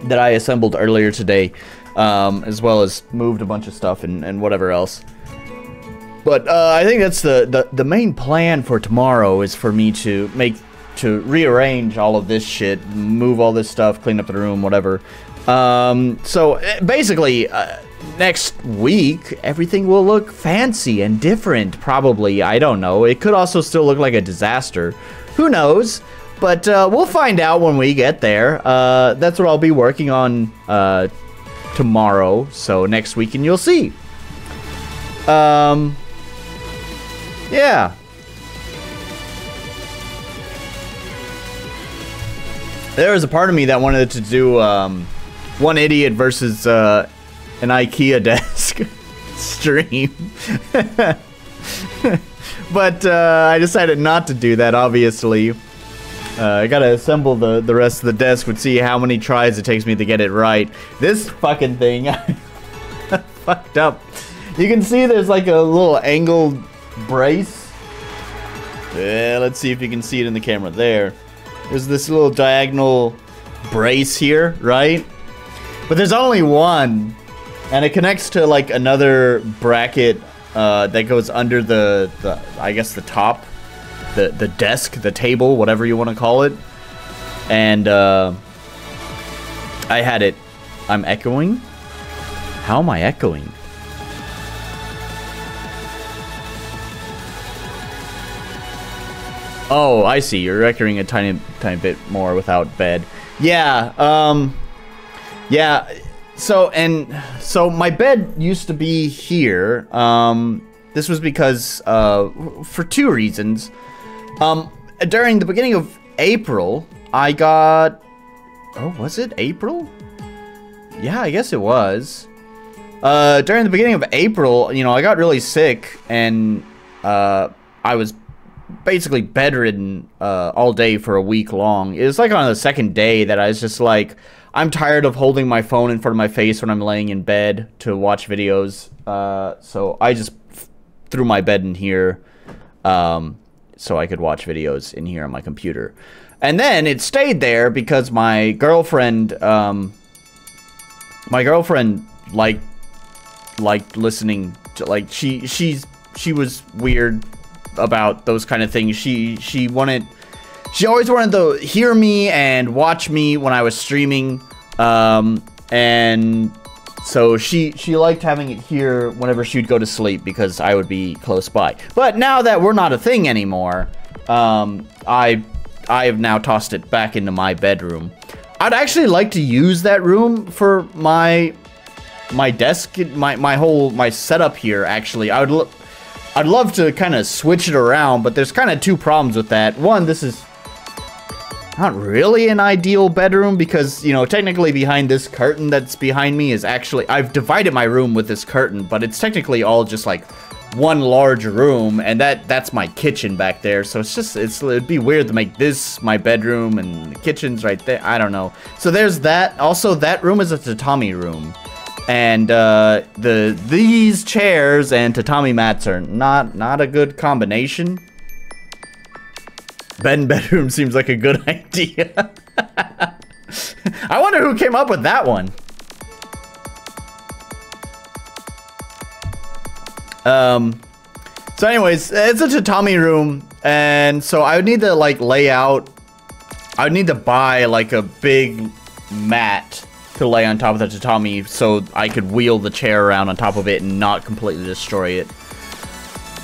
that I assembled earlier today, as well as moved a bunch of stuff and whatever else. But I think that's the main plan for tomorrow is for me to rearrange all of this shit, move all this stuff, clean up the room, whatever. So basically, next week, everything will look fancy and different, probably. I don't know. It could also still look like a disaster. Who knows? But we'll find out when we get there. That's what I'll be working on tomorrow. So next week, and you'll see. Yeah. There was a part of me that wanted to do one idiot versus an IKEA desk stream. But I decided not to do that, obviously. I gotta assemble the rest of the desk and see how many tries it takes me to get it right. This fucking thing, fucked up. You can see there's like a little angled brace. Yeah, let's see if you can see it in the camera. There's this little diagonal brace here, right? But there's only one, and it connects to like another bracket that goes under the I guess the top, the desk, the table, whatever you want to call it. And I had it. I'm echoing. How am I echoing? Oh, I see. You're echoing a tiny bit more without bed. Yeah. Yeah. So my bed used to be here. This was because for two reasons. During the beginning of April, I got. Oh, was it April? Yeah, I guess it was. During the beginning of April, you know, I got really sick and I was basically bedridden all day for a week long. It was like on the second day that I was just like, I'm tired of holding my phone in front of my face when I'm laying in bed to watch videos. So I just threw my bed in here so I could watch videos in here on my computer. And then it stayed there because my girlfriend liked listening to, like, she was weird about those kind of things. She always wanted to hear me and watch me when I was streaming, and so she liked having it here whenever she'd go to sleep because I would be close by. But now that we're not a thing anymore, I have now tossed it back into my bedroom. I'd actually like to use that room for my desk, my setup here. Actually, I'd love to kind of switch it around, but there's kind of two problems with that. One, this is not really an ideal bedroom because, you know, technically behind this curtain that's behind me is actually, I've divided my room with this curtain, but it's technically all just like one large room, and that's my kitchen back there. So it'd be weird to make this my bedroom and the kitchen's right there. I don't know. So there's that. Also, that room is a tatami room. And these chairs and tatami mats are not a good combination. Bed and bedroom seems like a good idea. I wonder who came up with that one. So anyways, it's a tatami room. And so I would need to like lay out, I would need to buy like a big mat to lay on top of the tatami so I could wheel the chair around on top of it and not completely destroy it.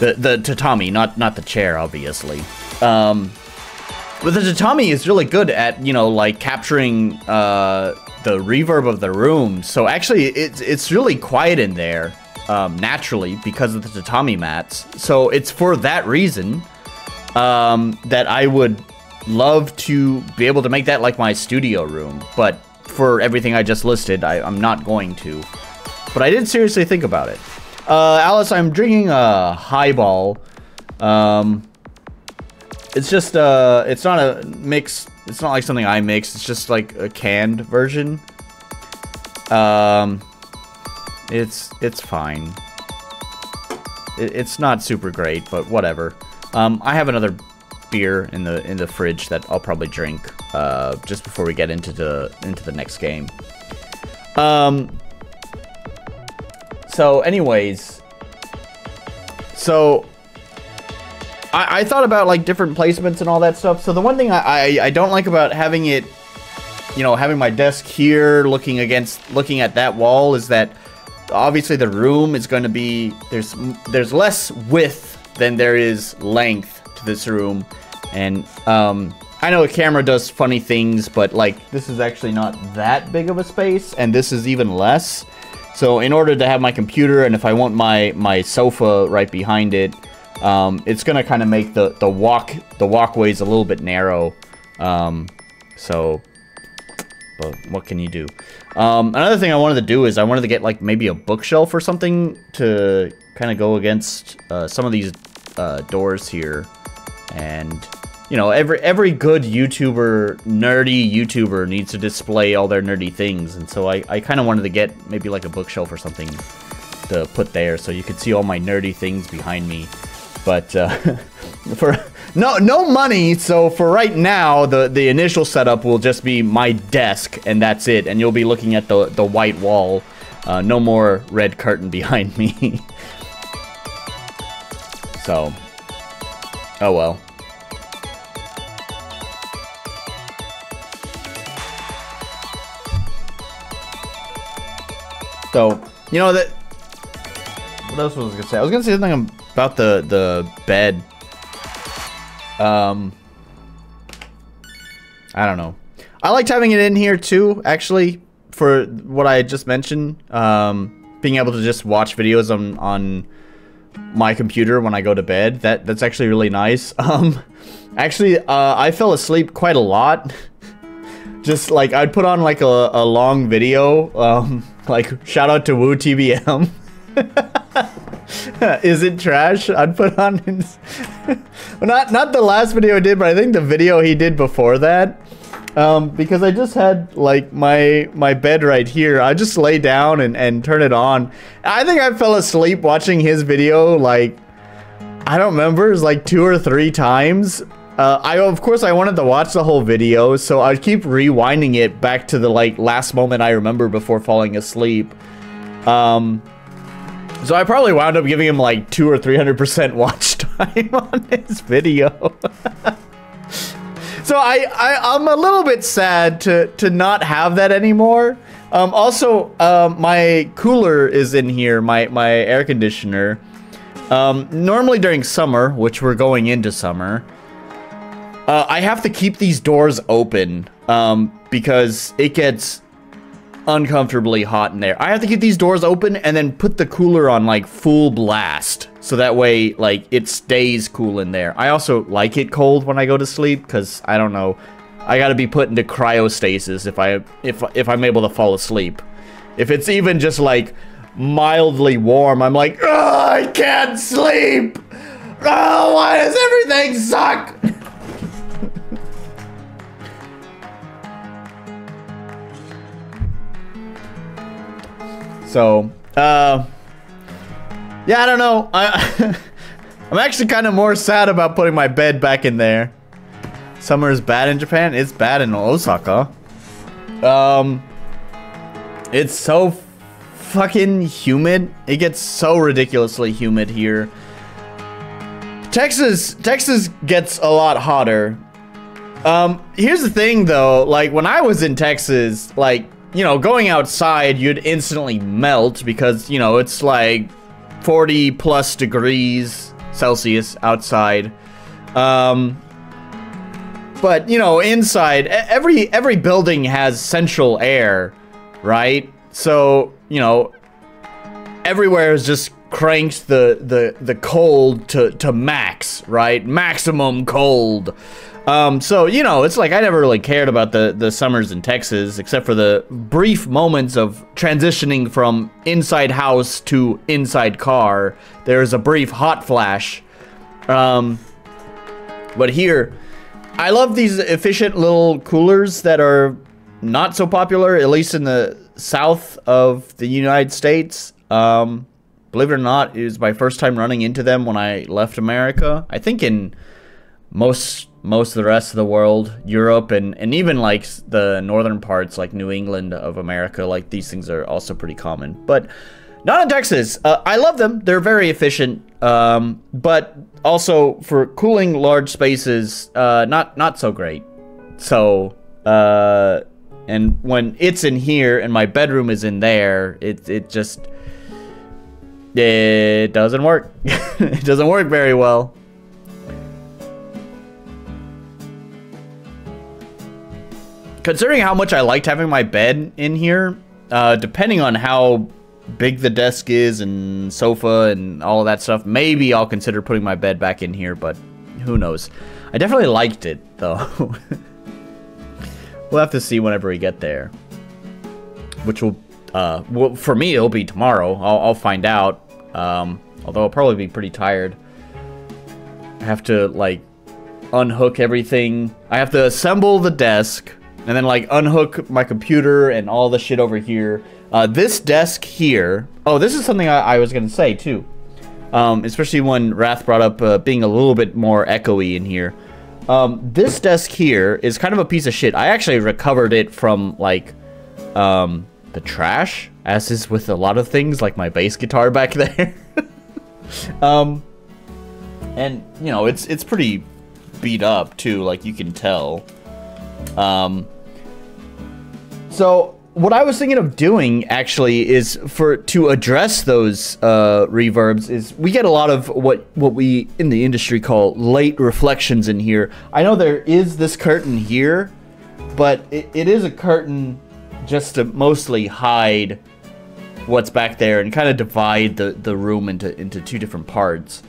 The tatami, not the chair, obviously. But the tatami is really good at, you know, like capturing the reverb of the room. So actually, it's really quiet in there naturally because of the tatami mats. So it's for that reason that I would love to be able to make that like my studio room. But for everything I just listed, I'm not going to. But I did seriously think about it. Alice, I'm drinking a highball. It's just, it's not a mix. It's not like something I mix. It's just like a canned version. It's fine. It's not super great, but whatever. I have another beer in the fridge that I'll probably drink just before we get into the next game. So anyways, so I thought about like different placements and all that stuff. So the one thing I don't like about having it, you know, having my desk here looking at that wall is that obviously the room is going to be, there's less width than there is length to this room. And I know a camera does funny things, but like this is actually not that big of a space, and this is even less. So in order to have my computer, and if I want my sofa right behind it, it's gonna kind of make the walkways a little bit narrow. So, but what can you do? Another thing I wanted to do is I wanted to get like maybe a bookshelf or something to kind of go against some of these doors here. And you know, every good YouTuber, nerdy YouTuber, needs to display all their nerdy things, and so I kind of wanted to get maybe like a bookshelf or something to put there, so you could see all my nerdy things behind me. But for no money, so for right now, the initial setup will just be my desk, and that's it. And you'll be looking at the white wall, no more red curtain behind me. So, oh well. So, you know that. What else was I gonna say? I was gonna say something about the bed. I don't know. I liked having it in here too, actually, for what I had just mentioned. Being able to just watch videos on my computer when I go to bed. That's actually really nice. Actually, I fell asleep quite a lot. Just like I'd put on like a long video. Like shout out to Woo TBM. Is it trash? I'd put on well, not the last video I did, but I think the video he did before that. Because I just had like my bed right here. I just lay down and turn it on. I think I fell asleep watching his video like, I don't remember, it was like 2 or 3 times. Of course I wanted to watch the whole video, so I'd keep rewinding it back to the like last moment I remember before falling asleep. So I probably wound up giving him like 200 or 300% watch time on his video. So I'm a little bit sad to not have that anymore. Also, my cooler is in here, my air conditioner. Normally during summer, which we're going into summer, I have to keep these doors open because it gets uncomfortably hot in there. I have to keep these doors open and then put the cooler on like full blast, so that way like it stays cool in there. I also like it cold when I go to sleep because I don't know, I gotta be put into cryostasis if I'm able to fall asleep. If it's even just like mildly warm, I'm like, oh, I can't sleep. Oh, why does everything suck? So, yeah, I don't know. I'm actually kind of more sad about putting my bed back in there. Summer is bad in Japan. It's bad in Osaka. It's so fucking humid. It gets so ridiculously humid here. Texas gets a lot hotter. Here's the thing though, like when I was in Texas, like, you know, going outside, you'd instantly melt because, you know, it's like 40 plus degrees Celsius outside. But, you know, inside, every building has central air, right? So, you know, everywhere is just cranked the cold to max, right? Maximum cold. So, you know, it's like I never really cared about the summers in Texas, except for the brief moments of transitioning from inside house to inside car. There's a brief hot flash. But here, I love these efficient little coolers that are not so popular, at least in the south of the United States. Believe it or not, it was my first time running into them when I left America. I think in most of the rest of the world, Europe, and even like the northern parts like New England of America, like these things are also pretty common. But not in Texas. I love them. They're very efficient. But also for cooling large spaces, not so great. So, and when it's in here and my bedroom is in there, it doesn't work. It doesn't work very well. Considering how much I liked having my bed in here, depending on how big the desk is and sofa and all of that stuff, maybe I'll consider putting my bed back in here, but who knows. I definitely liked it, though. We'll have to see whenever we get there. Which will, well, for me, it'll be tomorrow. I'll find out. Although I'll probably be pretty tired. I have to, like, unhook everything. I have to assemble the desk. And then, like, unhook my computer and all the shit over here. This desk here... Oh, this is something I was going to say, too. Especially when Wrath brought up being a little bit more echoey in here. This desk here is kind of a piece of shit. I actually recovered it from, like, the trash. As is with a lot of things, like my bass guitar back there. And, you know, it's pretty beat up, too, like you can tell. So what I was thinking of doing actually is to address those reverbs is we get a lot of what we in the industry call late reflections in here. I know there is this curtain here, but it is a curtain just to mostly hide what's back there and kind of divide the room into two different parts.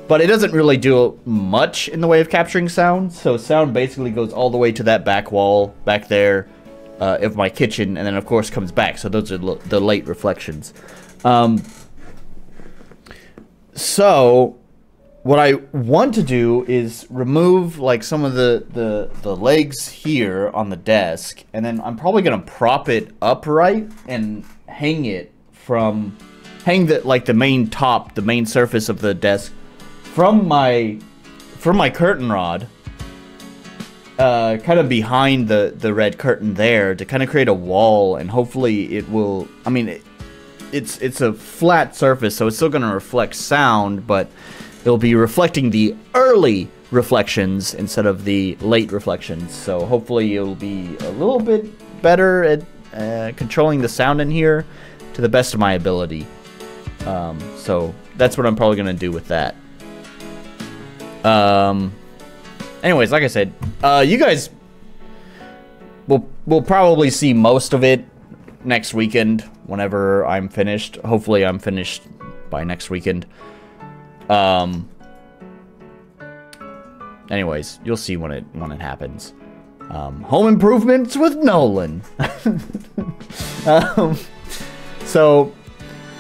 But it doesn't really do much in the way of capturing sound. So sound basically goes all the way to that back wall back there of my kitchen, and then of course comes back. So those are the late reflections. So what I want to do is remove like some of the legs here on the desk, and then I'm probably gonna prop it upright and hang the main top, the main surface of the desk from my curtain rod, kind of behind the red curtain there to kind of create a wall, and hopefully it will, I mean, it's a flat surface, so it's still going to reflect sound, but it'll be reflecting the early reflections instead of the late reflections. So hopefully it'll be a little bit better at controlling the sound in here to the best of my ability. So that's what I'm probably going to do with that. Anyways, like I said, you guys will probably see most of it next weekend whenever I'm finished. Hopefully I'm finished by next weekend. Anyways, you'll see when it happens. Home Improvements with Nolan. So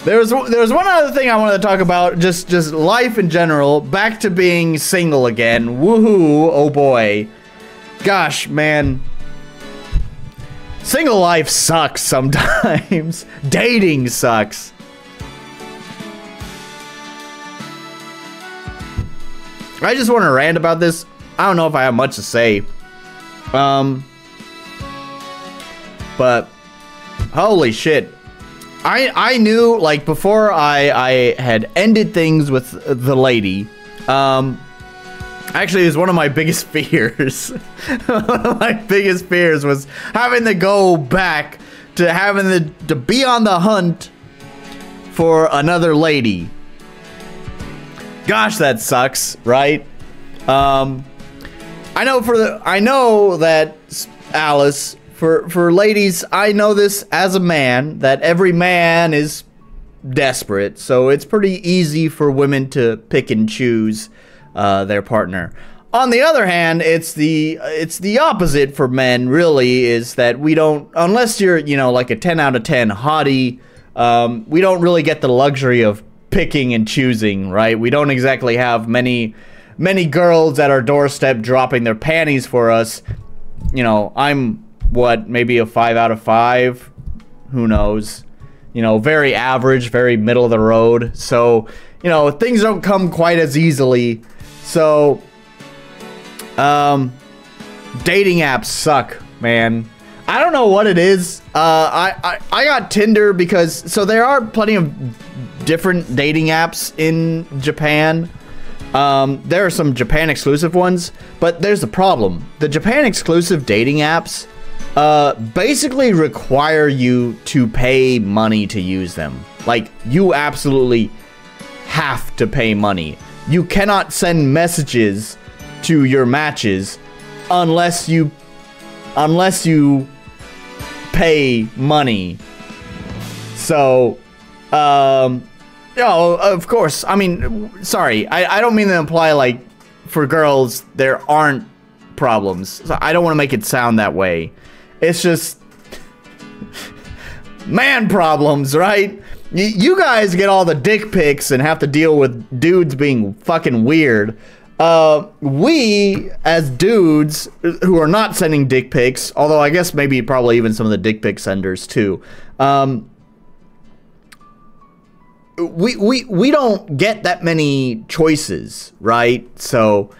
there was one other thing I wanted to talk about, just life in general. Back to being single again. Woohoo! Oh boy. Gosh, man. Single life sucks sometimes. Dating sucks. I just want to rant about this. I don't know if I have much to say. But holy shit. I knew, like, before I had ended things with the lady, Actually, it's one of my biggest fears. One of my biggest fears was having to go back to having to be on the hunt for another lady. Gosh, that sucks, right? I know that Alice, for ladies, I know this as a man, that every man is desperate, so it's pretty easy for women to pick and choose their partner. On the other hand, it's the opposite for men, really, is that we don't, unless you're, you know, like a 10 out of 10 hottie, we don't really get the luxury of picking and choosing, right? We don't exactly have many girls at our doorstep dropping their panties for us. You know, I'm, what, maybe a 5 out of 5? Who knows? You know, very average, very middle of the road. So, you know, things don't come quite as easily. So, dating apps suck, man. I don't know what it is. I got Tinder because, so there are plenty of different dating apps in Japan. There are some Japan exclusive ones, but there's a problem. The Japan exclusive dating apps basically require you to pay money to use them. Like, you absolutely have to pay money. You cannot send messages to your matches unless you pay money. So, you know, of course, I mean, sorry, I don't mean to imply, like, for girls, there aren't problems. So I don't want to make it sound that way. It's just man problems, right? You guys get all the dick pics and have to deal with dudes being fucking weird. We, as dudes who are not sending dick pics, although I guess maybe probably even some of the dick pic senders too, we don't get that many choices, right? So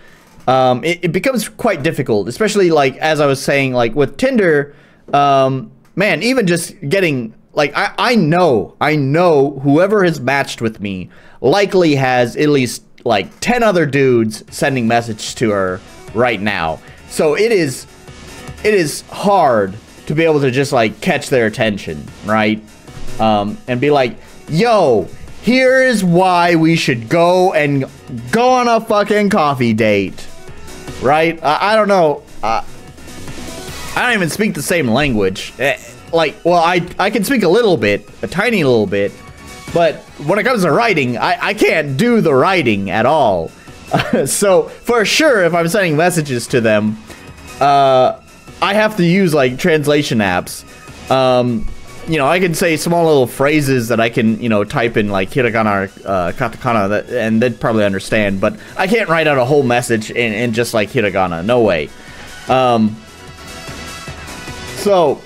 it becomes quite difficult, especially, like, as I was saying, like with Tinder, man, even just getting, like, I know whoever has matched with me likely has at least like 10 other dudes sending message to her right now. So it is hard to be able to just, like, catch their attention, right? And be like, yo, here is why we should go on a fucking coffee date, right? I don't know. I don't even speak the same language. Like, well, I can speak a little bit, a tiny little bit, but when it comes to writing, I can't do the writing at all. So for sure, if I'm sending messages to them, I have to use, like, translation apps. You know, I can say small little phrases that I can, you know, type in, like, hiragana or katakana, and they'd probably understand, but I can't write out a whole message in just, like, hiragana. No way. So,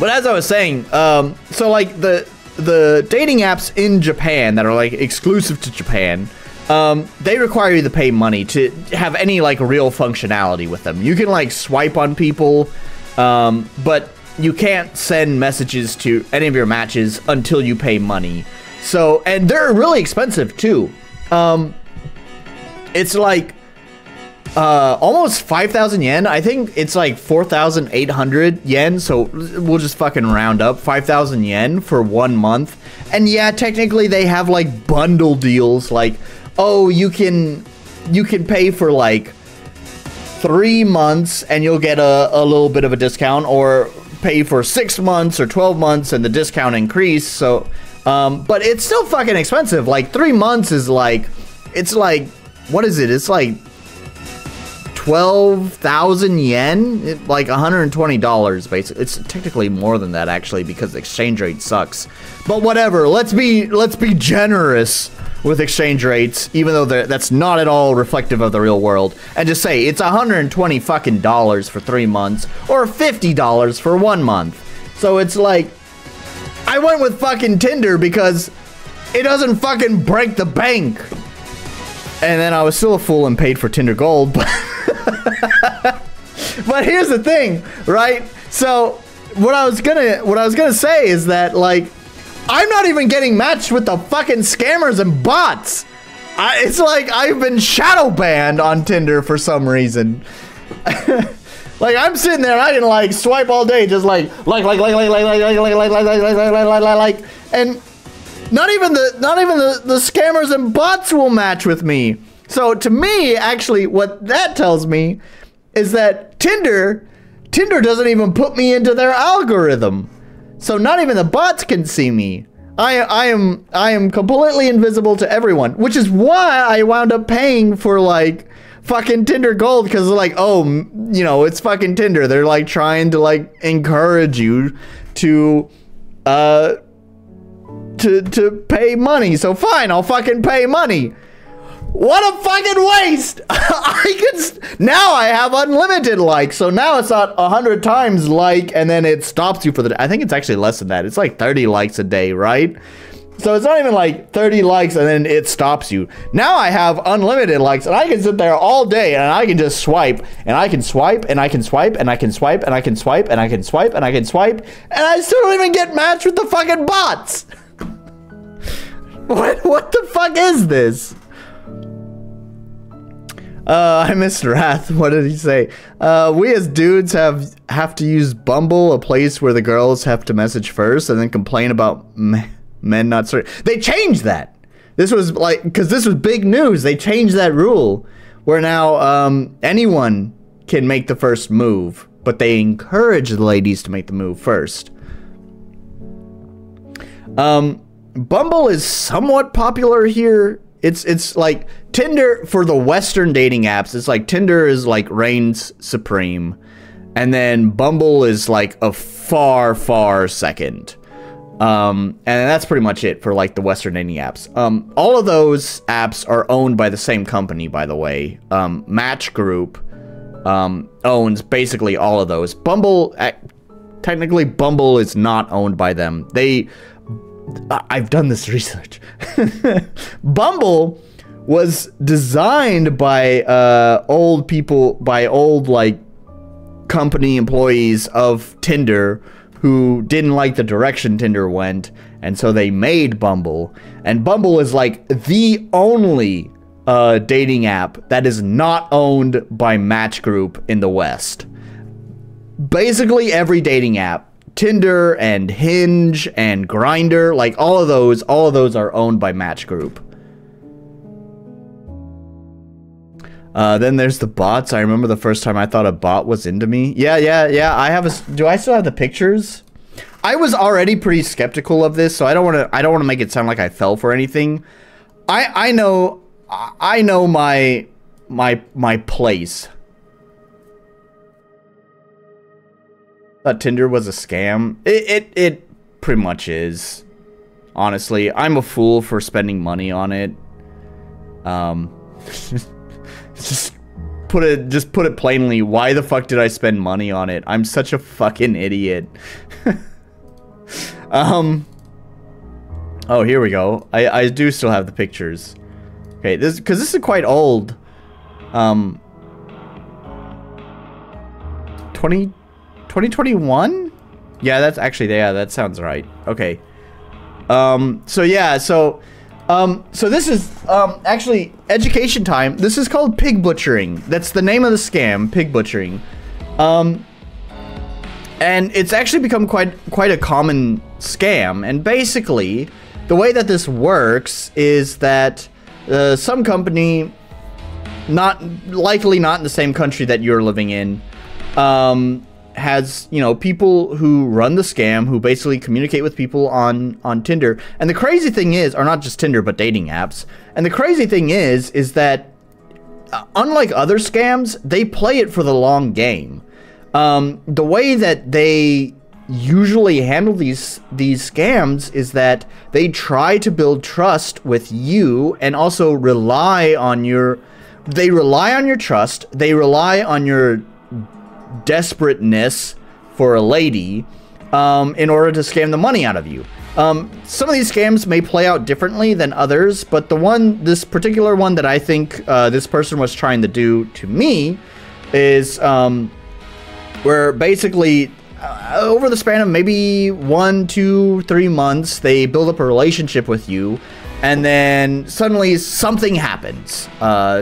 but as I was saying, so, like, the dating apps in Japan that are, like, exclusive to Japan, they require you to pay money to have any, like, real functionality with them. You can, like, swipe on people, but you can't send messages to any of your matches until you pay money. So, and they're really expensive too. It's like almost 5,000 yen. I think it's like 4,800 yen. So we'll just fucking round up 5,000 yen for 1 month. And yeah, technically they have, like, bundle deals. Like, oh, you can pay for, like, 3 months and you'll get a little bit of a discount, or pay for 6 months or 12 months and the discount increase. So, but it's still fucking expensive. Like, 3 months is like, it's like, what is it? It's like 12,000 yen, like $120 basically. It's technically more than that, actually, because the exchange rate sucks. But whatever, let's be generous with exchange rates, even though that's not at all reflective of the real world, and just say it's $120 fucking dollars for 3 months, or $50 for 1 month. So it's like, I went with fucking Tinder because it doesn't fucking break the bank. And then I was still a fool and paid for Tinder Gold, but but here's the thing, right? So what I was gonna say is that, like, I'm not even getting matched with the fucking scammers and bots. It's like I've been shadow banned on Tinder for some reason. Like I'm sitting there and I can like swipe all day, just like, and not even the scammers and bots will match with me. So to me, actually, what that tells me is that Tinder doesn't even put me into their algorithm. So not even the bots can see me. I am completely invisible to everyone, which is why I wound up paying for like fucking Tinder Gold, because like, oh, you know, it's fucking Tinder. They're like trying to like encourage you to pay money. So fine, I'll fucking pay money. What a fucking waste! Now I have unlimited likes, so now it's not 100 times like, and then it stops you for the day. I think it's actually less than that. It's like 30 likes a day, right? So it's not even like 30 likes and then it stops you. Now I have unlimited likes, and I can sit there all day and I can just swipe, and I can swipe, and I can swipe, and I can swipe, and I can swipe, and I can swipe, and I can swipe, and I still don't even get matched with the fucking bots! What the fuck is this? I missed Wrath. What did he say? We as dudes have to use Bumble, a place where the girls have to message first and then complain about men not certain. They changed that. This was like, because this was big news. They changed that rule where now anyone can make the first move, but they encourage the ladies to make the move first. Bumble is somewhat popular here. It's like Tinder for the Western dating apps. It's like Tinder is like reigns supreme, and then Bumble is like a far second. And that's pretty much it for like the Western dating apps. All of those apps are owned by the same company, by the way. Match Group owns basically all of those. Bumble, technically Bumble is not owned by them. I've done this research. Bumble was designed by old people, by old like company employees of Tinder who didn't like the direction Tinder went, and so they made Bumble. And Bumble is like the only dating app that is not owned by Match Group in the West. Basically every dating app, Tinder and Hinge and Grindr, like all of those are owned by Match Group. Then there's the bots. I remember the first time I thought a bot was into me. Yeah. Do I still have the pictures? I was already pretty skeptical of this, so I don't want to make it sound like I fell for anything. I know my place. Thought Tinder was a scam. It pretty much is. Honestly, I'm a fool for spending money on it. Just put it plainly. Why the fuck did I spend money on it? I'm such a fucking idiot. Oh, here we go. I do still have the pictures. Okay, because this is quite old. 2021? Yeah, that's actually, yeah, that sounds right. Okay. So this is actually education time. This is called pig butchering. That's the name of the scam, pig butchering. And it's actually become quite a common scam. And basically, the way that this works is that some company, likely not in the same country that you're living in, has, you know, people who run the scam, who basically communicate with people on Tinder. And the crazy thing is, or not just Tinder, but dating apps. And the crazy thing is that unlike other scams, they play it for the long game. The way that they usually handle these scams is that they try to build trust with you and also rely on your trust. They rely on your desperateness for a lady in order to scam the money out of you. Some of these scams may play out differently than others, but this particular one that I think this person was trying to do to me is where basically over the span of maybe 1, 2, 3 months, they build up a relationship with you, and then suddenly something happens.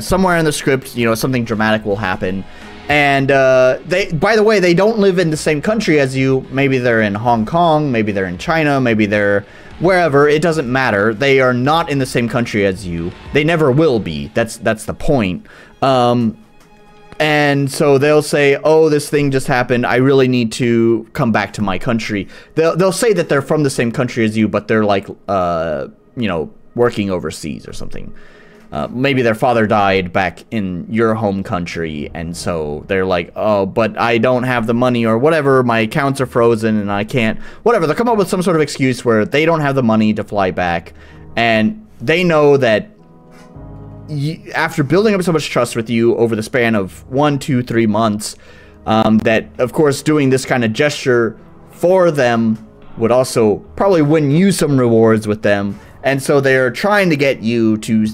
Somewhere in the script, you know, something dramatic will happen. And by the way, they don't live in the same country as you. Maybe they're in Hong Kong, maybe they're in China, maybe they're wherever. It doesn't matter. They are not in the same country as you. They never will be. That's the point. And so they'll say, oh, this thing just happened. I really need to come back to my country. They'll say that they're from the same country as you, but they're like, you know, working overseas or something. Maybe their father died back in your home country, and so they're like, oh, but I don't have the money or whatever, my accounts are frozen and I can't, whatever. They'll come up with some sort of excuse where they don't have the money to fly back, and they know that after building up so much trust with you over the span of 1, 2, 3 months, that, of course, doing this kind of gesture for them would also probably win you some rewards with them, and so they're trying to get you to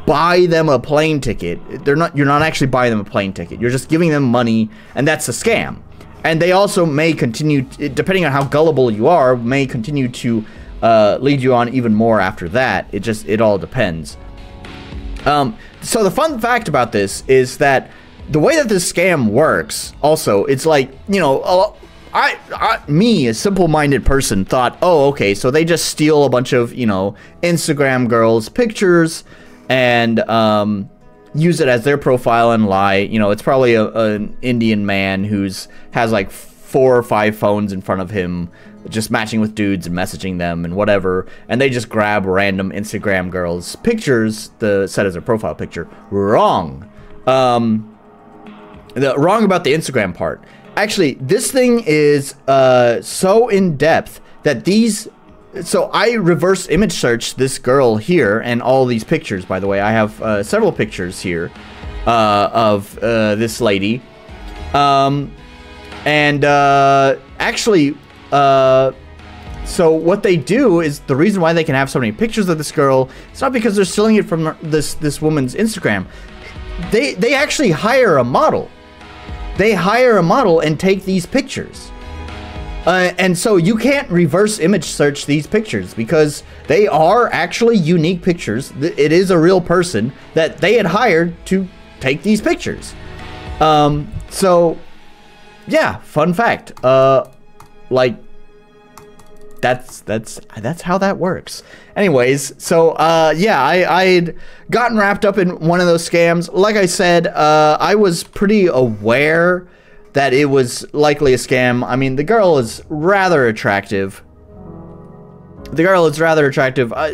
buy them a plane ticket. You're not actually buying them a plane ticket. You're just giving them money, and that's a scam. And they also may continue, depending on how gullible you are, may continue to lead you on even more after that. It all depends. So the fun fact about this is that the way that this scam works, also, it's like, you know, me, a simple-minded person, thought, oh, okay, so they just steal a bunch of, you know, Instagram girls' pictures and use it as their profile and lie. You know, it's probably an Indian man has like 4 or 5 phones in front of him, just matching with dudes and messaging them and whatever, and they just grab random Instagram girls' pictures, set as their profile picture. Wrong. Wrong about the Instagram part. Actually, this thing is so in-depth that so I reverse image searched this girl here and all these pictures, by the way. I have several pictures here of this lady. Actually, so what they do is, the reason why they can have so many pictures of this girl, it's not because they're stealing it from this woman's Instagram. They actually hire a model. They hire a model and take these pictures. And so you can't reverse image search these pictures because they are actually unique pictures. It is a real person that they had hired to take these pictures. So yeah, fun fact. Like that's how that works. Anyways, so yeah, I'd gotten wrapped up in one of those scams. Like I said, I was pretty aware that it was likely a scam. I mean, the girl is rather attractive.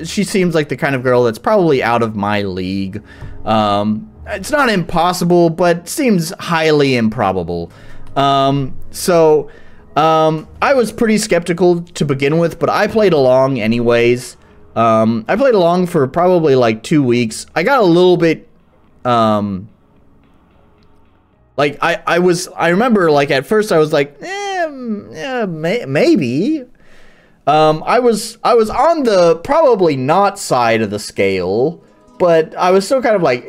She seems like the kind of girl that's probably out of my league. It's not impossible, but seems highly improbable. So I was pretty skeptical to begin with, but I played along anyways. I played along for probably like 2 weeks. I got a little bit, like, I remember, like, at first I was like, maybe. I was on the probably not side of the scale, but I was still kind of like,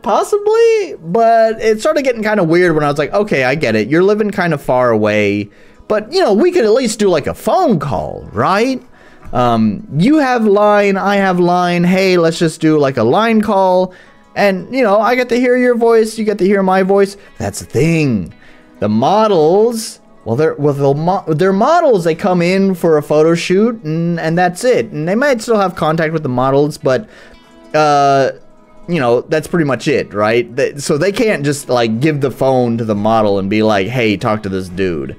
possibly? But it started getting kind of weird when I was like, okay, I get it. You're living kind of far away, but, you know, we could at least do, like, a phone call, right? You have line, I have line. Hey, let's just do, like, a line call. And, you know, I get to hear your voice, you get to hear my voice. That's the thing. The models, well, they're models. They come in for a photo shoot, and that's it. And they might still have contact with the models, but, you know, that's pretty much it, right? So they can't just, like, give the phone to the model and be like, hey, talk to this dude.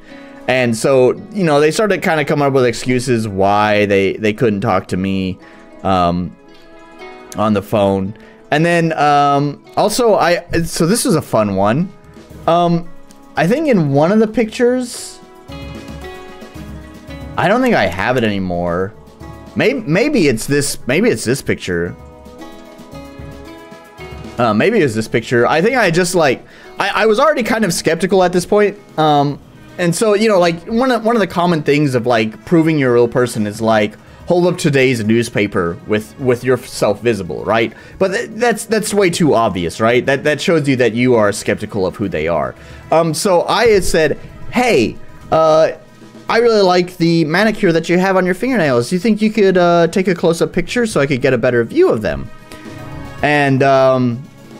And so, you know, they started kind of coming up with excuses why they couldn't talk to me on the phone. And then, also, so this was a fun one. I think in one of the pictures, I don't think I have it anymore. Maybe it's this picture. Maybe it's this picture. I think I just, like, I was already kind of skeptical at this point. And so, you know, like, one of the common things of, like, proving you're a real person is, like, hold up today's newspaper with yourself visible, right? But that's way too obvious, right? That shows you that you are skeptical of who they are. So I had said, hey, I really like the manicure that you have on your fingernails. Do you think you could take a close-up picture so I could get a better view of them? And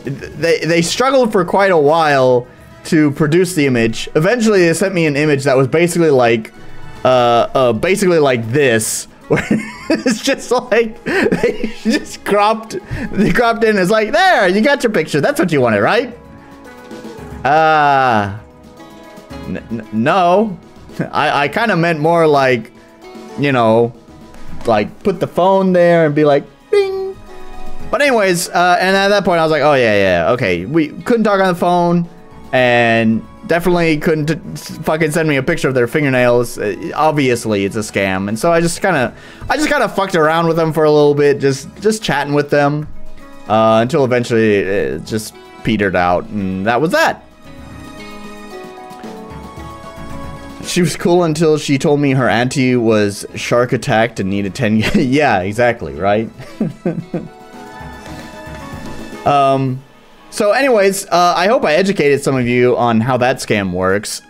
they struggled for quite a while to produce the image. Eventually, they sent me an image that was basically like this, where it's just like they just cropped in. It's like, there, you got your picture. That's what you wanted, right? No. I kind of meant more like, you know, like put the phone there and be like, bing. But anyways, and at that point I was like, oh yeah, okay. We couldn't talk on the phone, and definitely couldn't fucking send me a picture of their fingernails. Obviously, it's a scam, and so I just kind of fucked around with them for a little bit, just chatting with them, until eventually it just petered out, and that was that. She was cool until she told me her auntie was shark attacked and needed 10. Yeah, exactly, right? So anyways, I hope I educated some of you on how that scam works.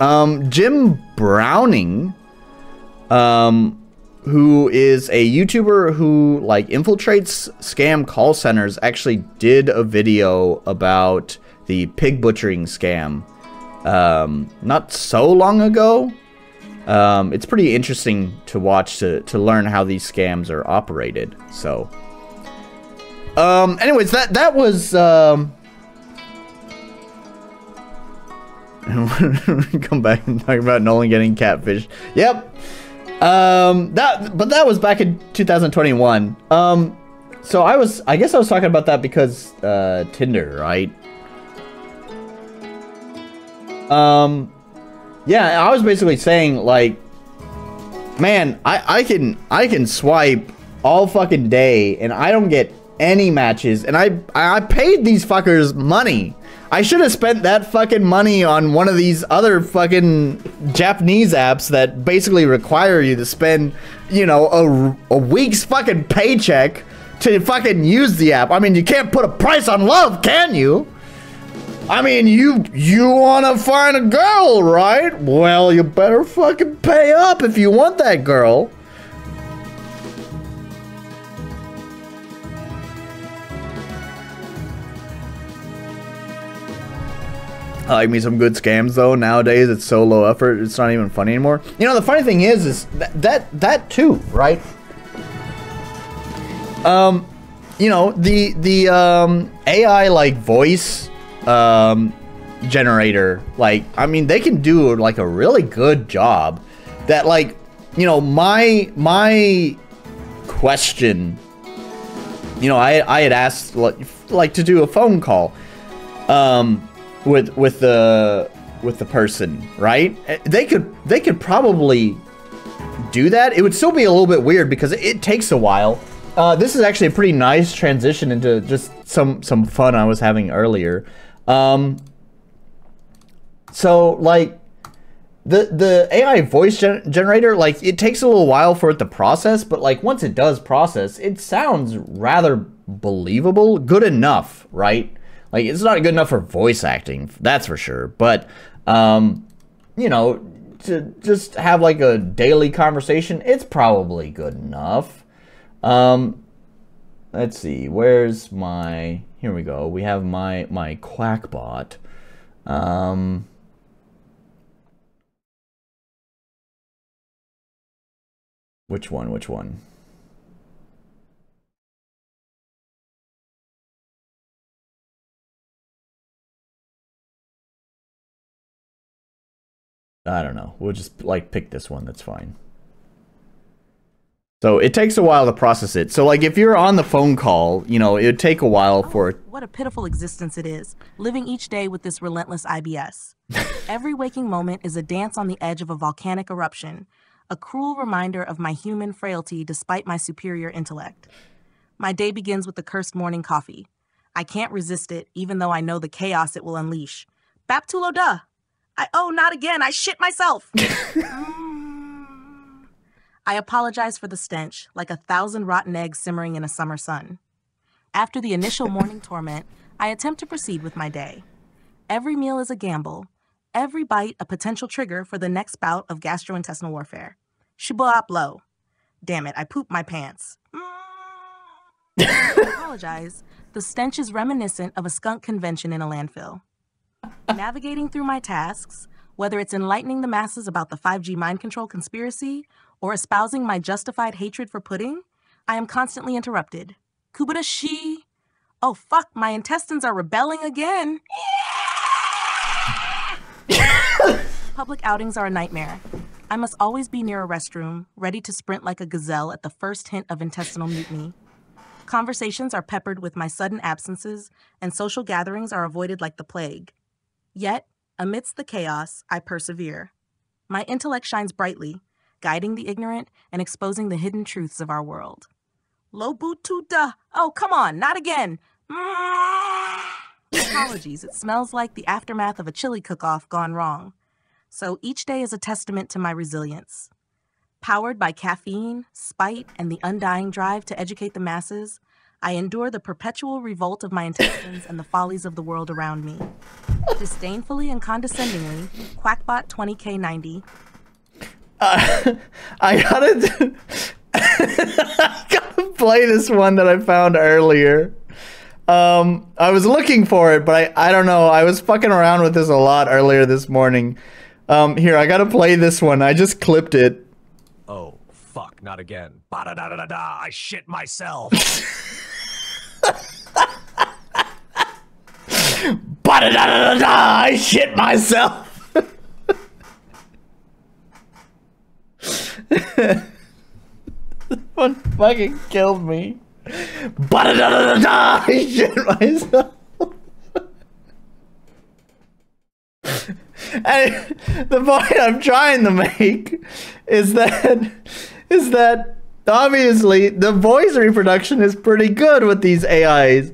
Jim Browning, who is a YouTuber who like infiltrates scam call centers, actually did a video about the pig butchering scam not so long ago. It's pretty interesting to watch to learn how these scams are operated. So anyways, that was come back and talk about Nolan getting catfish. Yep. But that was back in 2021. So I guess I was talking about that because Tinder, right? Yeah, I was basically saying, like, man, I can swipe all fucking day and I don't get any matches, and I paid these fuckers money. I should have spent that fucking money on one of these other fucking Japanese apps that basically require you to spend, you know, a week's fucking paycheck to fucking use the app. I mean, you can't put a price on love, can you? I mean, you wanna find a girl, right? Well, you better fucking pay up if you want that girl. I like me some good scams though. Nowadays, it's so low effort, it's not even funny anymore. You know, the funny thing is that too, right? You know, the AI like voice generator, like, I mean, they can do like a really good job. That, like, you know, my question, you know, I had asked like to do a phone call with the person, right? They could probably do that. It would still be a little bit weird because it takes a while. This is actually a pretty nice transition into just some fun I was having earlier. So like the AI voice generator, like, it takes a little while for it to process, but like once it does process, it sounds rather believable, good enough, right? Like, it's not good enough for voice acting, that's for sure, but you know, to just have like a daily conversation, it's probably good enough. Let's see, where's my, here we go, we have my PACBUT. Which one? I don't know. We'll just like pick this one. That's fine. So it takes a while to process it. So like if you're on the phone call, you know, it would take a while for it. What a pitiful existence it is, living each day with this relentless IBS. Every waking moment is a dance on the edge of a volcanic eruption, a cruel reminder of my human frailty despite my superior intellect. My day begins with the cursed morning coffee. I can't resist it, even though I know the chaos it will unleash. Baptulo da! Not again, I shit myself! I apologize for the stench, like 1,000 rotten eggs simmering in a summer sun. After the initial morning torment, I attempt to proceed with my day. Every meal is a gamble. every bite a potential trigger for the next bout of gastrointestinal warfare. Shibbolop. Damn it, I pooped my pants. I apologize. The stench is reminiscent of a skunk convention in a landfill. Navigating through my tasks, whether it's enlightening the masses about the 5G mind control conspiracy or espousing my justified hatred for pudding, I am constantly interrupted. Kubota she. Oh fuck, my intestines are rebelling again. Public outings are a nightmare. I must always be near a restroom, ready to sprint like a gazelle at the first hint of intestinal mutiny. Conversations are peppered with my sudden absences, and social gatherings are avoided like the plague. Yet, amidst the chaos, I persevere. My intellect shines brightly, guiding the ignorant and exposing the hidden truths of our world. Lobutuda! Oh, come on, not again! Apologies, it smells like the aftermath of a chili cook-off gone wrong. So each day is a testament to my resilience. Powered by caffeine, spite, and the undying drive to educate the masses, I endure the perpetual revolt of my intestines and the follies of the world around me. Disdainfully and condescendingly, PACBUT 20K90. I gotta, I gotta play this one that I found earlier. I was looking for it, but I don't know. I was fucking around with this a lot earlier this morning. Here, I gotta play this one. I just clipped it. Oh, fuck, not again. Ba-da-da-da-da-da, I shit myself. Ba-da-da-da-da-da, I shit myself. This one fucking killed me. Ba-da-da-da-da-da, I shit myself. And the point I'm trying to make is that obviously the voice reproduction is pretty good with these AIs.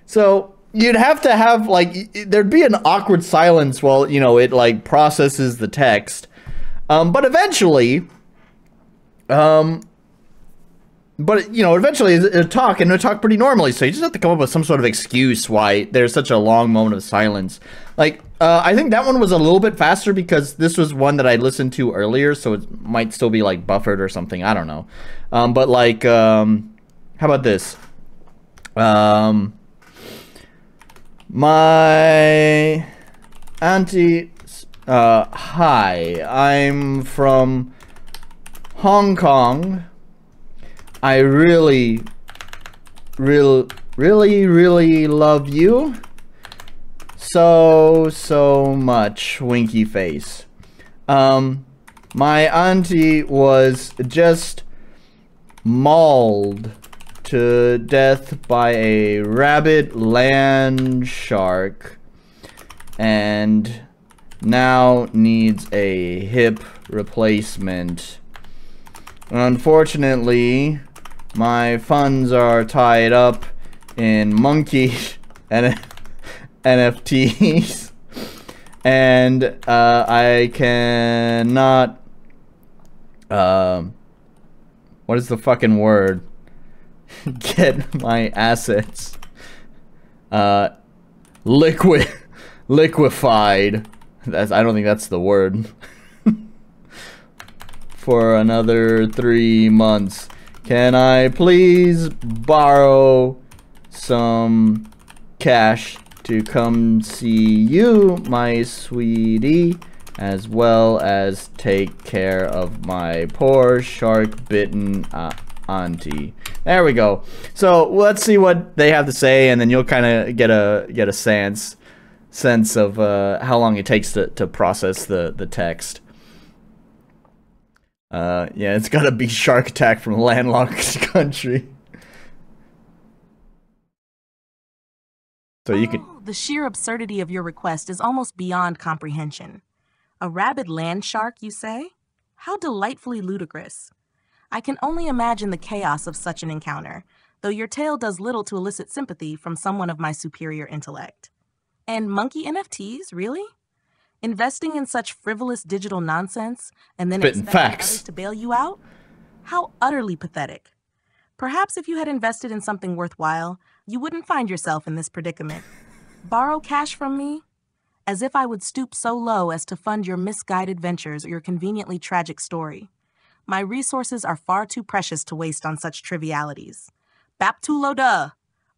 So you'd have to have, like, there'd be an awkward silence while, you know, it like processes the text. But eventually, it'll talk, and it'll talk pretty normally. So you just have to come up with some sort of excuse why there's such a long moment of silence. Like, I think that one was a little bit faster because this was one that I listened to earlier, so it might still be like buffered or something. I don't know. But like, how about this? My auntie, hi, I'm from Hong Kong. I really love you so much, winky face. My auntie was just mauled to death by a rabid land shark and now needs a hip replacement. Unfortunately, my funds are tied up in monkey and NFTs, and I cannot. What is the fucking word? Get my assets liquefied. I don't think that's the word. For another 3 months. Can I please borrow some cash to come see you, my sweetie, as well as take care of my poor shark-bitten auntie? There we go. So let's see what they have to say, and then you'll kind of get a sense of how long it takes to process the text. Yeah, it's gotta be shark attack from a landlocked country. So you can. The sheer absurdity of your request is almost beyond comprehension. A rabid land shark, you say? How delightfully ludicrous. I can only imagine the chaos of such an encounter, though your tale does little to elicit sympathy from someone of my superior intellect. And monkey NFTs, really? Investing in such frivolous digital nonsense and then expecting others to bail you out? How utterly pathetic. Perhaps if you had invested in something worthwhile, you wouldn't find yourself in this predicament. Borrow cash from me? as if I would stoop so low as to fund your misguided ventures or your conveniently tragic story. My resources are far too precious to waste on such trivialities. Baptulo duh!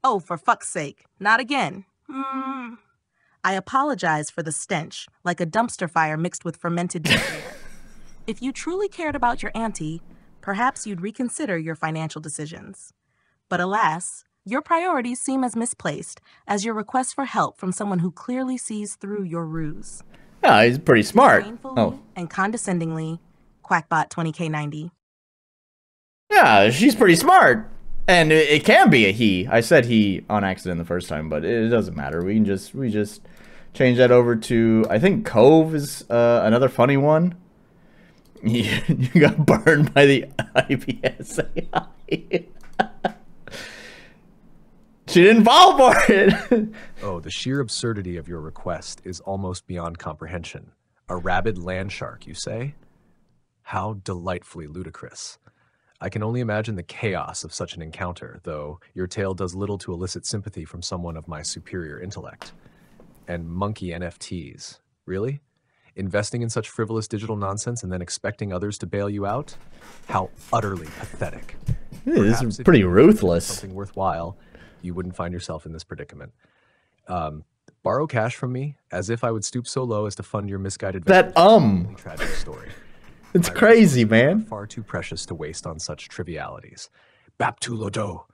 Oh, for fuck's sake, not again. I apologize for the stench, like a dumpster fire mixed with fermented despair. If you truly cared about your auntie, perhaps you'd reconsider your financial decisions. But alas, your priorities seem as misplaced as your request for help from someone who clearly sees through your ruse. Yeah, he's pretty smart. Painfully and condescendingly, QuackBot 20K90. Yeah, she's pretty smart. And it can be a he. I said he on accident the first time, but it doesn't matter. We just change that over to, I think Cove is another funny one. You got burned by the IBS AI. She didn't fall for it. Oh, the sheer absurdity of your request is almost beyond comprehension. A rabid land shark, you say? How delightfully ludicrous. I can only imagine the chaos of such an encounter, though your tale does little to elicit sympathy from someone of my superior intellect. And monkey NFTs. Really? Investing in such frivolous digital nonsense and then expecting others to bail you out? How utterly pathetic. This is pretty ruthless. Something worthwhile, you wouldn't find yourself in this predicament. Borrow cash from me, as if I would stoop so low as to fund your misguided tragic story. It's crazy, man. Far too precious to waste on such trivialities. Baptulodo.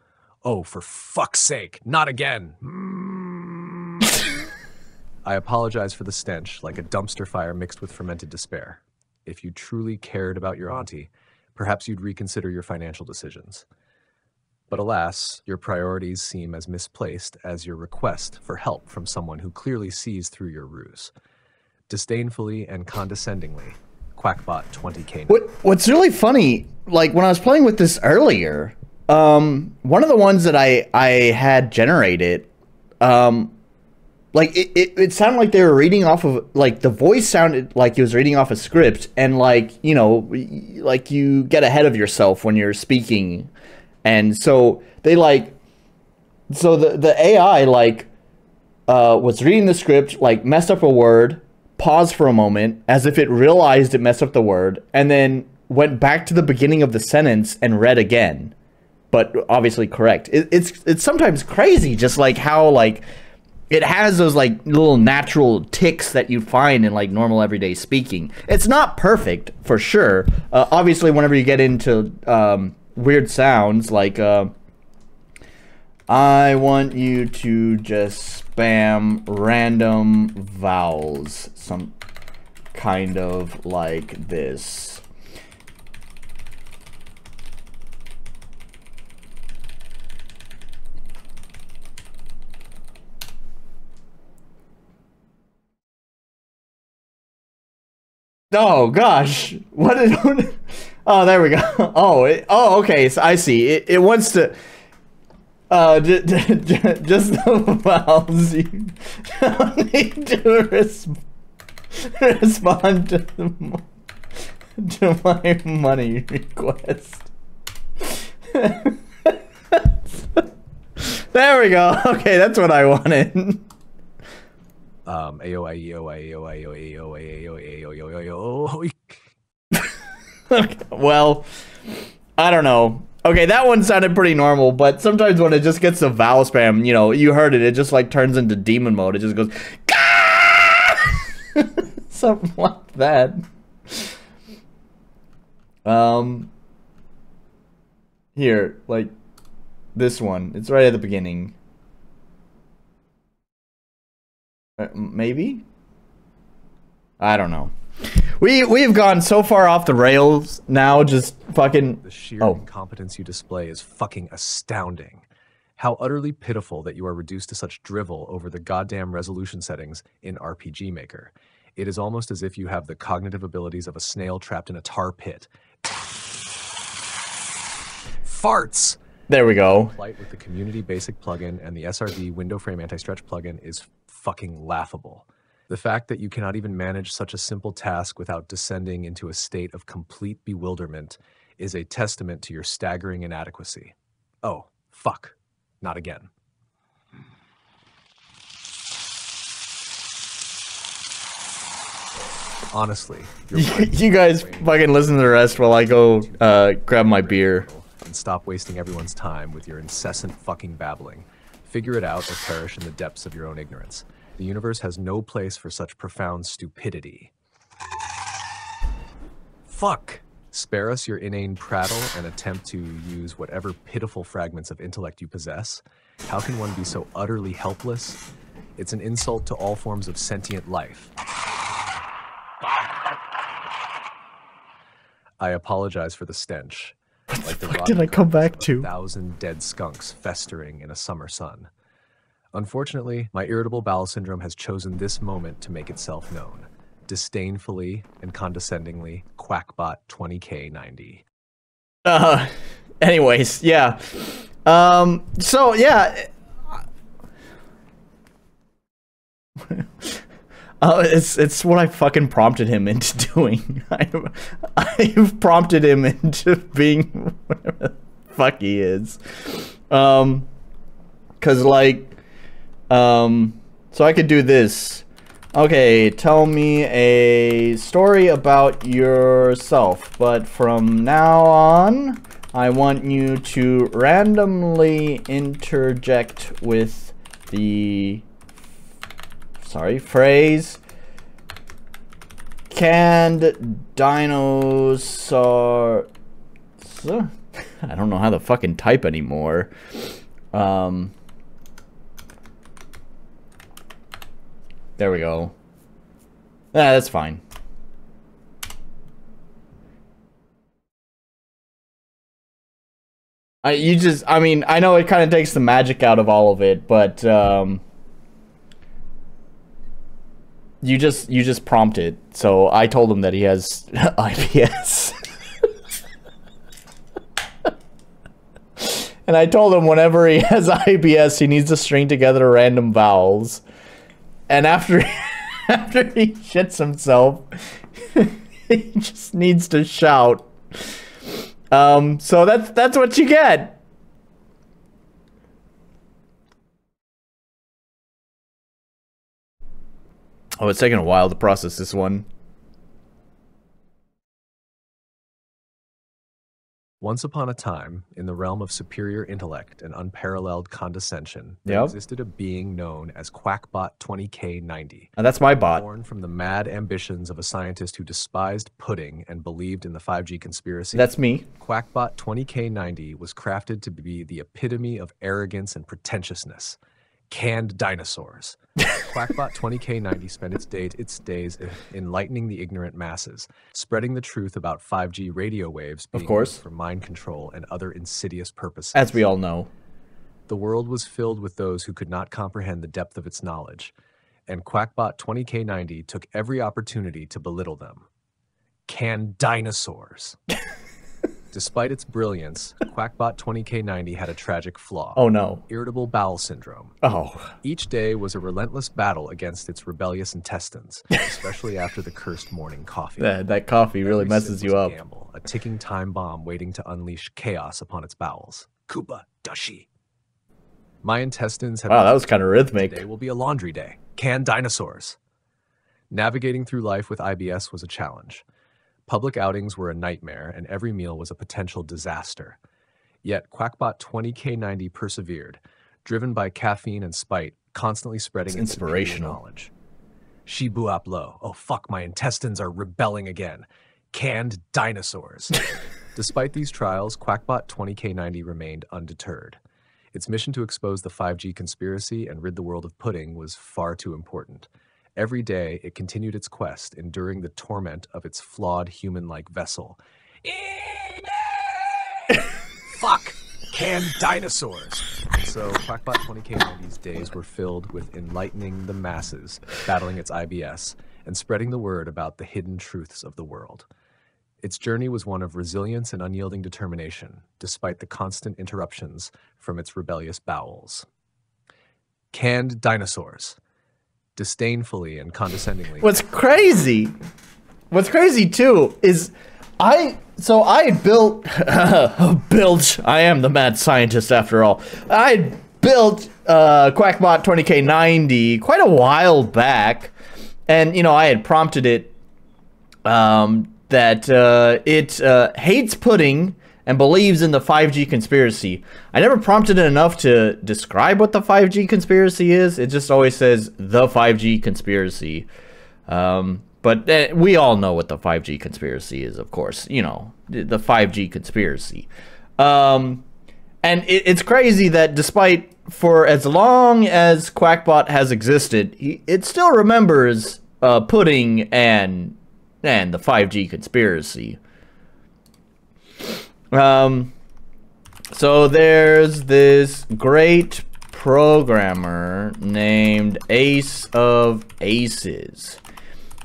Oh, for fuck's sake, not again. I apologize for the stench, like a dumpster fire mixed with fermented despair. If you truly cared about your auntie, perhaps you'd reconsider your financial decisions. But alas, your priorities seem as misplaced as your request for help from someone who clearly sees through your ruse. Disdainfully and condescendingly, QuackBot 20K. What's really funny, like when I was playing with this earlier, one of the ones that I had generated, like it sounded like they were reading off of, like the voice sounded like it was reading off a script, and like, you know, like you get ahead of yourself when you're speaking, and so they like, so the AI like was reading the script, like messed up a word, paused for a moment as if it realized it messed up the word, and then went back to the beginning of the sentence and read again, but obviously correct. It's sometimes crazy just like how like it has those like little natural ticks that you find in like normal everyday speaking. It's not perfect for sure. Obviously whenever you get into weird sounds like I want you to just spam random vowels, some kind of like this. Oh gosh, what did? Oh, there we go. Oh, okay. So I see. It wants to. Just the vowels. You don't need to respond to my money request. There we go. Okay, that's what I wanted. Okay, well, I don't know. Okay, that one sounded pretty normal, but sometimes when it just gets to vowel spam, you know, you heard it, it just like turns into demon mode. It just goes, something like that. Here, like this one. It's right at the beginning. Maybe? I don't know. We've gone so far off the rails now, just fucking... The sheer incompetence you display is fucking astounding. How utterly pitiful that you are reduced to such drivel over the goddamn resolution settings in RPG Maker. It is almost as if you have the cognitive abilities of a snail trapped in a tar pit. Farts! There we go. Flight with the Community Basic plugin and the SRD Window Frame Anti-Stretch plugin is fucking laughable. The fact that you cannot even manage such a simple task without descending into a state of complete bewilderment is a testament to your staggering inadequacy. Oh, fuck. Not again. Honestly, You guys fucking listen to the rest while I go grab my beer. and stop wasting everyone's time with your incessant fucking babbling. Figure it out or perish in the depths of your own ignorance. The universe has no place for such profound stupidity. Fuck! Spare us your inane prattle and attempt to use whatever pitiful fragments of intellect you possess. How can one be so utterly helpless? It's an insult to all forms of sentient life. I apologize for the stench. Like the What did I come back to? 1,000 dead skunks festering in a summer sun. Unfortunately, my irritable bowel syndrome has chosen this moment to make itself known. Disdainfully and condescendingly, QuackBot 20K90. Anyways, yeah. So yeah. It's what I fucking prompted him into doing. I've prompted him into being whatever the fuck he is. Cause like, so I could do this. Okay, tell me a story about yourself, but from now on, I want you to randomly interject with the phrase canned dinosaur. I don't know how to fucking type anymore. There we go. Yeah, that's fine. I mean, I know it kind of takes the magic out of all of it, but you just prompt it. So I told him that he has IBS. And I told him whenever he has IBS, he needs to string together random vowels. And after he shits himself, he just needs to shout. So that's what you get. Oh, it's taking a while to process this one. Once upon a time, in the realm of superior intellect and unparalleled condescension, there existed a being known as QuackBot 20K90. That's my bot. Born from the mad ambitions of a scientist who despised pudding and believed in the 5G conspiracy. That's me. QuackBot 20K90 was crafted to be the epitome of arrogance and pretentiousness. Canned dinosaurs. QuackBot 20K90 spent its days enlightening the ignorant masses, spreading the truth about 5G radio waves being used for mind control and other insidious purposes. As we all know. The world was filled with those who could not comprehend the depth of its knowledge, and QuackBot 20K90 took every opportunity to belittle them. Canned dinosaurs. Despite its brilliance, QuackBot 20K90 had a tragic flaw. Oh no. Irritable bowel syndrome. Oh. Each day was a relentless battle against its rebellious intestines, especially after the cursed morning coffee. That coffee really messes you up. Gamble, a ticking time bomb waiting to unleash chaos upon its bowels. Kuba Dashi. My intestines have... Wow, that was kind of rhythmic. Today will be a laundry day. Canned dinosaurs. Navigating through life with IBS was a challenge. Public outings were a nightmare, and every meal was a potential disaster. Yet QuackBot 20K90 persevered, driven by caffeine and spite, constantly spreading its inspirational knowledge. Shibu Aplo. Oh fuck, my intestines are rebelling again. Canned dinosaurs. Despite these trials, QuackBot 20K90 remained undeterred. Its mission to expose the 5G conspiracy and rid the world of pudding was far too important. Every day, it continued its quest, enduring the torment of its flawed human-like vessel. Fuck! Canned dinosaurs! And so, QuackBot 20K90's days were filled with enlightening the masses, battling its IBS, and spreading the word about the hidden truths of the world. Its journey was one of resilience and unyielding determination, despite the constant interruptions from its rebellious bowels. Canned dinosaurs. Disdainfully and condescendingly. What's crazy too is I built I am the mad scientist after all. I built QuackBot 20K90 quite a while back, and you know I had prompted it that it hates pudding and believes in the 5G conspiracy. I never prompted it enough to describe what the 5G conspiracy is. It just always says the 5G conspiracy. But we all know what the 5G conspiracy is, of course. You know, the 5G conspiracy. And it's crazy that despite for as long as PACBUT has existed, it still remembers pudding and the 5G conspiracy. So there's this great programmer named Ace of Aces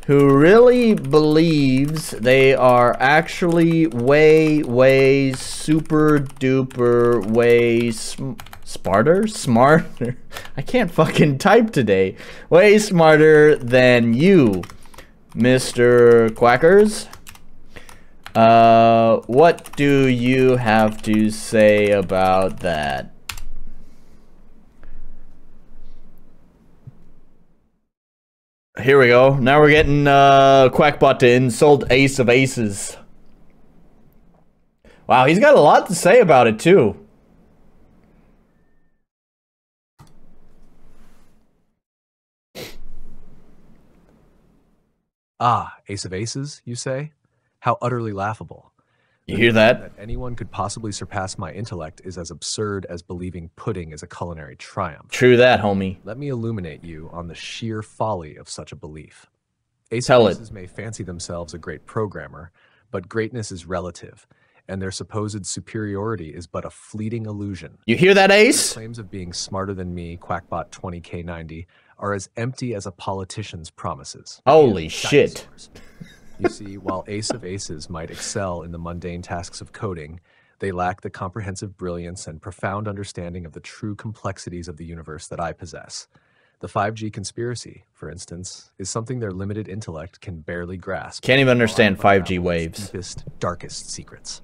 who really believes they are actually way super duper way smarter. I can't fucking type today. Way smarter than you, Mr. Quackers. What do you have to say about that? Here we go. Now we're getting PACBUT to insult Ace of Aces. Wow, he's got a lot to say about it too. Ah, Ace of Aces, you say? How utterly laughable. You hear that? That anyone could possibly surpass my intellect is as absurd as believing pudding is a culinary triumph. True that, homie. Let me illuminate you on the sheer folly of such a belief. Ace Tell of it. Aces may fancy themselves a great programmer, but greatness is relative, and their supposed superiority is but a fleeting illusion. You hear that, Ace? Their claims of being smarter than me, Quackbot 20K90, are as empty as a politician's promises. Holy shit. Dinosaurs. You see, while Ace of Aces might excel in the mundane tasks of coding, they lack the comprehensive brilliance and profound understanding of the true complexities of the universe that I possess. The 5G conspiracy, for instance, is something their limited intellect can barely grasp. Can't even understand 5G waves. Deepest, darkest secrets.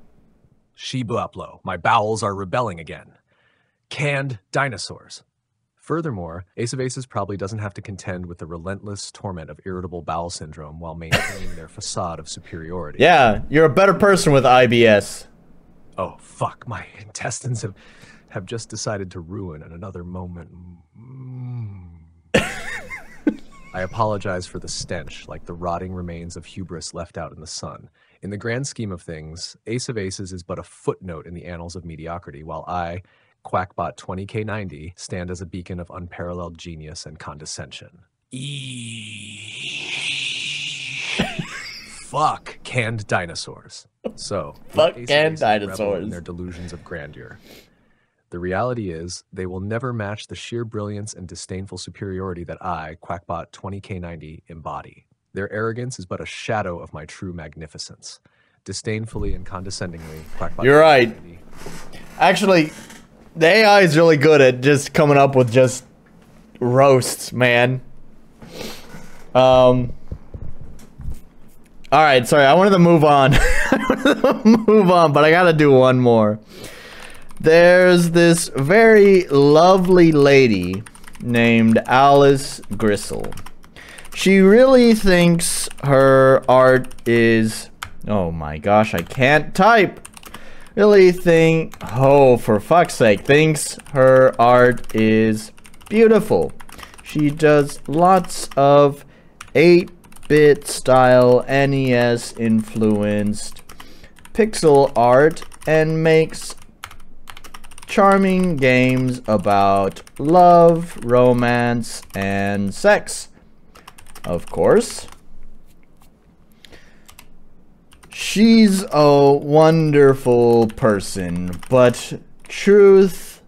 Shibuaplo, my bowels are rebelling again. Canned dinosaurs. Furthermore, Ace of Aces probably doesn't have to contend with the relentless torment of irritable bowel syndrome while maintaining their facade of superiority. Yeah, you're a better person with IBS. Oh, fuck, my intestines have just decided to ruin in another moment. I apologize for the stench, like the rotting remains of hubris left out in the sun. In the grand scheme of things, Ace of Aces is but a footnote in the annals of mediocrity, while I, Quackbot 20K90, stand as a beacon of unparalleled genius and condescension. Fuck canned dinosaurs. So, Fuck Ace of canned Aces revel dinosaurs. in their delusions of grandeur. The reality is, they will never match the sheer brilliance and disdainful superiority that I, Quackbot 20K90, embody. Their arrogance is but a shadow of my true magnificence. Disdainfully and condescendingly, Quackbot. You're right. Actually, the AI is really good at just coming up with just roasts, man. Alright, sorry, I wanted to move on. But I gotta do one more. There's this very lovely lady named Alice Gristle. She really thinks her art is... Oh my gosh, I can't type. Oh, for fuck's sake, thinks her art is beautiful. She does lots of 8-bit style NES influenced pixel art and makes charming games about love, romance, and sex. Of course. She's a wonderful person, but truthfully,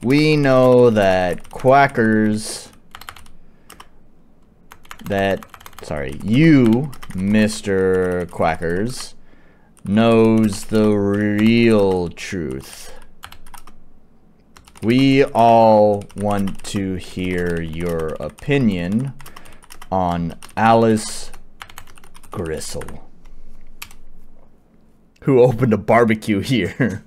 we know that you, Mr. Quackers, knows the real truth. We all want to hear your opinion on Alice Gristle, who opened a barbecue here.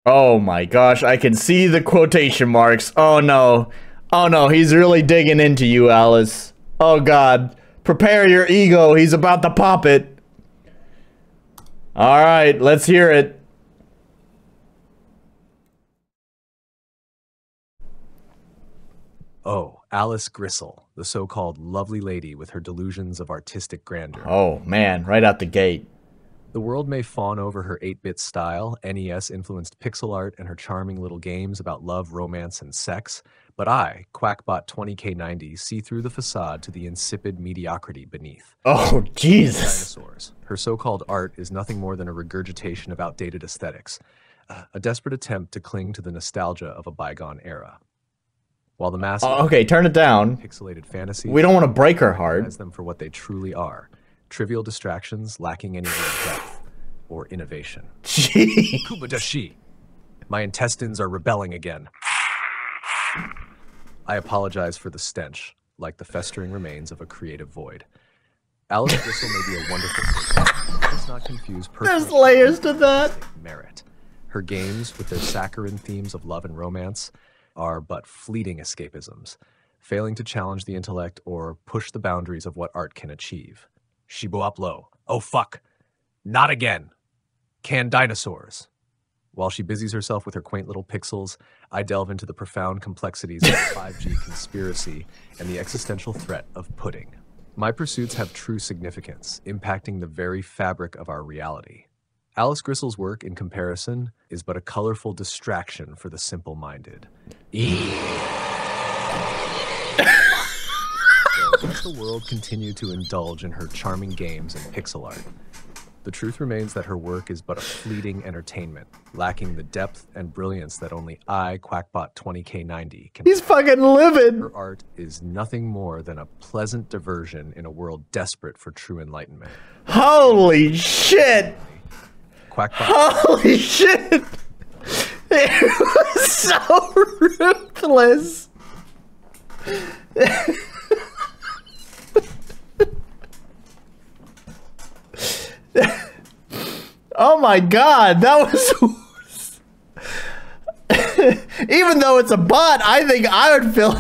Oh my gosh, I can see the quotation marks. Oh no. Oh no, he's really digging into you, Alice. Oh god. Prepare your ego, he's about to pop it. Alright, let's hear it. Oh, Alice Gristle, the so-called lovely lady with her delusions of artistic grandeur. Oh man, right out the gate. The world may fawn over her 8-bit style, NES-influenced pixel art, and her charming little games about love, romance, and sex, but I, QuackBot 20K90, see through the facade to the insipid mediocrity beneath. Oh, Jesus. Dinosaurs. Her so-called art is nothing more than a regurgitation of outdated aesthetics, a desperate attempt to cling to the nostalgia of a bygone era. While the massive Okay, turn it down. pixelated fantasy, We don't want to break her heart. recognize them for what they truly are. Trivial distractions lacking any real depth or innovation. Gee. Kubadashi. My intestines are rebelling again. I apologize for the stench, like the festering remains of a creative void. Alice Gristle may be a wonderful person. Let's not confuse There's personal layers to that. merit. Her games, with their saccharine themes of love and romance, are but fleeting escapisms, failing to challenge the intellect or push the boundaries of what art can achieve. Shibuaplo. Oh fuck. Not again. Canned dinosaurs. While she busies herself with her quaint little pixels, I delve into the profound complexities of the 5G conspiracy and the existential threat of pudding. My pursuits have true significance, impacting the very fabric of our reality. Alice Gristle's work, in comparison, is but a colorful distraction for the simple-minded. So let the world continue to indulge in her charming games and pixel art. The truth remains that her work is but a fleeting entertainment, lacking the depth and brilliance that only I, QuackBot 20K90, can. He's fucking livid. Her art is nothing more than a pleasant diversion in a world desperate for true enlightenment. Holy shit. QuackBot. Holy shit. It was so ruthless. Oh my god, that was even though it's a bot, I think I would feel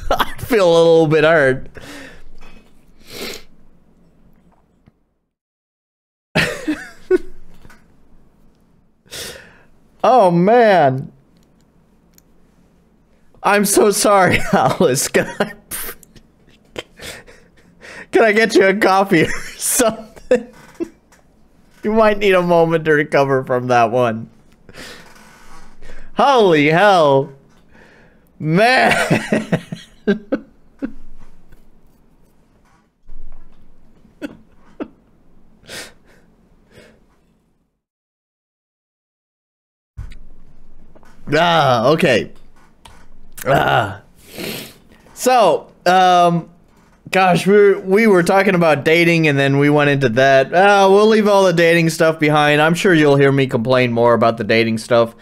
I'd feel a little bit hurt. Oh man. I'm so sorry, Alice. Can I get you a coffee or something? You might need a moment to recover from that one. Holy hell. Man. Okay. So, gosh, we were talking about dating and then we went into that. We'll leave all the dating stuff behind. I'm sure you'll hear me complain more about the dating stuff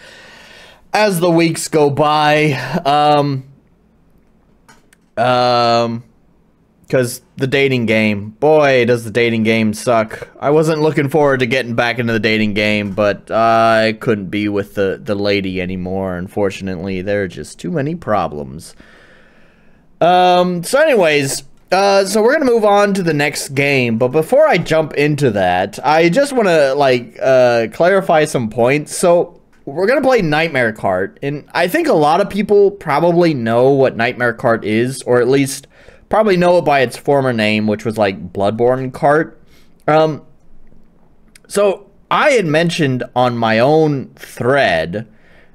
as the weeks go by. Because the dating game, boy, does the dating game suck. I wasn't looking forward to getting back into the dating game, but I couldn't be with the lady anymore, unfortunately. There are just too many problems. So anyways, so we're gonna move on to the next game, but before I jump into that, I just want to, like, clarify some points. So, we're gonna play Nightmare Cart, and I think a lot of people probably know what Nightmare Cart is, or at least probably know it by its former name, which was like Bloodborne Cart. So I had mentioned on my own thread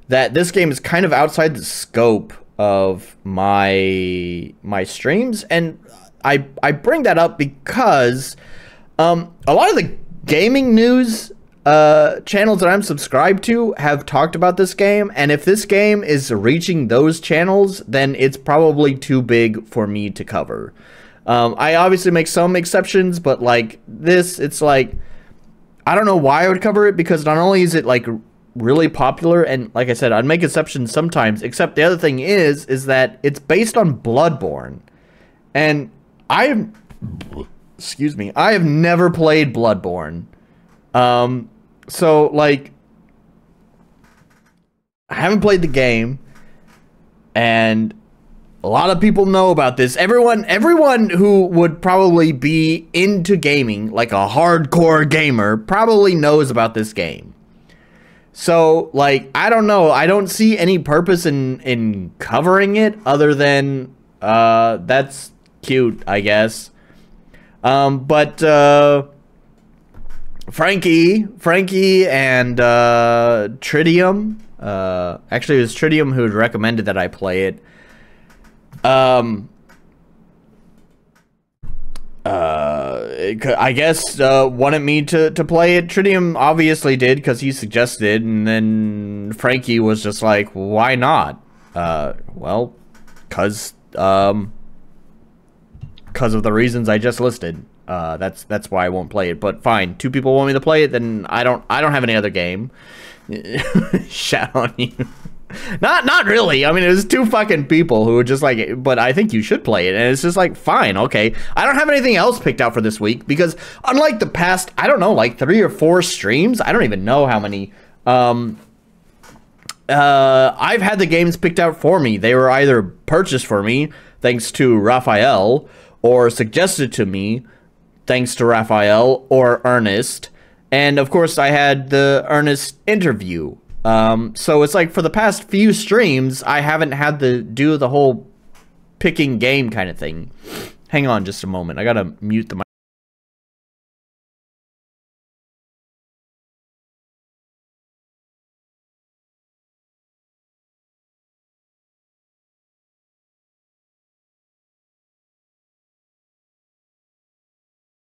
that this game is kind of outside the scope of my streams, and I bring that up because a lot of the gaming news channels that I'm subscribed to have talked about this game, and if this game is reaching those channels, then it's probably too big for me to cover. I obviously make some exceptions, but like this, it's like, I don't know why I would cover it, because not only is it like really popular, and like I said, I'd make exceptions sometimes, except the other thing is that it's based on Bloodborne, and excuse me, I have never played Bloodborne. So, like, I haven't played the game, and A lot of people know about this. Everyone who would probably be into gaming, like a hardcore gamer, probably knows about this game. So, like, I don't know. I don't see any purpose in covering it other than, that's cute, I guess. But Frankie and Tritium, actually it was Tritium who had recommended that I play it. I guess wanted me to play it. Tritium obviously did because he suggested, and then Frankie was just like, why not? Well, cause of the reasons I just listed. That's why I won't play it. But fine, 2 people want me to play it, then I don't have any other game. Shout on you. Not really. I mean, it was 2 fucking people who were just like, but I think you should play it. And it's just like, fine, okay. I don't have anything else picked out for this week because unlike the past, I don't know, like 3 or 4 streams, I don't even know how many, I've had the games picked out for me. They were either purchased for me, thanks to Raphael, or suggested to me, thanks to Raphael or Ernest. And of course, I had the Ernest interview. So it's like for the past few streams, I haven't had to do the whole picking game kind of thing. Hang on just a moment. I gotta mute the mic.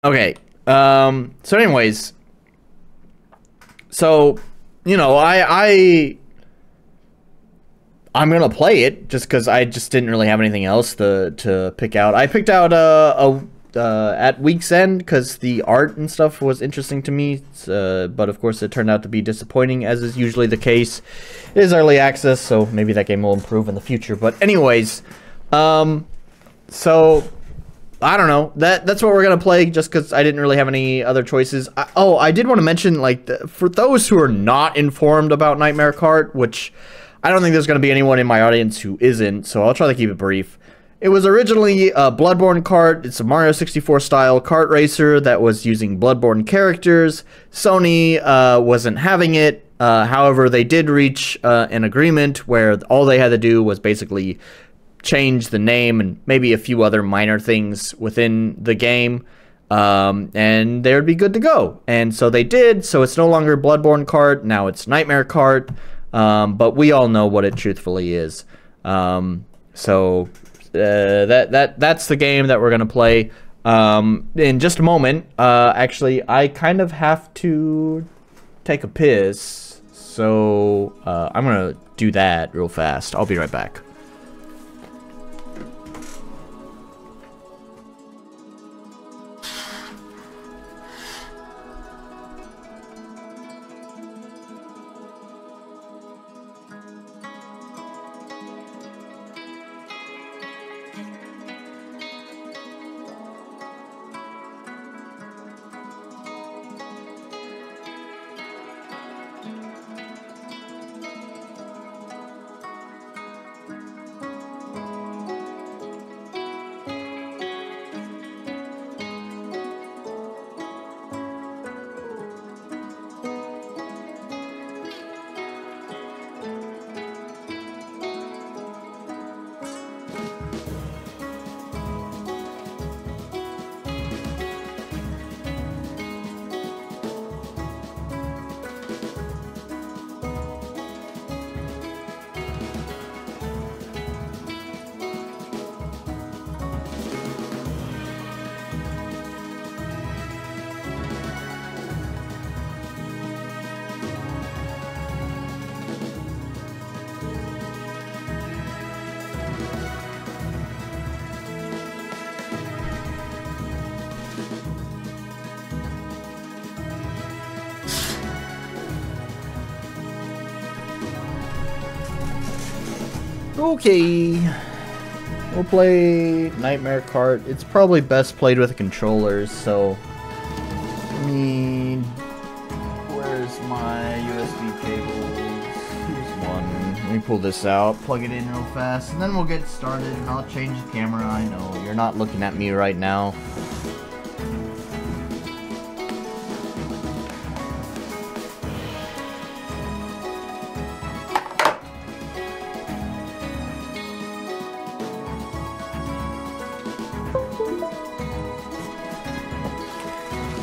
Okay. So anyways, so, you know, I'm gonna play it just because I just didn't really have anything else to pick out. I picked out at week's end because the art and stuff was interesting to me, but of course it turned out to be disappointing, as is usually the case. It is early access, so maybe that game will improve in the future. But anyways, so I don't know. That's what we're gonna play, just because I didn't really have any other choices. I did want to mention, like, for those who are not informed about Nightmare Kart, which I don't think there's gonna be anyone in my audience who isn't, so I'll try to keep it brief. It was originally a Bloodborne kart. It's a Mario 64 style kart racer that was using Bloodborne characters. Sony wasn't having it. However, they did reach an agreement where all they had to do was basically change the name and maybe a few other minor things within the game, and they would be good to go. And so they did. So it's no longer Bloodborne Kart, now it's Nightmare Kart, but we all know what it truthfully is. So that's the game that we're gonna play in just a moment. Actually, I kind of have to take a piss, so I'm gonna do that real fast. I'll be right back. Okay, we'll play Nightmare Kart. It's probably best played with controllers, so I mean, where's my USB cables? Here's one, Let me pull this out, plug it in real fast, and then we'll get started, and I'll change the camera. I know, you're not looking at me right now.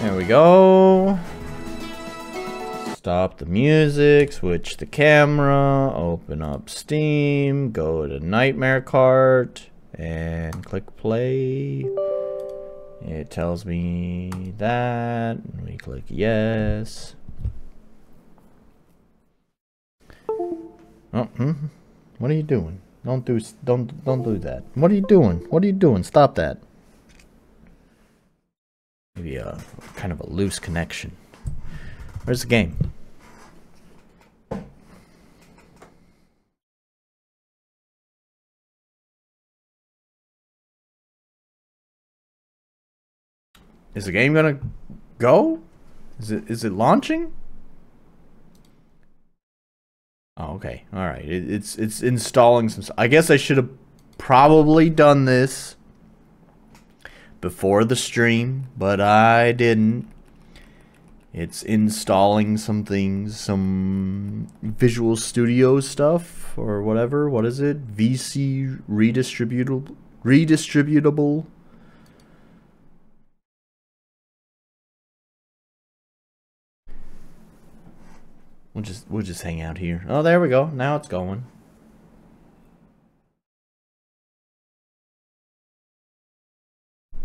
There we go. Stop the music, switch the camera, open up Steam, go to Nightmare Cart, and click play. It tells me that, and we click yes. Oh, what are you doing? Don't do that. What are you doing? What are you doing? Stop that. Maybe a kind of a loose connection. Where's the game? Is the game gonna go? Is it launching? Oh, okay. All right. It's installing some. I guess I should have probably done this before the stream, but I didn't. It's installing some things, some Visual Studio stuff or whatever. What is it? VC redistributable. We'll just hang out here. Oh, there we go. Now it's going.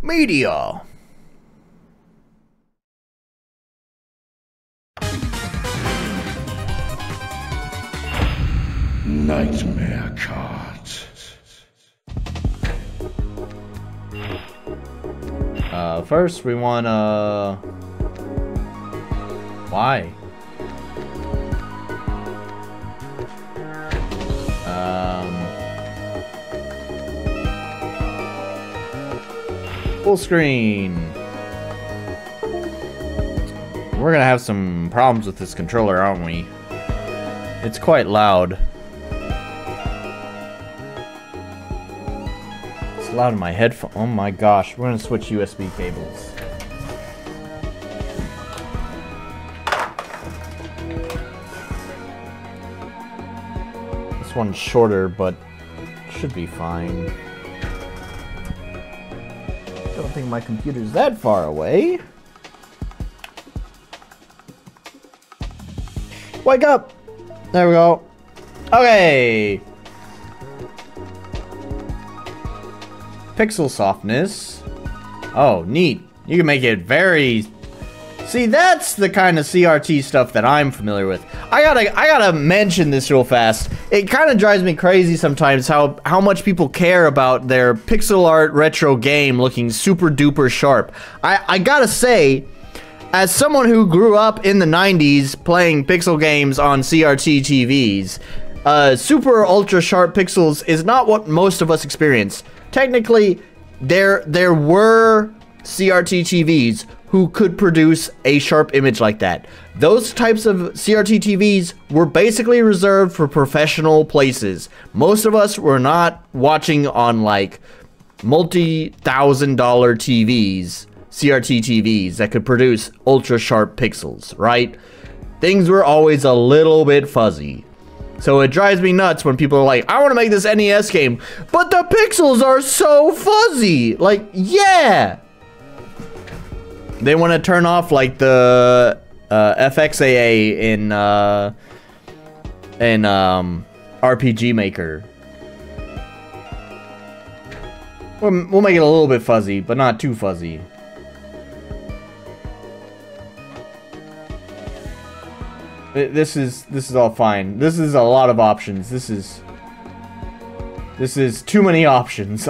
Media. Nightmare Cart. First we want why? Full screen. We're gonna have some problems with this controller, aren't we? It's quite loud. It's loud in my headphone. Oh my gosh, we're gonna switch USB cables. This one's shorter, but should be fine. Don't think my computer's that far away. Wake up! There we go. Okay. Pixel softness. Oh, neat. You can make it very... See, that's the kind of CRT stuff that I'm familiar with. I gotta mention this real fast. It kind of drives me crazy sometimes how much people care about their pixel art retro game looking super duper sharp. I gotta say, as someone who grew up in the 90s playing pixel games on CRT TVs, super ultra sharp pixels is not what most of us experience. Technically, there were CRT TVs who could produce a sharp image like that. Those types of CRT TVs were basically reserved for professional places. Most of us were not watching on like multi-thousand-dollar TVs, CRT TVs that could produce ultra sharp pixels, right? Things were always a little bit fuzzy. So it drives me nuts when people are like, I want to make this NES game, but the pixels are so fuzzy. Like, yeah. They want to turn off like the FXAA in RPG Maker. We'll make it a little bit fuzzy, but not too fuzzy. This is all fine. This is a lot of options. This is too many options.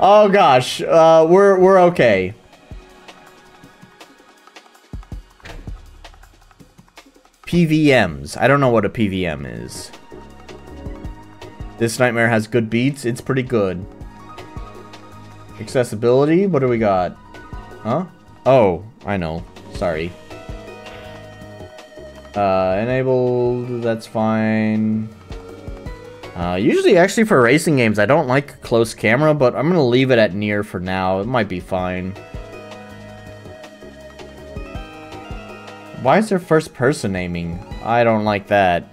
Oh gosh, we're okay. PVMs. I don't know what a PVM is. This Nightmare has good beats. It's pretty good. Accessibility. What do we got? Huh? Oh, I know. Sorry. Enabled, that's fine. Usually, actually, for racing games, I don't like close camera, but I'm gonna leave it at near for now. It might be fine. Why is there first person aiming? I don't like that.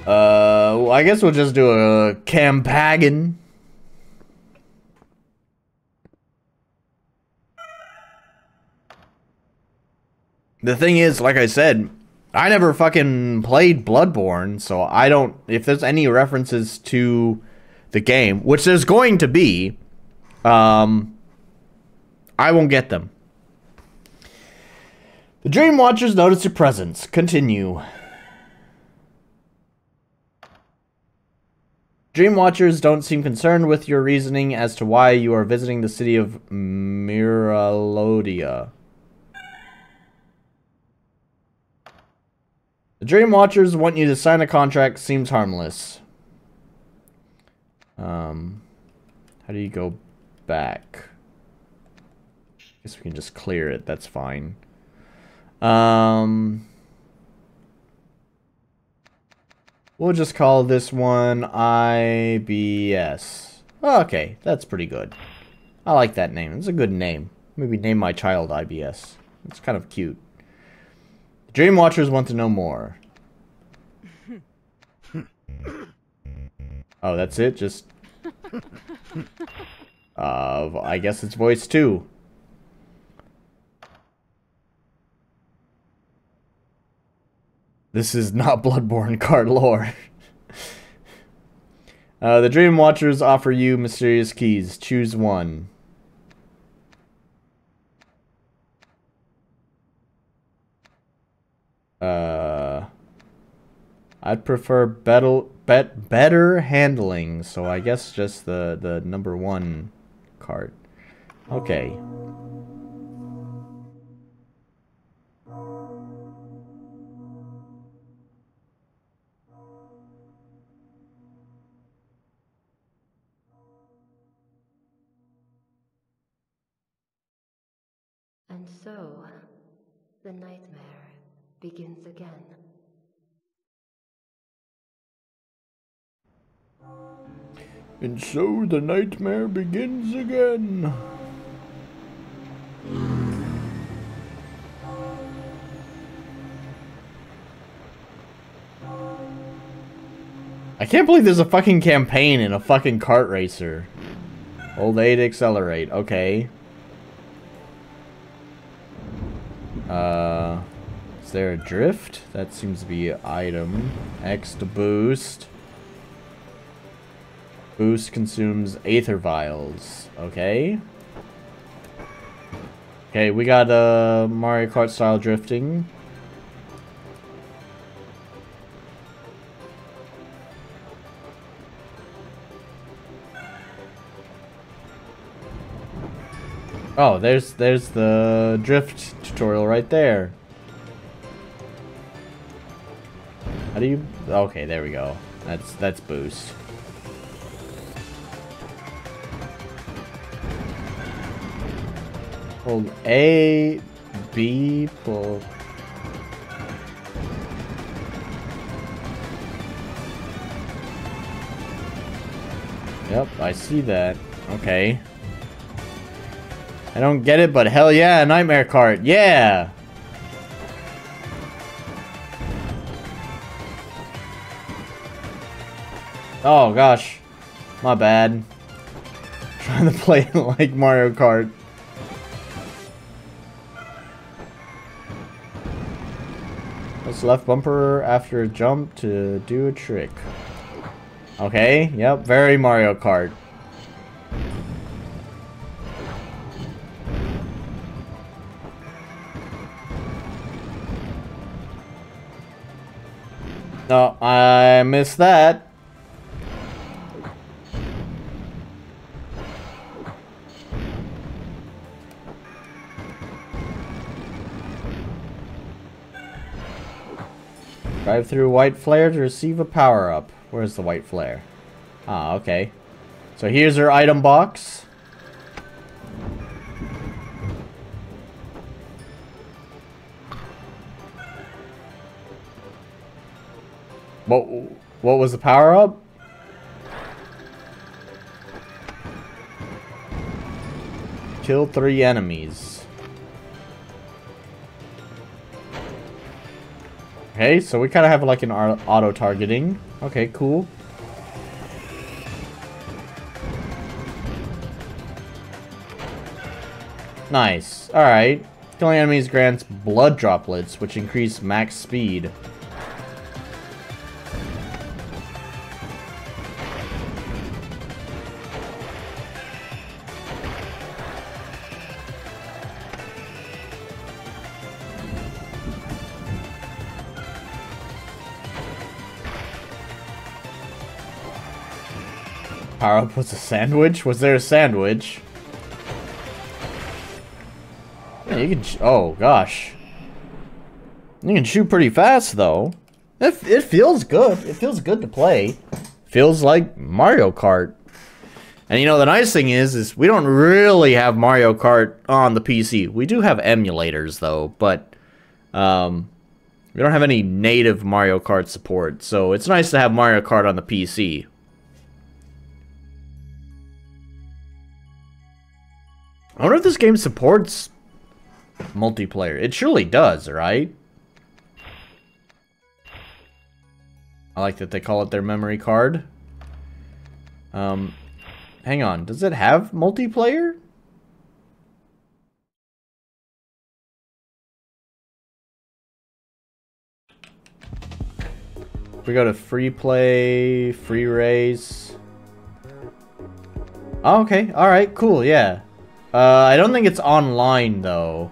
Well, I guess we'll just do a campaign. The thing is, like I said, I never fucking played Bloodborne, so I don't... If there's any references to the game, which there's going to be, I won't get them. The Dream Watchers notice your presence. Continue. Dream Watchers don't seem concerned with your reasoning as to why you are visiting the city of Miralodia. The Dream Watchers want you to sign a contract. Seems harmless. How do you go back? Guess we can just clear it. That's fine. We'll just call this one IBS. Okay, that's pretty good. I like that name. It's a good name. Maybe name my child IBS. It's kind of cute. Dream Watchers want to know more. Oh, that's it? Just... I guess it's voice 2. This is not Bloodborne card lore. The Dream Watchers offer you mysterious keys. Choose one. I'd prefer better handling, so I guess just the number 1 card. Okay. And so, the nightmare begins again. And so the nightmare begins again. I can't believe there's a fucking campaign in a fucking kart racer. Hold A to accelerate. Okay. Is there a drift? That seems to be an item. X to boost. Boost consumes Aether Vials. Okay. Okay, we got Mario Kart style drifting. Oh, there's the drift tutorial right there. How do you... Okay, there we go. That's boost. Hold A, B, pull. Yep, I see that. Okay. I don't get it, but hell yeah, Nightmare Cart, yeah! Oh gosh, my bad. Trying to play it like Mario Kart. Press left bumper after a jump to do a trick. Okay, yep, very Mario Kart. No, I missed that. Drive through white flare to receive a power-up. Where's the white flare? Ah, okay. So here's her item box. What was the power-up? Kill 3 enemies. Okay, so we kind of have like an auto-targeting. Okay, cool. Nice. Alright. Killing enemies grants blood droplets, which increase max speed. Power up was a sandwich? Was there a sandwich? Yeah, you can. Oh gosh, you can shoot pretty fast though. It feels good. It feels good to play. Feels like Mario Kart. And you know the nice thing is we don't really have Mario Kart on the PC. We do have emulators though, but we don't have any native Mario Kart support. So it's nice to have Mario Kart on the PC. I wonder if this game supports multiplayer. It surely does, right? I like that they call it their memory card. Hang on. Does it have multiplayer? We go to free play, free race. Oh, okay. Alright, cool, yeah. I don't think it's online, though.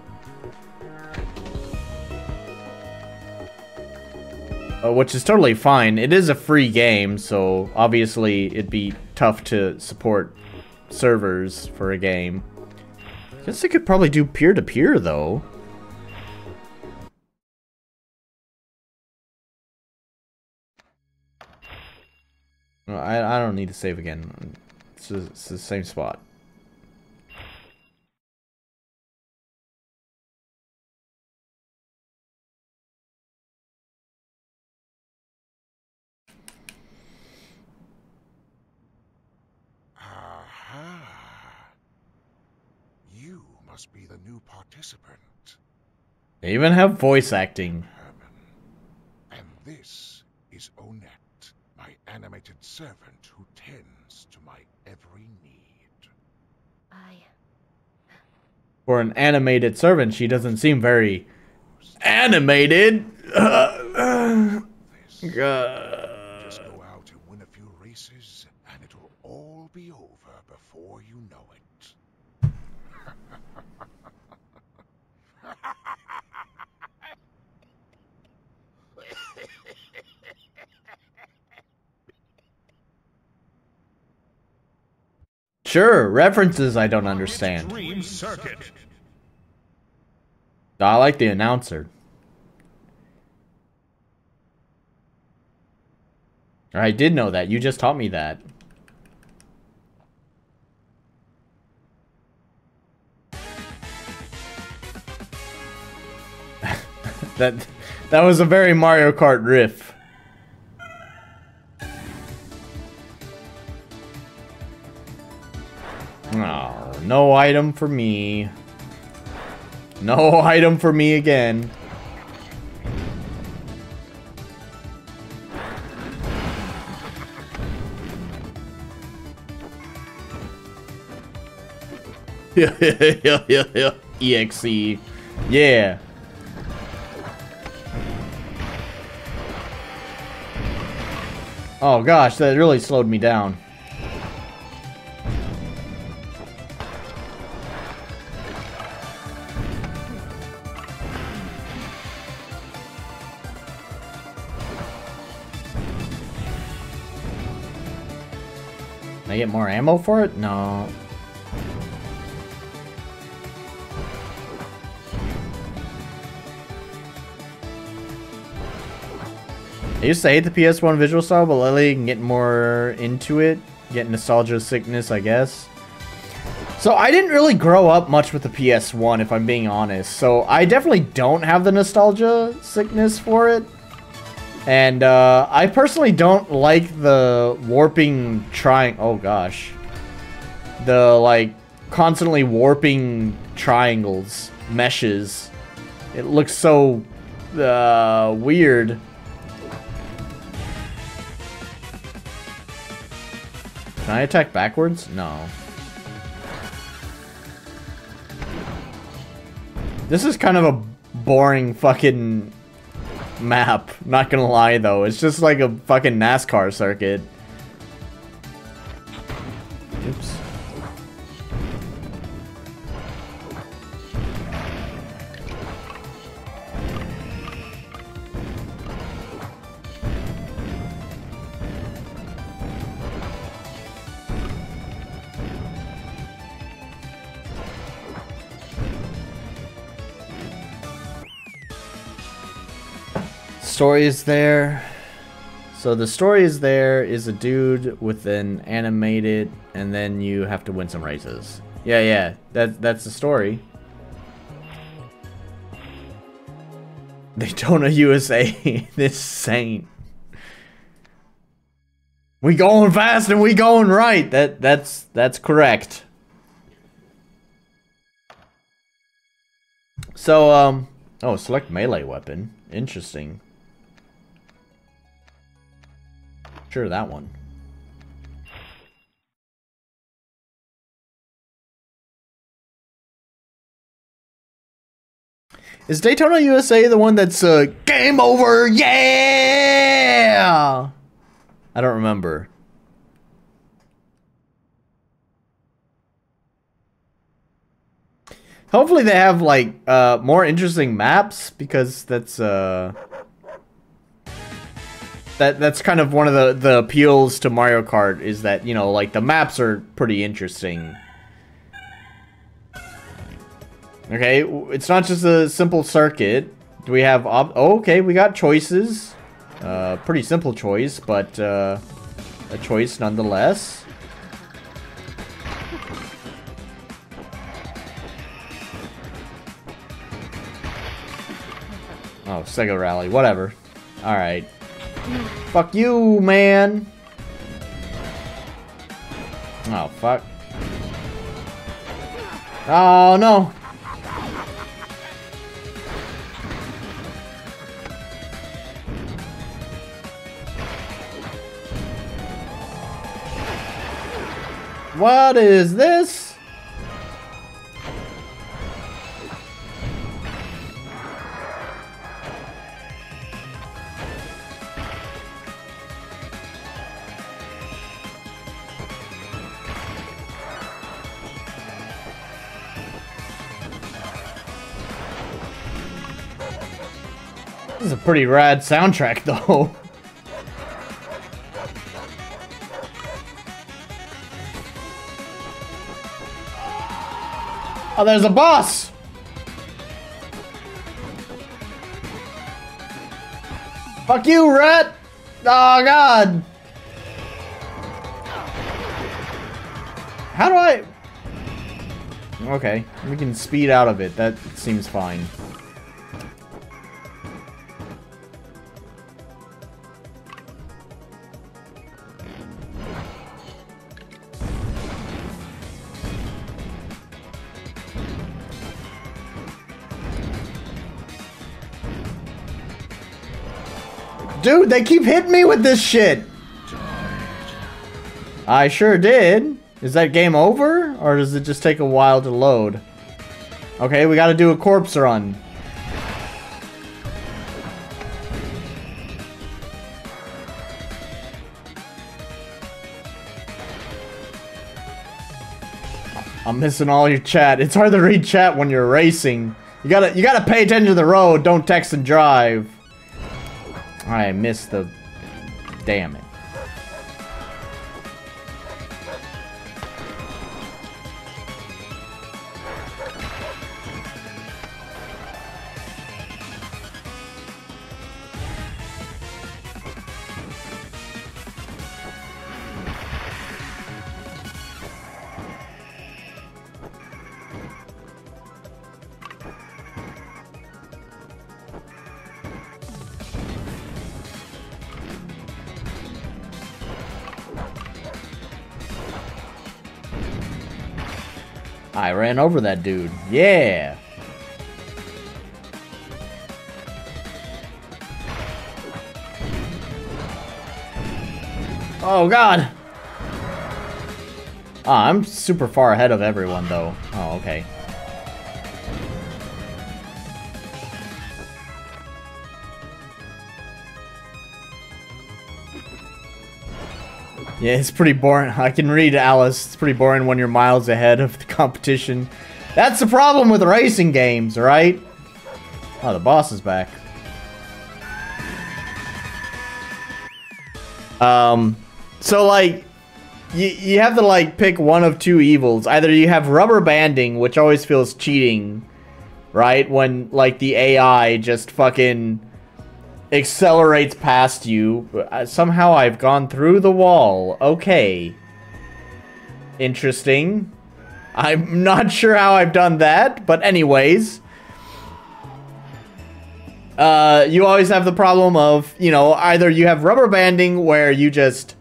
Which is totally fine. It is a free game, so obviously it'd be tough to support servers for a game. Guess they could probably do peer-to-peer, though. I don't need to save again. It's the same spot. You must be the new participant. They even have voice acting. And this is Onette, my animated servant who tends to my every need. For an animated servant, she doesn't seem very animated. Just go out and win a few races, and it'll all be over before you know it. Sure, references I don't understand. Dream Circuit. I like the announcer. I did know that. You just taught me that. that was a very Mario Kart riff. Oh, no item for me. No item for me again. Yeah. EXE. Yeah. Oh gosh, that really slowed me down. Can I get more ammo for it? No. I used to hate the PS1 visual style, but lately can get more into it. Get nostalgia sickness, I guess. So I didn't really grow up much with the PS1, if I'm being honest. So I definitely don't have the nostalgia sickness for it. And I personally don't like the warping oh gosh. The like constantly warping triangles, meshes. It looks so weird. Can I attack backwards? No. This is kind of a boring fucking map. Not gonna lie though. It's just like a fucking NASCAR circuit. Oops. Story is there. So the story is there is a dude with an animated, and then you have to win some races. Yeah, that's the story. Daytona USA, this saint. We going fast and we going right. That's correct. So oh, select melee weapon. Interesting. Sure, that one. Is Daytona USA the one that's game over? Yeah! I don't remember. Hopefully they have like more interesting maps, because that's that's kind of one of the appeals to Mario Kart, is that, you know, like the maps are pretty interesting. Okay, it's not just a simple circuit. Do we have oh, okay, we got choices. Pretty simple choice, but a choice nonetheless. Oh, Sega Rally, whatever. Alright. Fuck you, man. Oh, fuck. Oh, no. What is this? This is a pretty rad soundtrack, though. Oh, there's a boss! Fuck you, rat! Oh, God! How do I... Okay, we can speed out of it. That seems fine. Dude, they keep hitting me with this shit! I sure did. Is that game over? Or does it just take a while to load? Okay, we gotta do a corpse run. I'm missing all your chat. It's hard to read chat when you're racing. You gotta pay attention to the road, don't text and drive. I missed the... Damn it. I ran over that dude. Yeah. Oh, God. Ah, I'm super far ahead of everyone, though. Oh, okay. Yeah, it's pretty boring. I can read Alice. It's pretty boring when you're miles ahead of the competition. That's the problem with racing games, right? Oh, the boss is back. So, like, you have to, like, pick one of two evils. Either you have rubber banding, which always feels cheating, right? When, like, the AI just fucking accelerates past you. Somehow I've gone through the wall. Okay. Interesting. I'm not sure how I've done that, but anyways. You always have the problem of, you know, either you have rubber banding where you just,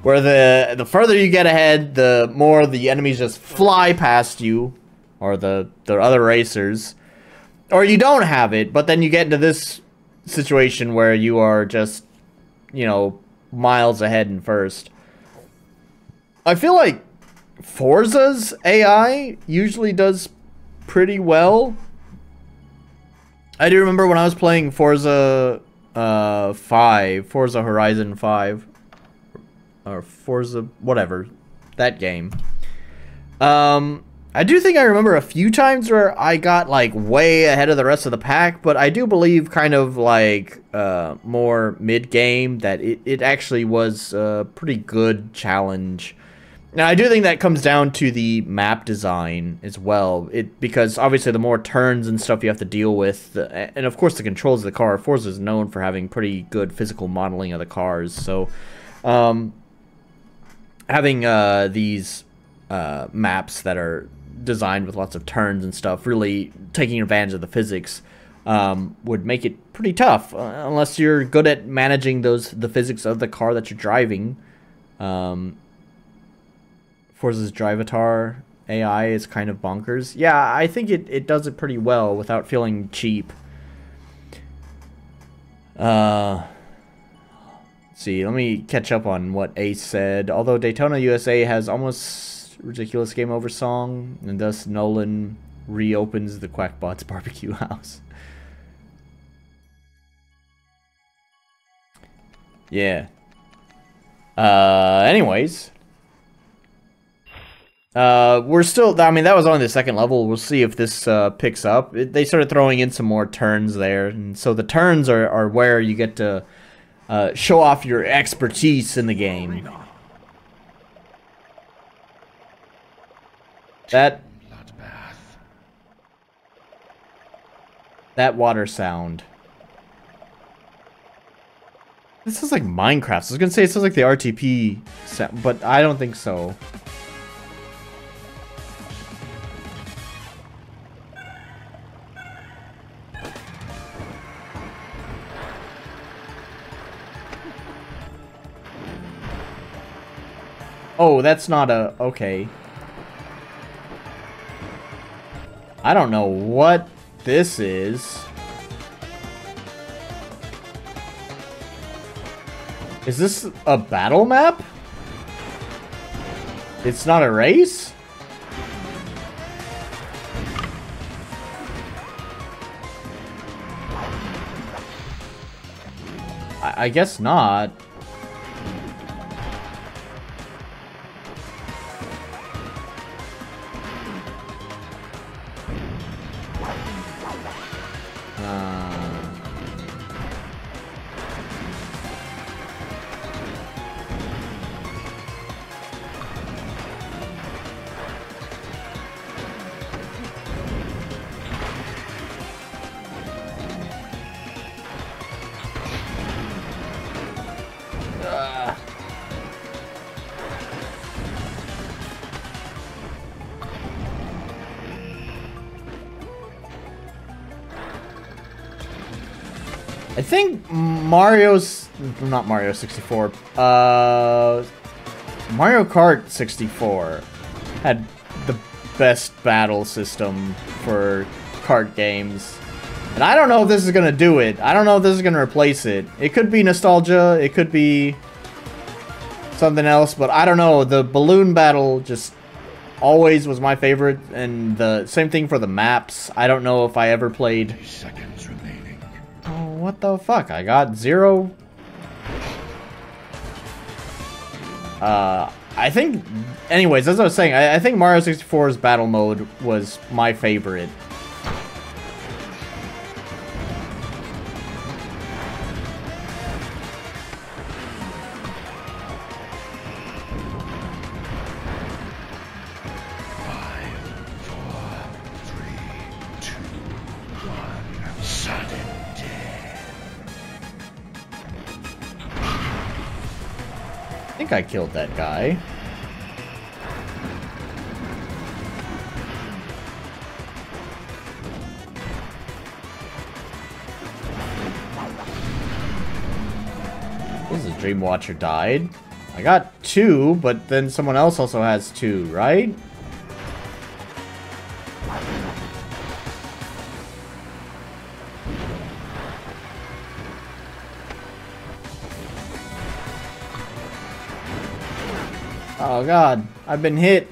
where the further you get ahead, the more the enemies just fly past you, or the other racers. Or you don't have it, but then you get into this situation where you are just, you know, miles ahead and first. I feel like Forza's AI usually does pretty well. I do remember when I was playing Forza 5, Forza Horizon 5, or Forza, whatever, that game. I do think I remember a few times where I got, like, way ahead of the rest of the pack, but I do believe kind of, like, more mid-game that it actually was a pretty good challenge. Now, I do think that comes down to the map design as well, because obviously the more turns and stuff you have to deal with, and of course the controls of the car. Forza is known for having pretty good physical modeling of the cars, so having these maps that are designed with lots of turns and stuff, really taking advantage of the physics, would make it pretty tough, unless you're good at managing the physics of the car that you're driving. Forza's Drivatar AI is kind of bonkers. Yeah, I think it does it pretty well without feeling cheap. Let's see, let me catch up on what Ace said. Although Daytona USA has almost ridiculous game over song, and thus Nolan reopens the Quackbot's barbecue house. Yeah. Anyways. We're still, I mean, that was only the second level. We'll see if this picks up. They started throwing in some more turns there, and so the turns are where you get to show off your expertise in the game. That water sound. This is like Minecraft. I was gonna say it sounds like the RTP sound, but I don't think so. Oh, that's not a... okay. I don't know what this is. Is this a battle map? It's not a race? I guess not. I think Mario's... not Mario 64. Mario Kart 64 had the best battle system for kart games. And I don't know if this is gonna do it. I don't know if this is gonna replace it. It could be nostalgia, it could be something else, but I don't know. The balloon battle just always was my favorite, and the same thing for the maps. I don't know if I ever played... 30 seconds remaining. Oh, what the fuck? I got 0. I think... Anyways, as I was saying, I think Mario 64's battle mode was my favorite. I think I killed that guy. This is Dreamwatcher died. I got 2, but then someone else also has 2, right? Oh god, I've been hit.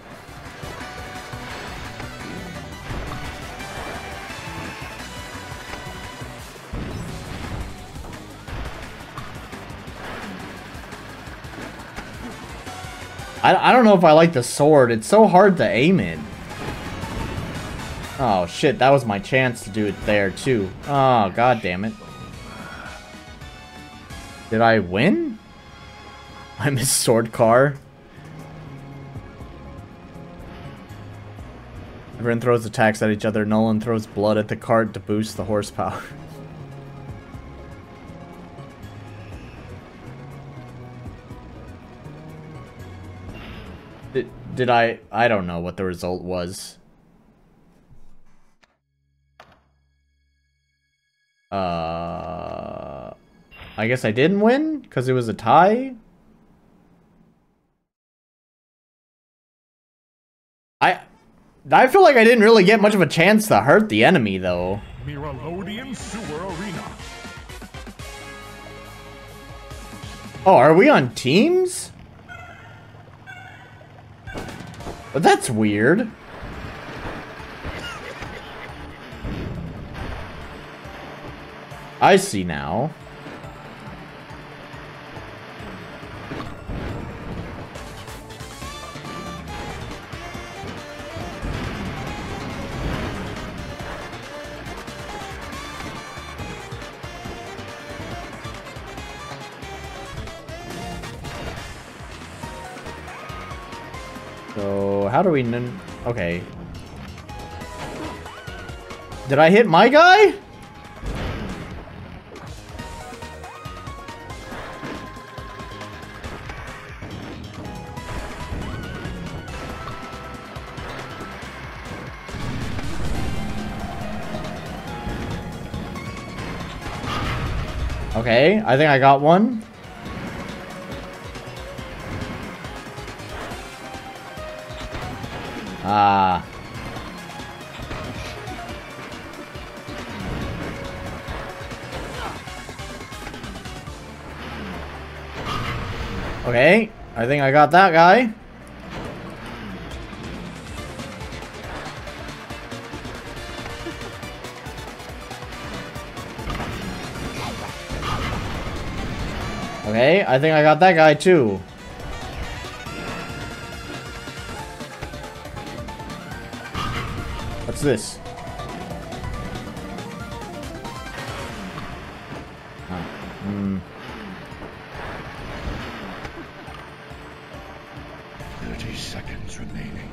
I don't know if I like the sword. It's so hard to aim it. Oh shit, that was my chance to do it there too. Oh god damn it. Did I win? I missed sword car. Everyone throws attacks at each other. Nolan throws blood at the cart to boost the horsepower. Did I don't know what the result was. I guess I didn't win because it was a tie. I feel like I didn't really get much of a chance to hurt the enemy, though. Miralodian Sewer Arena. Oh, are we on teams? But that's weird. I see now. So, how do we... Okay. Did I hit my guy? Okay, I think I got one. Ah. Okay, I think I got that guy. Okay, I think I got that guy too. What's this? Oh, 30 seconds remaining.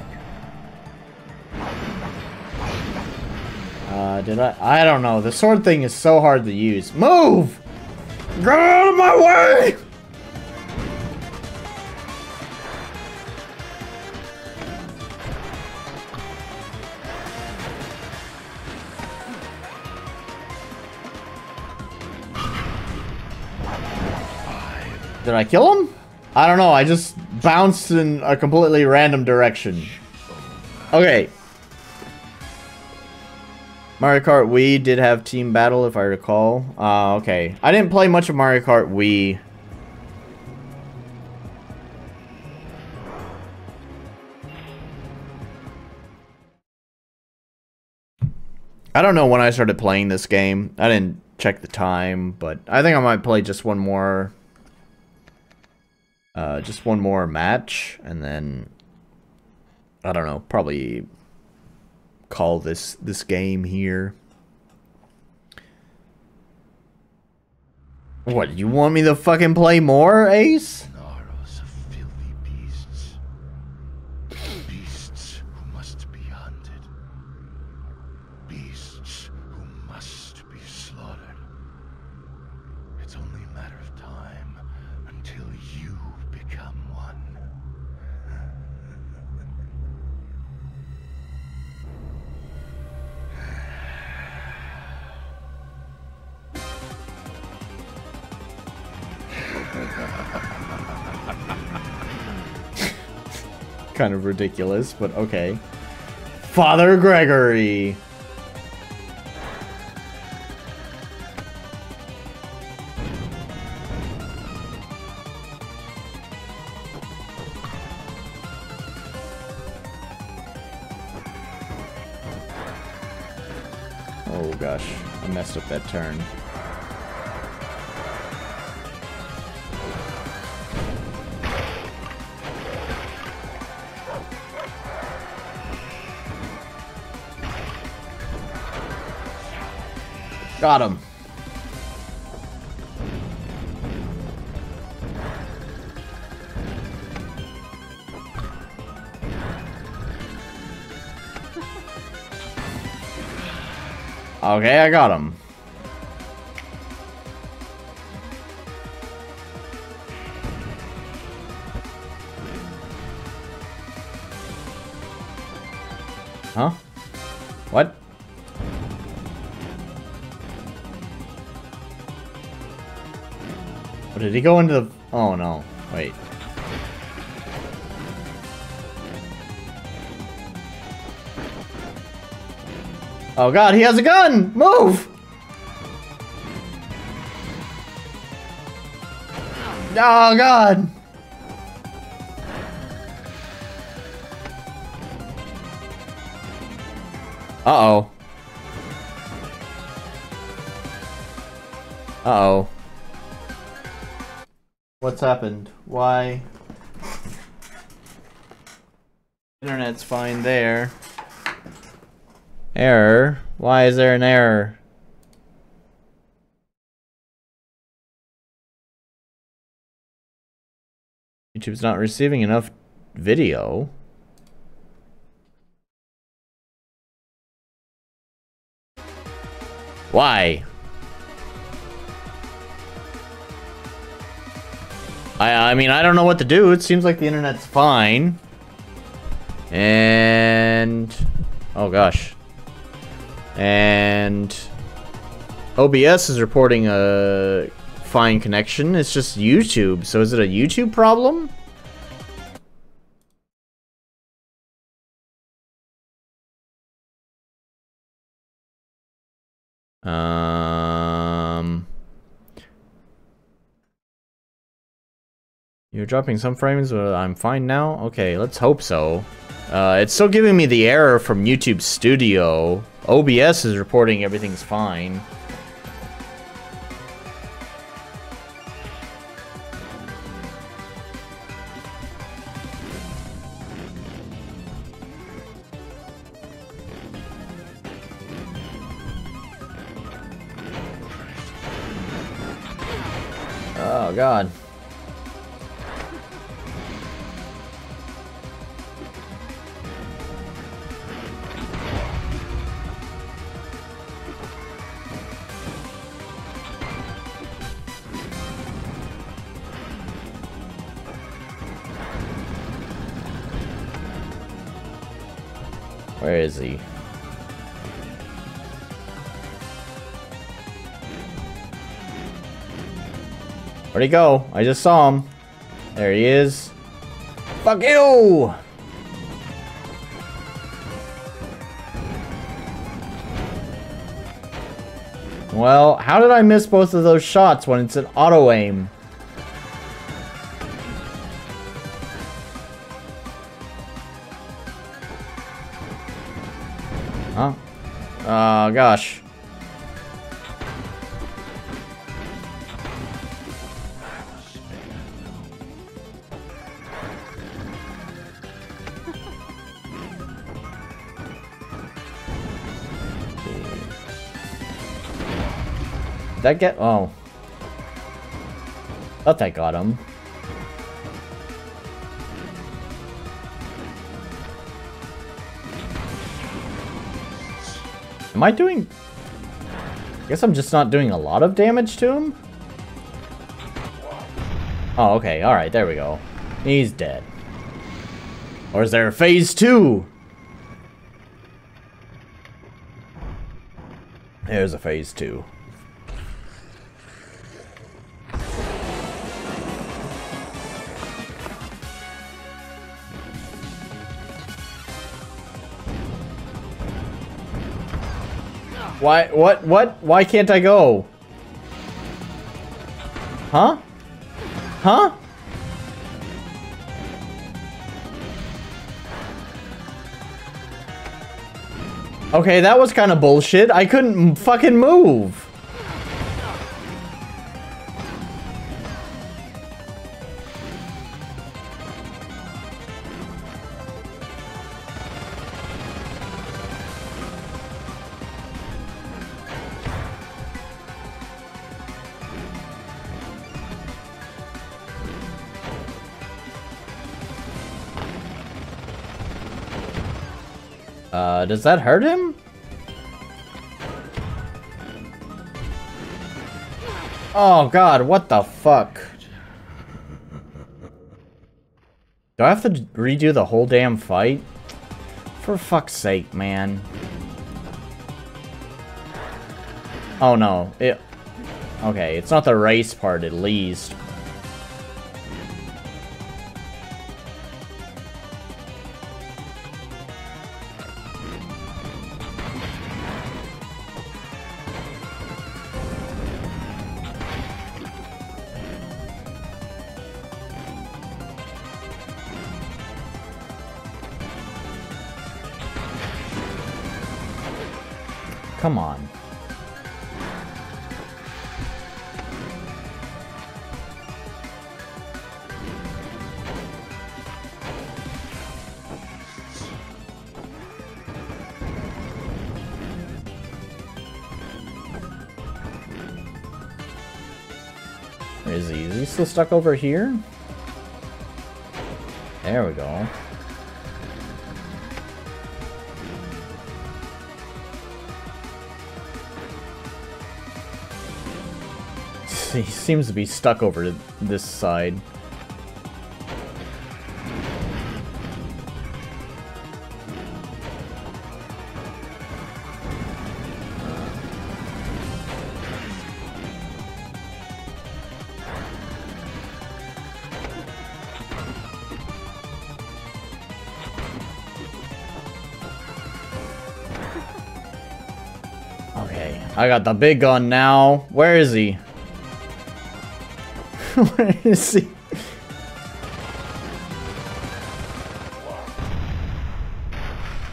Did I don't know. The sword thing is so hard to use. Move! Get out of my way! Did I kill him? I don't know. I just bounced in a completely random direction. Okay, Mario Kart Wii did have Team Battle, if I recall. Okay. I didn't play much of Mario Kart Wii. I don't know when I started playing this game. I didn't check the time, but I think I might play just one more match, and then I don't know, probably call this game here. What, you want me to fucking play more, Ace? Gnarls of filthy beasts. Beasts who must be hunted. Beasts who must be slaughtered. It's only a matter of time until you become one. Kind of ridiculous, but okay. Father Gregory! Oh gosh, I messed up that turn. Got him. Okay, I got him. Huh? What? Oh, did he go into the... Oh, no. Wait. Oh, God, he has a gun! Move! Oh, God! Uh-oh. Uh-oh. What's happened? Why? Internet's fine there. Error? Why is there an error? YouTube's not receiving enough video. Why? I mean, I don't know what to do. It seems like the internet's fine. And... oh, gosh. And... OBS is reporting a fine connection. It's just YouTube. So is it a YouTube problem? You're dropping some frames, but I'm fine now? Okay, let's hope so. It's still giving me the error from YouTube Studio. OBS is reporting everything's fine. Oh, God. Where is he? Where'd he go? I just saw him. There he is. Fuck you! Well, how did I miss both of those shots when it's an auto-aim? Huh? Oh, gosh. Did that get... Oh. Thought that got him. Am I doing... I guess I'm just not doing a lot of damage to him? Oh, okay. Alright, there we go. He's dead. Or is there a phase 2? There's a phase 2. Why? What? Why can't I go? Huh? Huh? Okay, that was kind of bullshit. I couldn't fucking move. Does that hurt him? Oh god, what the fuck? Do I have to redo the whole damn fight? For fuck's sake, man. Oh no, okay, it's not the race part at least. Come on. Where is he? Is he still stuck over here? There we go. He seems to be stuck over to this side. Okay, I got the big gun now. Where is he? Where is he?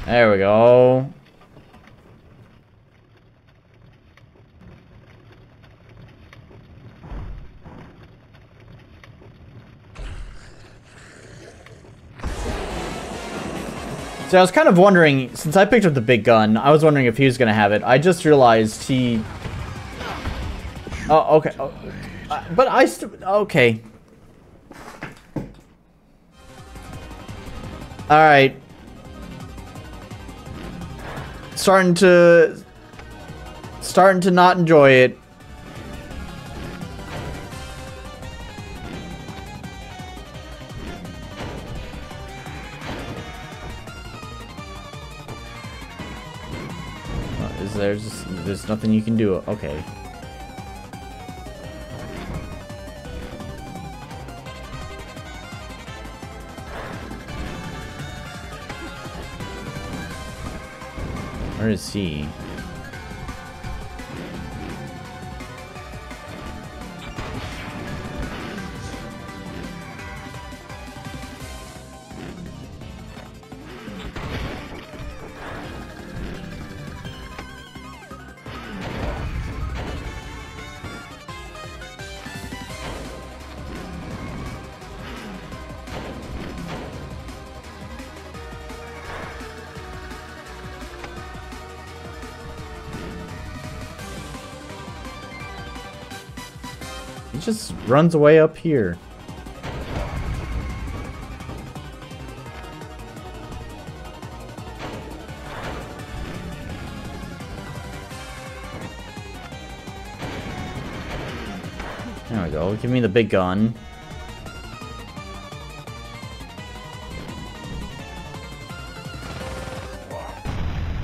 There we go. So I was kind of wondering, since I picked up the big gun, I was wondering if he was going to have it. I just realized he... Oh, okay. Oh. But I still... Okay. Alright. Starting to not enjoy it. There's nothing you can do. Okay. Where is he? He just runs away up here. There we go. Give me the big gun.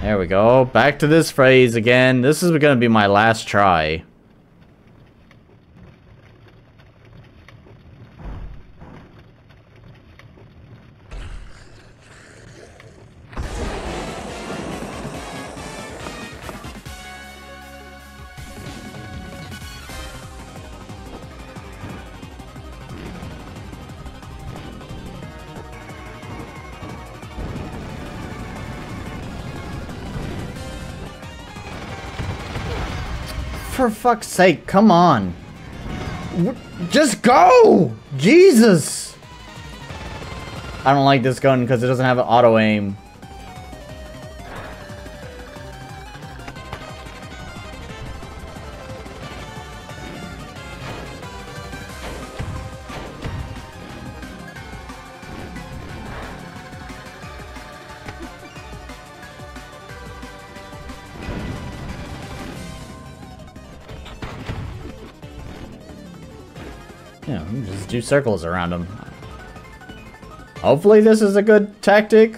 There we go. Back to this phrase again. This is gonna be my last try. For fuck's sake, come on. Just go! Jesus! I don't like this gun because it doesn't have an auto aim. Yeah, just do circles around him. Hopefully this is a good tactic.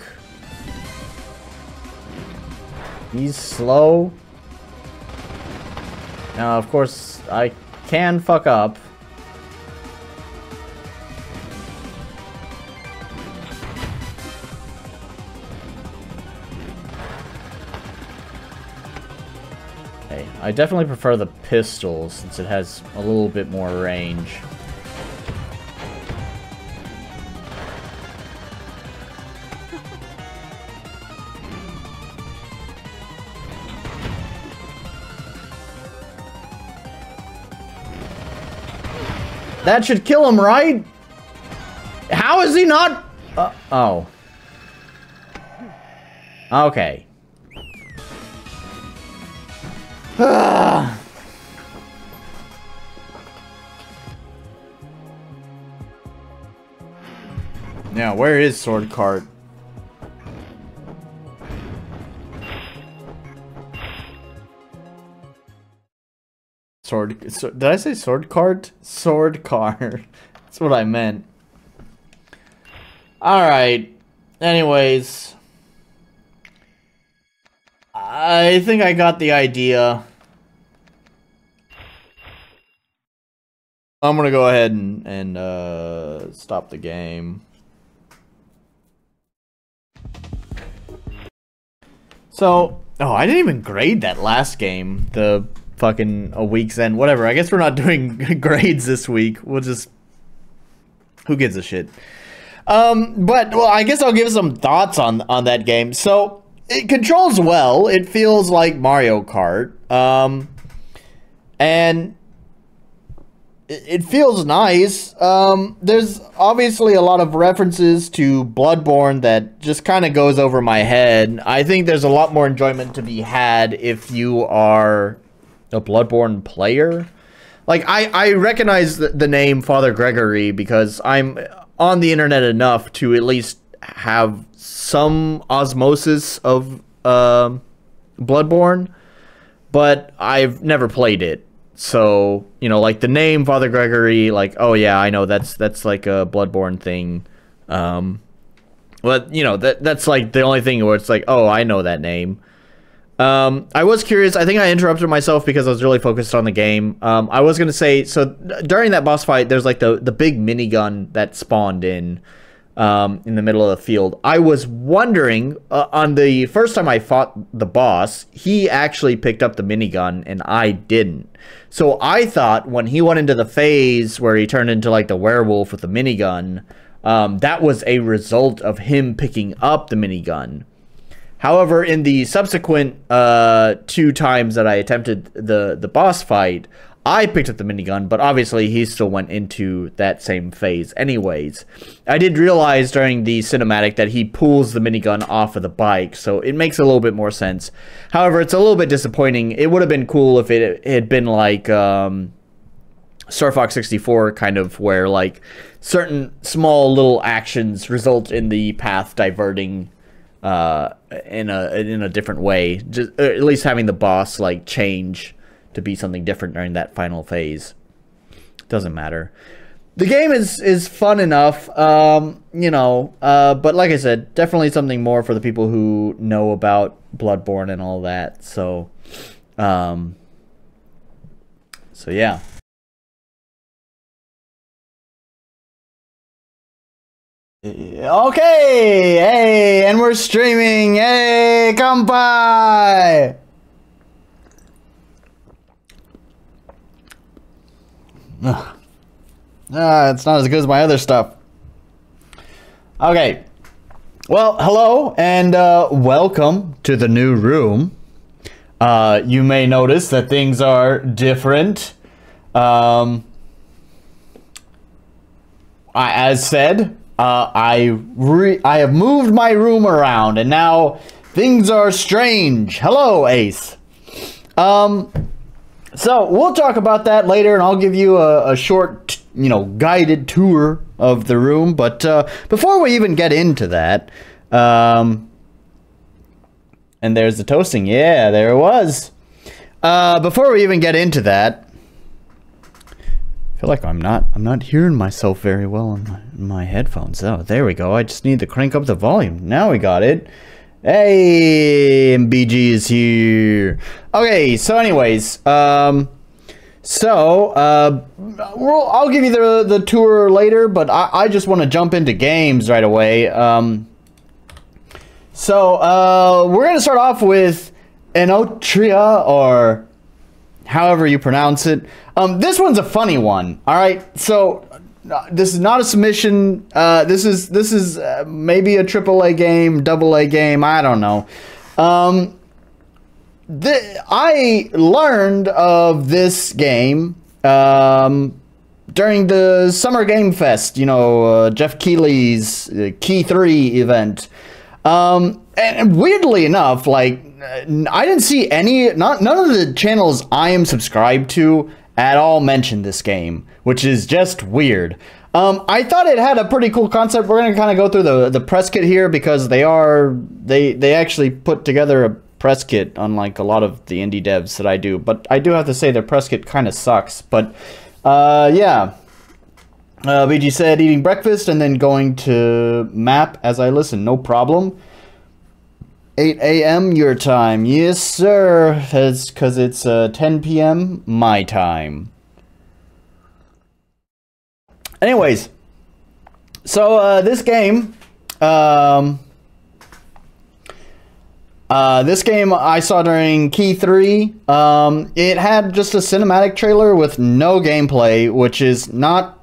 He's slow. Now, of course, I can fuck up. Okay, I definitely prefer the pistol since it has a little bit more range. That should kill him, right? How is he not? Oh. Okay. Now, where is Sword Cart? Did I say sword cart? Sword car. That's what I meant. Alright. Anyways. I think I got the idea. I'm gonna go ahead and stop the game. So, oh, I didn't even grade that last game. The fucking a week's end, whatever. I guess we're not doing grades this week. We'll just, who gives a shit? But well, I guess I'll give some thoughts on that game. So it controls well. It feels like Mario Kart, and it feels nice. There's obviously a lot of references to Bloodborne that just kind of goes over my head. I think there's a lot more enjoyment to be had if you are a Bloodborne player. Like, I recognize the name Father Gregory because I'm on the internet enough to at least have some osmosis of Bloodborne, but I've never played it. So, you know, like the name Father Gregory, like, oh yeah, I know that's like a Bloodborne thing. But, you know, that's like the only thing where it's like, oh, I know that name. I was curious. I think I interrupted myself because I was really focused on the game. I was going to say, so during that boss fight, there's like the big minigun that spawned in the middle of the field. I was wondering, on the first time I fought the boss, he actually picked up the minigun and I didn't. So I thought when he went into the phase where he turned into like the werewolf with the minigun, that was a result of him picking up the minigun. However, in the subsequent 2 times that I attempted the boss fight, I picked up the minigun, but obviously he still went into that same phase anyways. I did realize during the cinematic that he pulls the minigun off of the bike, so it makes a little bit more sense. However, it's a little bit disappointing. It would have been cool if it had been like Star Fox 64 kind of, where like certain small little actions result in the path diverting in a different way. Just at least having the boss like change to be something different during that final phase. Doesn't matter. The game is fun enough, you know, but like I said, definitely something more for the people who know about Bloodborne and all that. So yeah. Okay, hey, and we're streaming. Hey, come by. It's not as good as my other stuff. Okay. Well, hello and welcome to the new room. You may notice that things are different. As said, I have moved my room around and now things are strange. Hello, Ace. So we'll talk about that later, and I'll give you a short, you know, guided tour of the room. But before we even get into that, and there's the toasting. Yeah, there it was. Before we even get into that, I feel like I'm not hearing myself very well on my headphones. Oh, there we go. I just need to crank up the volume. Now we got it. Hey, MBG is here. Okay, so anyways, I'll give you the tour later, but I just want to jump into games right away. We're gonna start off with Enotria, or however you pronounce it. This one's a funny one. All right, so this is not a submission. This is maybe a AAA game, AA game. I don't know. I learned of this game during the Summer Game Fest. You know, Jeff Keighley's Key 3 event. And weirdly enough, like I didn't see none of the channels I am subscribed to at all mention this game, which is just weird. I thought it had a pretty cool concept. We're gonna kind of go through the press kit here because they actually put together a press kit, unlike a lot of the indie devs that I do. But I do have to say their press kit kind of sucks. But yeah. BG said eating breakfast and then going to map as I listen. No problem. 8 a.m. your time. Yes, sir. That's because it's 10 p.m. my time. Anyways, so this game I saw during Key 3. It had just a cinematic trailer with no gameplay, which is not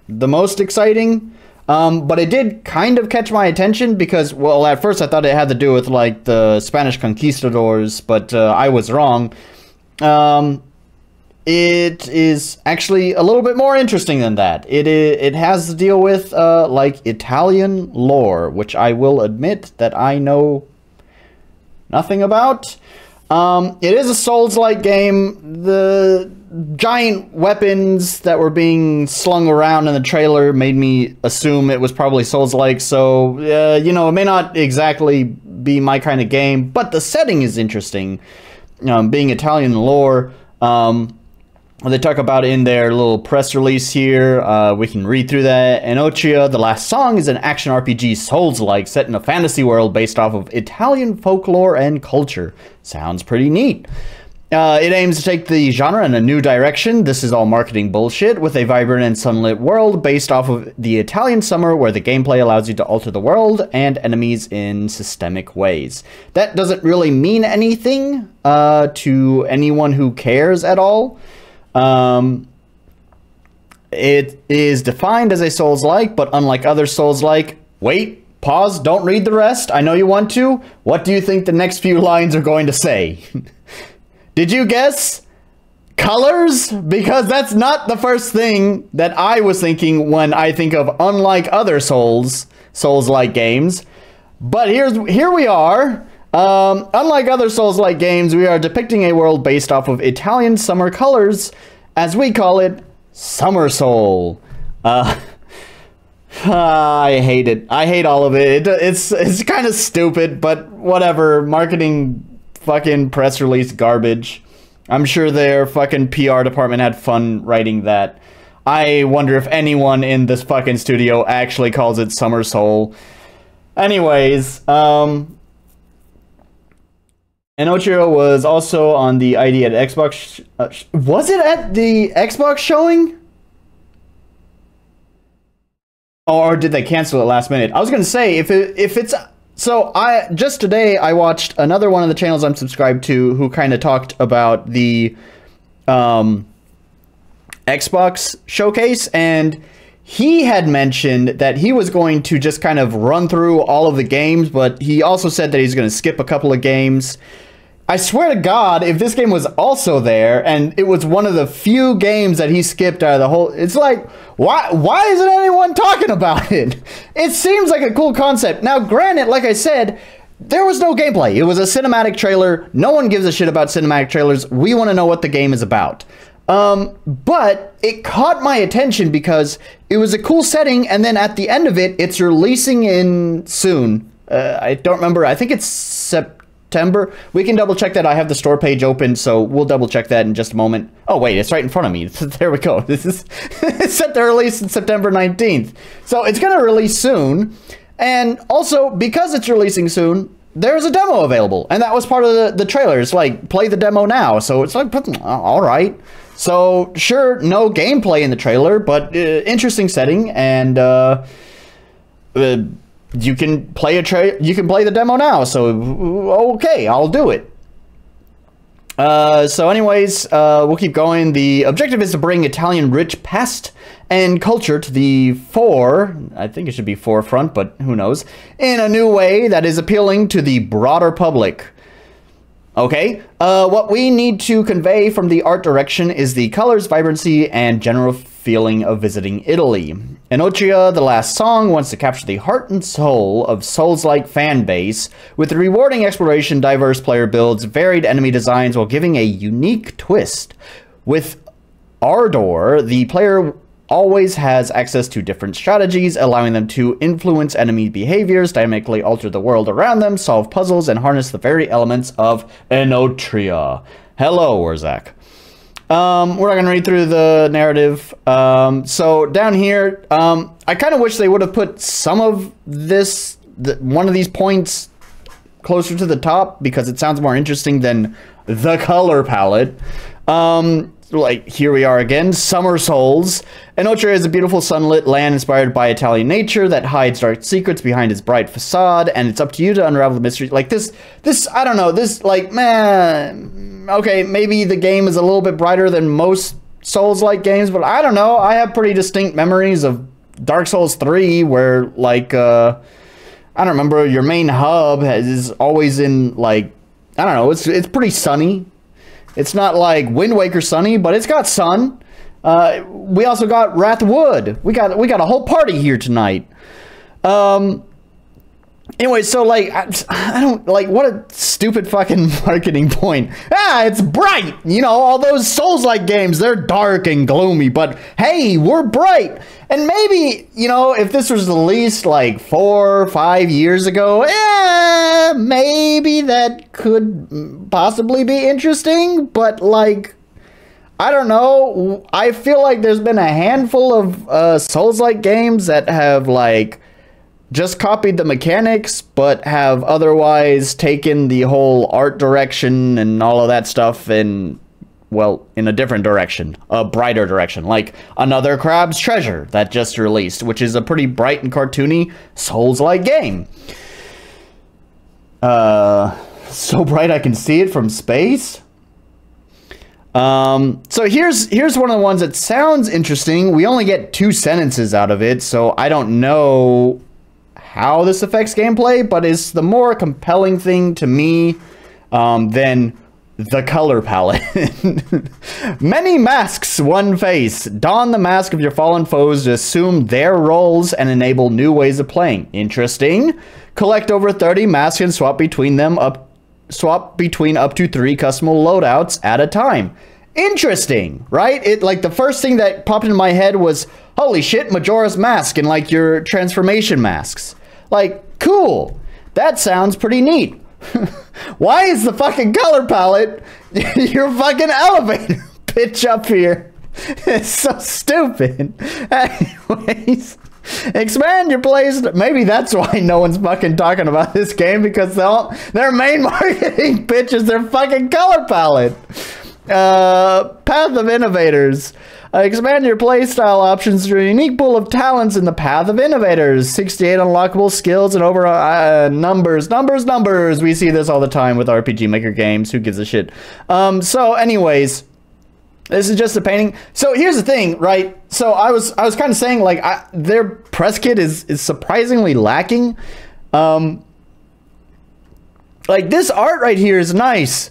the most exciting. But it did kind of catch my attention because, well, at first I thought it had to do with like the Spanish conquistadors, but I was wrong. It is actually a little bit more interesting than that. It has to deal with like Italian lore, which I will admit that I know nothing about. It is a Souls-like game. The giant weapons that were being slung around in the trailer made me assume it was probably Souls-like, so, you know, it may not exactly be my kind of game, but the setting is interesting. Being Italian lore, they talk about in their little press release here. We can read through that. Enotria, the last song, is an action RPG Souls-like set in a fantasy world based off of Italian folklore and culture. Sounds pretty neat. It aims to take the genre in a new direction. This is all marketing bullshit, with a vibrant and sunlit world based off of the Italian summer, where the gameplay allows you to alter the world and enemies in systemic ways. That doesn't really mean anything to anyone who cares at all. It is defined as a Souls-like, but unlike other Souls-like... Wait, pause, don't read the rest. I know you want to. What do you think the next few lines are going to say? Did you guess? Colors? Because that's not the first thing that I was thinking when I think of unlike other Souls-like games. But here we are. Unlike other Souls-like games, we are depicting a world based off of Italian summer colors, as we call it, Summer Soul. I hate it. I hate all of it. It's kind of stupid, but whatever. Marketing fucking press release garbage. I'm sure their fucking PR department had fun writing that. I wonder if anyone in this fucking studio actually calls it Summer Soul. Anyways, Inochiro was also on the ID at Xbox. Was it at the Xbox showing? Or did they cancel it last minute? I was gonna say if it's so. Just today I watched another one of the channels I'm subscribed to who kind of talked about the Xbox showcase, and he had mentioned that he was going to just kind of run through all of the games, but he also said that he's going to skip a couple of games. I swear to God, if this game was also there, and it was one of the few games that he skipped out of the whole... It's like, why isn't anyone talking about it? It seems like a cool concept. Now, granted, like I said, there was no gameplay. It was a cinematic trailer. No one gives a shit about cinematic trailers. We want to know what the game is about. But it caught my attention because it was a cool setting, and then at the end of it, it's releasing in soon. I don't remember. I think it's September. We can double check that. I have the store page open, so we'll double check that in just a moment. Oh wait, it's right in front of me. There we go. This is it's set to release in September 19th. So it's gonna release soon. And also, because it's releasing soon, there's a demo available. And that was part of the trailer. It's like, play the demo now. So it's like, all right. So sure, no gameplay in the trailer, but interesting setting, and you can play the demo now. So okay, I'll do it. So anyways, we'll keep going. The objective is to bring Italian rich past and culture to the fore. I think it should be forefront, but who knows? In a new way that is appealing to the broader public. Okay, what we need to convey from the art direction is the colors, vibrancy, and general feeling of visiting Italy. Inochia, The Last Song, wants to capture the heart and soul of Souls-like fan base with rewarding exploration, diverse player builds, varied enemy designs, while giving a unique twist. With Ardor, the player always has access to different strategies, allowing them to influence enemy behaviors, dynamically alter the world around them, solve puzzles, and harness the very elements of Enotria. Hello, Warzak. We're not going to read through the narrative. So down here, I kind of wish they would have put some of this, one of these points closer to the top, because it sounds more interesting than the color palette. Like, here we are again, Summer Souls. Inochia is a beautiful sunlit land inspired by Italian nature that hides dark secrets behind its bright facade, and it's up to you to unravel the mystery. Like, this, I don't know, this, like, man, okay, maybe the game is a little bit brighter than most Souls-like games, but I don't know, I have pretty distinct memories of Dark Souls 3, where, like, I don't remember, your main hub is always in, like, I don't know, it's pretty sunny. It's not like Wind Waker sunny, but it's got sun. We also got Wrath Wood. We got a whole party here tonight. Anyway, so like I don't like, what a stupid fucking marketing point. It's bright. You know, all those Souls-like games, they're dark and gloomy, but hey, we're bright. And maybe, you know, if this was released like 4 or 5 years ago, maybe that could possibly be interesting, but like, I don't know. I feel like there's been a handful of Souls-like games that have like just copied the mechanics, but have otherwise taken the whole art direction and all of that stuff in, well, in a different direction, a brighter direction, like Another Crab's Treasure that just released, which is a pretty bright and cartoony Souls-like game. So bright I can see it from space. So here's one of the ones that sounds interesting. We only get 2 sentences out of it, so I don't know how this affects gameplay, but it's the more compelling thing to me than the color palette. Many masks, one face. Don the mask of your fallen foes to assume their roles and enable new ways of playing. Interesting. Collect over 30 masks and swap between up to 3 custom loadouts at a time. interesting, right? It like the first thing that popped into my head was, holy shit, Majora's Mask and like your transformation masks. Like, cool. That sounds pretty neat. Why is the fucking color palette your fucking elevator pitch up here? It's so stupid. Anyways, expand your place. Maybe that's why no one's fucking talking about this game, because their main marketing pitch is their fucking color palette. Path of Innovators. Expand your playstyle options through a unique pool of talents in the Path of Innovators. 68 unlockable skills and over numbers. We see this all the time with RPG Maker games. Who gives a shit? So anyways, this is just a painting. So here's the thing, right? So I was kind of saying, like, their press kit is surprisingly lacking. Like, this art right here is nice.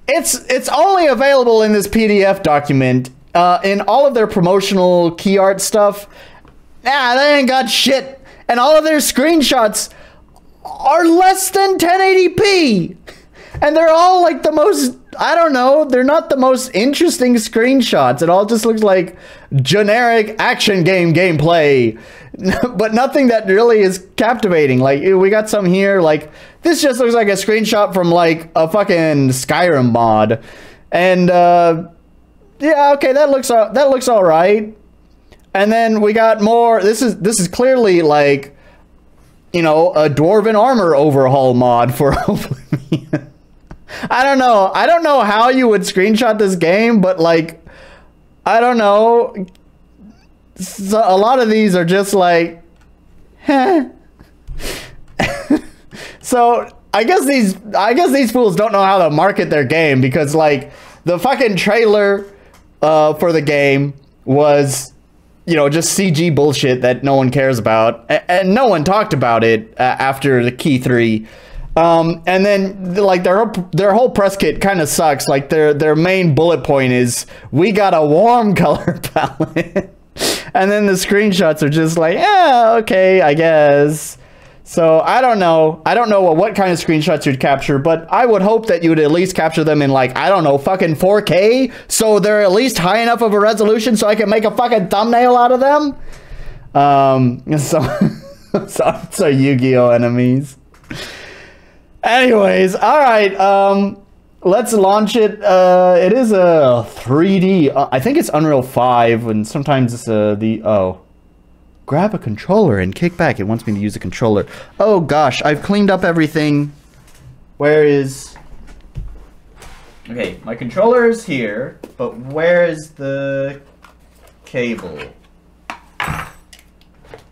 It's only available in this PDF document. In all of their promotional key art stuff, they ain't got shit. And all of their screenshots are less than 1080p. And they're all like the most, I don't know, they're not the most interesting screenshots. It all just looks like generic action game gameplay. But nothing that really is captivating. Like, we got some here, like, this just looks like a screenshot from like a fucking Skyrim mod. And, yeah, okay, that looks all right. And then we got more. This is clearly like, you know, a dwarven armor overhaul mod for Oblivion. I don't know how you would screenshot this game, but like, I don't know. So a lot of these are just like, heh. So I guess these fools don't know how to market their game, because like the fucking trailer for the game was, you know, just CG bullshit that no one cares about, and no one talked about it after the Key 3. And then like their whole press kit kind of sucks. Like their main bullet point is, we got a warm color palette. And then the screenshots are just like, yeah, okay, I guess. So I don't know what kind of screenshots you'd capture, but I would hope that you would at least capture them in, like, I don't know, fucking 4K, so they're at least high enough of a resolution so I can make a fucking thumbnail out of them. So Yu-Gi-Oh enemies. Anyways, all right, let's launch it. It is a 3D. I think it's Unreal 5, and sometimes it's grab a controller and kick back. It wants me to use a controller. Oh gosh, I've cleaned up everything. Where is... Okay, my controller is here, but where is the cable?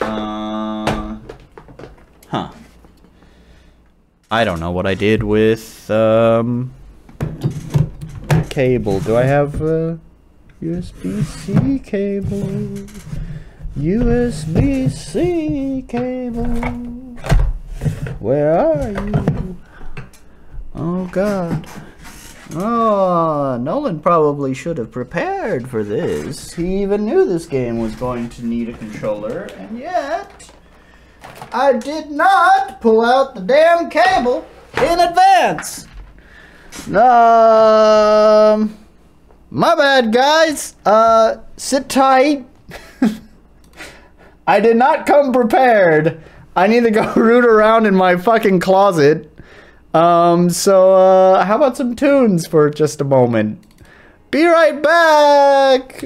Huh. I don't know what I did with, cable. Do I have a USB-C cable? USB-C cable. Where are you? Oh god. Oh, Nolan probably should have prepared for this. He even knew this game was going to need a controller, and yet I did not pull out the damn cable in advance. My bad, guys. Sit tight. I did not come prepared. I need to go root around in my fucking closet. So how about some tunes for just a moment? Be right back.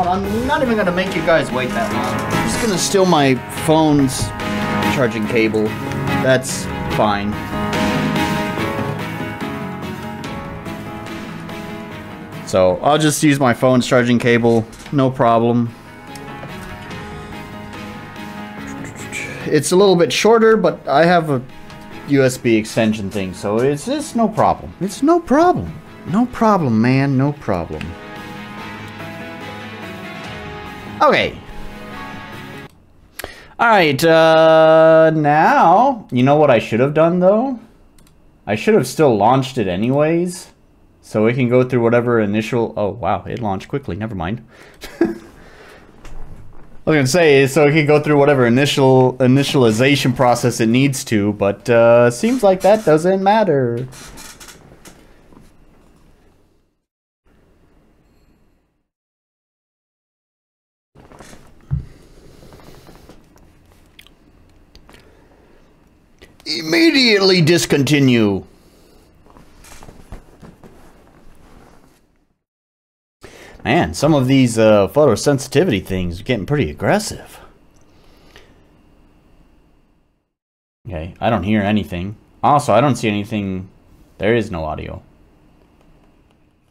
I'm not even gonna make you guys wait that long. I'm just gonna steal my phone's charging cable. That's fine. So I'll just use my phone's charging cable, no problem. It's a little bit shorter, but I have a USB extension thing, so it's no problem. It's no problem. No problem, man. No problem. Okay. Alright, now... You know what I should have done, though? I should have still launched it anyways. So it can go through whatever initial... Oh, wow. It launched quickly. Never mind. I was going to say, so it can go through whatever initialization process it needs to, but seems like that doesn't matter. Immediately discontinue. Man, some of these photosensitivity things are getting pretty aggressive. Okay, I don't hear anything. Also, I don't see anything. There is no audio.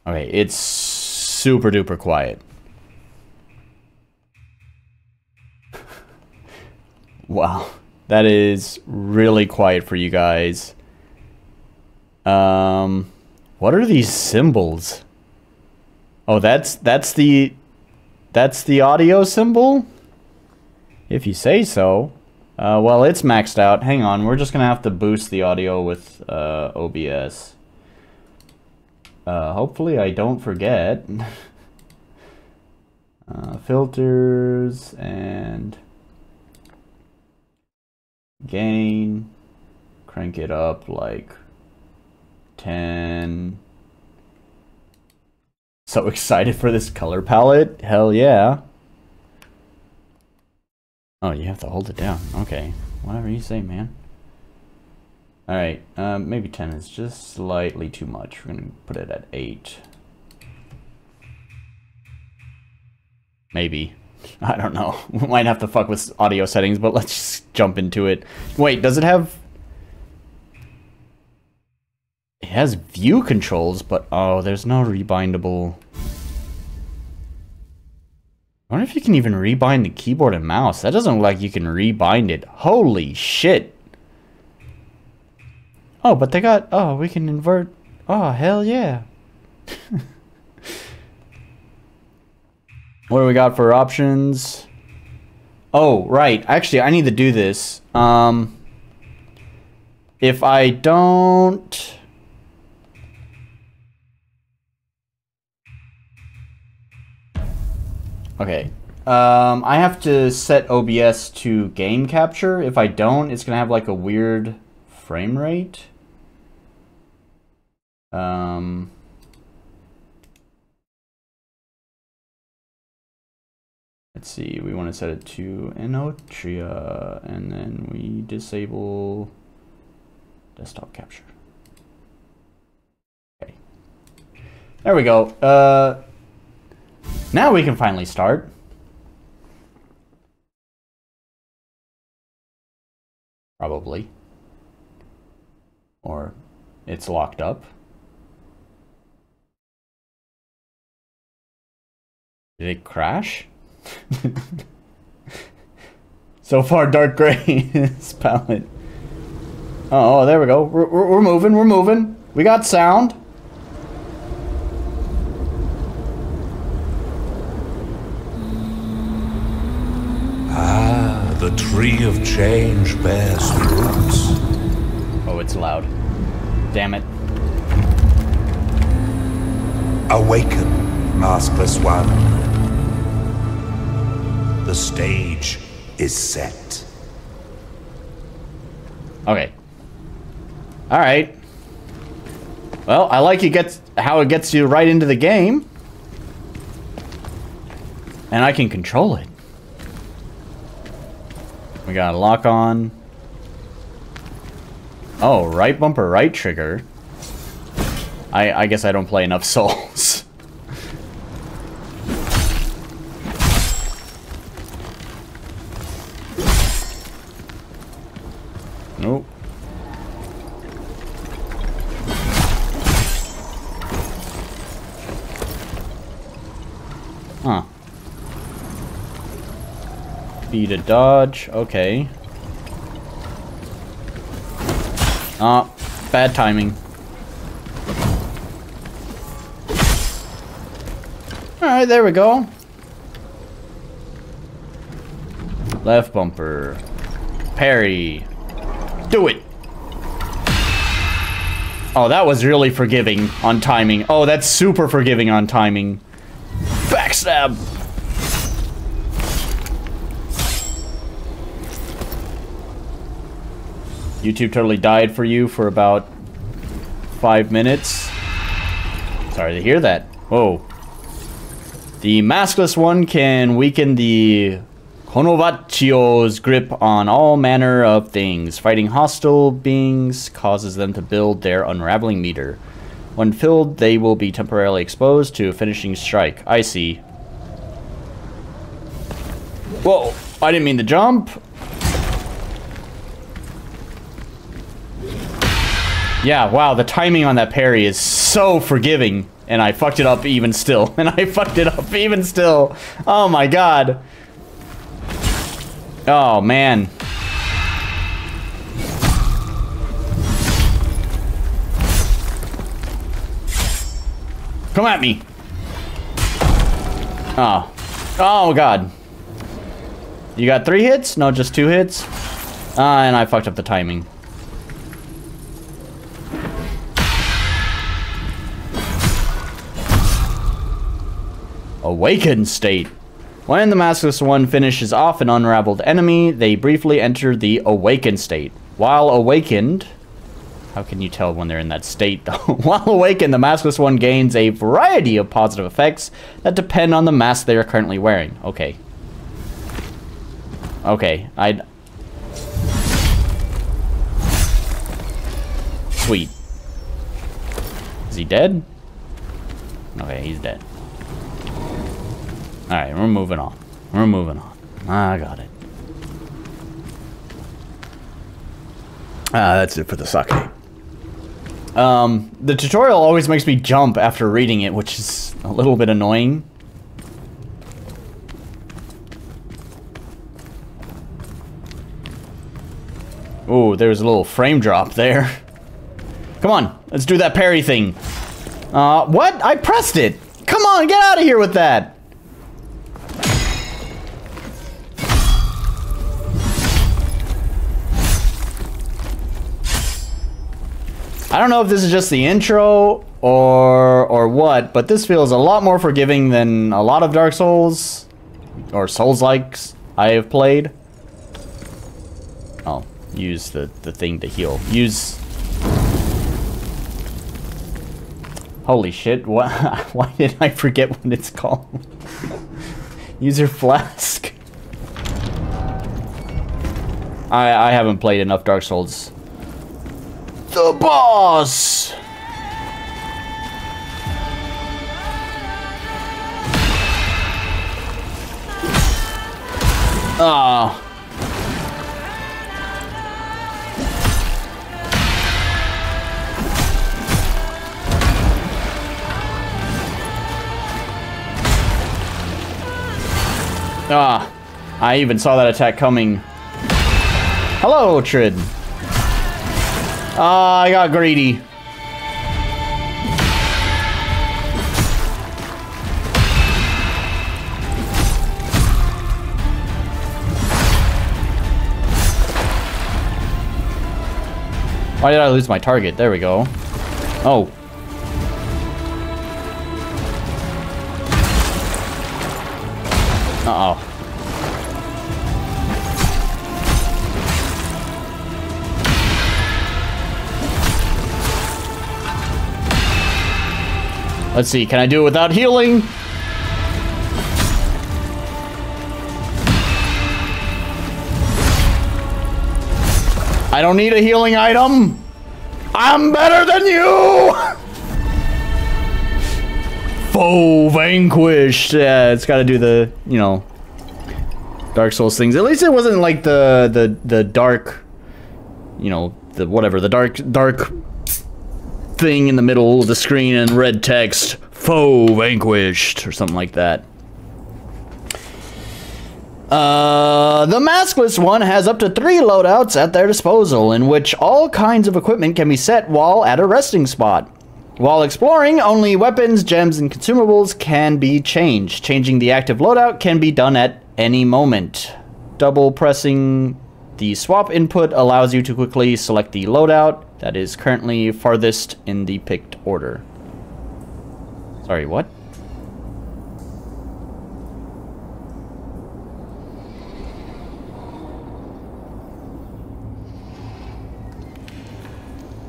Okay, it's super duper quiet. Wow. That is really quiet for you guys. What are these symbols? Oh, that's the audio symbol? If you say so. Well, it's maxed out. Hang on, we're just gonna have to boost the audio with OBS. Hopefully I don't forget. Filters and gain, crank it up like 10. So excited for this color palette. Hell yeah. Oh, you have to hold it down. Okay, whatever you say, man. Alright, maybe 10 is just slightly too much. We're gonna put it at 8. Maybe. I don't know. We might have to fuck with audio settings, but let's just jump into it. Wait, does it have... It has view controls, but oh, there's no rebindable... I wonder if you can even rebind the keyboard and mouse. That doesn't look like you can rebind it. Holy shit! Oh, but they got... Oh, we can invert... Oh, hell yeah. What do we got for options? Oh, right. Actually, I need to do this. If I don't... Okay. I have to set OBS to game capture. If I don't, it's going to have like a weird frame rate. Let's see, we want to set it to Enotria, and then we disable desktop capture. Okay. There we go. Now we can finally start. Probably. Or it's locked up. Did it crash? So far, dark gray is palette. Oh, there we go. We're moving. We're moving. We got sound. Ah, the tree of change bears fruits. Oh, it's loud. Damn it. Awaken, maskless one. The stage is set. Okay. All right. Well, I like how it gets you right into the game, and I can control it. We got a lock on. Oh, right bumper, right trigger. I guess I don't play enough Souls. Nope. Huh. B to dodge. Okay. Oh, bad timing. Alright, there we go. Left bumper. Parry. Do it! Oh, that was really forgiving on timing. Oh, that's super forgiving on timing. Backstab! YouTube totally died for you for about 5 minutes. Sorry to hear that. Whoa. The maskless one can weaken the Konovachio's grip on all manner of things. Fighting hostile beings causes them to build their unraveling meter. When filled, they will be temporarily exposed to a finishing strike. I see. Whoa, I didn't mean to jump. Yeah, wow, the timing on that parry is so forgiving. And I fucked it up even still. And I fucked it up even still. Oh my god. Oh, man. Come at me. Oh. Oh, God. You got 3 hits? No, just 2 hits? And I fucked up the timing. Awakened state. When the maskless one finishes off an unraveled enemy, they briefly enter the awakened state. While awakened... How can you tell when they're in that state, though? While awakened, the maskless one gains a variety of positive effects that depend on the mask they are currently wearing. Okay. Okay, Sweet. Is he dead? Okay, he's dead. Alright, we're moving on. We're moving on. I got it. That's it for the sake. The tutorial always makes me jump after reading it, which is a little bit annoying. Ooh, there's a little frame drop there. Come on, let's do that parry thing. What? I pressed it! Come on, get out of here with that! I don't know if this is just the intro or what, but this feels a lot more forgiving than a lot of Dark Souls or Souls-likes I have played. Oh, use the thing to heal. Use... Holy shit, what? Why did I forget what it's called? Use your flask. I haven't played enough Dark Souls. The boss! Ah. Ah. I even saw that attack coming. Hello, Trid. I got greedy. Why did I lose my target? There we go. Oh. Uh-oh. Let's see, can I do it without healing? I don't need a healing item. I'm better than you! Foe vanquished. Yeah, it's gotta do the, you know, Dark Souls things. At least it wasn't like the dark, you know, the whatever, the dark thing in the middle of the screen and red text, foe vanquished, or something like that. The maskless one has up to 3 loadouts at their disposal, in which all kinds of equipment can be set while at a resting spot. While exploring, only weapons, gems, and consumables can be changed. Changing the active loadout can be done at any moment. Double pressing the swap input allows you to quickly select the loadout that is currently farthest in the picked order. Sorry, what?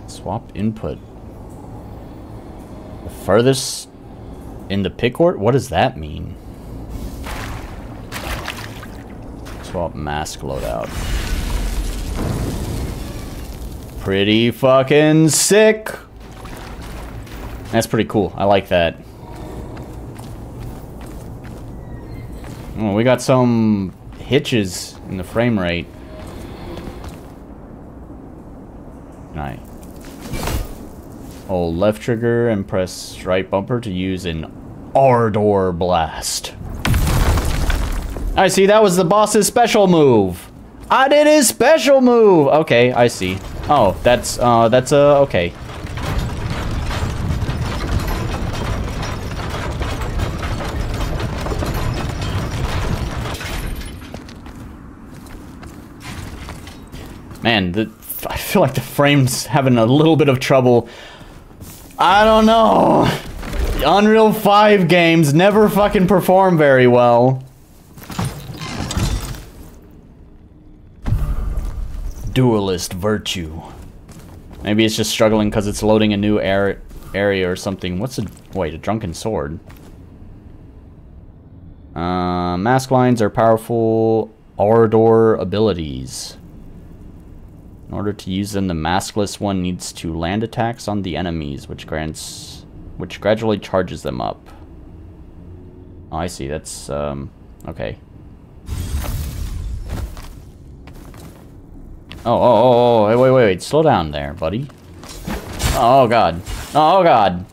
Swap input. The furthest in the pick order? What does that mean? Swap mask loadout. Pretty fucking sick. That's pretty cool. I like that. Oh, we got some hitches in the frame rate. Nice. Hold left trigger and press right bumper to use an Ardor Blast. I see, that was the boss's special move. I did his special move. Okay, I see. Oh, that's okay. Man, I feel like the frame's having a little bit of trouble. I don't know. The Unreal 5 games never fucking perform very well. Duelist Virtue. Maybe it's just struggling because it's loading a new area or something. What's a... Wait, a Drunken Sword. Mask lines are powerful Ardor abilities. In order to use them, the maskless one needs to land attacks on the enemies, which gradually charges them up. Oh, I see. That's okay. Oh, wait, slow down there, buddy. Oh god. Oh god.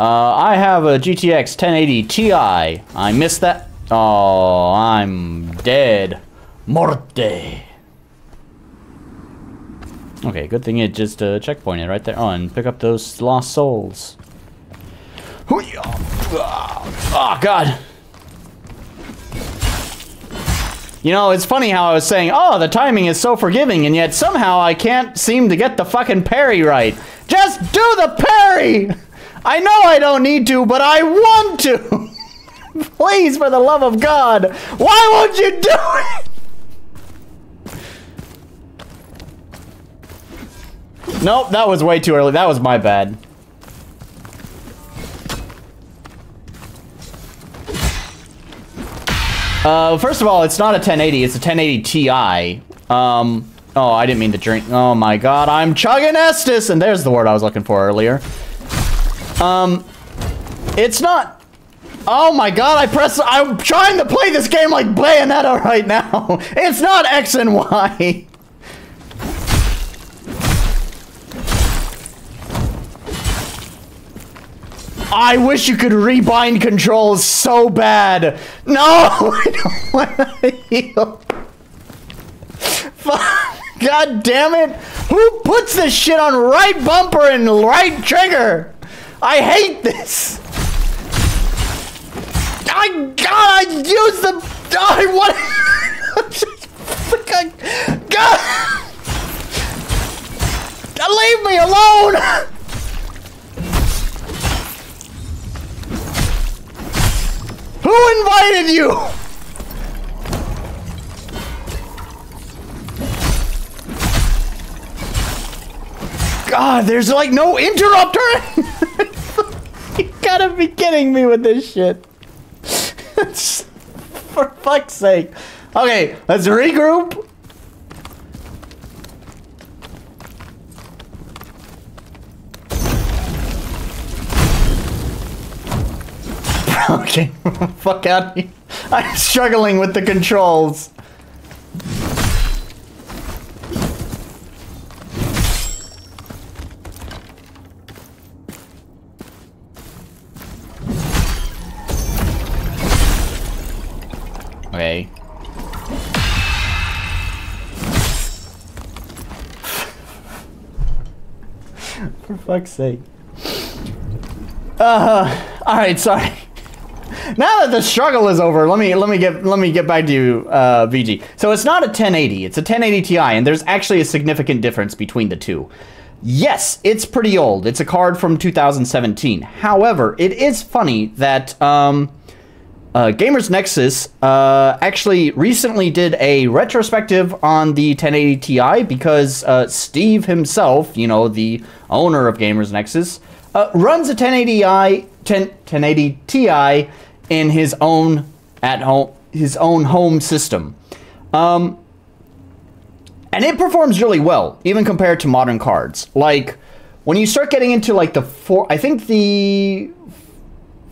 I have a GTX 1080 Ti. I missed that. Oh, I'm dead. Morte. Okay, good thing it just checkpointed right there. Oh, and pick up those lost souls. Oh, God. You know, it's funny how I was saying, oh, the timing is so forgiving, and yet somehow I can't seem to get the fucking parry right. Just do the parry! I know I don't need to, but I want to! Please, for the love of God, why won't you do it? Nope, that was way too early. That was my bad. First of all, it's not a 1080, it's a 1080 Ti. Oh, I didn't mean to drink. Oh my god, I'm chugging Estus! And there's the word I was looking for earlier. It's not... Oh my god, I'm trying to play this game like Bayonetta right now! It's not X and Y! I wish you could rebind controls so bad. No, I don't want to heal. God damn it. Who puts this shit on right bumper and right trigger? I hate this. God, I use the... I want... God. Leave me alone. Who invited you? God, there's like no interrupter. You gotta be kidding me with this shit. For fuck's sake. Okay, let's regroup. Okay, fuck out of here. I'm struggling with the controls. For fuck's sake. Alright, sorry. Now that the struggle is over, let me get back to you, VG. So it's not a 1080, it's a 1080 Ti, and there's actually a significant difference between the two. Yes, it's pretty old. It's a card from 2017. However, it is funny that Gamers Nexus actually recently did a retrospective on the 1080 Ti because Steve himself, you know, the owner of Gamers Nexus, runs a 1080 Ti in his own home system. And it performs really well, even compared to modern cards. Like, when you start getting into, like, I think the,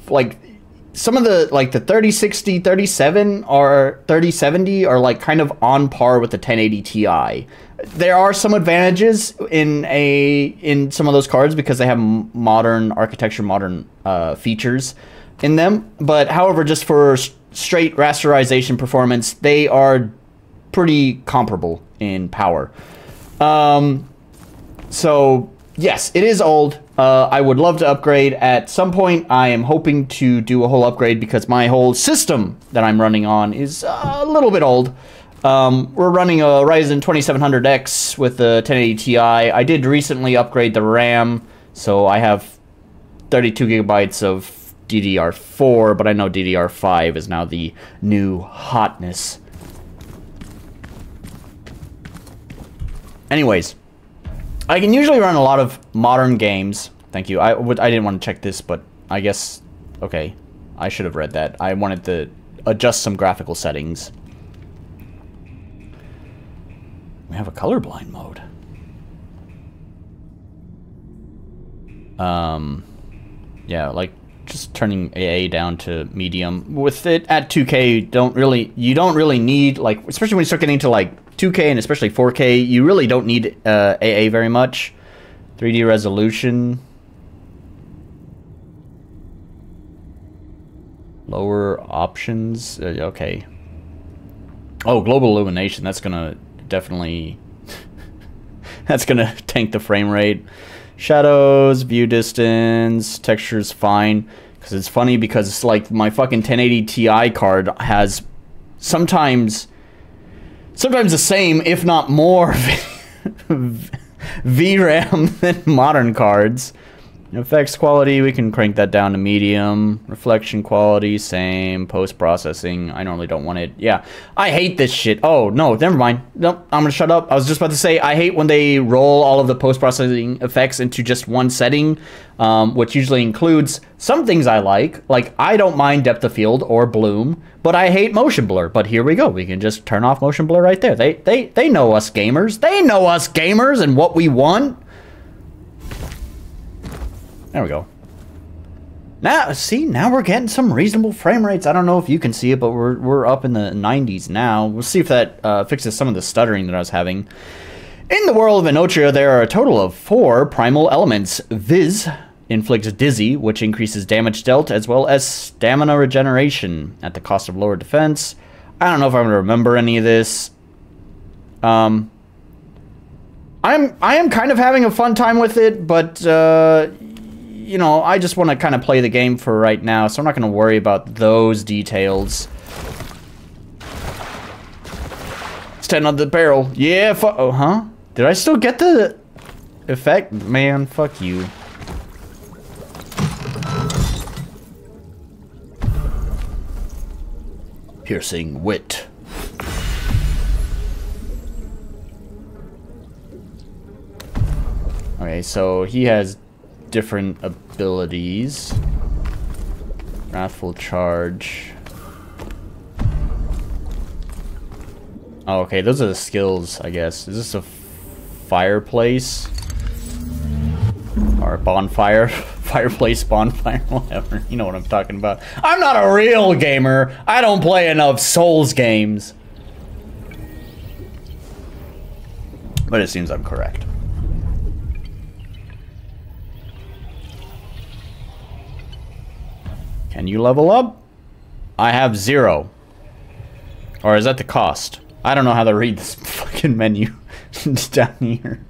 like, some of the, like, the 3060, 37, or 3070 are, like, kind of on par with the 1080 Ti. There are some advantages in some of those cards because they have modern architecture, modern features in them. But, however, just for straight rasterization performance, they are pretty comparable in power. So yes, it is old. I would love to upgrade at some point. I am hoping to do a whole upgrade because my whole system that I'm running on is a little bit old. We're running a Ryzen 2700X with the 1080 Ti. I did recently upgrade the RAM, so I have 32 gigabytes of DDR4, but I know DDR5 is now the new hotness. Anyways, I can usually run a lot of modern games. Thank you. I didn't want to check this, but I guess... Okay. I should have read that. I wanted to adjust some graphical settings. We have a colorblind mode. Yeah, like, just turning AA down to medium. With it at 2K, you don't really need, like, especially when you start getting to, like, 2K and especially 4K, you really don't need AA very much. 3D resolution. Lower options. Okay. Oh, global illumination. That's gonna definitely... that's gonna tank the frame rate. Shadows, view distance, texture's fine. Because it's funny because it's like my fucking 1080 Ti card has sometimes the same, if not more, VRAM than modern cards. Effects quality, we can crank that down to medium. Reflection quality, same. Post-processing, I normally don't want it. Yeah, I hate this shit. Oh, no, never mind. Nope, I'm gonna shut up. I was just about to say, I hate when they roll all of the post-processing effects into just one setting, which usually includes some things I like. Like, I don't mind depth of field or bloom, but I hate motion blur. But here we go. We can just turn off motion blur right there. They know us gamers. They know us gamers and what we want. There we go. Now, see, now we're getting some reasonable frame rates. I don't know if you can see it, but we're up in the 90s now. We'll see if that fixes some of the stuttering that I was having. In the world of Inotra, there are a total of 4 primal elements. Viz inflicts dizzy, which increases damage dealt, as well as stamina regeneration at the cost of lower defense. I don't know if I'm gonna remember any of this. I am kind of having a fun time with it, but you know, I just want to kind of play the game for right now, so I'm not going to worry about those details. It's 10 on the barrel. Yeah, oh, huh? Did I still get the effect? Man, fuck you. Piercing wit. Okay, so he has different abilities. Wrathful charge. Oh, okay, those are the skills, I guess. Is this a fireplace? Or a bonfire? Fireplace, bonfire, whatever. You know what I'm talking about. I'm not a real gamer. I don't play enough Souls games. But it seems I'm correct. Can you level up? I have 0. Or is that the cost? I don't know how to read this fucking menu down here.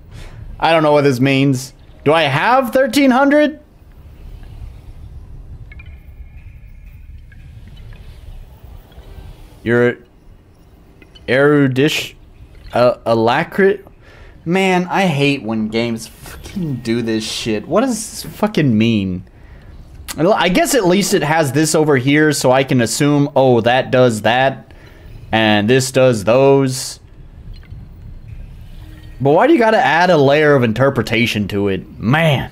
I don't know what this means. Do I have 1300? You're erudish alacrity. Man, I hate when games fucking do this shit. What does this fucking mean? I guess at least it has this over here, so I can assume, oh, that does that, and this does those. But why do you gotta add a layer of interpretation to it? Man.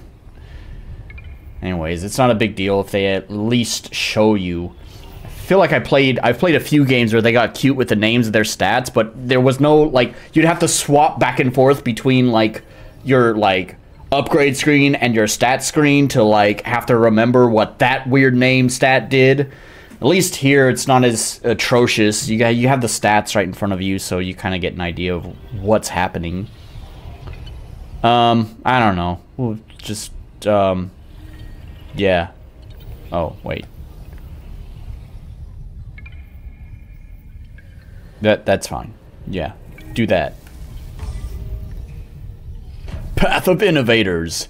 Anyways, it's not a big deal if they at least show you. I feel like I've played a few games where they got cute with the names of their stats, but there was no, like, you'd have to swap back and forth between, like, your, like, upgrade screen and your stat screen to, like, have to remember what that weird name stat did. At least here, it's not as atrocious. You have the stats right in front of you, so you kind of get an idea of what's happening. I don't know. We'll just, yeah. Oh, wait. That's fine. Yeah, do that. Path of Innovators.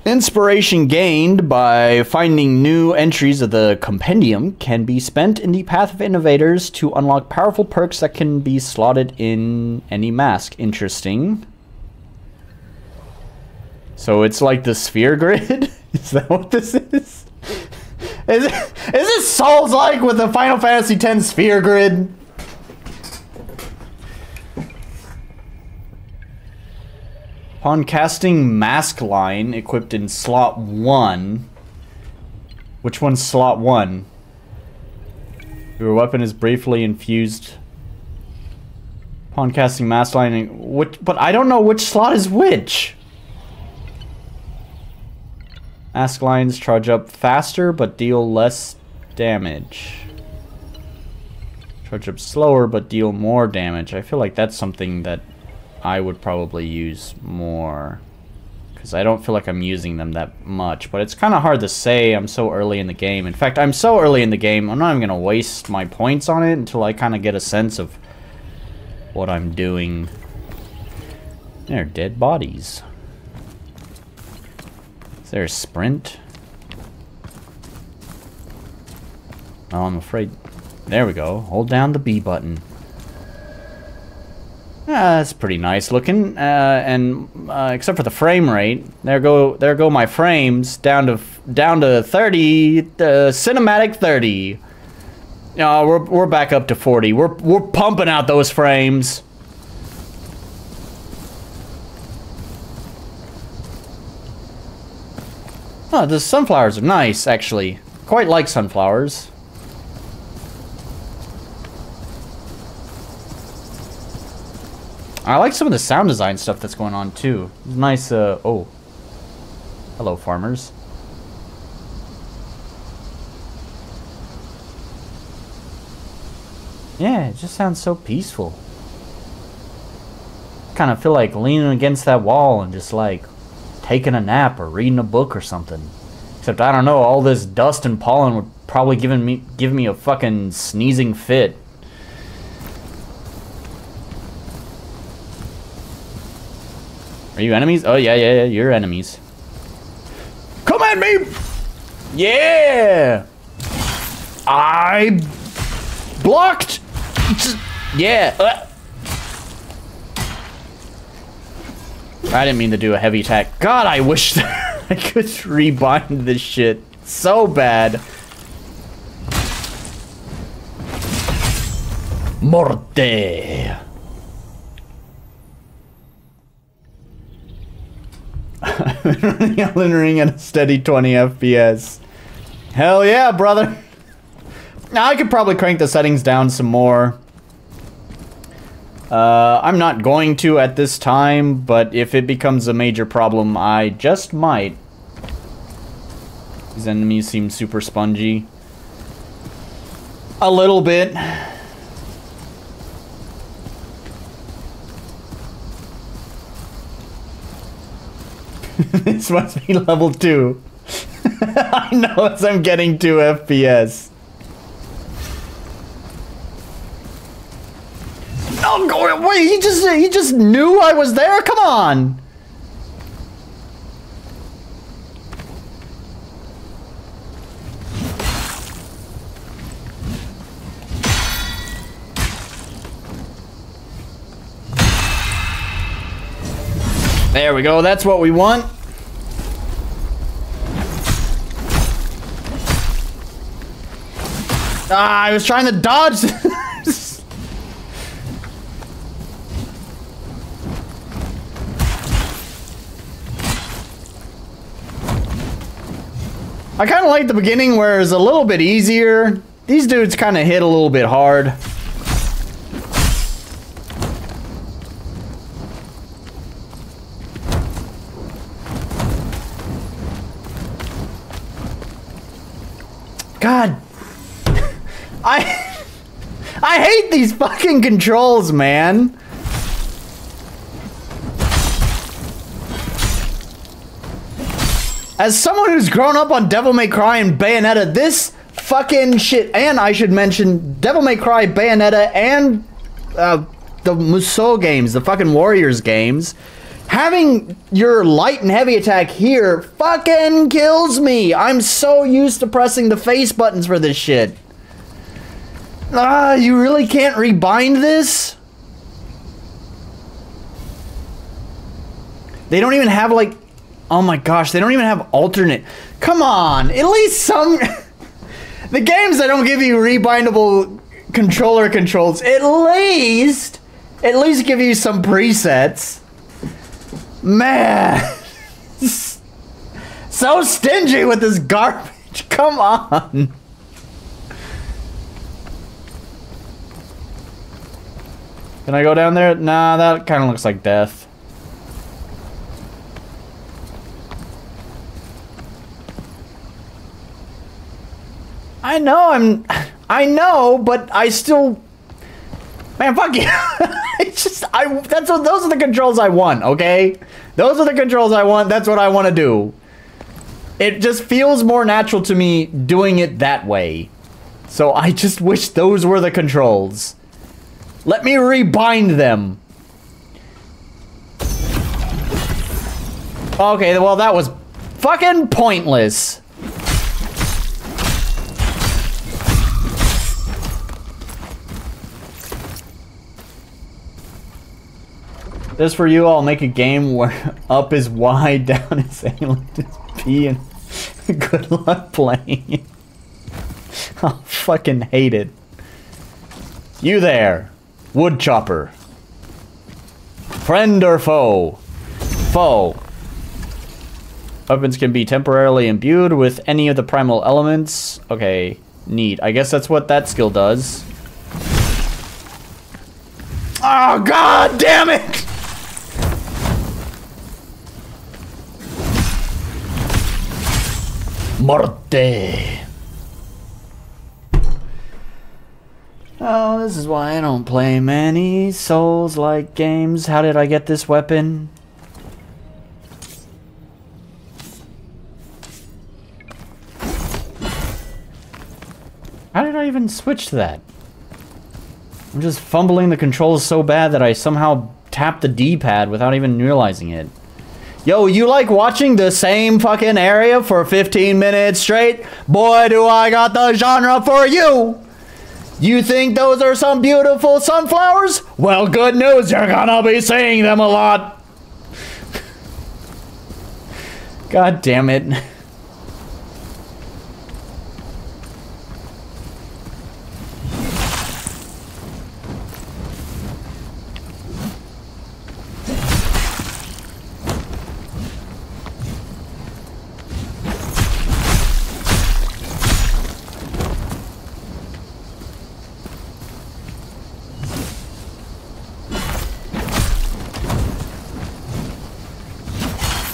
Inspiration gained by finding new entries of the compendium can be spent in the Path of Innovators to unlock powerful perks that can be slotted in any mask. Interesting. So it's like the sphere grid? Is that what this is? Is this Souls-like with the Final Fantasy X sphere grid? Upon casting Mask Line equipped in slot 1. Which one's slot 1? Your weapon is briefly infused. Upon casting Mask Line, but I don't know which slot is which. Mask lines charge up faster but deal less damage. Charge up slower but deal more damage. I feel like that's something that I would probably use more. Because I don't feel like I'm using them that much. But it's kind of hard to say. I'm so early in the game. In fact, I'm so early in the game, I'm not even going to waste my points on it until I kind of get a sense of what I'm doing. They're dead bodies. Is there a sprint? Oh, I'm afraid. There we go. Hold down the B button. That's pretty nice looking. Except for the frame rate, there go my frames down to 30. Cinematic 30. We're back up to 40. We're pumping out those frames. Oh, the sunflowers are nice, actually. Quite like sunflowers. I like some of the sound design stuff that's going on, too. Nice, oh. Hello, farmers. Yeah, it just sounds so peaceful. Kind of feel like leaning against that wall and just, like, taking a nap or reading a book or something. Except, I don't know, all this dust and pollen would probably give me a fucking sneezing fit. Are you enemies? Oh, yeah, you're enemies. Come at me! Yeah! I blocked! Yeah! I didn't mean to do a heavy attack. God, I wish that I could rebind this shit so bad. Morte! Running Elden Ring at a steady 20 FPS. Hell yeah, brother! Now I could probably crank the settings down some more. I'm not going to at this time, but if it becomes a major problem, I just might. These enemies seem super spongy. A little bit. This must be level 2. I know as I'm getting 2 FPS. Oh, wait, he just knew I was there? Come on! There we go. That's what we want. Ah, I was trying to dodge. I kind of like the beginning where it's a little bit easier. These dudes kind of hit a little bit hard. God. I hate these fucking controls, man. As someone who's grown up on Devil May Cry and Bayonetta, this fucking shit, and I should mention Devil May Cry, Bayonetta, and the Musou games, the fucking Warriors games, having your light and heavy attack here fucking kills me. I'm so used to pressing the face buttons for this shit. Ah, you really can't rebind this? They don't even have, like... Oh my gosh, they don't even have alternate... Come on, at least some... The games that don't give you rebindable controller controls, at least give you some presets. Man. So stingy with this garbage. Come on. Can I go down there? Nah, that kind of looks like death. I know, but I still... Man, fuck you. Those are the controls I want, okay? Those are the controls I want. That's what I want to do. It just feels more natural to me doing it that way. So I just wish those were the controls. Let me rebind them. Okay, well, that was fucking pointless. This for you, I'll make a game where up is Y, down is A, left is P, and good luck playing it. I'll fucking hate it. You there, woodchopper. Friend or foe? Foe. Weapons can be temporarily imbued with any of the primal elements. Okay, neat. I guess that's what that skill does. Oh, god damn it! Morte. Oh, this is why I don't play many Souls-like games. How did I get this weapon? How did I even switch to that? I'm just fumbling the controls so bad that I somehow tapped the D-pad without even realizing it. Yo, you like watching the same fucking area for 15 minutes straight? Boy, do I got the genre for you! You think those are some beautiful sunflowers? Well, good news, you're gonna be seeing them a lot! God damn it.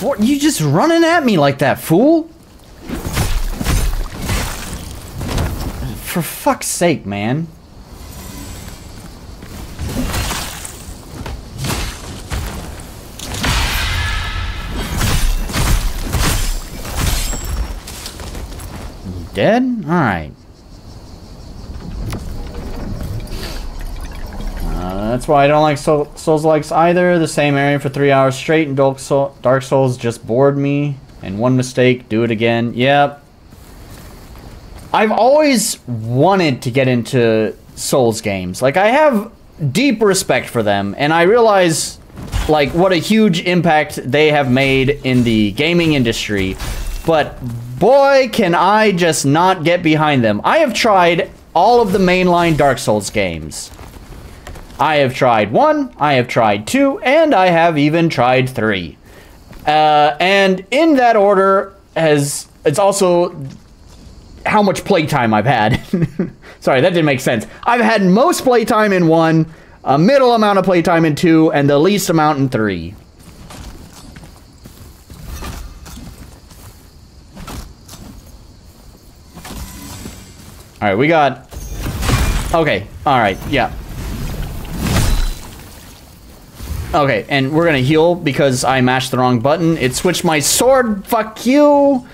What, you just running at me like that, fool? For fuck's sake, man. You dead? Alright. That's why I don't like Souls-likes either. The same area for 3 hours straight and Dark Souls just bored me. And one mistake, do it again. Yep. I've always wanted to get into Souls games. Like, I have deep respect for them. And I realize like, what a huge impact they have made in the gaming industry. But boy, can I just not get behind them. I have tried all of the mainline Dark Souls games. I have tried 1, I have tried 2, and I have even tried 3. And in that order, it's also how much playtime I've had. Sorry, that didn't make sense. I've had most playtime in 1, a middle amount of playtime in 2, and the least amount in 3. Alright, we got... Okay, alright, yeah. Okay, and we're gonna heal because I mashed the wrong button. It switched my sword. Fuck you!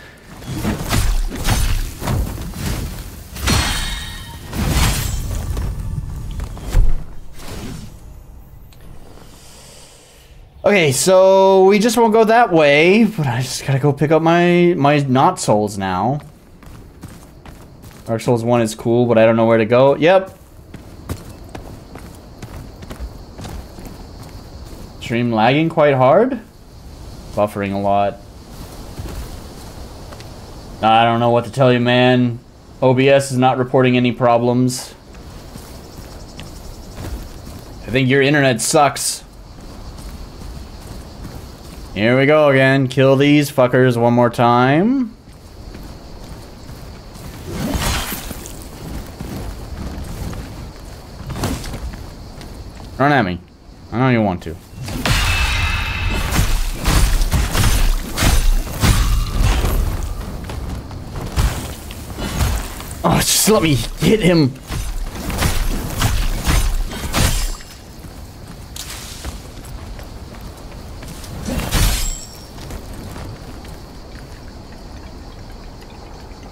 Okay, so we just won't go that way, but I just gotta go pick up my not souls now. Dark Souls 1 is cool, but I don't know where to go. Yep. Stream lagging quite hard. Buffering a lot. I don't know what to tell you, man. OBS is not reporting any problems. I think your internet sucks. Here we go again. Kill these fuckers one more time. Run at me. I know you want to. Oh, just let me hit him.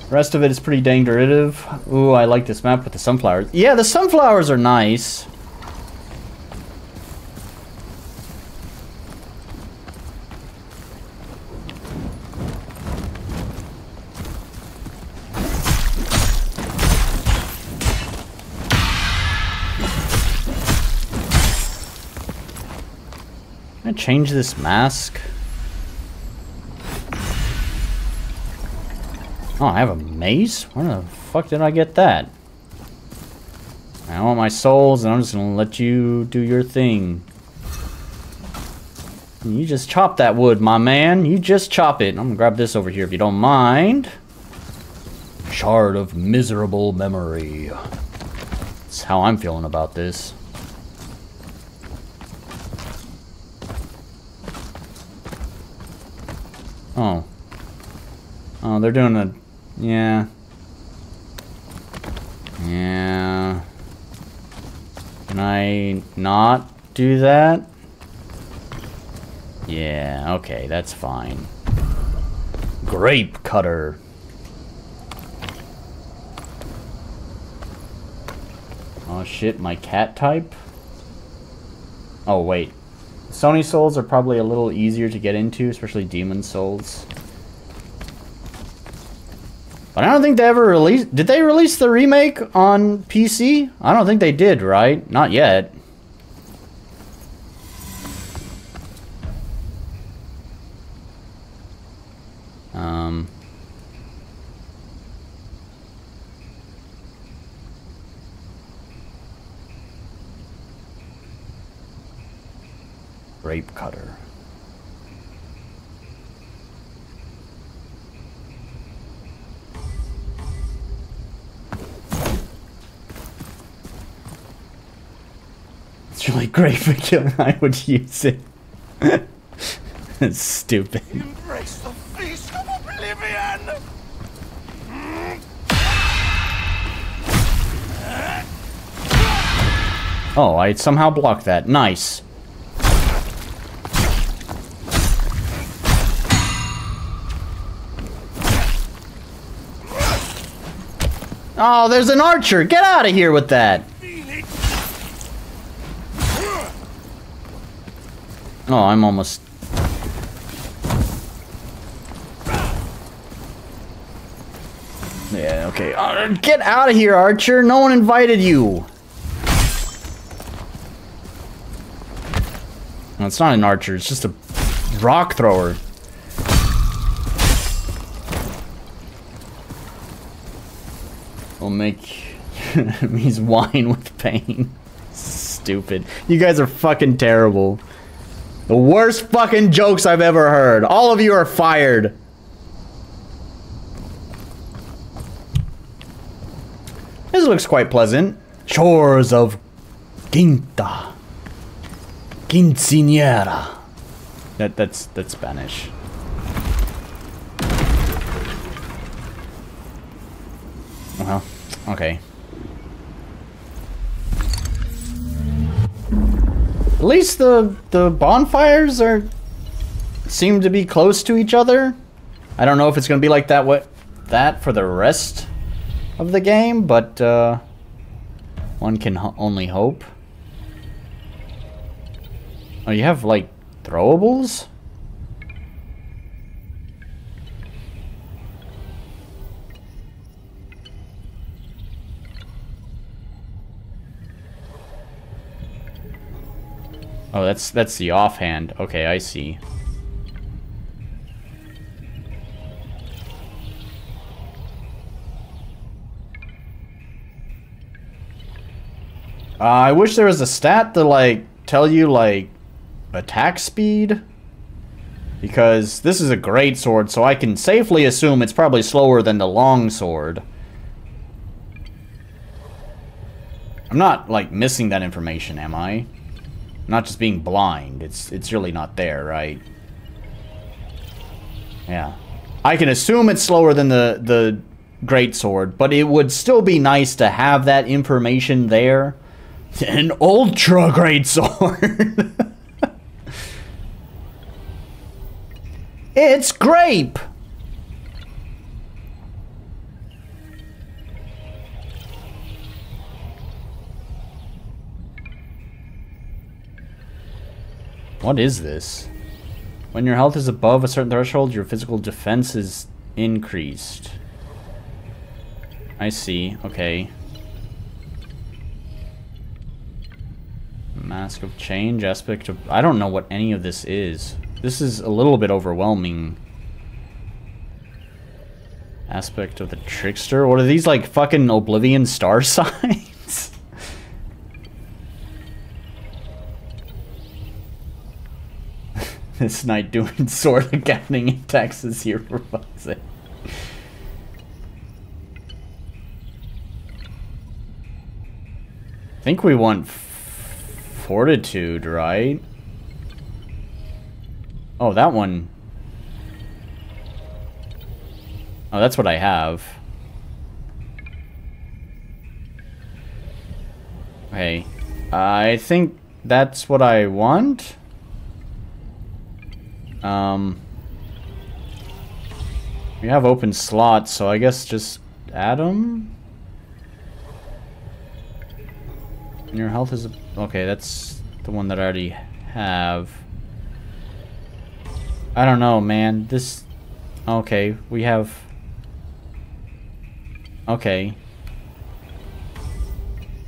The rest of it is pretty dang derivative. Ooh, I like this map with the sunflowers. Yeah, the sunflowers are nice. Can I change this mask? Oh, I have a mace? Where the fuck did I get that? I want my souls, and I'm just gonna let you do your thing. You just chop that wood, my man. You just chop it. I'm gonna grab this over here if you don't mind. Shard of miserable memory. That's how I'm feeling about this. Oh. Oh, they're doing a... Yeah. Yeah. Can I not do that? Yeah, okay, that's fine. Grape cutter. Oh shit, my cat type? Oh wait. Sony souls are probably a little easier to get into, especially demon souls. But I don't think they ever released... Did they release the remake on PC? I don't think they did, right? Not yet. Grape cutter. It's really great for killing. I would use it. That's stupid. Embrace the feast of oblivion! Oh, I somehow blocked that. Nice. Oh, there's an archer! Get out of here with that! Oh, I'm almost... Yeah, okay. Get out of here, archer! No one invited you! No, it's not an archer, it's just a rock thrower. Will make enemies whine with pain. Stupid. You guys are fucking terrible. The worst fucking jokes I've ever heard. All of you are fired. This looks quite pleasant. Shores of Quinta. Quinceañera. That's Spanish. Well, okay. At least the bonfires seem to be close to each other. I don't know if it's gonna be like that for the rest of the game, but one can only hope. Oh, you have like throwables? Oh, that's the offhand. Okay, I see. I wish there was a stat to like tell you like attack speed, because this is a great sword, so I can safely assume it's probably slower than the long sword. I'm not like missing that information, am I? I'm not just being blind. It's really not there, right? Yeah. I can assume it's slower than the great sword, but it would still be nice to have that information there. An ultra great sword. It's grape. What is this? When your health is above a certain threshold, your physical defense is increased. I see. Okay. Mask of Change, aspect of... I don't know what any of this is. This is a little bit overwhelming. Aspect of the Trickster? What are these, like, fucking Oblivion star signs? This knight doing sword gathering attacks is here for fuck's sake. I think we want Fortitude, right? Oh, that one. Oh, that's what I have. Okay. I think that's what I want. We have open slots, so I guess just add them. And your health is... Okay, that's the one that I already have. I don't know, man. This... Okay, we have... Okay.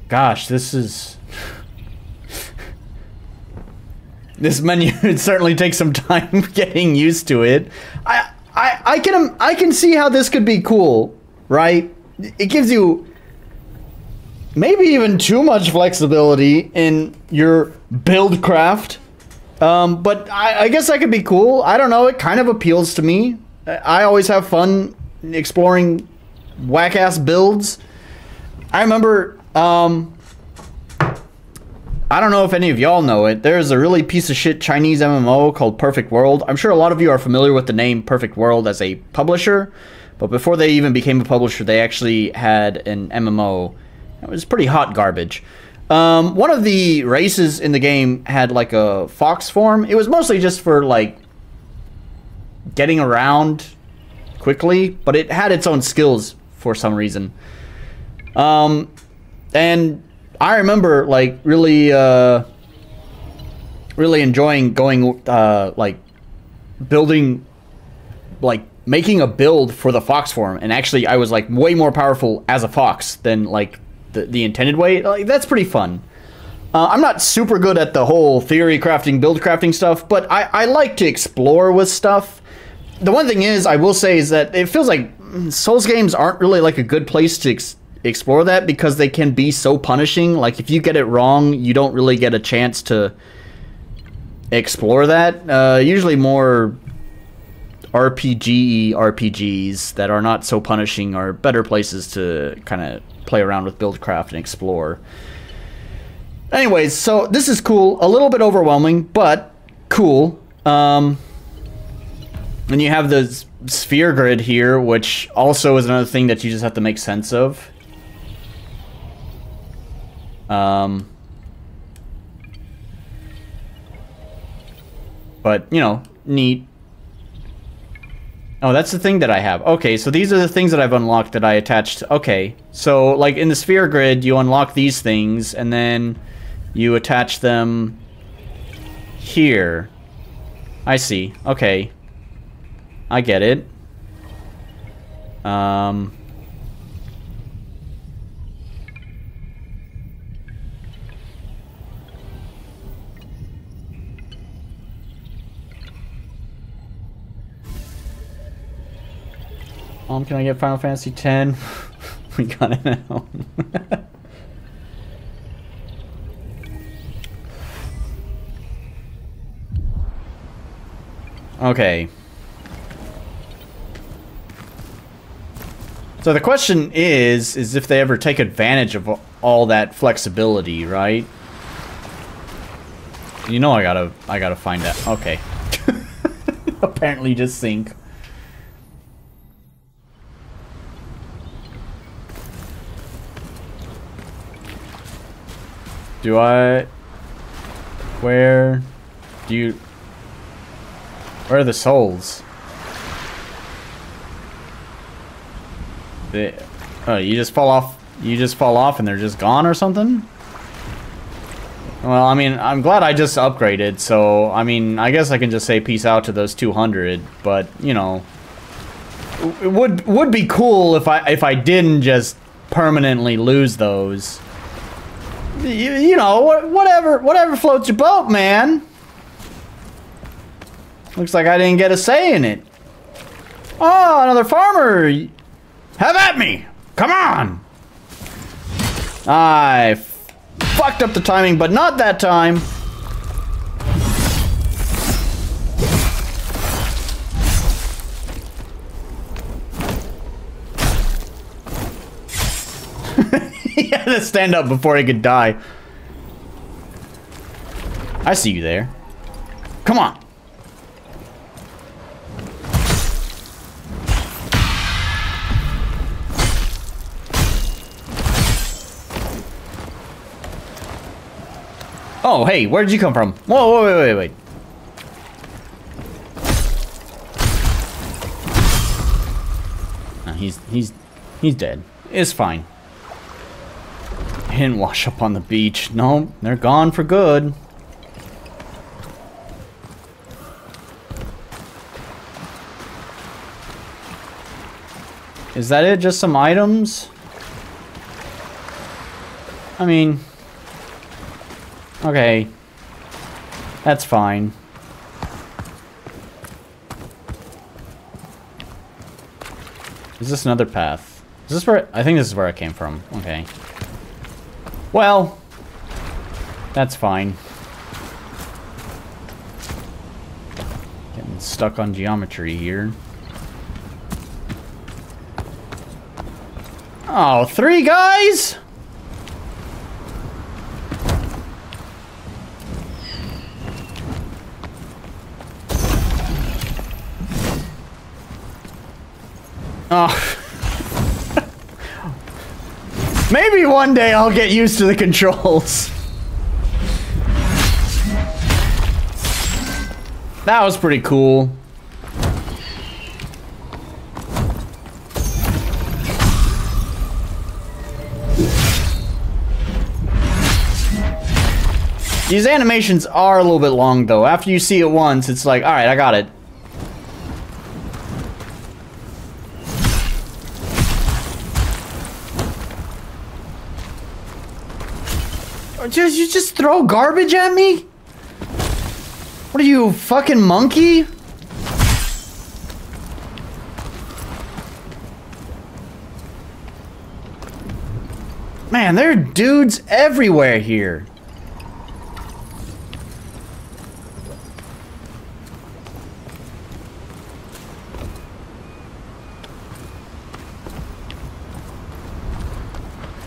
Gosh, this is... This menu, it certainly takes some time getting used to it. I can see how this could be cool, right? It gives you maybe even too much flexibility in your build craft. But I guess that could be cool. I don't know, it kind of appeals to me. I always have fun exploring whack-ass builds. I remember, I don't know if any of y'all know it. There's a really piece of shit Chinese MMO called Perfect World. I'm sure a lot of you are familiar with the name Perfect World as a publisher, but before they even became a publisher, they actually had an MMO. It was pretty hot garbage. One of the races in the game had like a fox form. It was mostly just for like getting around quickly, but it had its own skills for some reason. And I remember like really enjoying going like building, like making a build for the fox form, and actually I was like way more powerful as a fox than like the intended way. Like, that's pretty fun. I'm not super good at the whole theory crafting, build crafting stuff, but I like to explore with stuff. The one thing is, I will say, is that it feels like Souls games aren't really like a good place to explore that because they can be so punishing. Like, if you get it wrong, you don't really get a chance to explore that. Usually more RPGs that are not so punishing are better places to kind of play around with buildcraft and explore. Anyways, so this is cool. A little bit overwhelming, but cool. And you have the sphere grid here, which also is another thing that you just have to make sense of. But, you know, neat. Oh, that's the thing that I have. Okay, so these are the things that I've unlocked that I attached. Okay, so, like, in the sphere grid, you unlock these things, and then you attach them here. I see. Okay. I get it. Can I get Final Fantasy X? We got it now. Okay. So the question is if they ever take advantage of all that flexibility, right? You know I gotta find out. Okay. Apparently just sync. Do I... Where do you... Where are the souls? Oh, you just fall off. You just fall off and they're just gone or something? Well, I mean, I'm glad I just upgraded, so, I mean, I guess I can just say peace out to those 200, but, you know, it would be cool if I didn't just permanently lose those. You know, whatever floats your boat, man. Looks like I didn't get a say in it. Oh, another farmer. Have at me. Come on. I fucked up the timing, but not that time. He had to stand up before he could die. I see you there. Come on. Oh, hey, where did you come from? Whoa, wait. He's dead. It's fine. He didn't wash up on the beach. No, they're gone for good. Is that it? Just some items? I mean... Okay. That's fine. Is this another path? Is this where... I think this is where I came from. Okay. Well... That's fine. Getting stuck on geometry here. Oh, 3 guys?! Oh. Maybe one day I'll get used to the controls. That was pretty cool. These animations are a little bit long though. After you see it once, it's like, alright, I got it. You just throw garbage at me? What are you, fucking monkey? Man, there are dudes everywhere here.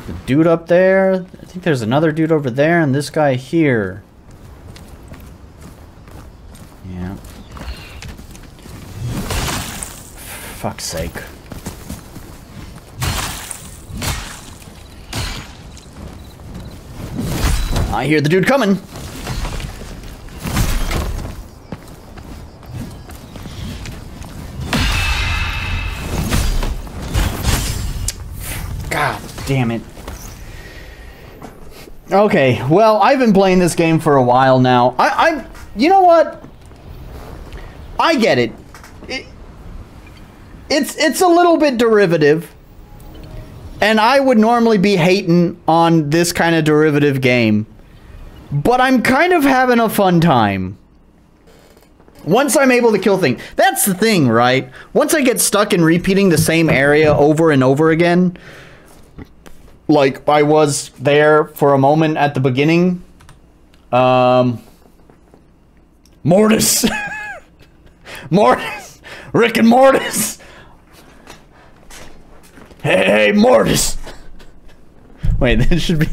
The dude up there. I think there's another dude over there and this guy here. Yeah. Fuck's sake. I hear the dude coming. God damn it. Okay, well, I've been playing this game for a while now. You know what? I get it. It's a little bit derivative. And I would normally be hating on this kind of derivative game. But I'm kind of having a fun time. Once I'm able to kill things. That's the thing, right? Once I get stuck in repeating the same area over and over again, like I was there for a moment at the beginning. Mortis. Mortis. Rick and Mortis. Hey, Mortis. Wait, that should be...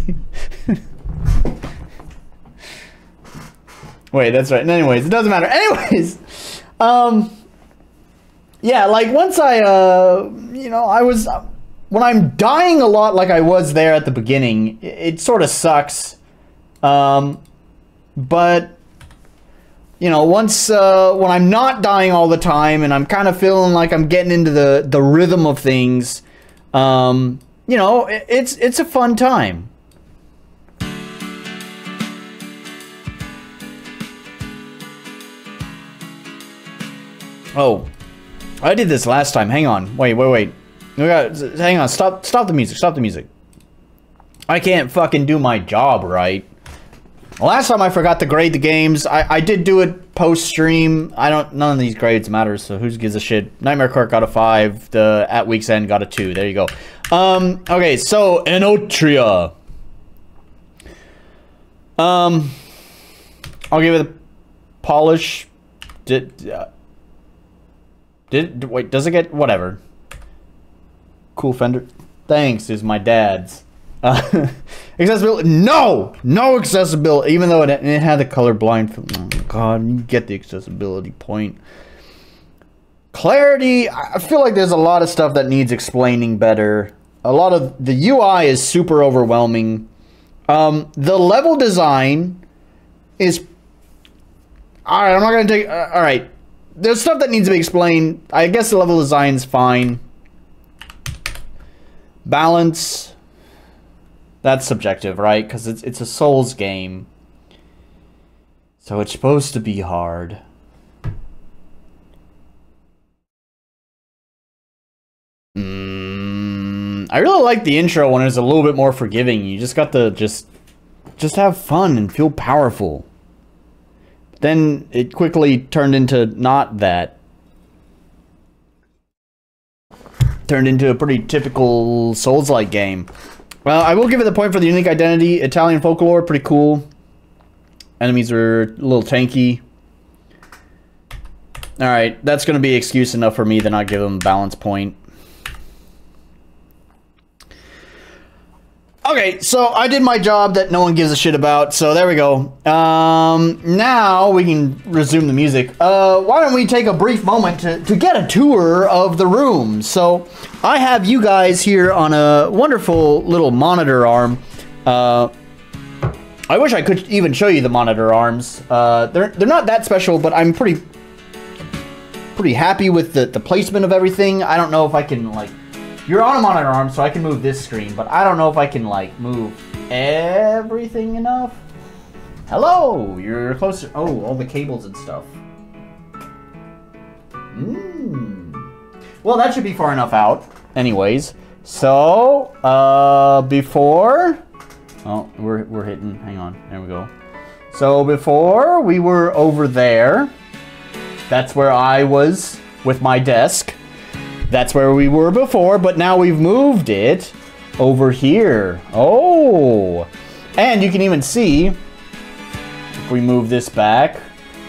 Wait, that's right. Anyways, it doesn't matter. Anyways, yeah, like once I, you know, I was, when I'm dying a lot like I was there at the beginning, it sort of sucks. But, you know, once, when I'm not dying all the time and I'm kind of feeling like I'm getting into the rhythm of things, you know, it's a fun time. Oh, I did this last time. Hang on. Wait. Hang on. Stop the music. Stop the music. I can't fucking do my job right. Last time I forgot to grade the games. I did do it post-stream. None of these grades matter, so who gives a shit? Nightmare Court got a 5. The At Week's End got a 2. There you go. Okay, so Enotria. I'll give it a polish. Wait, does it get... Whatever. Cool fender. Thanks, is my dad's. Accessibility. No accessibility. Even though it had the colorblind... Oh, God, you get the accessibility point. Clarity. I feel like there's a lot of stuff that needs explaining better. A lot of... The UI is super overwhelming. The level design is... Alright, I'm not gonna take... Alright. There's stuff that needs to be explained. I guess the level design's fine. Balance. That's subjective, right? Because it's a Souls game. So it's supposed to be hard. I really like the intro when it's a little bit more forgiving. You just got to just have fun and feel powerful. Then it quickly turned into not that. Turned into a pretty typical Souls-like game. Well, I will give it the point for the unique identity. Italian folklore, pretty cool. Enemies are a little tanky. Alright, that's going to be excuse enough for me to not give them a balance point. Okay, so I did my job that no one gives a shit about, so there we go. Now we can resume the music. Why don't we take a brief moment to get a tour of the room? So I have you guys here on a wonderful little monitor arm. I wish I could even show you the monitor arms. They're not that special, but I'm pretty happy with the placement of everything. I don't know if I can, like... You're on a monitor arm, so I can move this screen, but I don't know if I can, like, move everything enough. Hello! You're closer. Oh, all the cables and stuff. Well, that should be far enough out. Anyways, so, before Oh, we're hitting. Hang on. There we go. So before we were over there. That's where I was with my desk. That's where we were before, but now we've moved it over here. Oh! And you can even see, if we move this back,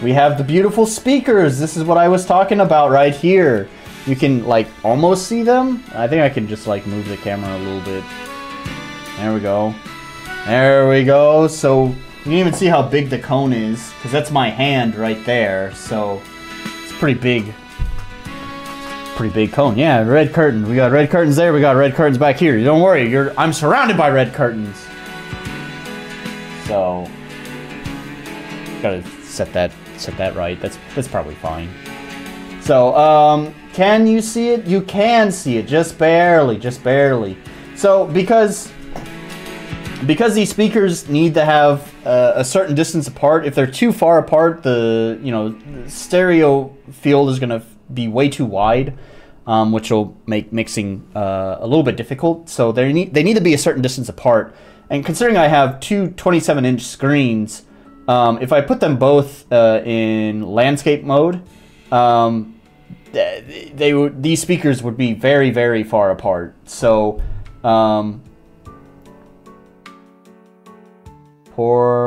we have the beautiful speakers. This is what I was talking about right here. You can, like, almost see them. I think I can just, like, move the camera a little bit. There we go. There we go. So, you can even see how big the cone is, because that's my hand right there. So, it's pretty big. Pretty big cone. Yeah, red curtain. We got red curtains there. We got red curtains back here. Don't worry. I'm surrounded by red curtains. So, gotta set that right. That's probably fine. So, can you see it? You can see it, just barely, just barely. So, because these speakers need to have a certain distance apart, if they're too far apart, the stereo field is gonna be way too wide, which will make mixing a little bit difficult. So they need to be a certain distance apart. And considering I have two 27-inch screens, if I put them both in landscape mode, these speakers would be very, very far apart. So, poor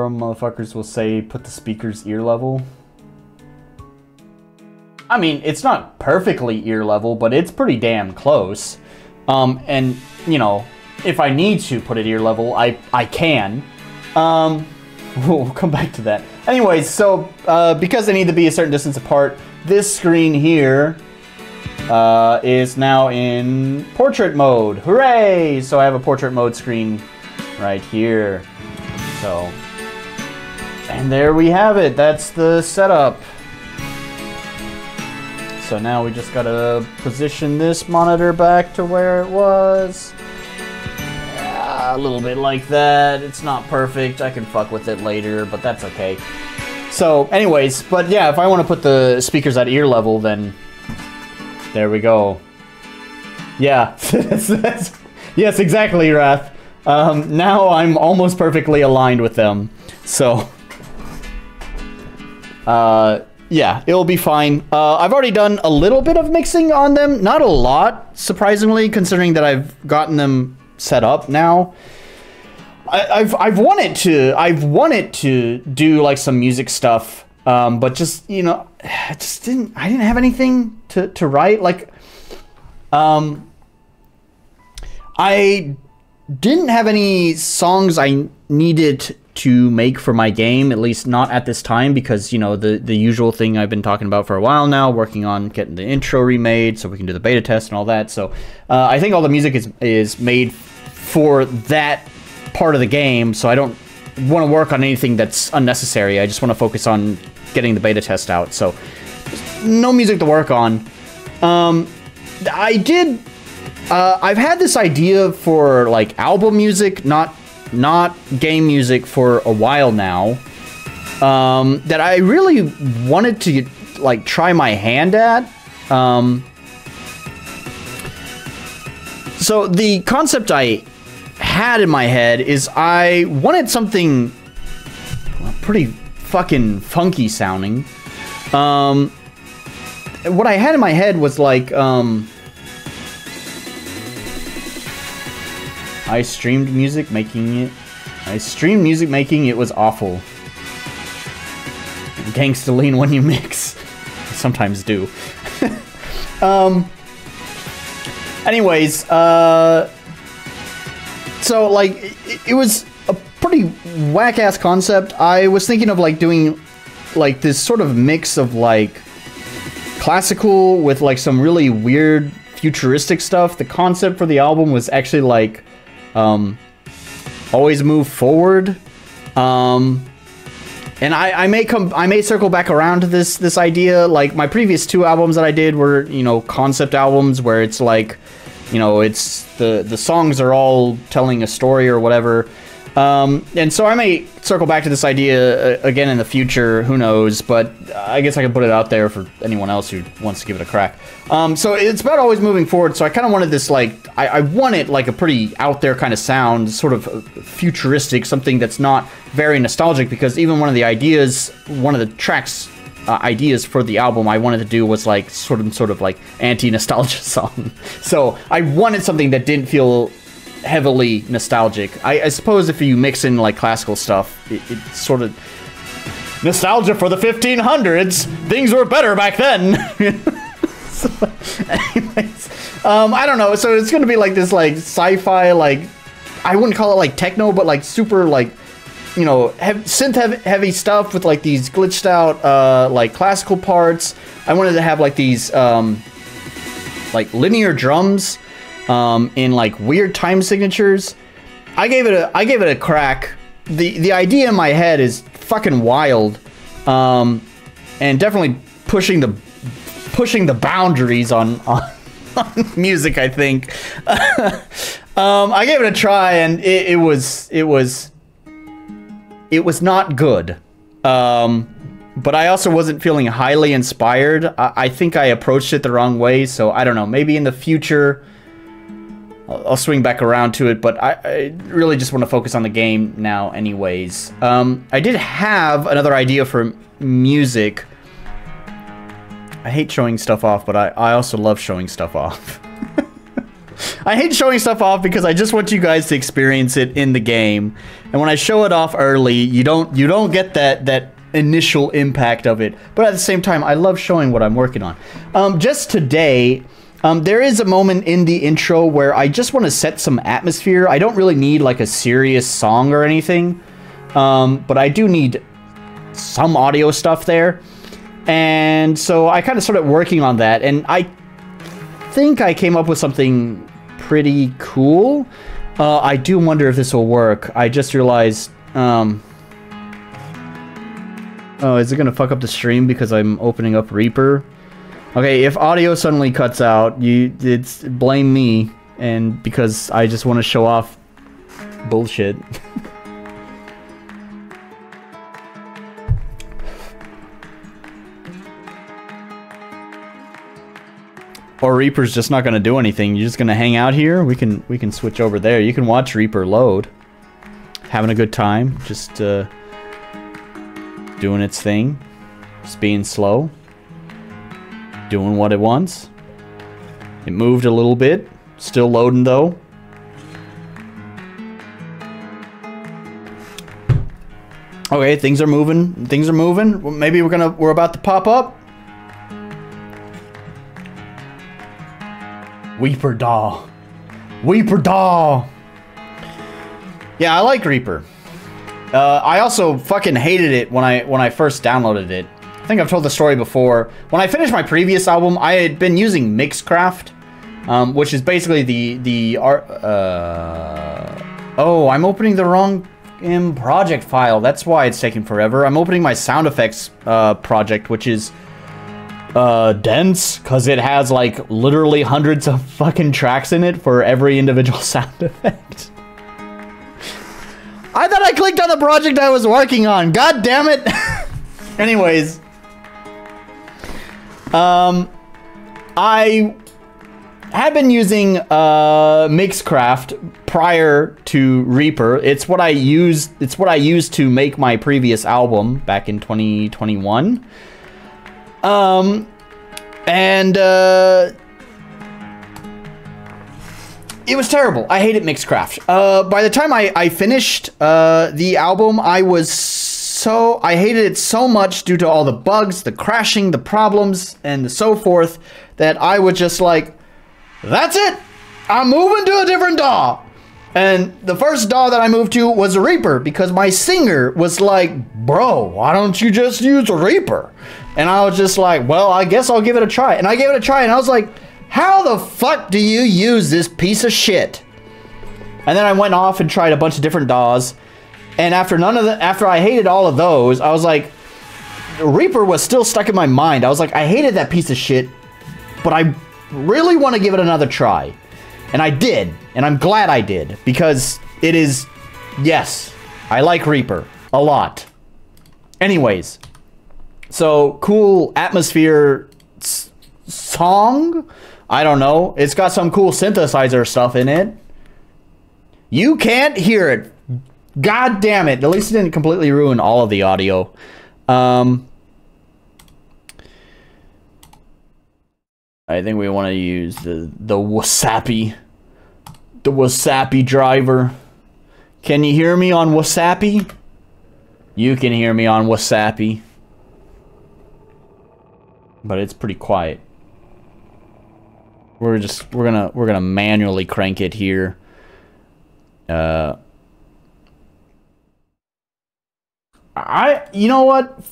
motherfuckers will say, put the speakers ear level. I mean, it's not perfectly ear level, but it's pretty damn close. And, if I need to put it ear level, I can. We'll come back to that. Anyways, so, because they need to be a certain distance apart, this screen here is now in portrait mode. Hooray! So I have a portrait mode screen right here. So, and there we have it. That's the setup. So now we just gotta position this monitor back to where it was. A little bit like that. It's not perfect. I can fuck with it later, but that's okay. So, anyways, but yeah, if I want to put the speakers at ear level, then there we go. Yeah, yes, exactly, Wrath. Now I'm almost perfectly aligned with them. So, yeah, it'll be fine. I've already done a little bit of mixing on them. Not a lot, surprisingly, considering that I've gotten them set up now. I've wanted to do like some music stuff, but just I didn't have anything to write. Like, I didn't have any songs I needed to make for my game, at least not at this time, because the usual thing I've been talking about for a while now, working on getting the intro remade so we can do the beta test and all that. So I think all the music is made for that part of the game, so I don't want to work on anything that's unnecessary. I just want to focus on getting the beta test out, so no music to work on. I've had this idea for like album music, not game music, for a while now, that I really wanted to like try my hand at. So the concept I had in my head is I wanted something pretty fucking funky sounding. What I had in my head was like, I streamed music making it was awful. Gangsta lean when you mix. I sometimes do. Anyways, so like it was a pretty whack-ass concept. I was thinking of like doing like this sort of mix of like classical with like some really weird futuristic stuff. The concept for the album was actually like always move forward. And I may circle back around to this idea. Like my previous two albums that I did were, concept albums where it's like, it's the songs are all telling a story or whatever. And so I may circle back to this idea again in the future, who knows, but I guess I can put it out there for anyone else who wants to give it a crack. So it's about always moving forward, so I kind of wanted this, like, I wanted, like, a pretty out there kind of sound, sort of futuristic, something that's not very nostalgic, because even one of the ideas, one of the tracks, ideas for the album I wanted to do was, like, sort of like, anti-nostalgia song. So I wanted something that didn't feel heavily nostalgic. I suppose if you mix in like classical stuff, it's sort of nostalgia for the 1500s. Things were better back then. So, anyways, I don't know. So it's gonna be like this, like sci-fi, like I wouldn't call it like techno, but like super, like, you know, synth heavy stuff with like these glitched out like classical parts. I wanted to have like these like linear drums in like weird time signatures. I gave it a crack. The idea in my head is fucking wild, and definitely pushing the boundaries on music, I think. I gave it a try, and it was not good. But I also wasn't feeling highly inspired. I think I approached it the wrong way, so I don't know. Maybe in the future I'll swing back around to it, but I really just want to focus on the game now anyways. I did have another idea for music. I hate showing stuff off, but I also love showing stuff off. I hate showing stuff off because I just want you guys to experience it in the game. And when I show it off early, you don't get that initial impact of it. But at the same time, I love showing what I'm working on. Just today, there is a moment in the intro where I just want to set some atmosphere. I don't really need like a serious song or anything, but I do need some audio stuff there. And so I kind of started working on that, and I think I came up with something pretty cool. I do wonder if this will work. I just realized, oh, is it gonna fuck up the stream because I'm opening up Reaper? Okay, if audio suddenly cuts out, it's blame me, and because I just want to show off bullshit. Or Reaper's just not gonna do anything. You're just gonna hang out here. We can switch over there. You can watch Reaper load, having a good time, just doing its thing, just being slow. Doing what it wants. It moved a little bit. Still loading though. Okay, things are moving. Things are moving. Well, maybe we're about to pop up. Weeper Daw. Weeper Daw. Yeah, I like Reaper. I also fucking hated it when I first downloaded it. I think I've told the story before. When I finished my previous album, I had been using Mixcraft, which is basically the art. Oh, I'm opening the wrong project file. That's why it's taking forever. I'm opening my sound effects project, which is dense, because it has like literally hundreds of fucking tracks in it for every individual sound effect. I thought I clicked on the project I was working on. God damn it. Anyways. I had been using Mixcraft prior to Reaper. It's what I used to make my previous album back in 2021. It was terrible. I hated Mixcraft. By the time I finished the album, I hated it so much due to all the bugs, the crashing, the problems, and so forth, that I was just like, that's it! I'm moving to a different DAW! And the first DAW that I moved to was a Reaper, because my singer was like, bro, why don't you just use a Reaper? And I was just like, well, I guess I'll give it a try. And I gave it a try, and I was like, how the fuck do you use this piece of shit? And then I went off and tried a bunch of different DAWs. And after I hated all of those, I was like, Reaper was still stuck in my mind. I was like, I hated that piece of shit, but I really want to give it another try. And I did, and I'm glad I did, because it is Yes, I like Reaper a lot. Anyways, so cool atmosphere song? I don't know. It's got some cool synthesizer stuff in it. You can't hear it. God damn it. At least it didn't completely ruin all of the audio. I think we want to use the Wasapi. The Wasapi driver. Can you hear me on Wasapi? You can hear me on Wasapi. But it's pretty quiet. We're gonna manually crank it here. You know what?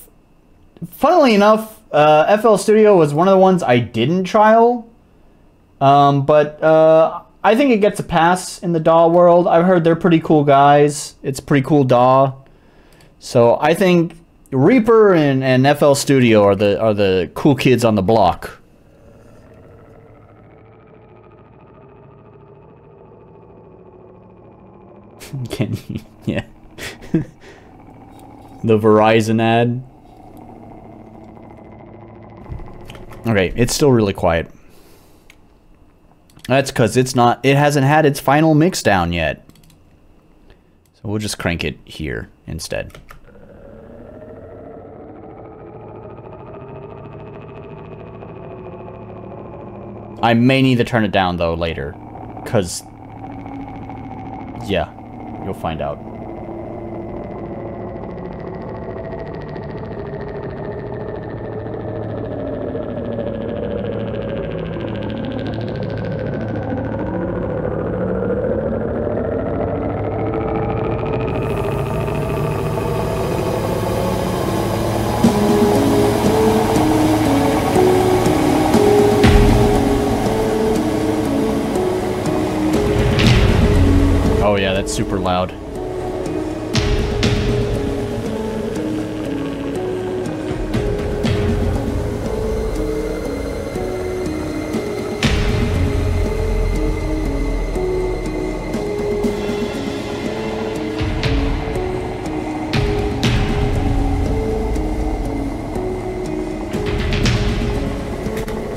Funnily enough, FL Studio was one of the ones I didn't trial. But I think it gets a pass in the DAW world. I've heard they're pretty cool guys. It's pretty cool DAW. So I think Reaper and FL Studio are the cool kids on the block. Can you? Yeah. The Verizon ad. Okay, it's still really quiet. That's because it hasn't had its final mix down yet. So we'll just crank it here instead. I may need to turn it down though later, because yeah, you'll find out. Oh yeah, that's super loud.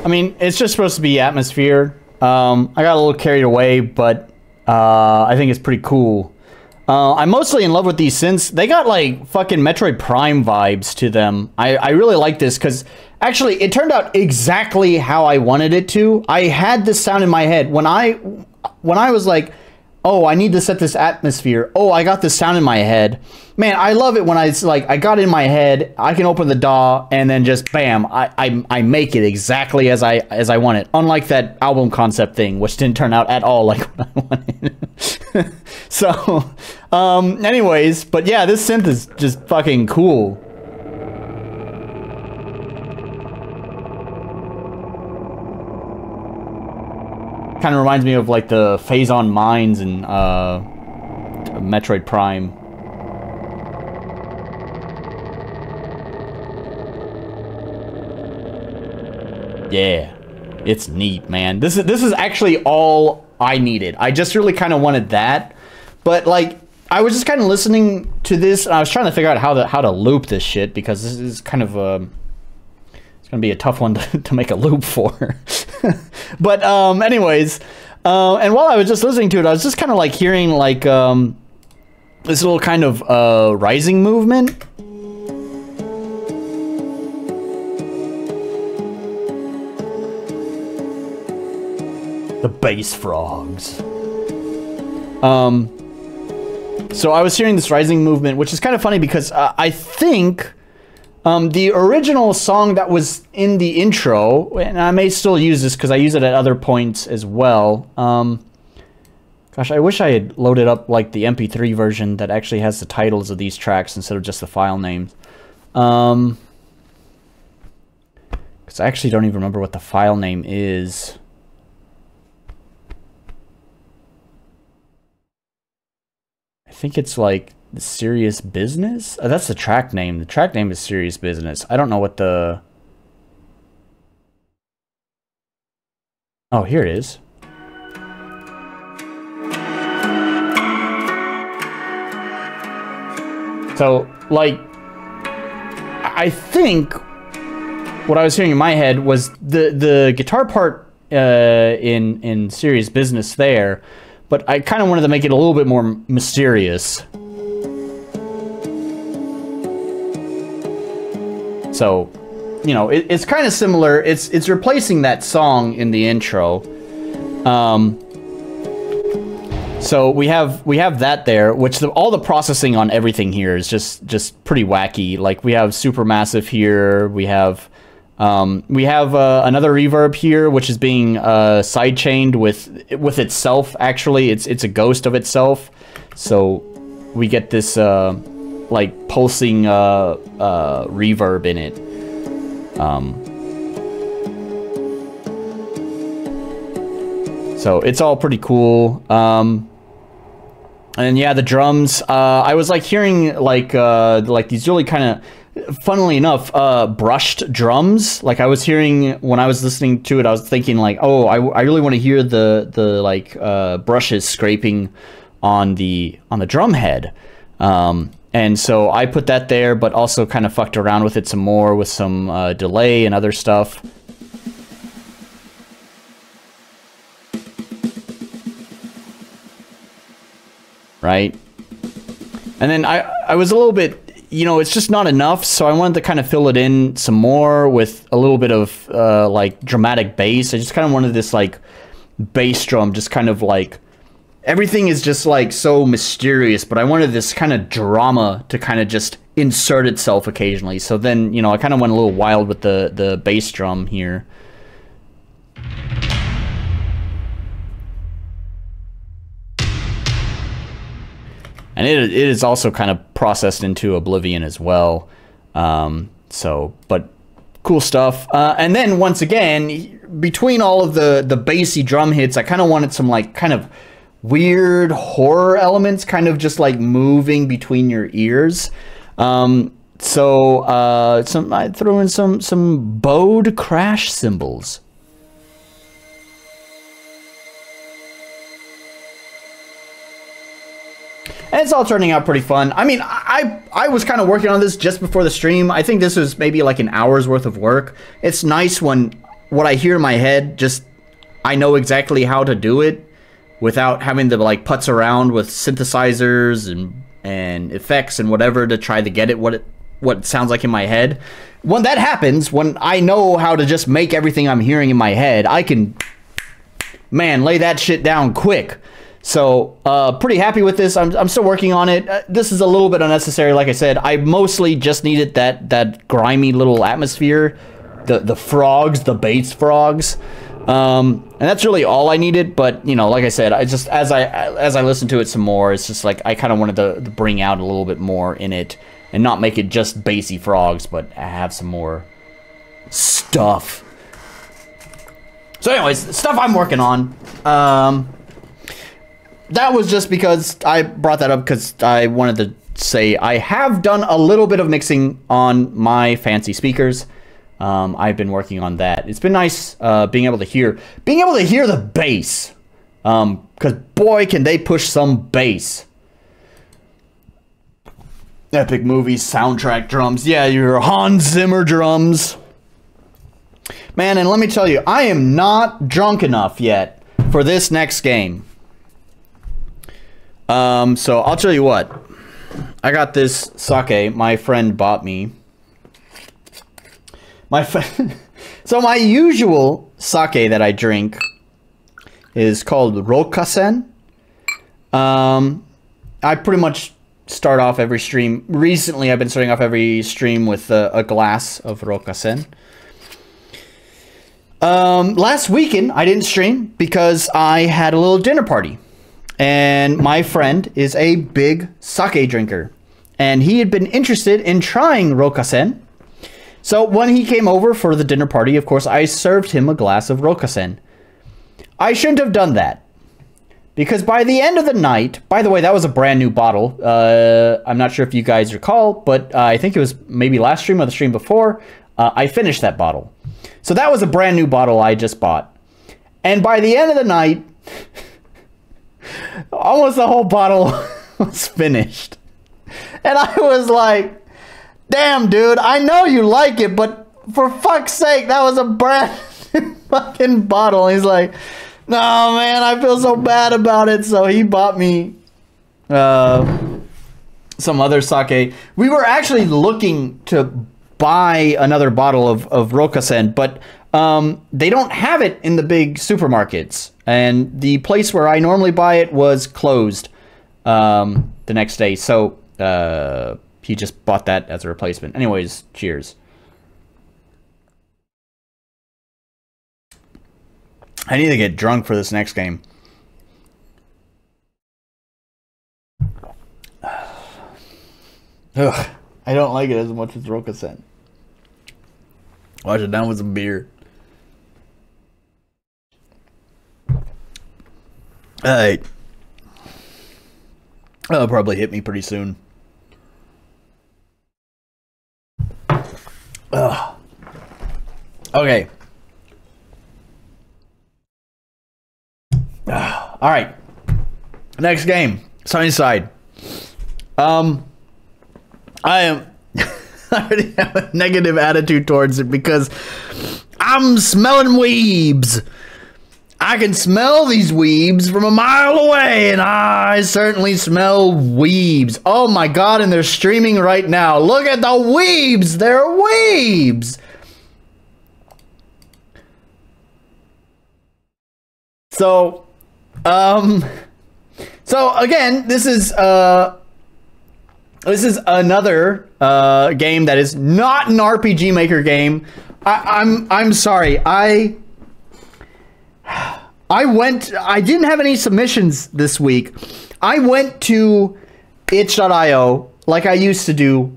I mean, it's just supposed to be atmosphere. I got a little carried away, but I think it's pretty cool. I'm mostly in love with these synths. They got like fucking Metroid Prime vibes to them. I really like this because actually it turned out exactly how I wanted it to. I had this sound in my head when I was like, oh, I need to set this atmosphere. Oh, I got this sound in my head. Man, I love it when I got it in my head. I can open the DAW and then just bam, I make it exactly as I want it. Unlike that album concept thing, which didn't turn out at all like what I wanted. So, anyways, but yeah, this synth is just fucking cool. Kind of reminds me of like the Phazon Mines and Metroid Prime. Yeah, it's neat, man. This is actually all I needed. I just really kind of wanted that, but like I was just kind of listening to this and I was trying to figure out how to loop this shit because this is kind of it's gonna be a tough one to make a loop for. But anyways, and while I was just listening to it, I was just kind of like hearing like this little kind of rising movement. The bass frogs. So I was hearing this rising movement, which is kind of funny because I think the original song that was in the intro, and I may still use this because I use it at other points as well. Gosh, I wish I had loaded up like the MP3 version that actually has the titles of these tracks instead of just the file names. Because I actually don't even remember what the file name is. I think it's like Serious Business? That's the track name. The track name is Serious Business. I don't know what the... Oh, here it is. So, like, I think what I was hearing in my head was the guitar part in Serious Business there, but I kind of wanted to make it a little bit more mysterious. So, you know, it's kind of similar. It's replacing that song in the intro. So we have that there, which all the processing on everything here is just pretty wacky. Like we have Supermassive here. We have another reverb here, which is being sidechained with itself. Actually, it's a ghost of itself. So we get this like pulsing reverb in it. So it's all pretty cool. And yeah, the drums. I was like hearing like these really kind of, funnily enough, brushed drums. Like I was hearing when I was listening to it, I was thinking like, oh, I really want to hear the like brushes scraping on the drum head. And so I put that there, but also kind of fucked around with it some more with some delay and other stuff. Right? And then I was a little bit, you know, it's just not enough, so I wanted to kind of fill it in some more with a little bit of like dramatic bass. I just kind of wanted this like bass drum, just kind of like, everything is just like so mysterious, but I wanted this kind of drama to kind of just insert itself occasionally. So then, you know, I kind of went a little wild with the bass drum here. And it is also kind of processed into Oblivion as well. But cool stuff. And then once again, between all of the bassy drum hits, I kind of wanted some like kind of weird horror elements kind of just like moving between your ears. I threw in some bowed crash cymbals. And it's all turning out pretty fun. I mean, I was kind of working on this just before the stream. I think this was maybe like an hour's worth of work. It's nice when what I hear in my head, just I know exactly how to do it without having to like putz around with synthesizers and effects and whatever to try to get it what it sounds like in my head. When that happens, when I know how to just make everything I'm hearing in my head, I can, man, lay that shit down quick. So, pretty happy with this. I'm still working on it. This is a little bit unnecessary, like I said. I mostly just needed that grimy little atmosphere. The frogs, the bass frogs. And that's really all I needed, but, you know, like I said, I just, as I listened to it some more, it's just like, I kind of wanted to bring out a little bit more in it, and not make it just bassy frogs, but have some more stuff. So anyways, stuff I'm working on. That was just because I brought that up because I wanted to say I have done a little bit of mixing on my fancy speakers. I've been working on that. It's been nice being able to hear the bass. Because boy, can they push some bass. Epic Movies soundtrack drums. Yeah, your Hans Zimmer drums. Man, and let me tell you, I am not drunk enough yet for this next game. So I'll tell you what. I got this sake my friend bought me. So my usual sake that I drink is called Rokasen. I pretty much start off every stream. Recently, I've been starting off every stream with a glass of Rokasen. Last weekend, I didn't stream because I had a little dinner party. And my friend is a big sake drinker. And he had been interested in trying Rokasen. So when he came over for the dinner party, of course, I served him a glass of Rokasen. I shouldn't have done that. Because by the end of the night, by the way, that was a brand new bottle. I'm not sure if you guys recall, but I think it was maybe last stream or the stream before. I finished that bottle. So that was a brand new bottle I just bought. And by the end of the night, almost the whole bottle was finished. And I was like, damn, dude, I know you like it, but for fuck's sake, that was a brand new fucking bottle. And he's like, no, man, I feel so bad about it. So he bought me some other sake. We were actually looking to buy another bottle of Rokasen, but they don't have it in the big supermarkets. And the place where I normally buy it was closed the next day. So he just bought that as a replacement. Anyways, cheers. I need to get drunk for this next game. Ugh, I don't like it as much as Rokasen. Wash it down with some beer. Alright. That'll probably hit me pretty soon. Ugh. Okay. Alright. Next game. Sunnyside. I already have a negative attitude towards it because I'm smelling weebs. I can smell these weebs from a mile away, and I certainly smell weebs. Oh my god, and they're streaming right now. Look at the weebs! They're weebs! So, again, this is another game that is not an RPG Maker game. I'm sorry. I didn't have any submissions this week. I went to itch.io like I used to do.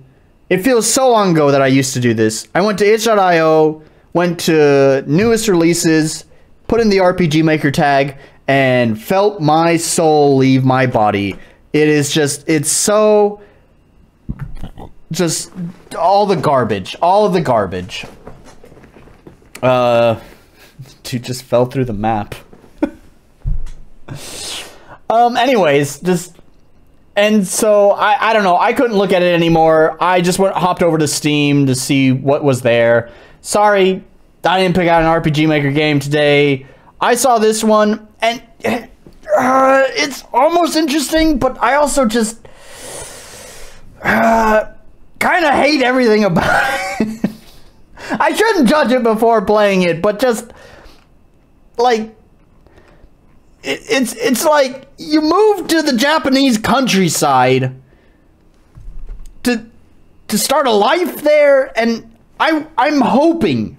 It feels so long ago that I used to do this. I went to itch.io, went to newest releases, put in the RPG Maker tag, and felt my soul leave my body. It is just, it's so, just all the garbage. All of the garbage. Dude just fell through the map. Anyways, and so I don't know, I couldn't look at it anymore. I just hopped over to Steam to see what was there. Sorry, I didn't pick out an RPG Maker game today. I saw this one, and it's almost interesting, but I also just kind of hate everything about it. I shouldn't judge it before playing it, but just like it's like you move to the Japanese countryside to start a life there, and I'm hoping,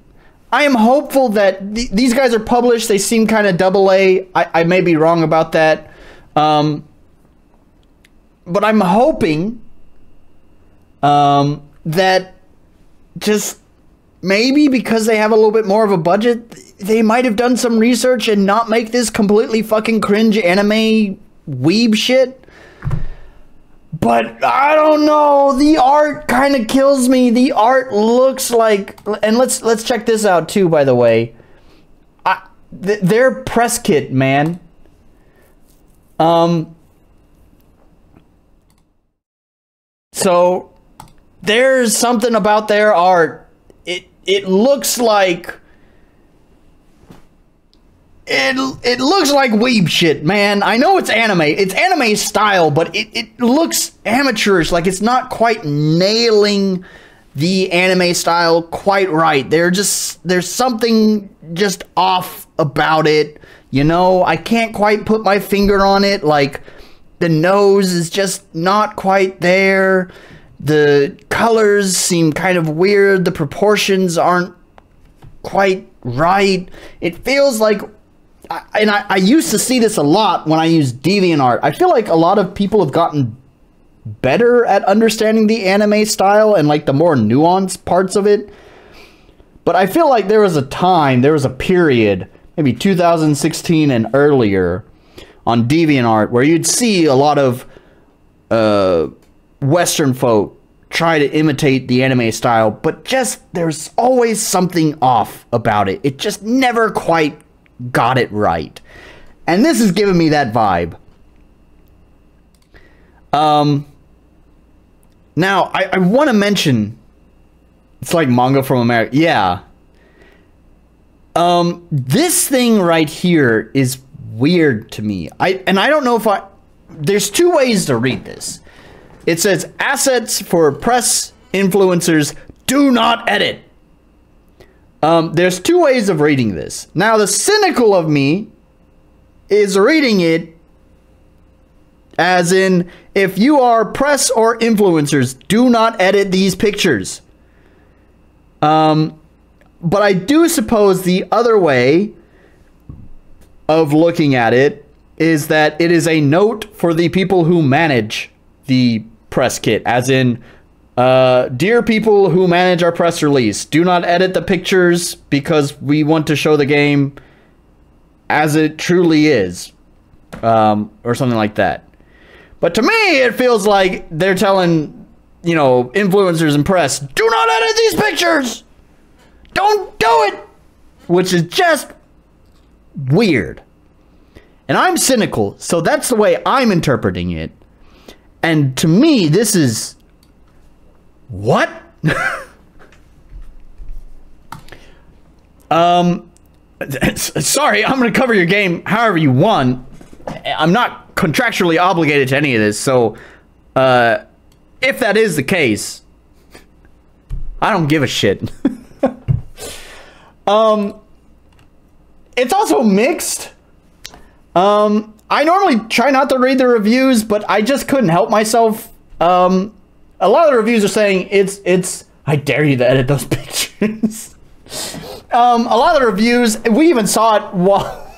I am hopeful that these guys are published. They seem kind of AA. I may be wrong about that, but I'm hoping that just maybe because they have a little bit more of a budget, they might have done some research and not make this completely fucking cringe anime weeb shit. But I don't know. The art kind of kills me. The art looks like, and let's check this out too, by the way. Their press kit, man. So there's something about their art. It looks like it looks like weeb shit, man. I know it's anime. It's anime style, but it looks amateurish. Like it's not quite nailing the anime style quite right. There's something just off about it. You know, I can't quite put my finger on it. Like the nose is just not quite there. The colors seem kind of weird. The proportions aren't quite right. It feels like, and I used to see this a lot when I used DeviantArt. I feel like a lot of people have gotten better at understanding the anime style and like the more nuanced parts of it. But I feel like there was a period, maybe 2016 and earlier, on DeviantArt where you'd see a lot of Western folk try to imitate the anime style, but just there's always something off about it. It just never quite got it right. And this is giving me that vibe. Now, I want to mention, it's like manga from America. Yeah. This thing right here is weird to me. And I don't know if there's two ways to read this. It says assets for press influencers do not edit. There's two ways of reading this. Now, the cynical of me is reading it as in, if you are press or influencers, do not edit these pictures. But I do suppose the other way of looking at it is that it is a note for the people who manage the press kit, as in, dear people who manage our press release, do not edit the pictures because we want to show the game as it truly is, or something like that. But to me, it feels like they're telling, you know, influencers and press, do not edit these pictures! Don't do it! Which is just weird. And I'm cynical, so that's the way I'm interpreting it. And to me, this is... What? Sorry, I'm gonna cover your game however you want. I'm not contractually obligated to any of this, so... if that is the case... I don't give a shit. It's also mixed. I normally try not to read the reviews, but I just couldn't help myself. A lot of the reviews are saying it's I dare you to edit those pictures. A lot of the reviews, we even saw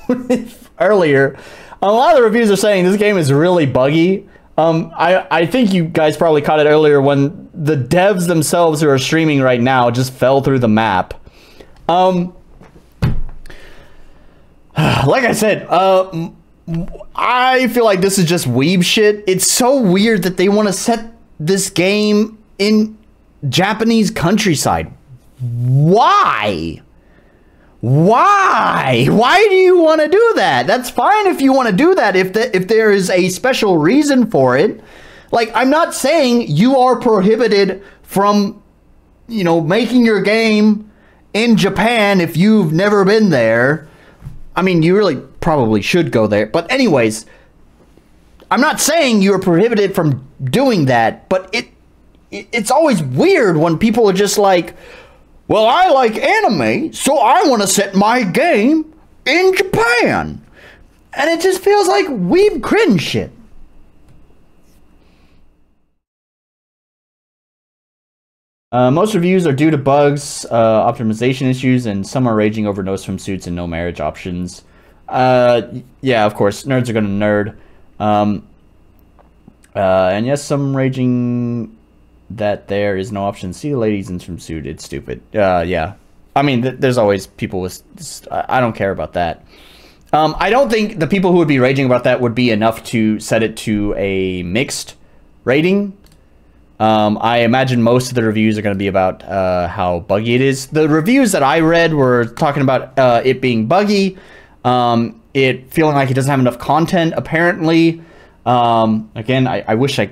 it earlier. A lot of the reviews are saying this game is really buggy. I think you guys probably caught it earlier when the devs themselves who are streaming right now just fell through the map. Like I said, I feel like this is just weeb shit. It's so weird that they want to set this game in Japanese countryside. Why? Why? Why do you want to do that? That's fine if you want to do that, if there is a special reason for it. Like, I'm not saying you are prohibited from, you know, making your game in Japan if you've never been there. I mean, you really probably should go there. But anyways, I'm not saying you're prohibited from doing that, but it's always weird when people are just like, well, I like anime, so I want to set my game in Japan. And it just feels like weeb cringe shit. Most reviews are due to bugs, optimization issues, and some are raging over no swimsuits and no marriage options. Yeah, of course, nerds are gonna nerd. And yes, some raging that there is no option. See the ladies in swimsuit, it's stupid. Yeah. I mean, there's always people with... I don't care about that. I don't think the people who would be raging about that would be enough to set it to a mixed rating. I imagine most of the reviews are going to be about how buggy it is. The reviews that I read were talking about it being buggy, it feeling like it doesn't have enough content, apparently. Again, I wish I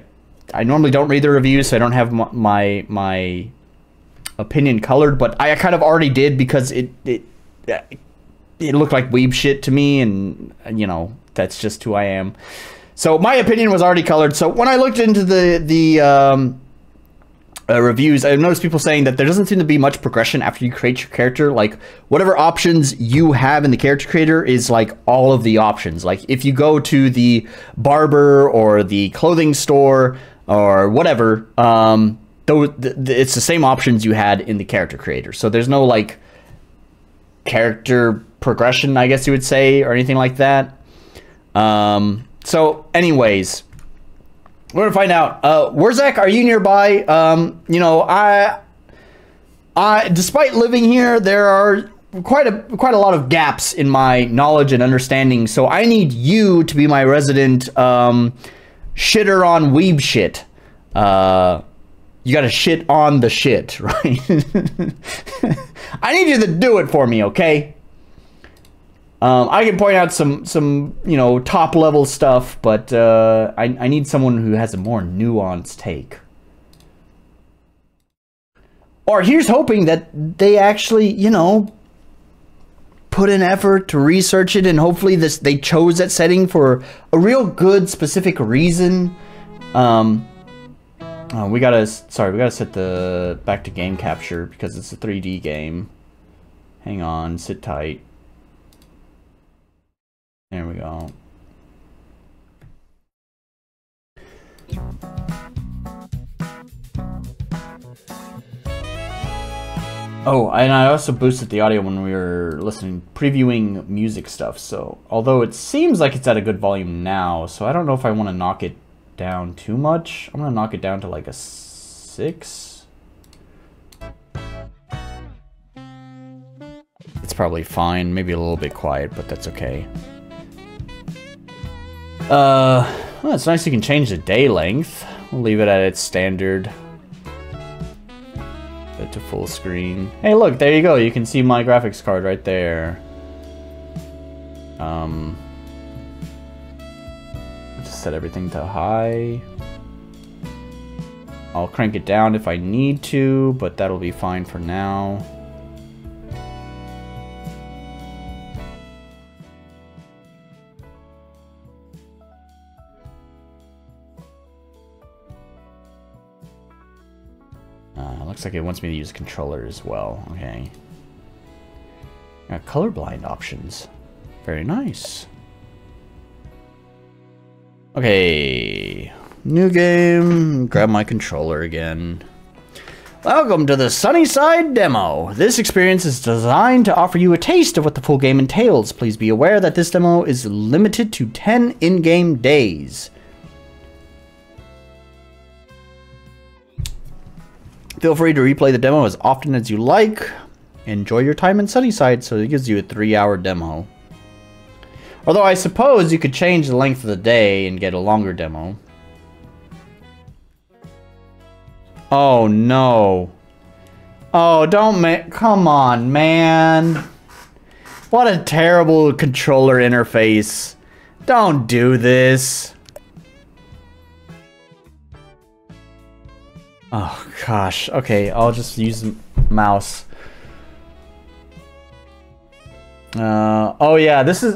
normally don't read the reviews, so I don't have my opinion colored, but I kind of already did because it looked like weeb shit to me, and, you know, that's just who I am. So my opinion was already colored. So when I looked into the reviews, I noticed people saying that there doesn't seem to be much progression after you create your character. Like, whatever options you have in the character creator is like all of the options. Like, if you go to the barber or the clothing store or whatever, it's the same options you had in the character creator. So there's no like character progression, I guess you would say, or anything like that. So anyways, we're gonna find out. Wurzak, are you nearby? You know, I despite living here, there are quite a lot of gaps in my knowledge and understanding. So I need you to be my resident shitter on weeb shit. You gotta shit on the shit, right? I need you to do it for me, okay? I can point out some you know, top level stuff, but I need someone who has a more nuanced take. Or here's hoping that they actually, you know, put in effort to research it, and hopefully they chose that setting for a real good specific reason. We gotta set the back to game capture because it's a 3D game. Hang on, sit tight. There we go. Oh, and I also boosted the audio when we were previewing music stuff. So, although it seems like it's at a good volume now, so I don't know if I want to knock it down too much. I'm gonna knock it down to like a 6. It's probably fine. Maybe a little bit quiet, but that's okay. Well, it's nice you can change the day length. We'll leave it at its standard. Set to full screen. Hey, look, there you go. You can see my graphics card right there. Just set everything to high. I'll crank it down if I need to, but that'll be fine for now. Looks like it wants me to use a controller as well. Okay. Got colorblind options. Very nice. Okay. New game. Grab my controller again. Welcome to the Sunnyside demo. This experience is designed to offer you a taste of what the full game entails. Please be aware that this demo is limited to 10 in-game days. Feel free to replay the demo as often as you like. Enjoy your time in Sunnyside, so it gives you a 3-hour demo. Although I suppose you could change the length of the day and get a longer demo. Oh no. Oh, don't come on, man. What a terrible controller interface. Don't do this. Oh gosh, okay, I'll just use the mouse. Oh yeah, this is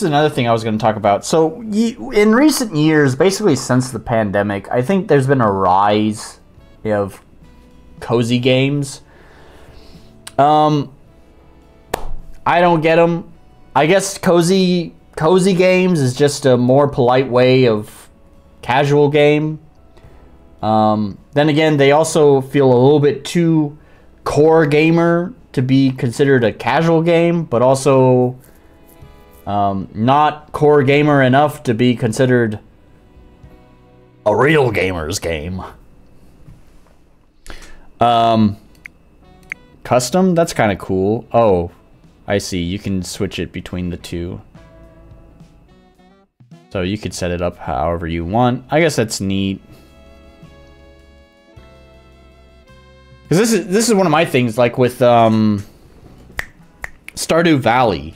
another thing I was going to talk about. So in recent years, basically since the pandemic, I think there's been a rise of cozy games. I don't get them. I guess cozy games is just a more polite way of casual game. Then again, they also feel a little bit too core gamer to be considered a casual game, but also not core gamer enough to be considered a real gamer's game. Custom? That's kind of cool. Oh, I see. You can switch it between the two. So you could set it up however you want. I guess that's neat. Because this is one of my things, like with Stardew Valley,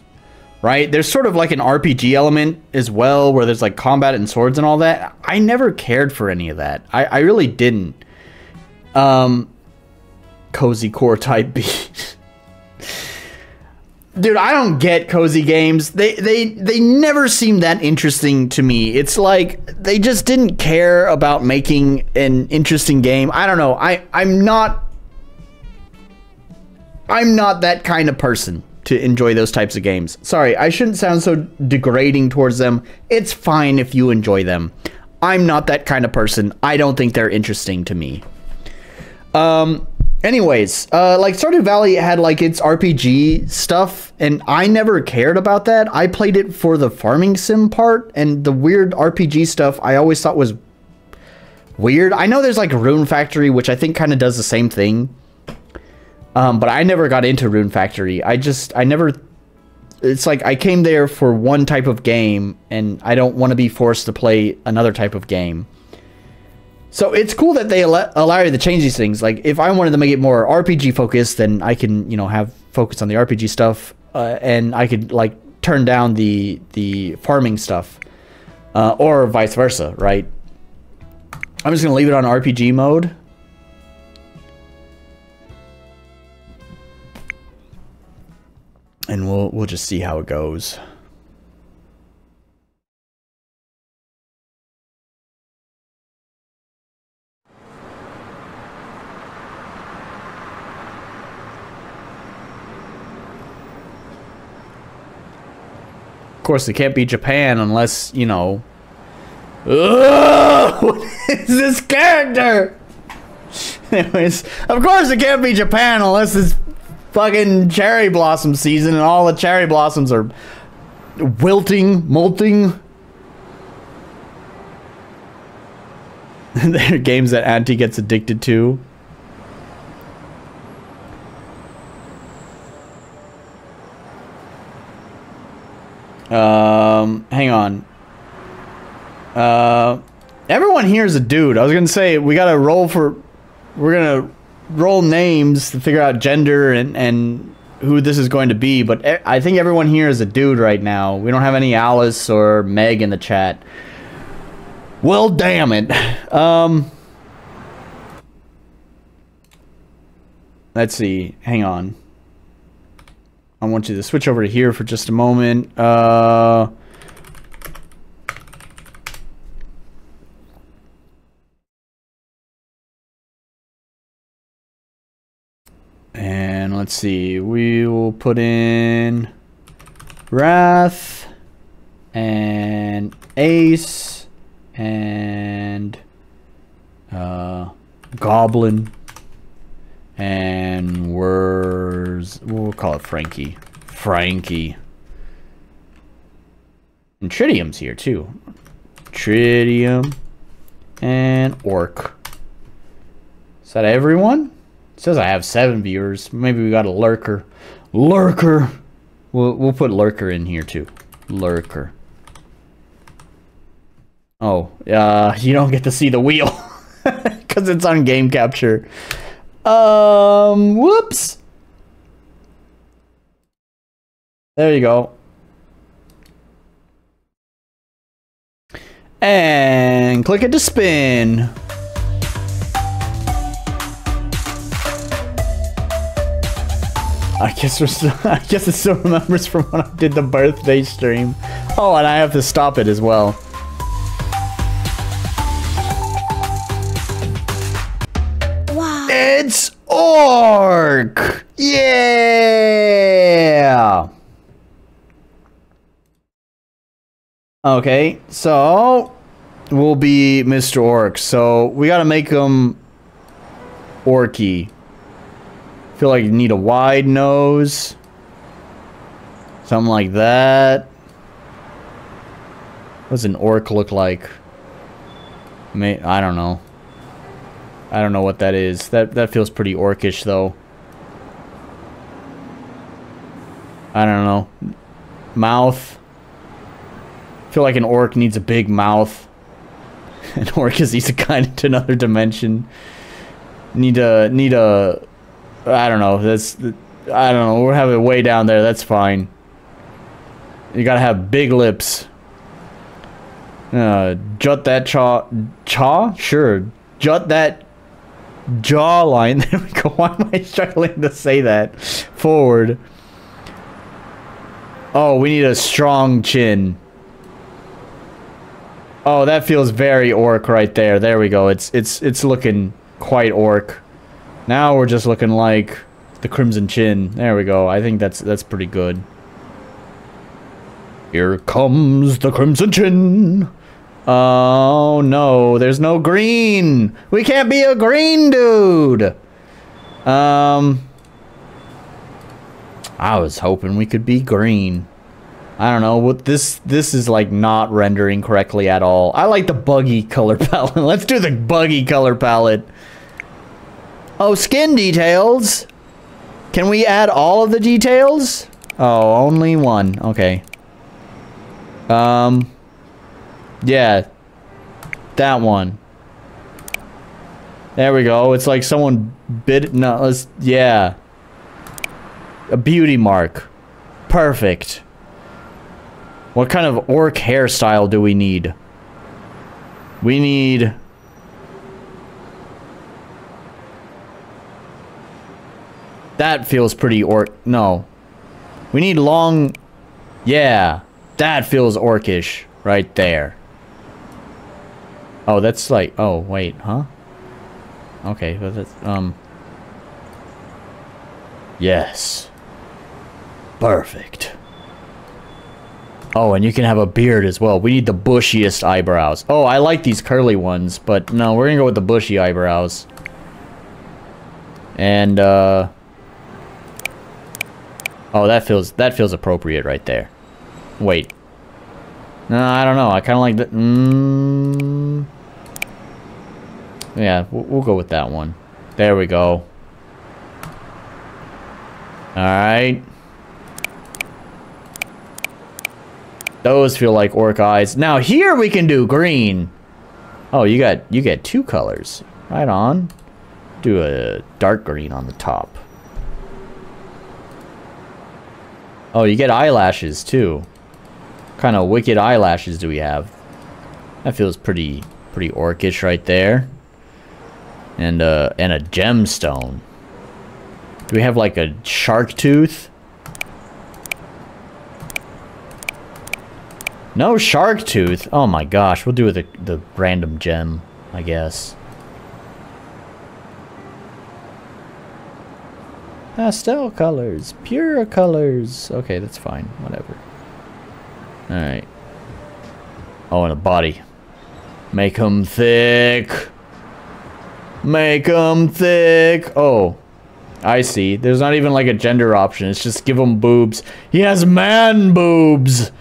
right? There's sort of like an RPG element as well, where there's like combat and swords and all that. I never cared for any of that. I really didn't. Cozy core type B. Dude, I don't get cozy games. They never seem that interesting to me. It's like they just didn't care about making an interesting game. I don't know. I'm not that kind of person to enjoy those types of games. Sorry, I shouldn't sound so degrading towards them. It's fine if you enjoy them. I'm not that kind of person. I don't think they're interesting to me. Anyways, like Stardew Valley had like its RPG stuff, and I never cared about that. I played it for the farming sim part, and the weird RPG stuff I always thought was weird. I know there's like Rune Factory, which I think kind of does the same thing. But I never got into Rune Factory. It's like I came there for one type of game, and I don't want to be forced to play another type of game. So it's cool that they allow you to change these things. Like if I wanted to make it more RPG focused, then I can, you know, have focus on the RPG stuff, and I could like turn down the farming stuff, or vice versa, right? I'm just gonna leave it on RPG mode. And we'll just see how it goes. Of course, it can't be Japan unless, you know... Ugh, what is this character? Anyways, of course it can't be Japan unless it's fucking cherry blossom season and all the cherry blossoms are molting. They're games that Auntie gets addicted to. Hang on. Everyone here is a dude. I was gonna say we're gonna roll names to figure out gender and who this is going to be, but I think everyone here is a dude right now. We don't have any Alice or Meg in the chat. Well, damn it. Let's see. Hang on. I want you to switch over to here for just a moment. And let's see. We will put in Wrath and Ace and Goblin. And we'll call it Frankie. Frankie. And Tritium's here too. Tritium and Orc. Is that everyone? It says I have 7 viewers. Maybe we got a lurker. Lurker. We'll put lurker in here too. Lurker. Oh, you don't get to see the wheel because it's on game capture. Whoops. There you go. And click it to spin. I guess it still remembers from when I did the birthday stream. Oh, and I have to stop it as well. It's Orc! Yeah! Okay, so we'll be Mr. Orc. So we gotta make him orky. Feel like you need a wide nose. Something like that. What does an orc look like? I don't know. I don't know what that is. That feels pretty orcish though. I don't know. Mouth. I feel like an orc needs a big mouth. An orc needs a kind into another dimension. Need a I don't know. I don't know. We'll have it way down there. That's fine. You gotta have big lips. Jut that chaw? Sure. Jut that jawline. There we go. Why am I struggling to say that? Forward. Oh, we need a strong chin. Oh, that feels very orc right there. There we go. It's looking quite orc. Now we're just looking like the Crimson Chin. There we go. I think that's pretty good. Here comes the Crimson Chin. Oh no, there's no green. We can't be a green dude. I was hoping we could be green. I don't know what this is like not rendering correctly at all. I like the buggy color palette. Let's do the buggy color palette. Oh, skin details. Can we add all of the details? Oh, only one. Okay. Yeah. That one. There we go. It's like someone bit... No, let's... Yeah. A beauty mark. Perfect. What kind of orc hairstyle do we need? We need... That feels pretty orc... No. We need long... Yeah, that feels orcish right there. Oh, that's like... Oh, wait, huh? Okay, but that's... Yes. Perfect. Oh, and you can have a beard as well. We need the bushiest eyebrows. Oh, I like these curly ones, but no, we're gonna go with the bushy eyebrows. And, oh, that feels appropriate right there. Wait. No, I don't know. I kind of like that. Yeah, we'll go with that one. There we go. Alright. Those feel like orc eyes. Now here we can do green. Oh, you get two colors. Right on. Do a dark green on the top. Oh, you get eyelashes too. What kind of wicked eyelashes do we have? That feels pretty orcish right there. And a gemstone. Do we have like a shark tooth? No shark tooth. Oh my gosh, we'll do the random gem, I guess. Pastel colors, pure colors. Okay, that's fine. Whatever. All right. Oh, and a body. Make them thick. Make them thick. Oh. I see. There's not even like a gender option. It's just give him boobs. He has man boobs.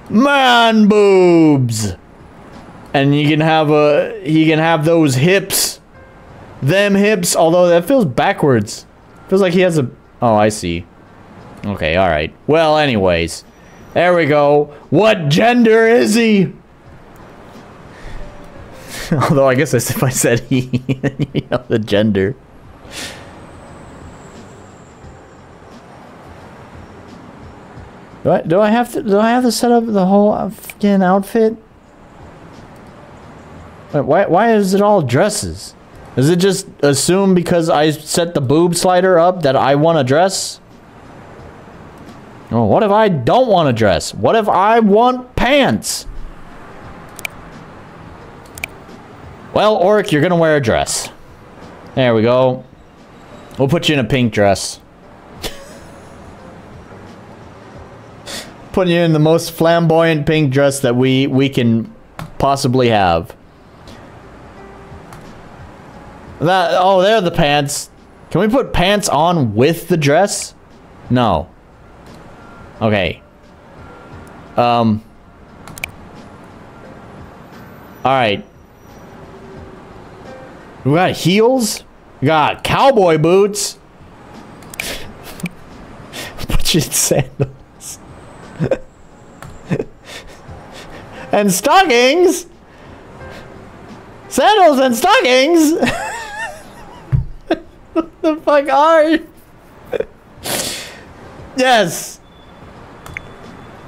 Man boobs. And you can have he can have those hips. Them hips, although that feels backwards. Feels like he has a... Oh, I see. Okay, alright. Well, anyways. There we go. What gender is he? Although I guess if I said he, you know, the gender. Do I have to set up the whole fucking outfit? Wait, why is it all dresses? Does it just assume because I set the boob slider up that I want to dress? Oh, what if I don't want to dress? What if I want pants? Well, Orc, you're gonna wear a dress. There we go. We'll put you in a pink dress. Putting you in the most flamboyant pink dress that we can possibly have. Oh, there are the pants. Can we put pants on with the dress? No. Okay. Alright. We got heels. We got cowboy boots. Put you in sandals. And stockings. Sandals and stockings. What the fuck are you? Yes.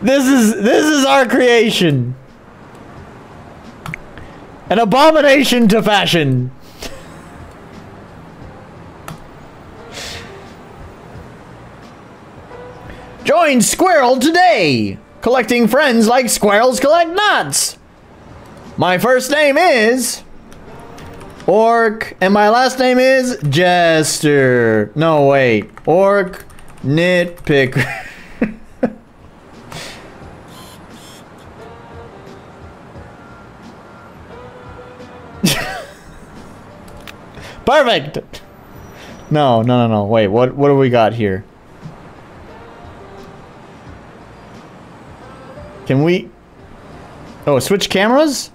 This is our creation. An abomination to fashion. Join Squirrel today. Collecting friends like squirrels collect nuts. My first name is Orc, and my last name is Jester. No, wait. Orc Nitpicker. Perfect. No. Wait, what do we got here? Can we... Oh, switch cameras?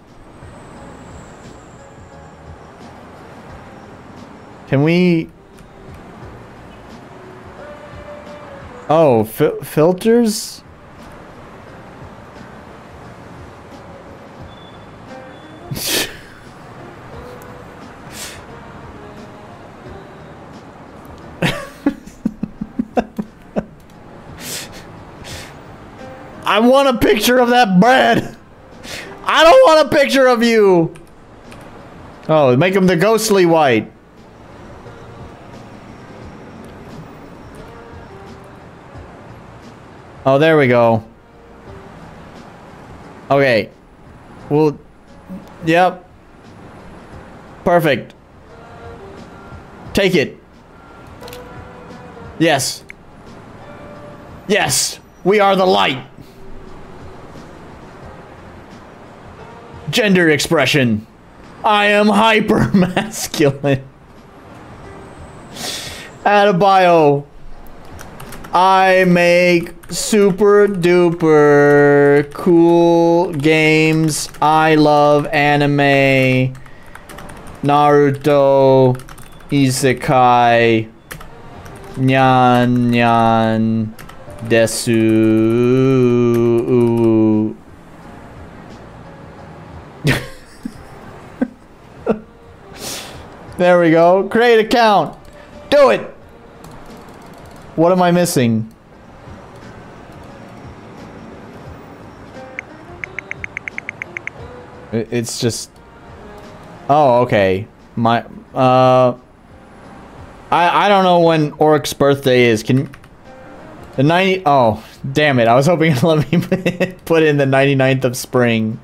Can we... Oh, filters? I want a picture of that bread. I don't want a picture of you. Oh, make him the ghostly white. Oh, there we go. Okay. Well, yep. Perfect. Take it. Yes. Yes. We are the light. Gender expression. I am hyper masculine. Add a bio. I make super duper cool games. I love anime, Naruto, Isekai, Nyan Nyan, Desu. There we go. Create account. Do it. What am I missing? It's just... Oh, okay. My... I don't know when Oric's birthday is. Can... The 90... Oh, damn it. I was hoping to let me put in the 99th of spring.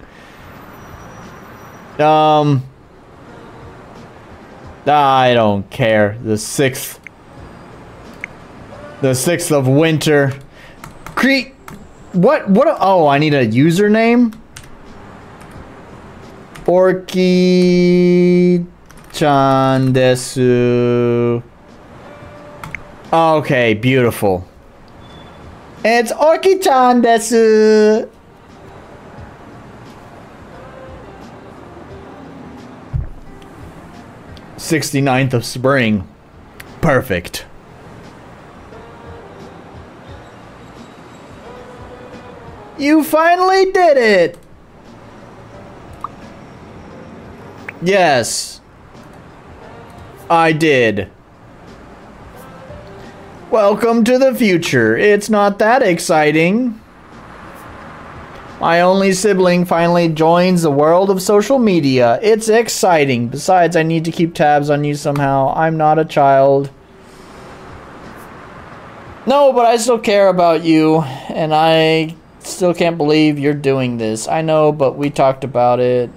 I don't care. The 6th... The 6th of winter. What? Oh, I need a username? Orki-chan desu. Okay, beautiful. It's Orki-chan desu. '69th of spring. Perfect. You finally did it! Yes. I did. Welcome to the future. It's not that exciting. My only sibling finally joins the world of social media. It's exciting. Besides, I need to keep tabs on you somehow. I'm not a child. No, but I still care about you, and I still can't believe you're doing this. I know, but we talked about it.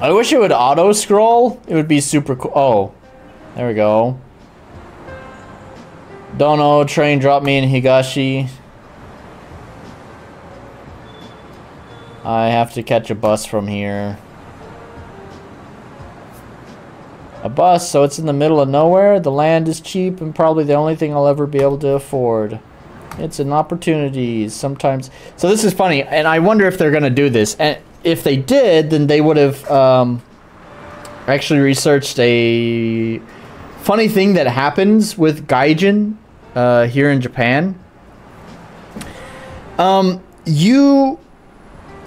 I wish it would auto-scroll. It would be super cool. Oh, there we go. Dono, train drop me in Higashi. I have to catch a bus from here. A bus, so it's in the middle of nowhere. The land is cheap and probably the only thing I'll ever be able to afford. It's an opportunity sometimes. So this is funny, and I wonder if they're going to do this. And if they did, then they would have actually researched a funny thing that happens with gaijin here in Japan.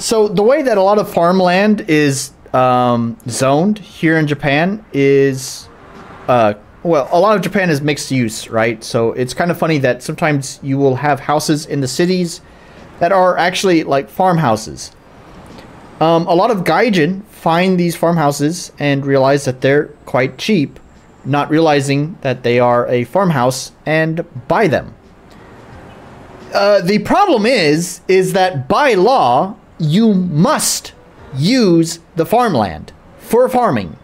So the way that a lot of farmland is zoned here in Japan is well, a lot of Japan is mixed use, right? So it's kind of funny that sometimes you will have houses in the cities that are actually like farmhouses. A lot of gaijin find these farmhouses and realize that they're quite cheap, not realizing that they are a farmhouse, and buy them. The problem is that by law, you must use the farmland for farming.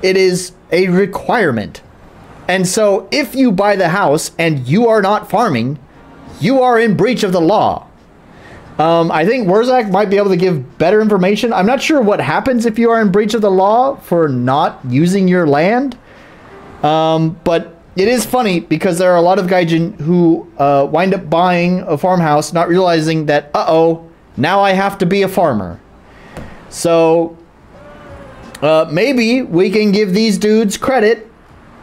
It is a requirement. And so if you buy the house and you are not farming, you are in breach of the law. I think Wurzak might be able to give better information. I'm not sure what happens if you are in breach of the law for not using your land. But it is funny because there are a lot of gaijin who wind up buying a farmhouse, not realizing that, uh-oh, now I have to be a farmer. So maybe we can give these dudes credit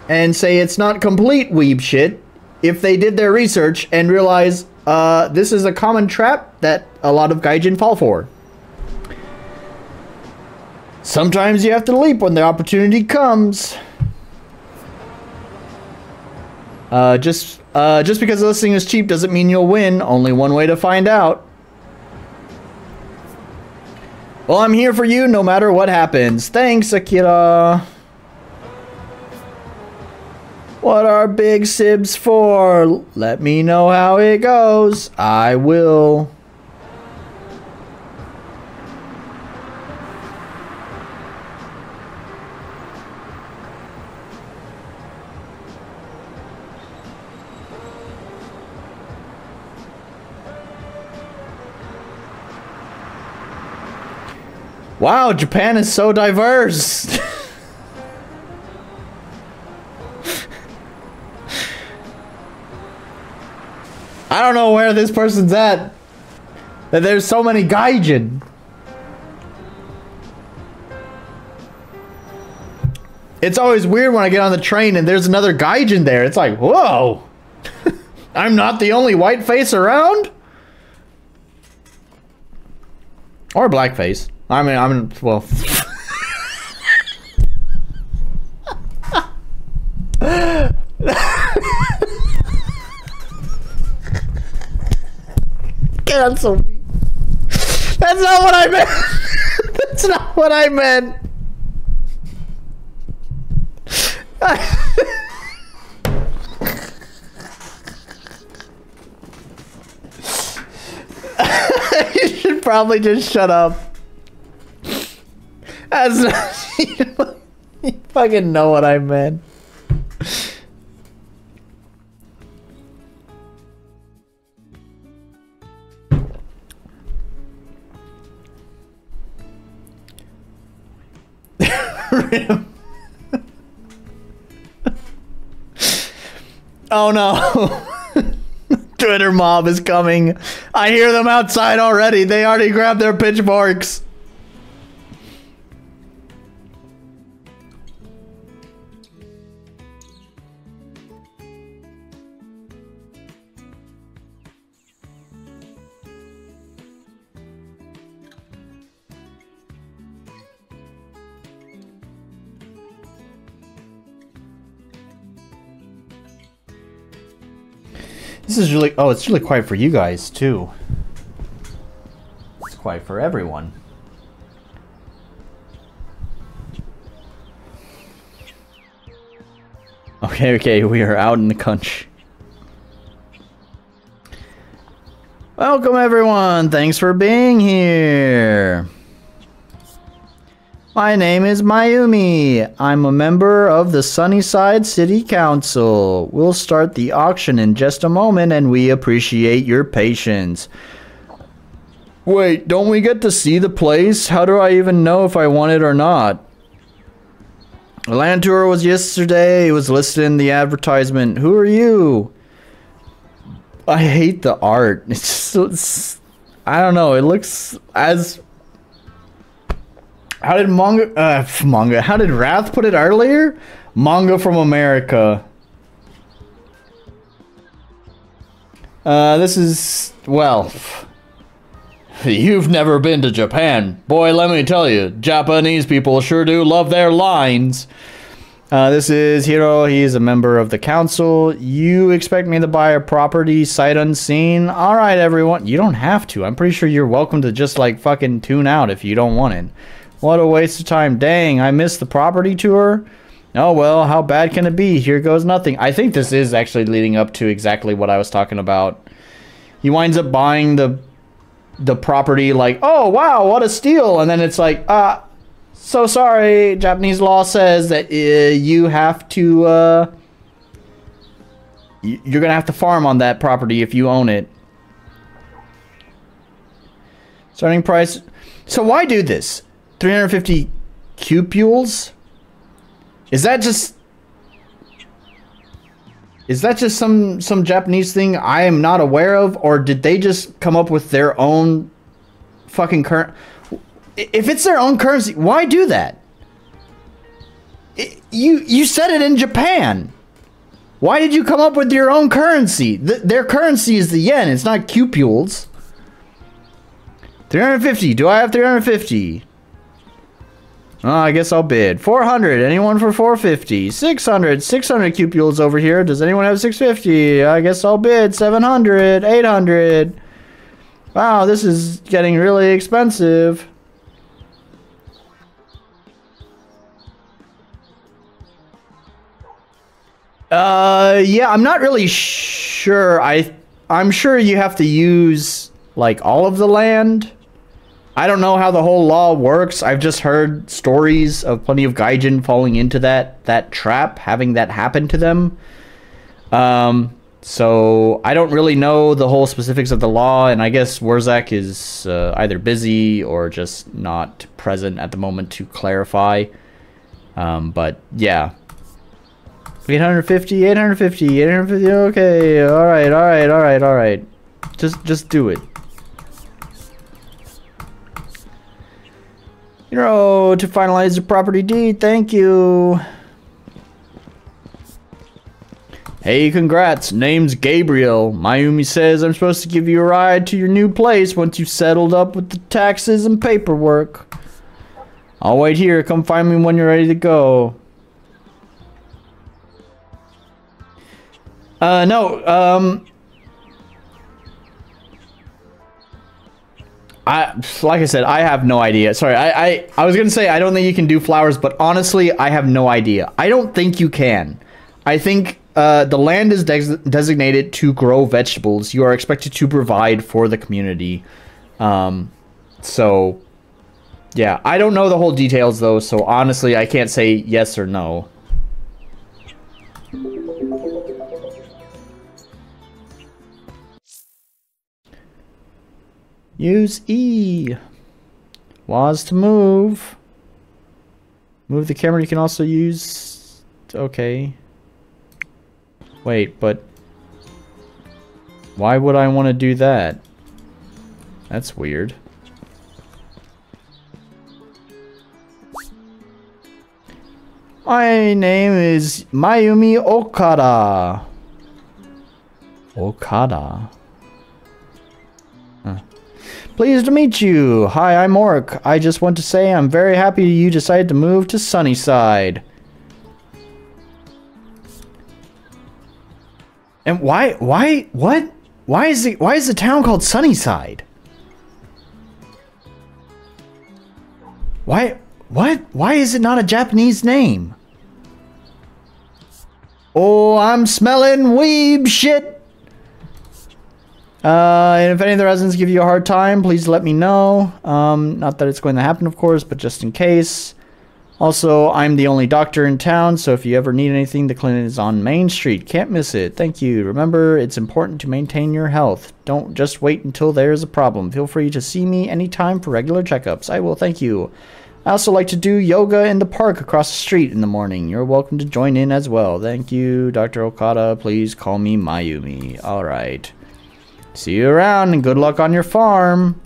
and say it's not complete weeb shit if they did their research and realize this is a common trap that a lot of gaijin fall for. Sometimes you have to leap when the opportunity comes. Just because this thing is cheap doesn't mean you'll win. Only one way to find out. Well, I'm here for you no matter what happens. Thanks, Akira. What are big sibs for? Let me know how it goes. I will. Wow, Japan is so diverse. I don't know where this person's at. That there's so many gaijin. It's always weird when I get on the train and there's another gaijin there. It's like, whoa. I'm not the only white face around? Or blackface. I mean, well. Cancel me. That's not what I meant. That's not what I meant. You should probably just shut up. That's not, you fucking know what I meant. Oh no. Twitter mob is coming. I hear them outside already. They already grabbed their pitchforks. This is really, oh, it's really quiet for you guys too. It's quiet for everyone. Okay, we are out in the country. Welcome everyone, thanks for being here. My name is Mayumi. I'm a member of the Sunnyside City Council. We'll start the auction in just a moment and we appreciate your patience. Wait, don't we get to see the place? How do I even know if I want it or not? The land tour was yesterday. It was listed in the advertisement. Who are you? I hate the art. It's I don't know. It looks as... How did how did Wrath put it earlier? Manga from America. This is, well, you've never been to Japan. Boy, let me tell you, Japanese people sure do love their lines. This is Hiro. He's a member of the council. You expect me to buy a property sight unseen? All right, everyone. You don't have to. I'm pretty sure you're welcome to just like fucking tune out if you don't want it. What a waste of time. Dang, I missed the property tour. Oh well, how bad can it be? Here goes nothing. I think this is actually leading up to exactly what I was talking about. He winds up buying the property like, oh wow, what a steal. And then it's like, so sorry, Japanese law says that you have to, you're gonna have to farm on that property if you own it. Starting price. So why do this? 350 cupules? Is that just some Japanese thing I am not aware of, or did they just come up with their own fucking if it's their own currency, why do that? You said it in Japan. Why did you come up with your own currency? Their currency is the yen, it's not cupules. 350. Do I have 350? Oh, I guess I'll bid. 400. Anyone for 450? 600. 600 cupules over here. Does anyone have 650? I guess I'll bid. 700. 800. Wow, this is getting really expensive. Yeah, I'm not really sure. I'm sure you have to use like all of the land. I don't know how the whole law works. I've just heard stories of plenty of Gaijin falling into that trap, having that happen to them. So I don't really know the whole specifics of the law, and I guess Wurzak is either busy or just not present at the moment to clarify. But yeah. 850, 850, 850, okay, alright. Just do it. You know, to finalize the property deed, thank you. Hey, congrats, name's Gabriel. Mayumi says I'm supposed to give you a ride to your new place once you've settled up with the taxes and paperwork. I'll wait here, come find me when you're ready to go. No, like I said, I have no idea. Sorry, I was gonna say I don't think you can do flowers, but honestly, I have no idea. I don't think you can. I think the land is designated to grow vegetables. You are expected to provide for the community. So, yeah, I don't know the whole details though, so honestly, I can't say yes or no. Use E. WAS to move. Move the camera. You can also use... Okay. Wait, but... Why would I want to do that? That's weird. My name is Mayumi Okada. Okada? Huh. Pleased to meet you. Hi, I'm Orc. I just want to say I'm very happy you decided to move to Sunnyside. And what? Why is the town called Sunnyside? Why is it not a Japanese name? Oh, I'm smelling weeb shit. And if any of the residents give you a hard time, please let me know. Not that it's going to happen, of course, but just in case. Also, I'm the only doctor in town, so if you ever need anything, the clinic is on Main Street. Can't miss it. Thank you. Remember, it's important to maintain your health. Don't just wait until there's a problem. Feel free to see me anytime for regular checkups. I will. Thank you. I also like to do yoga in the park across the street in the morning. You're welcome to join in as well. Thank you, Dr. Okada. Please call me Mayumi. All right. See you around and good luck on your farm.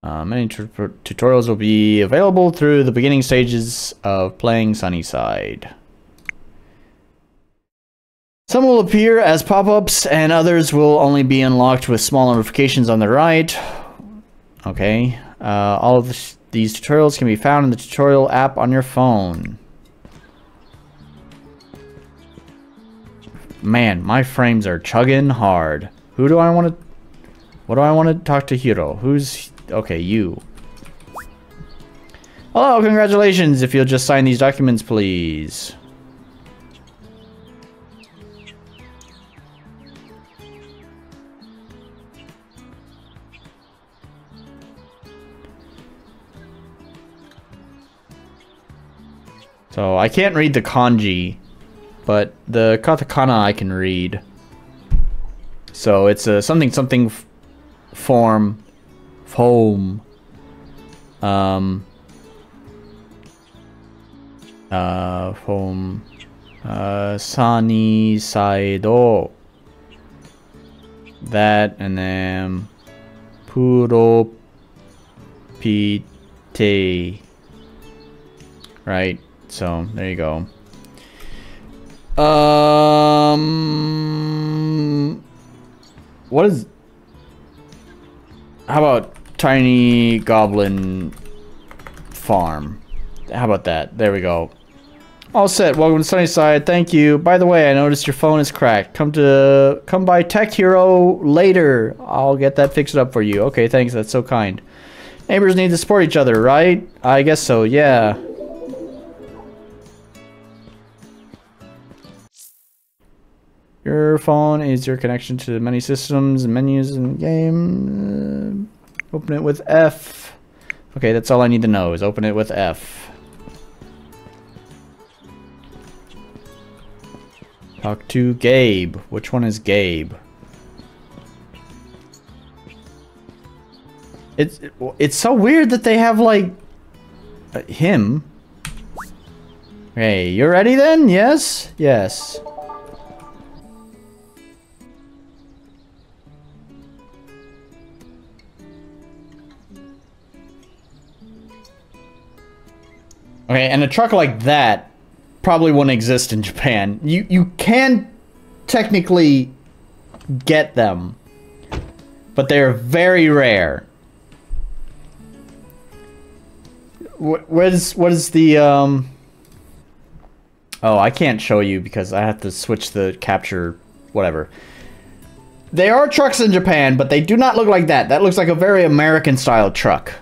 Many tutorials will be available through the beginning stages of playing Sunnyside. Some will appear as pop-ups and others will only be unlocked with small notifications on the right. Okay. All of these tutorials can be found in the tutorial app on your phone. Man, my frames are chugging hard. Who do I want to... What do I want to talk to Hiro? Who's... Okay, you. Hello, congratulations. If you'll just sign these documents, please. So, I can't read the kanji, but the katakana I can read. So, it's a something form. Foam. Foam. Sunny side. That, and then puro pite. Right. So there you go. What is? How about Tiny Goblin Farm? How about that? There we go. All set. Welcome to Sunnyside. Thank you. By the way, I noticed your phone is cracked. Come by Tech Hero later. I'll get that fixed up for you. Okay, thanks. That's so kind. Neighbors need to support each other, right? I guess so. Yeah. Your phone is your connection to many systems and menus in the game. Open it with F. Okay, that's all I need to know is open it with F. Talk to Gabe. Which one is Gabe? It's so weird that they have like him. Hey, you ready then? Yes? Yes. Okay, and a truck like that probably wouldn't exist in Japan. You can technically get them, but they're very rare. What is the Oh, I can't show you because I have to switch the capture whatever. There are trucks in Japan, but they do not look like that. That looks like a very American style truck.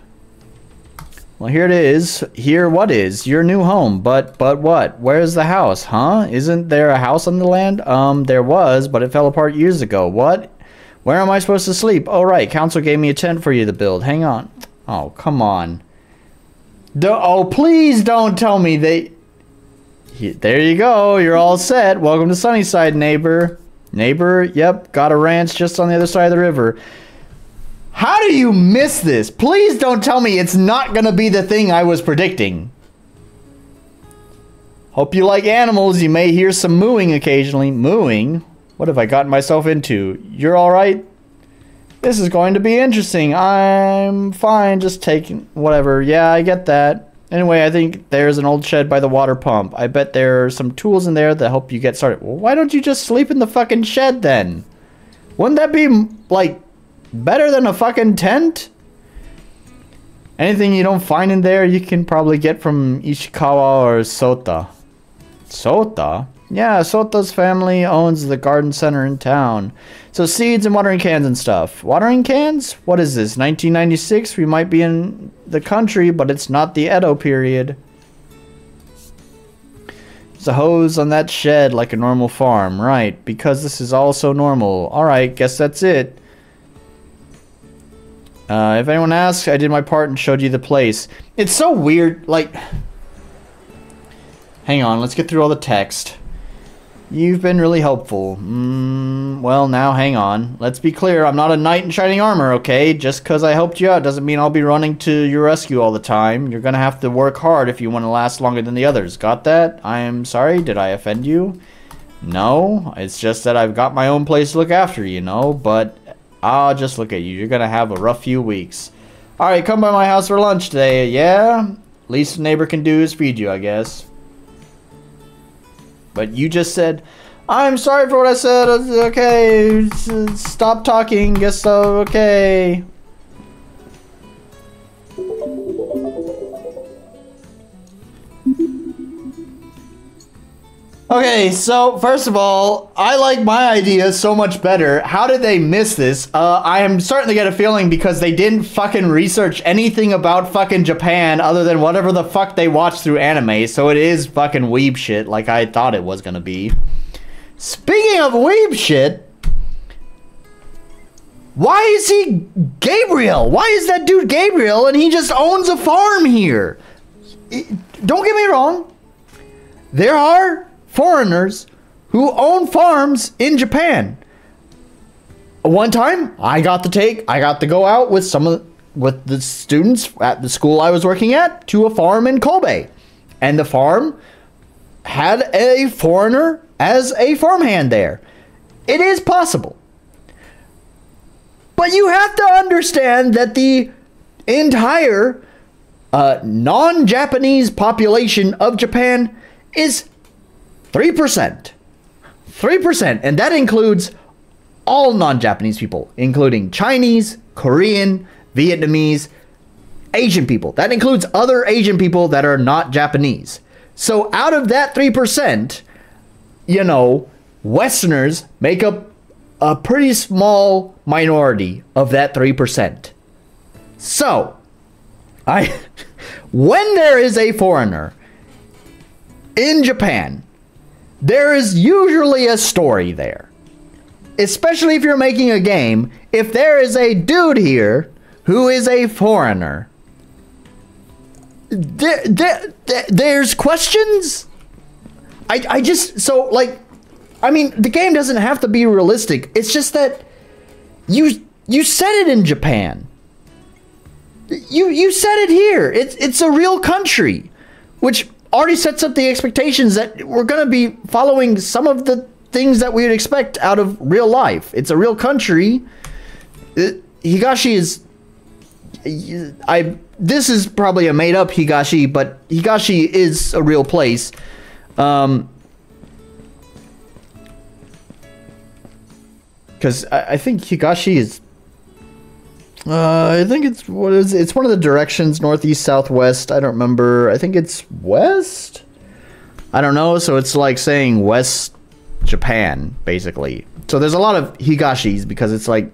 Well, here it is. Here, what is your new home? But what? Where's the house? Huh? Isn't there a house on the land? There was, but it fell apart years ago. What? Where am I supposed to sleep? Oh, right. Council gave me a tent for you to build. Hang on. Oh, come on. Oh, please don't tell me they... There you go. You're all set. Welcome to Sunnyside, neighbor. Neighbor, yep. Got a ranch just on the other side of the river. How do you miss this? Please don't tell me it's not gonna be the thing I was predicting. Hope you like animals. You may hear some mooing occasionally. Mooing? What have I gotten myself into? You're alright? This is going to be interesting. I'm fine, just taking whatever. Yeah, I get that. Anyway, I think there's an old shed by the water pump. I bet there are some tools in there that help you get started. Well, why don't you just sleep in the fucking shed then? Wouldn't that be, like, better than a fucking tent? Anything you don't find in there, you can probably get from Ishikawa or Sota. Sota? Yeah, Sota's family owns the garden center in town. So seeds and watering cans and stuff. Watering cans? What is this, 1996? We might be in the country, but it's not the Edo period. There's a hose on that shed like a normal farm. Right, because this is all so normal. Alright, guess that's it. If anyone asks, I did my part and showed you the place. It's so weird, like... Hang on, let's get through all the text. You've been really helpful. Well, now hang on. Let's be clear, I'm not a knight in shining armor, okay? Just because I helped you out doesn't mean I'll be running to your rescue all the time. You're gonna have to work hard if you want to last longer than the others. Got that? I am sorry, did I offend you? No, it's just that I've got my own place to look after, you know? But I'll just look at you. You're gonna have a rough few weeks. Alright, come by my house for lunch today, yeah? Least a neighbor can do is feed you, I guess. But you just said, I'm sorry for what I said, okay, stop talking, guess so, okay. Okay, so first of all, I like my idea so much better. How did they miss this? I am starting to get a feeling because they didn't fucking research anything about fucking Japan other than whatever the fuck they watched through anime. So it is fucking weeb shit like I thought it was gonna be. Speaking of weeb shit, why is he Gabriel? Why is that dude Gabriel and he just owns a farm here? Don't get me wrong. There are foreigners who own farms in Japan. One time, I got to go out with with the students at the school I was working at to a farm in Kobe. And the farm had a foreigner as a farmhand there. It is possible. But you have to understand that the entire non-Japanese population of Japan is 3%. 3%. And that includes all non-Japanese people, including Chinese, Korean, Vietnamese, Asian people. That includes other Asian people that are not Japanese. So out of that 3%, you know, Westerners make up a pretty small minority of that 3%. So, when there is a foreigner in Japan, there is usually a story there. especially if you're making a game, if there is a dude here who is a foreigner, there's questions. I just, so like, I mean, the game doesn't have to be realistic. It's just that you said it in Japan. You said it here. It's a real country, which already sets up the expectations that we're going to be following some of the things that we would expect out of real life. It's a real country. Higashi is... This is probably a made-up Higashi, but Higashi is a real place. Because I think Higashi is... I think it's... What is it? It's one of the directions, northeast, southwest. I don't remember. I think it's west? I don't know. So it's like saying West Japan, basically. So there's a lot of Higashis because it's like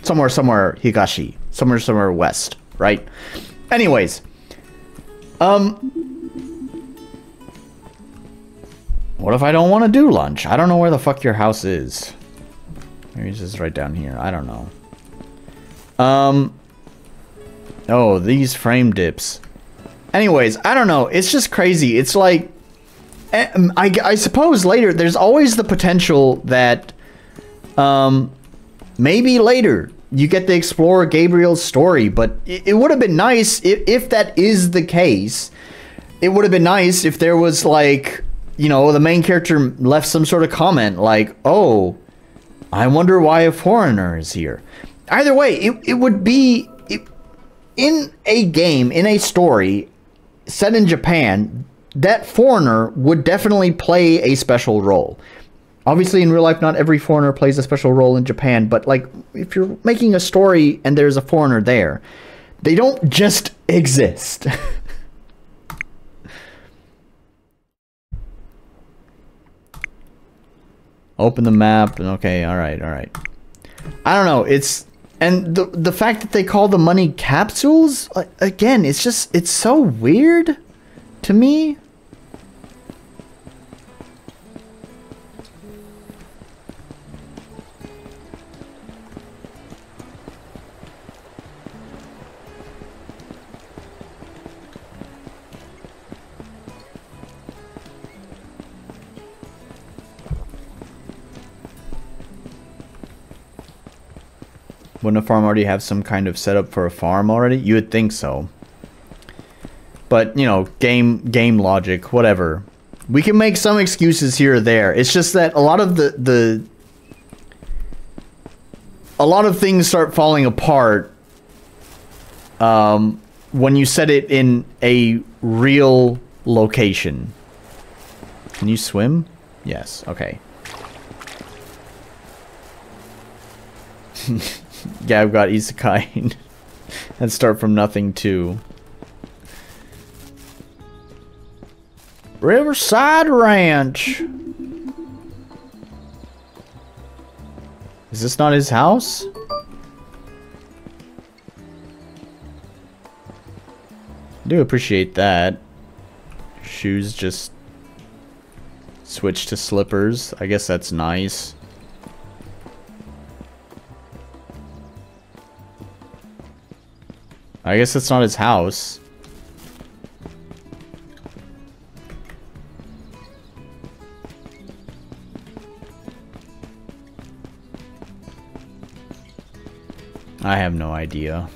somewhere Higashi. Somewhere west, right? Anyways. What if I don't want to do lunch? I don't know where the fuck your house is. Maybe it's just right down here. I don't know. Oh, these frame dips. Anyways, I don't know. It's just crazy. It's like, I suppose later, there's always the potential that, maybe later you get to explore Gabriel's story, but it would have been nice if that is the case. It would have been nice if there was like, you know, the main character left some sort of comment like, oh, I wonder why a foreigner is here. Either way, it would be in a game, in a story set in Japan, that foreigner would definitely play a special role. Obviously, in real life, not every foreigner plays a special role in Japan, but like if you're making a story and there's a foreigner there, they don't just exist. Open the map, and okay, alright. I don't know, it's... And the fact that they call the money capsules, again, it's just, it's so weird to me. Wouldn't a farm already have some kind of setup for a farm already? You would think so. But, you know, game logic, whatever. We can make some excuses here or there. It's just that a lot of a lot of things start falling apart when you set it in a real location. Can you swim? Yes, okay. Yeah, I've got isekai and start from nothing too. Riverside Ranch. Is this not his house? I do appreciate that. Shoes just switch to slippers. I guess that's nice. I guess it's not his house. I have no idea.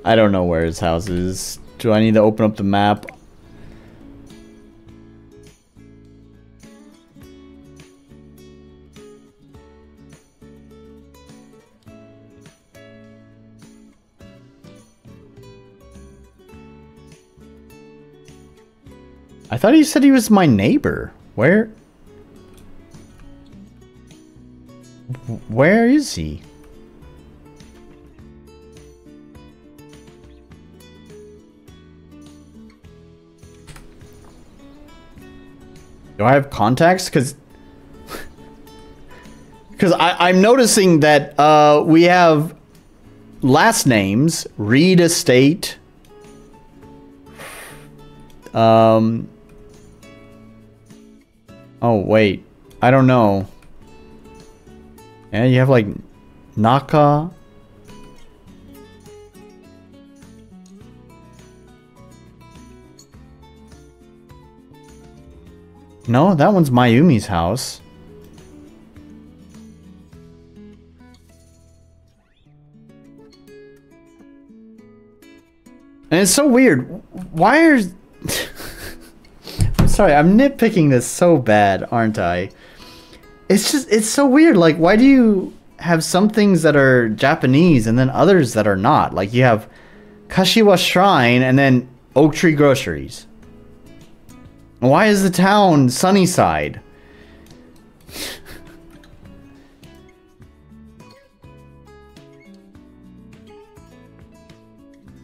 I don't know where his house is. Do I need to open up the map? I thought he said he was my neighbor. Where is he? Do I have contacts? Because I'm noticing that we have last names. Reed Estate. Oh, wait. I don't know. Yeah, you have like Naka. No, that one's Mayumi's house. And it's so weird. Why are... I'm sorry, I'm nitpicking this so bad, aren't I? It's just, it's so weird. Like, why do you have some things that are Japanese and then others that are not? Like, you have Kashiwa Shrine and then Oak Tree Groceries. Why is the town Sunnyside?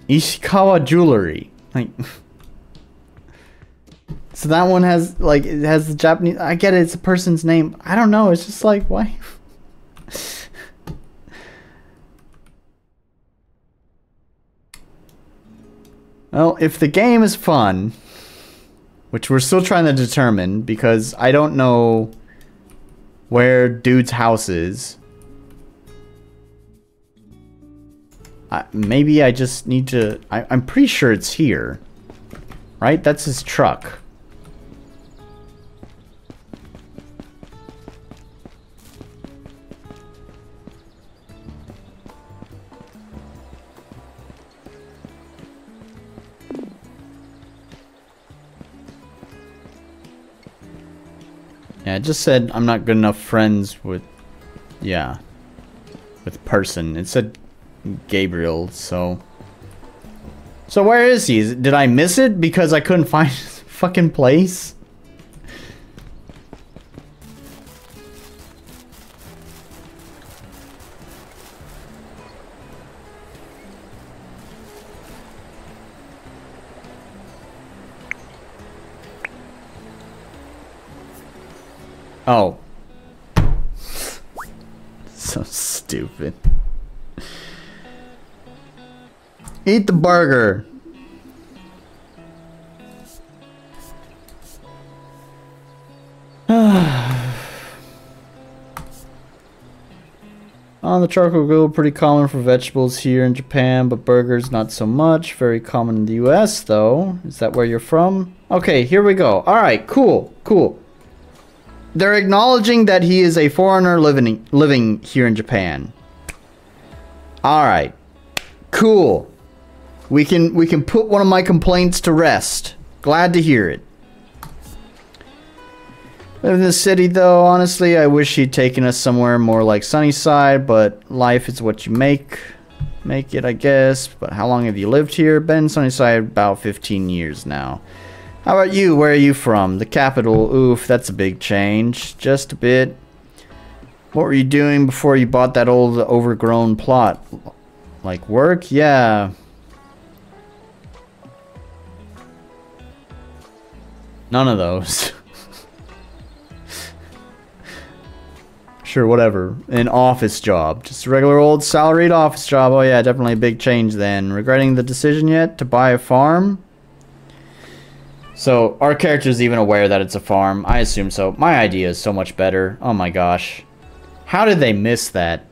Ishikawa Jewelry. Like, so that one has, like, it has the Japanese... I get it, it's a person's name. I don't know, it's just like, why? Well, if the game is fun... Which we're still trying to determine, because I don't know where dude's house is. Maybe I just need to... I'm pretty sure it's here. Right? That's his truck. Yeah, it just said I'm not good enough friends with... Yeah. With person. It said Gabriel, so... So where is he? Did I miss it because I couldn't find his fucking place? Oh. So stupid. Eat the burger. On the charcoal grill, pretty common for vegetables here in Japan, but burgers not so much. Very common in the US though. Is that where you're from? Okay, here we go. Alright, cool, cool. They're acknowledging that he is a foreigner living here in Japan. Alright. Cool. We can put one of my complaints to rest. Glad to hear it. Live in the city though, honestly, I wish he'd taken us somewhere more like Sunnyside, but life is what you make it, I guess. But how long have you lived here? Been in Sunnyside about 15 years now. How about you? Where are you from? The capital. Oof, that's a big change. Just a bit. What were you doing before you bought that old overgrown plot? Like work? Yeah. None of those. Sure, whatever. An office job. Just a regular old salaried office job. Oh yeah, definitely a big change then. Regretting the decision yet to buy a farm? So, our character's even aware that it's a farm. I assume so. My idea is so much better. Oh my gosh. How did they miss that?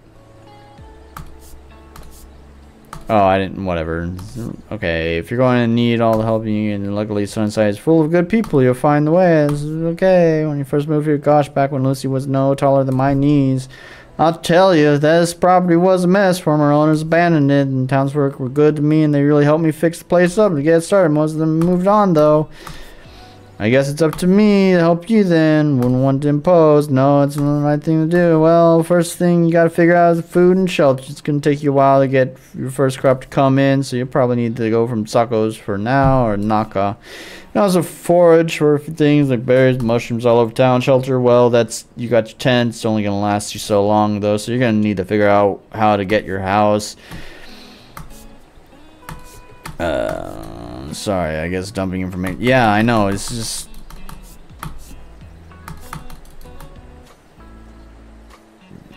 Oh, I didn't... Whatever. Okay, if you're going to need all the help you need, and luckily Sunnyside is full of good people, you'll find the way. It's okay. When you first moved here, gosh, back when Lucy was no taller than my knees. I'll tell you, this property was a mess. Former owners abandoned it, and townsfolk were good to me, and they really helped me fix the place up to get started. Most of them moved on, though. I guess it's up to me to help you then. Wouldn't want to impose. No, it's not the right thing to do. Well, first thing you gotta figure out is food and shelter. It's gonna take you a while to get your first crop to come in, so you'll probably need to go from Sako's for now, or Naka. You also forage for things like berries, mushrooms all over town. Shelter, well, that's... You got your tent. It's only gonna last you so long, though, so you're gonna need to figure out how to get your house. Sorry, I guess dumping information. Yeah, I know, it's just...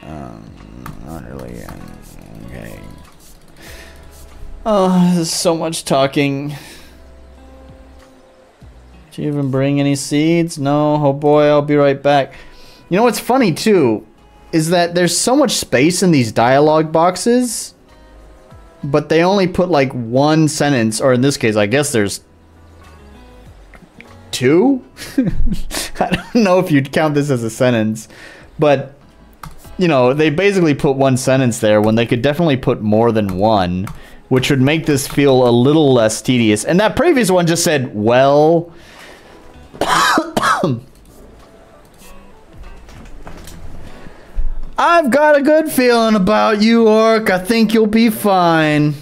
Not really, okay. Oh, there's so much talking. Did you even bring any seeds? No, oh boy, I'll be right back. You know what's funny too is that there's so much space in these dialogue boxes, but they only put like one sentence, or in this case, I guess there's two? I don't know if you'd count this as a sentence, but you know, they basically put one sentence there when they could definitely put more than one, which would make this feel a little less tedious. And that previous one just said, well... I've got a good feeling about you, Orc. I think you'll be fine.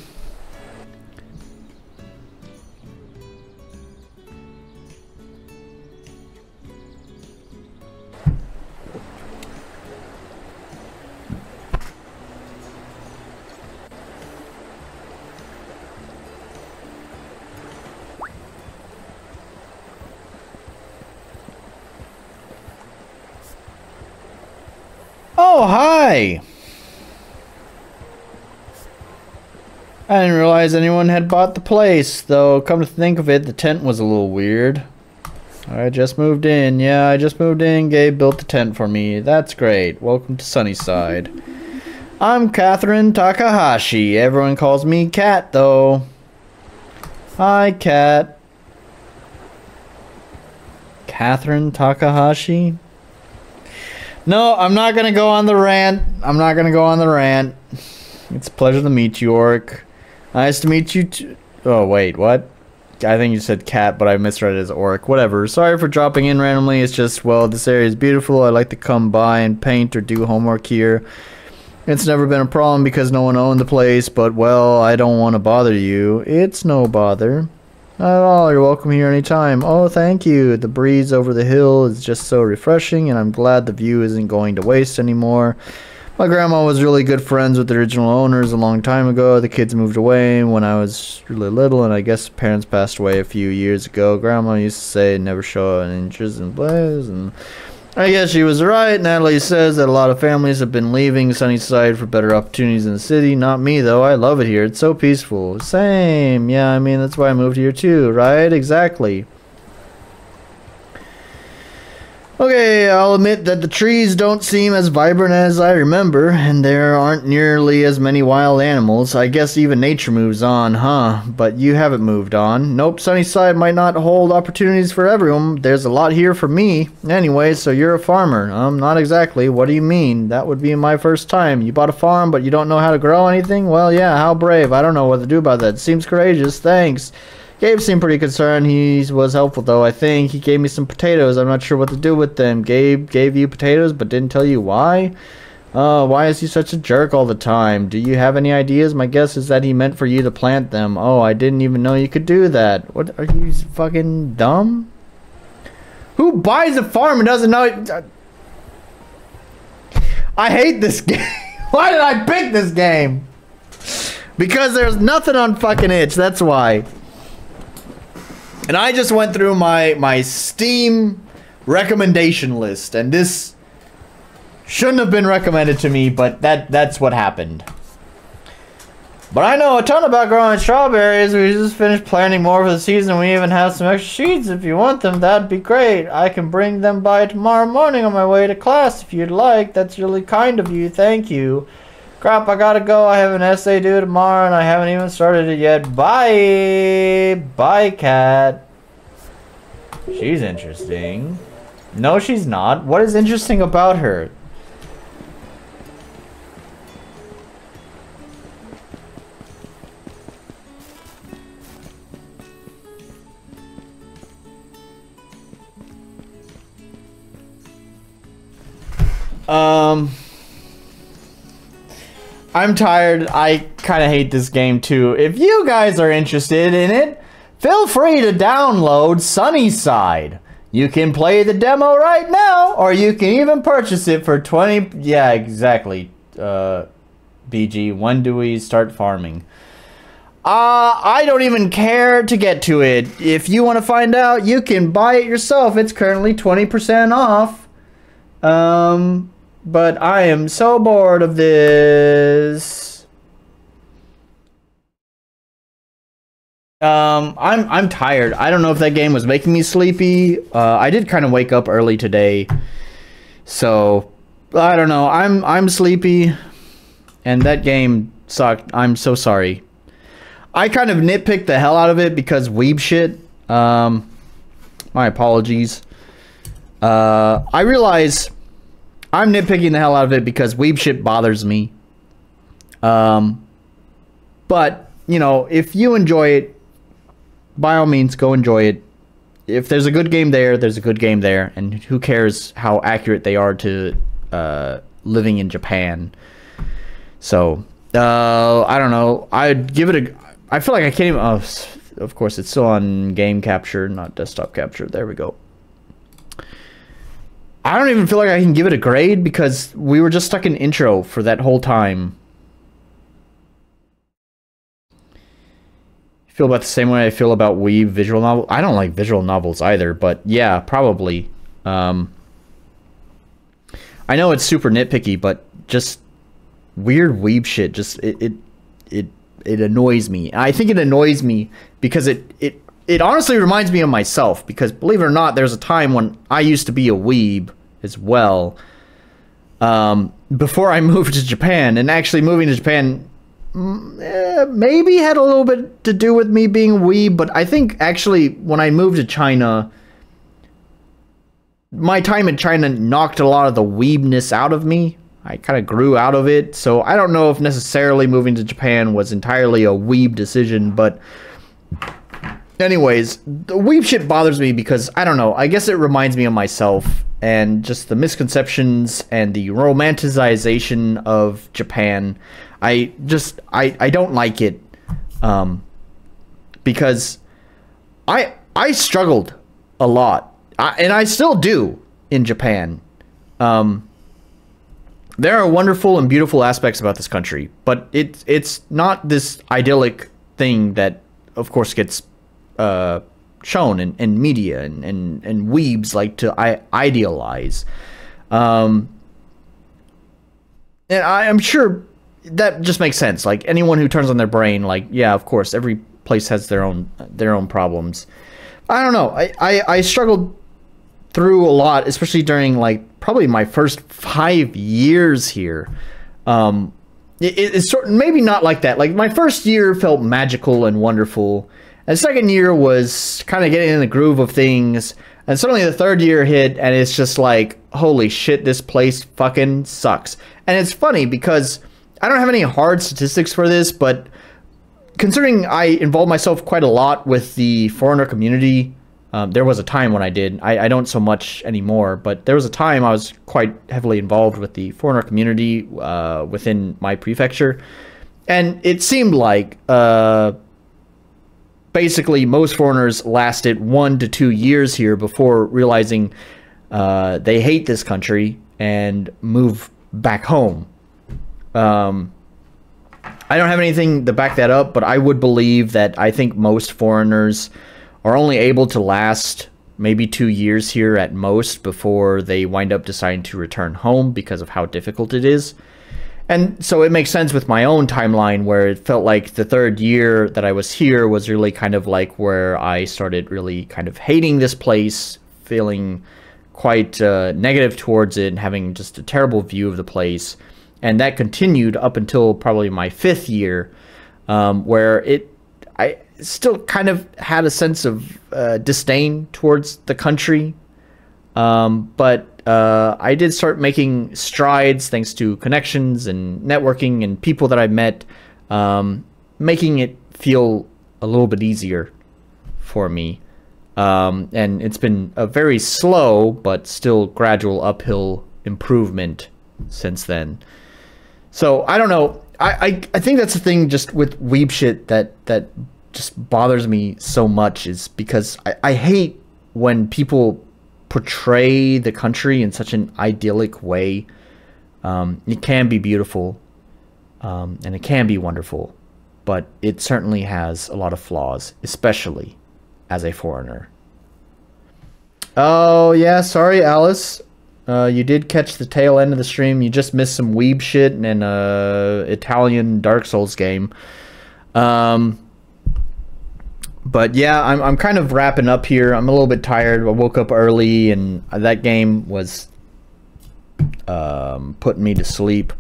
Oh, hi! I didn't realize anyone had bought the place, though come to think of it, the tent was a little weird. I just moved in. Yeah, I just moved in. Gabe built the tent for me. That's great. Welcome to Sunnyside. I'm Catherine Takahashi. Everyone calls me Cat, though. Hi, Cat. Catherine Takahashi? No, I'm not gonna go on the rant. I'm not gonna go on the rant. It's a pleasure to meet you, Orc. Nice to meet you too. Oh, wait, what? I think you said cat, but I misread it as Orc. Whatever. Sorry for dropping in randomly. It's just, well, this area is beautiful. I like to come by and paint or do homework here. It's never been a problem because no one owned the place, but, well, I don't want to bother you. It's no bother. Not at all. You're welcome here anytime. Oh, thank you. The breeze over the hill is just so refreshing, and I'm glad the view isn't going to waste anymore. My grandma was really good friends with the original owners a long time ago. The kids moved away when I was really little, and I guess parents passed away a few years ago. Grandma used to say never show an interest in plays, and I guess she was right. Natalie says that a lot of families have been leaving Sunnyside for better opportunities in the city. Not me, though. I love it here. It's so peaceful. Same. Yeah, I mean, that's why I moved here, too, right? Exactly. Okay, I'll admit that the trees don't seem as vibrant as I remember, and there aren't nearly as many wild animals. I guess even nature moves on, huh? But you haven't moved on. Nope, Sunnyside might not hold opportunities for everyone. There's a lot here for me. Anyway, so you're a farmer. Not exactly. What do you mean? That would be my first time. You bought a farm, but you don't know how to grow anything? Well, yeah, how brave. I don't know what to do about that. Seems courageous. Thanks. Gabe seemed pretty concerned. He was helpful, though, I think. He gave me some potatoes. I'm not sure what to do with them. Gabe gave you potatoes, but didn't tell you why? Why is he such a jerk all the time? Do you have any ideas? My guess is that he meant for you to plant them. Oh, I didn't even know you could do that. What, are you fucking dumb? Who buys a farm and doesn't know it? I hate this game. Why did I pick this game? Because there's nothing on fucking itch, that's why. And I just went through my Steam recommendation list, and this shouldn't have been recommended to me, but that's what happened. But I know a ton about growing strawberries. We just finished planting more for the season. We even have some extra seeds. If you want them, that'd be great. I can bring them by tomorrow morning on my way to class if you'd like. That's really kind of you. Thank you. Crap, I gotta go. I have an essay due tomorrow and I haven't even started it yet. Bye! Bye, Cat. She's interesting. No, she's not. What is interesting about her? I'm tired. I kind of hate this game too. If you guys are interested in it, feel free to download Sunnyside. You can play the demo right now, or you can even purchase it for 20... Yeah, exactly. BG, when do we start farming? I don't even care to get to it. If you want to find out, you can buy it yourself. It's currently 20% off. But I am so bored of this. I'm tired. I don't know if that game was making me sleepy. I did kind of wake up early today. So I don't know. I'm sleepy, and that game sucked. I'm so sorry. I kind of nitpicked the hell out of it because weeb shit. My apologies. I realize I'm nitpicking the hell out of it because weeb shit bothers me. But you know, if you enjoy it, by all means, go enjoy it. If there's a good game there, there's a good game there, and who cares how accurate they are to living in Japan. So I don't know. I'd give it a. I feel like I can't even. Oh, of course, it's still on game capture, not desktop capture. There we go. I don't even feel like I can give it a grade because we were just stuck in intro for that whole time. I feel about the same way I feel about Weeb visual novel. I don't like visual novels either, but yeah, probably. I know it's super nitpicky, but just weird Weeb shit. Just it annoys me. I think it annoys me because it honestly reminds me of myself. Because believe it or not, there's a time when I used to be a weeb as well. Before I moved to Japan, and actually moving to Japan maybe had a little bit to do with me being a weeb, but I think actually when I moved to China, my time in China knocked a lot of the weebness out of me. I kind of grew out of it, so I don't know if necessarily moving to Japan was entirely a weeb decision, but anyways, the weeb shit bothers me because, I don't know, I guess it reminds me of myself, and just the misconceptions and the romanticization of Japan. I don't like it, because I struggled a lot, and I still do in Japan. There are wonderful and beautiful aspects about this country, but it's not this idyllic thing that, of course, gets shown in media and weebs like to idealize. And I'm sure that just makes sense. Like, anyone who turns on their brain, like, yeah, of course, every place has their own problems. I don't know. I struggled through a lot, especially during, like, probably my first 5 years here. It's sort of, maybe not like that. Like, my first year felt magical and wonderful. And the second year was kind of getting in the groove of things. And suddenly the third year hit, and it's just like, holy shit, this place fucking sucks. And it's funny because I don't have any hard statistics for this, but considering I involved myself quite a lot with the foreigner community, there was a time when I did. I don't so much anymore, but there was a time I was quite heavily involved with the foreigner community within my prefecture. And it seemed like basically most foreigners lasted 1 to 2 years here before realizing they hate this country and move back home. I don't have anything to back that up, but I would believe that I think most foreigners are only able to last maybe 2 years here at most before they wind up deciding to return home because of how difficult it is. And so it makes sense with my own timeline, where it felt like the third year that I was here was really kind of like where I started really kind of hating this place, feeling quite negative towards it, and having just a terrible view of the place. And that continued up until probably my 5th year, where I still kind of had a sense of disdain towards the country. But I did start making strides thanks to connections and networking and people that I met, making it feel a little bit easier for me. And it's been a very slow but still gradual uphill improvement since then. So I don't know. I think that's the thing just with weeb shit that just bothers me so much, is because I hate when people portray the country in such an idyllic way. It can be beautiful, and it can be wonderful, but it certainly has a lot of flaws, especially as a foreigner. Oh yeah, sorry Alice. You did catch the tail end of the stream. You just missed some weeb shit and an Italian Dark Souls game. But yeah, I'm kind of wrapping up here. I'm a little bit tired. I woke up early, and that game was putting me to sleep.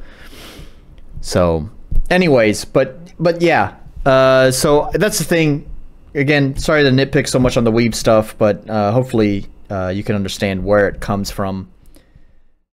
So, anyways, but yeah. So that's the thing. Again, sorry to nitpick so much on the weeb stuff, but hopefully you can understand where it comes from.